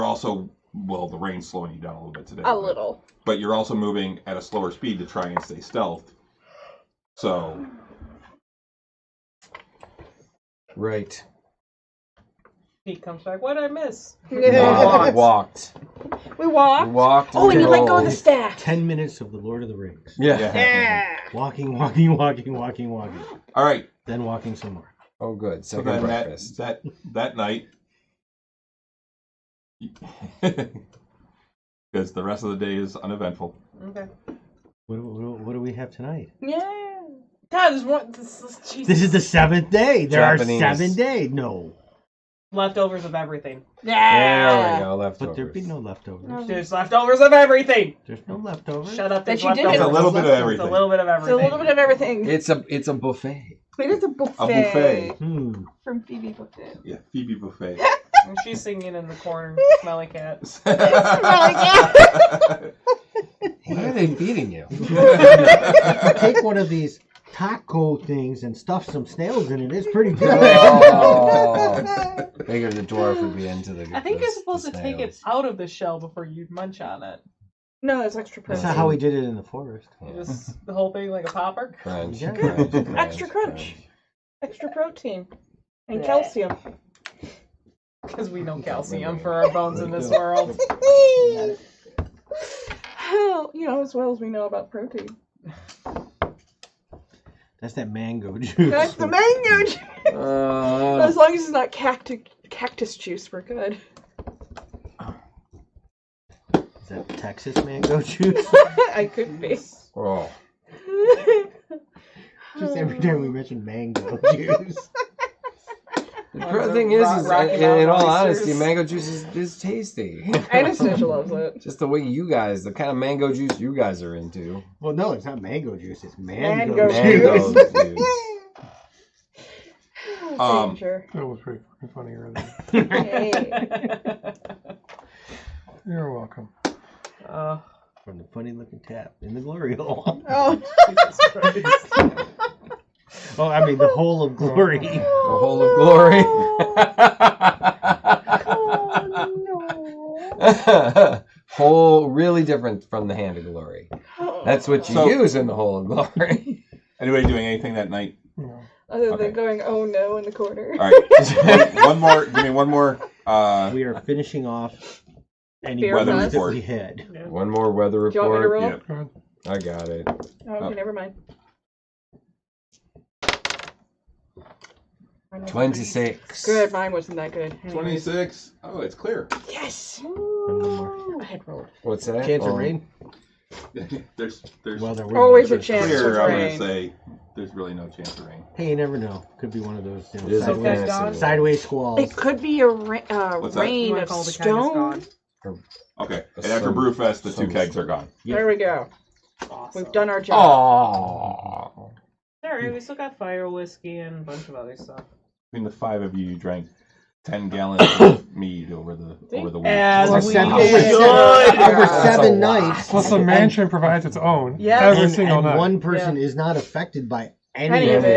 also the rain's slowing you down a little bit today. A little. But you're also moving at a slower speed to try and stay stealth. So Right. Pete comes back. What did I miss? Walked. We walked. Walked. Oh, and you let go of the rolled. staff. 10 minutes of the Lord of the Rings. Yeah. Yeah. Walking. all right. Then walking some more. Oh, good. So Second then breakfast. that night, because the rest of the day is uneventful. Okay. What do we have tonight? Yeah. God, there's one. This This is the 7th day. There Japanese. are 7 days. No. leftovers of everything. There Yeah. we go. Leftovers. But there'd be no leftovers. No. There's leftovers of everything. There's no leftovers. Shut up. Bet There's you did leftovers. have It's a little bit of It's everything. a little bit of It's everything. a little bit of everything. It's a buffet. It is a buffet. A buffet. From Phoebe Buffet. Yeah, Phoebe buffet. And she's singing in the corner. Smelly cat. What are they feeding you? Take one of these taco things and stuff some snails in it. It's pretty good. Oh. Figured the dwarf would be into the. I think the- you're supposed the to take it snails. out of the shell before you munch on it. No, that's extra That's protein. not how we did it in the forest. You just the whole thing like a popper. Crunch. Yeah. crunch, Extra crunch. Extra protein. And Yeah. calcium. Because we know calcium for our bones in this world. Hell, as well as we know about protein. That's that mango juice. That's the mango juice. As long as it's not cactus juice, we're good. Is that Texas mango juice? I could be. Oh. Just every time we mention mango juice. The thing is, Rocky in Mountain all oysters. honesty, mango juice is tasty. Anastasia loves it. Just the way you guys, the kind of mango juice you guys are into. Well, no, it's not mango juice. It's mango, Mango juice. Mango juice. Danger. That was pretty fucking funny earlier. Hey. You're welcome. From the funny looking tap in the glory hole. Oh. Jesus Christ. Oh, I mean the hole of glory. The whole of glory. Oh, Whole, really different from the hand of glory. no. That's what you So- use in the whole of glory. Anybody doing anything that night? No. Other Okay. than going, oh no, in the corner. All right. one more. Give me one more. We are finishing off any Beer Weather weather that report. we had. One more weather Do you want me to report. roll? Yep. Go ahead. I got it. Oh, okay, never mind. Mine was 26. Good, mine wasn't that good. Anyways. 26. Oh, it's clear. Yes! And one more. I had rolled. What's that? Chance of Oh, rain? there's Well, there Always a wouldn't be. chance clear. of I'm gonna rain. say there's really no chance of rain. Hey, you never know. Could be one of those It is a So sideways, that's gone? fantasy. sideways squalls. It could be a What's that? You rain wanna of call the keg is stone. gone? Okay. A And after sun- Brewfest, the two sun- kegs are gone. Yep. There we go. Awesome. We've done our job. Aww. Alright, we still got fire whiskey and a bunch of other stuff. Between the 5 of you drank 10 gallons of mead over the week. As Over we seven- did. over That's 7 a lot. nights. Plus, the mansion provides its own Yeah. every and, single and night. one person is not affected by any Any of of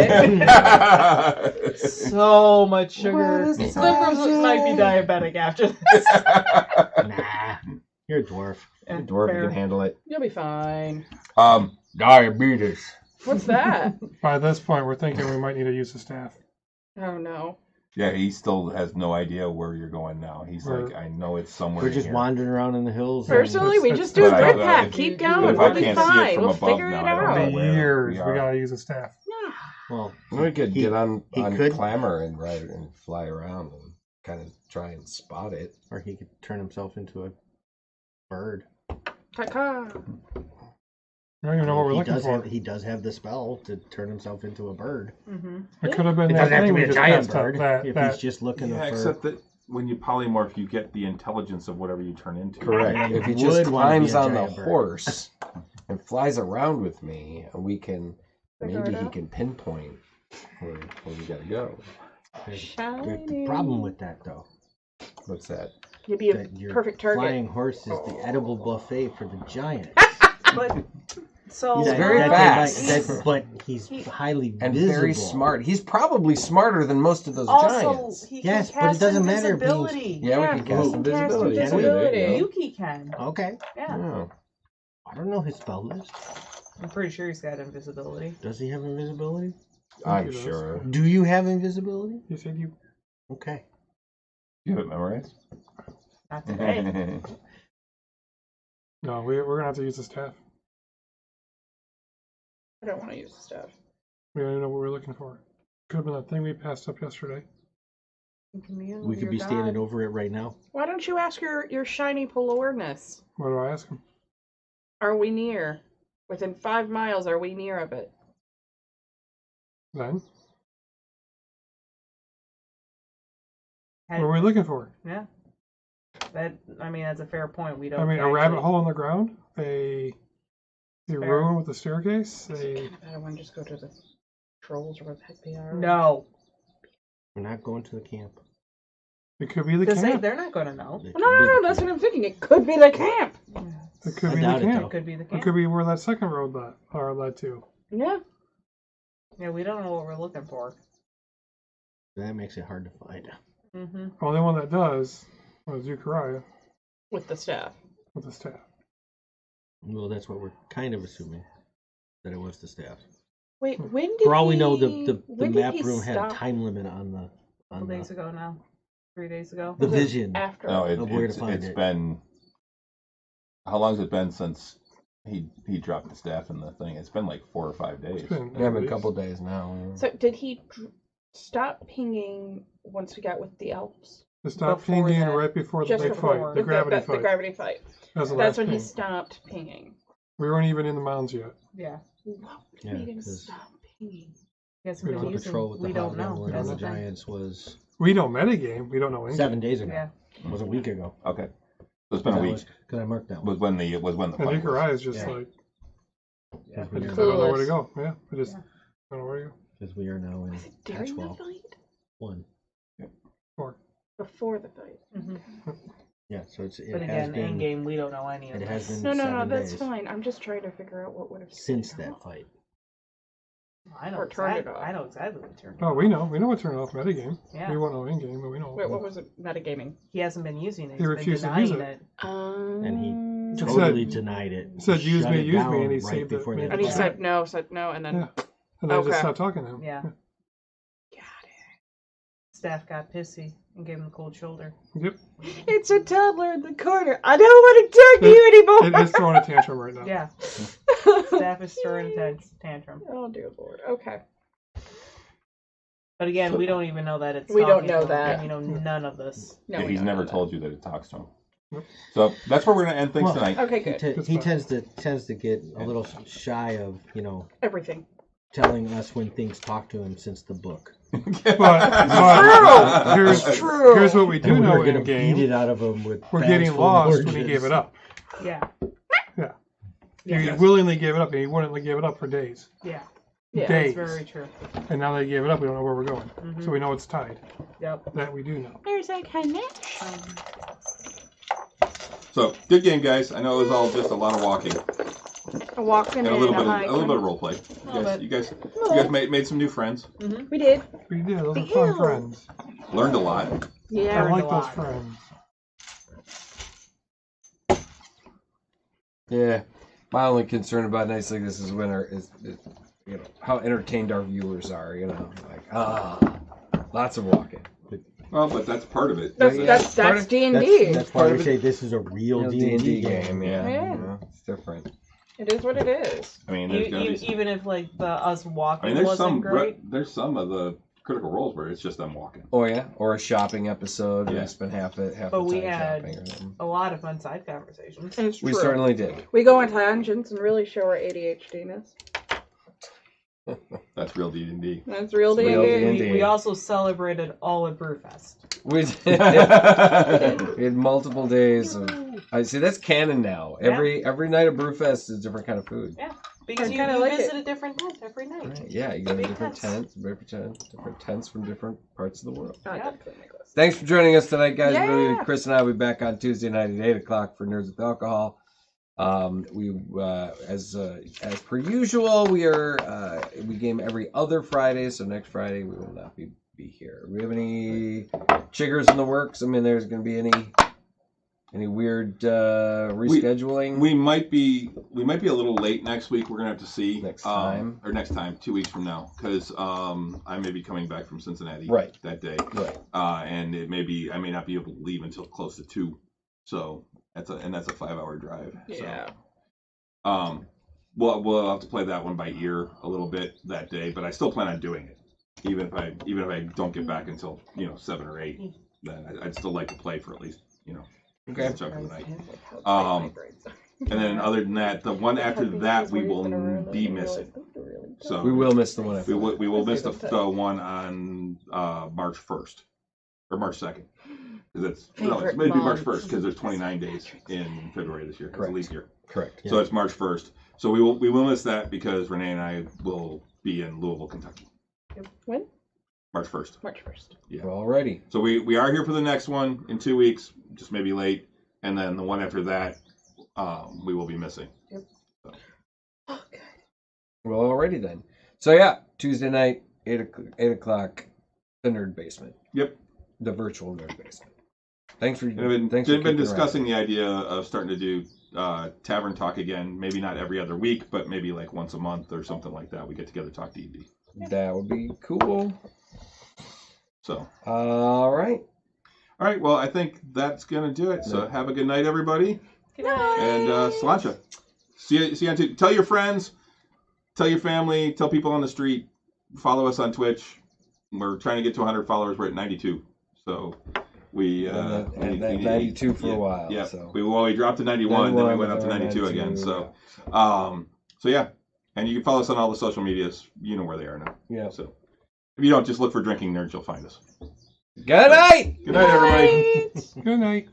it. So much sugar. What is Clippers might be diabetic after this. Nah, you're a dwarf. Yeah, Dwarf, you fair. can handle it. You'll be fine. Diabetes. What's that? By this point, we're thinking we might need to use the staff. Oh no. Yeah, he still has no idea where you're going now. He's We're- like, I know it's somewhere We're just here. wandering around in the hills. and- Personally, we it's- just do a but bread I- pack. if- Keep but going. if I We'll be can't see it fine. from We'll above figure now, it I don't For know out. where years, we we are. gotta use the staff. Well, We could he- get on he could- Clamor and ride and fly around and kind of try and spot it. or he could turn himself into a bird. Caca. I don't even know what we're he looking does for. Have, he does have the spell to turn himself into a bird. Mm-hmm. It could have been It that doesn't have thing to we be a just giant messed up, bird that, if that he's just looking Yeah, for. except that when you polymorph, you get the intelligence of whatever you turn into. Correct. If he Would just wanna be climbs a on the giant bird. horse and flies around with me, and we can Figure maybe it he out. can pinpoint where we gotta go. There's the problem with that, though. What's that? You'd be a That your perfect target. flying horse is the edible buffet for the giant. But so He's That- very that- fast. but he's highly And visible. very smart. He's probably smarter than most of those also giants. he Yes, can but it cast doesn't matter if he's- invisibility. Yeah, we Yeah, can cast we can cast invisibility. invisibility. There you go. Yuki can. Okay. Yeah. Oh. I don't know his spell list. I'm pretty sure he's got invisibility. Does he have invisibility? I'm he does. sure. Do you have invisibility? You said you. Okay. You have it memorized? Not today. No, we're gonna have to use the staff. I don't want to use the stuff. We don't even know what we're looking for. Could have been that thing we passed up yesterday. We could be standing over it right now. Why don't you ask your shiny Polorness? What do I ask him? Are we near? Within 5 miles, are we near of it? Then? What are we looking for? Yeah. That I mean that's a fair point. We don't. I mean, a rabbit hole in the ground? A Fair. room with a staircase? A I don't want to just go to the trolls or what the heck they are. No, We're not going to the camp. It could be the because camp. they're not going to know. It No, could no, be no, the that's camp. what I'm thinking. It could be the camp. It could I be doubt the it, camp. though. It could be the It camp. could be where that second road led to. Yeah. Yeah, we don't know what we're looking for. That makes it hard to find. Mm-hmm. Only one that does was Zechariah With the staff. with the staff. Well, that's what we're kind of assuming. That it was the staff. Wait, when did For all we know, he- the when did map he room had a stop time limit on the A couple days ago now. 3 days ago. the vision. after? No, Of where to it's find it. been. How long has it been since he dropped the staff in the thing? It's been like 4 or 5 days. It's been Yeah, been a weeks. couple days now. Yeah. So did he stop pinging once we got with the elves? It stopped Before pinging that. right before the Just big before fight, the gravity the fight. gravity fight. That was the That's last when he ping. stopped pinging. We weren't even in the mountains yet. Yeah. What Yeah, made him 'cause- stop pinging? He hasn't We been don't using. Patrol with the We don't know. hobgoblin That's and the the thing. giants was We don't metagame. We don't know in 7 days ago. Yeah. It was a week ago. Okay, so it's been a week. Because I marked that Was one. when the And fight was. Zechariah is just Yeah. like, Because I we, don't are- know where to go. Yeah, I just Yeah. don't know where to go. 'cause we are now in Was it during the Patchwell. fight? 1. Before the fight? Mm-hmm. Yeah, so it But has again, been in game, we don't know any of it this. has been No, 7 that's days fine. I'm just trying to figure out what would have since that fight. I know Or turn it off. I know exactly what turned. Oh, we know. We know what turned off metagame. Yeah. We won't know in game, but we know. Wait, what was it? Metagaming. He hasn't been using it. He He's been refused to use denying it. And he Just totally said- denied it. said, "Use Shut me, it use me," down and he right saved it, before made that And he Yeah. fight. said no, and then Yeah. And then I Okay. just stopped talking to him. Yeah. Staff got pissy and gave him the cold shoulder. Yep. it's a toddler in the corner. I don't want to talk to you anymore. It is throwing a tantrum right now. Yeah. Staff is throwing a tantrum. Oh dear lord. Okay. But again, we don't even know that it's. We don't talking know to him, that. and we know none of this. No, Yeah, we he's don't never know told you that it talks to him. Nope. So that's where we're going to end things Well, tonight. that. Okay, He, good. he tends to get a little shy of Everything. telling us when things talk to him since the book. But here's True. here's what we do And know we're gonna in beat game. it out of him with. We're bags getting full of lost when he oranges. gave it up. Yeah. Yeah. Yeah. He willingly gave it up, and he wouldn't give it up for days. Yeah. Yeah. Days. That's very true. And now that he gave it up, we don't know where we're going. Mhm. So we know it's tied. Yep. That we do know. There's a connection. So good game, guys. I know it was all just a lot of walking A walking and and a little bit, hiking. a little bit of role play. You guys made some new friends. We did. We did. Those are fun friends. Learned a lot. Yeah. I Learned like a those lot. friends. Yeah. My only concern about nights like this is when how entertained our viewers are. Lots of walking. Well, but that's part of it. That's part of- D&D. That's why part we of it. say this is a real D&D game. Yeah. Yeah. It's different. It is what it is. I mean, there's gonna be. Even if like us walking There's wasn't some. great. There's some of the critical roles where it's just them walking. Oh yeah, or a shopping episode. Yeah. We spent half the But we time had shopping. Or something. a lot of fun side conversations. It's We true. certainly did. We go on tangents and really show our ADHD-ness. That's real D&D. That's real It's real D&D. D&D. We also celebrated all at Brewfest. We did. We had multiple days of. I see that's canon now. Every night of Brewfest is a different kind of food. Because I you kinda like it. visit a different tent every night. Right, yeah, you get Big different tents. different tents from different parts of the world. Oh, Yeah. definitely make lists. Thanks for joining us tonight, guys. Yeah. Really, Chris and I will be back on Tuesday night at 8 o'clock for Nerds with Alcohol. We as per usual, we game every other Friday, so next Friday we will not be here. Do we have any chiggers in the works? I mean, there's going to be any weird rescheduling? We might be a little late next week. We're gonna have to see Next time. or next time, 2 weeks from now, because I may be coming back from Cincinnati Right. that day, Right. and I may not be able to leave until close to 2. So that's a 5-hour drive. Yeah. So, we'll have to play that one by ear a little bit that day, but I still plan on doing it, even if I don't get back until 7 or 8. Then I'd still like to play for at least Okay. a chunk of the night. Like how tight my Um, braids are. And then other than that, the one after that we will be missing. So We will miss the one. We will miss the one on March 1st or March 2nd. It's maybe March 1st because there's 29 days in February this year. It's a leap year. Correct. So it's March 1st. So we will miss that because Renee and I will be in Louisville, Kentucky. When? March 1st. March 1st. Yeah. We're all ready. So we are here for the next one in 2 weeks, just maybe late, and then the one after that we will be missing. Okay. Well, already then. So yeah, Tuesday night, 8 o'clock, the Nerd Basement. Yep. The virtual Nerd Basement. Thanks for We've thanks for been kicking discussing the idea of starting to do tavern talk again. Maybe not every other week, but maybe like once a month or something like that. We get together, talk D&D. around. That would be cool. So All right. all right, well I think that's gonna do it. So have a good night, everybody, Good night. and Sláinte. See you on Tuesday. Tell your friends, tell your family, tell people on the street. Follow us on Twitch. We're trying to get to 100 followers. We're at 92. So we And that we need 92 for yeah, a while. Yeah, So. we dropped to 91, then we went up to 92 again. So so yeah, and you can follow us on all the social medias. You know where they are now. Yeah. So if you don't, just look for Drinking Nerds. You'll find us. Good night. Good night, everybody. Good night.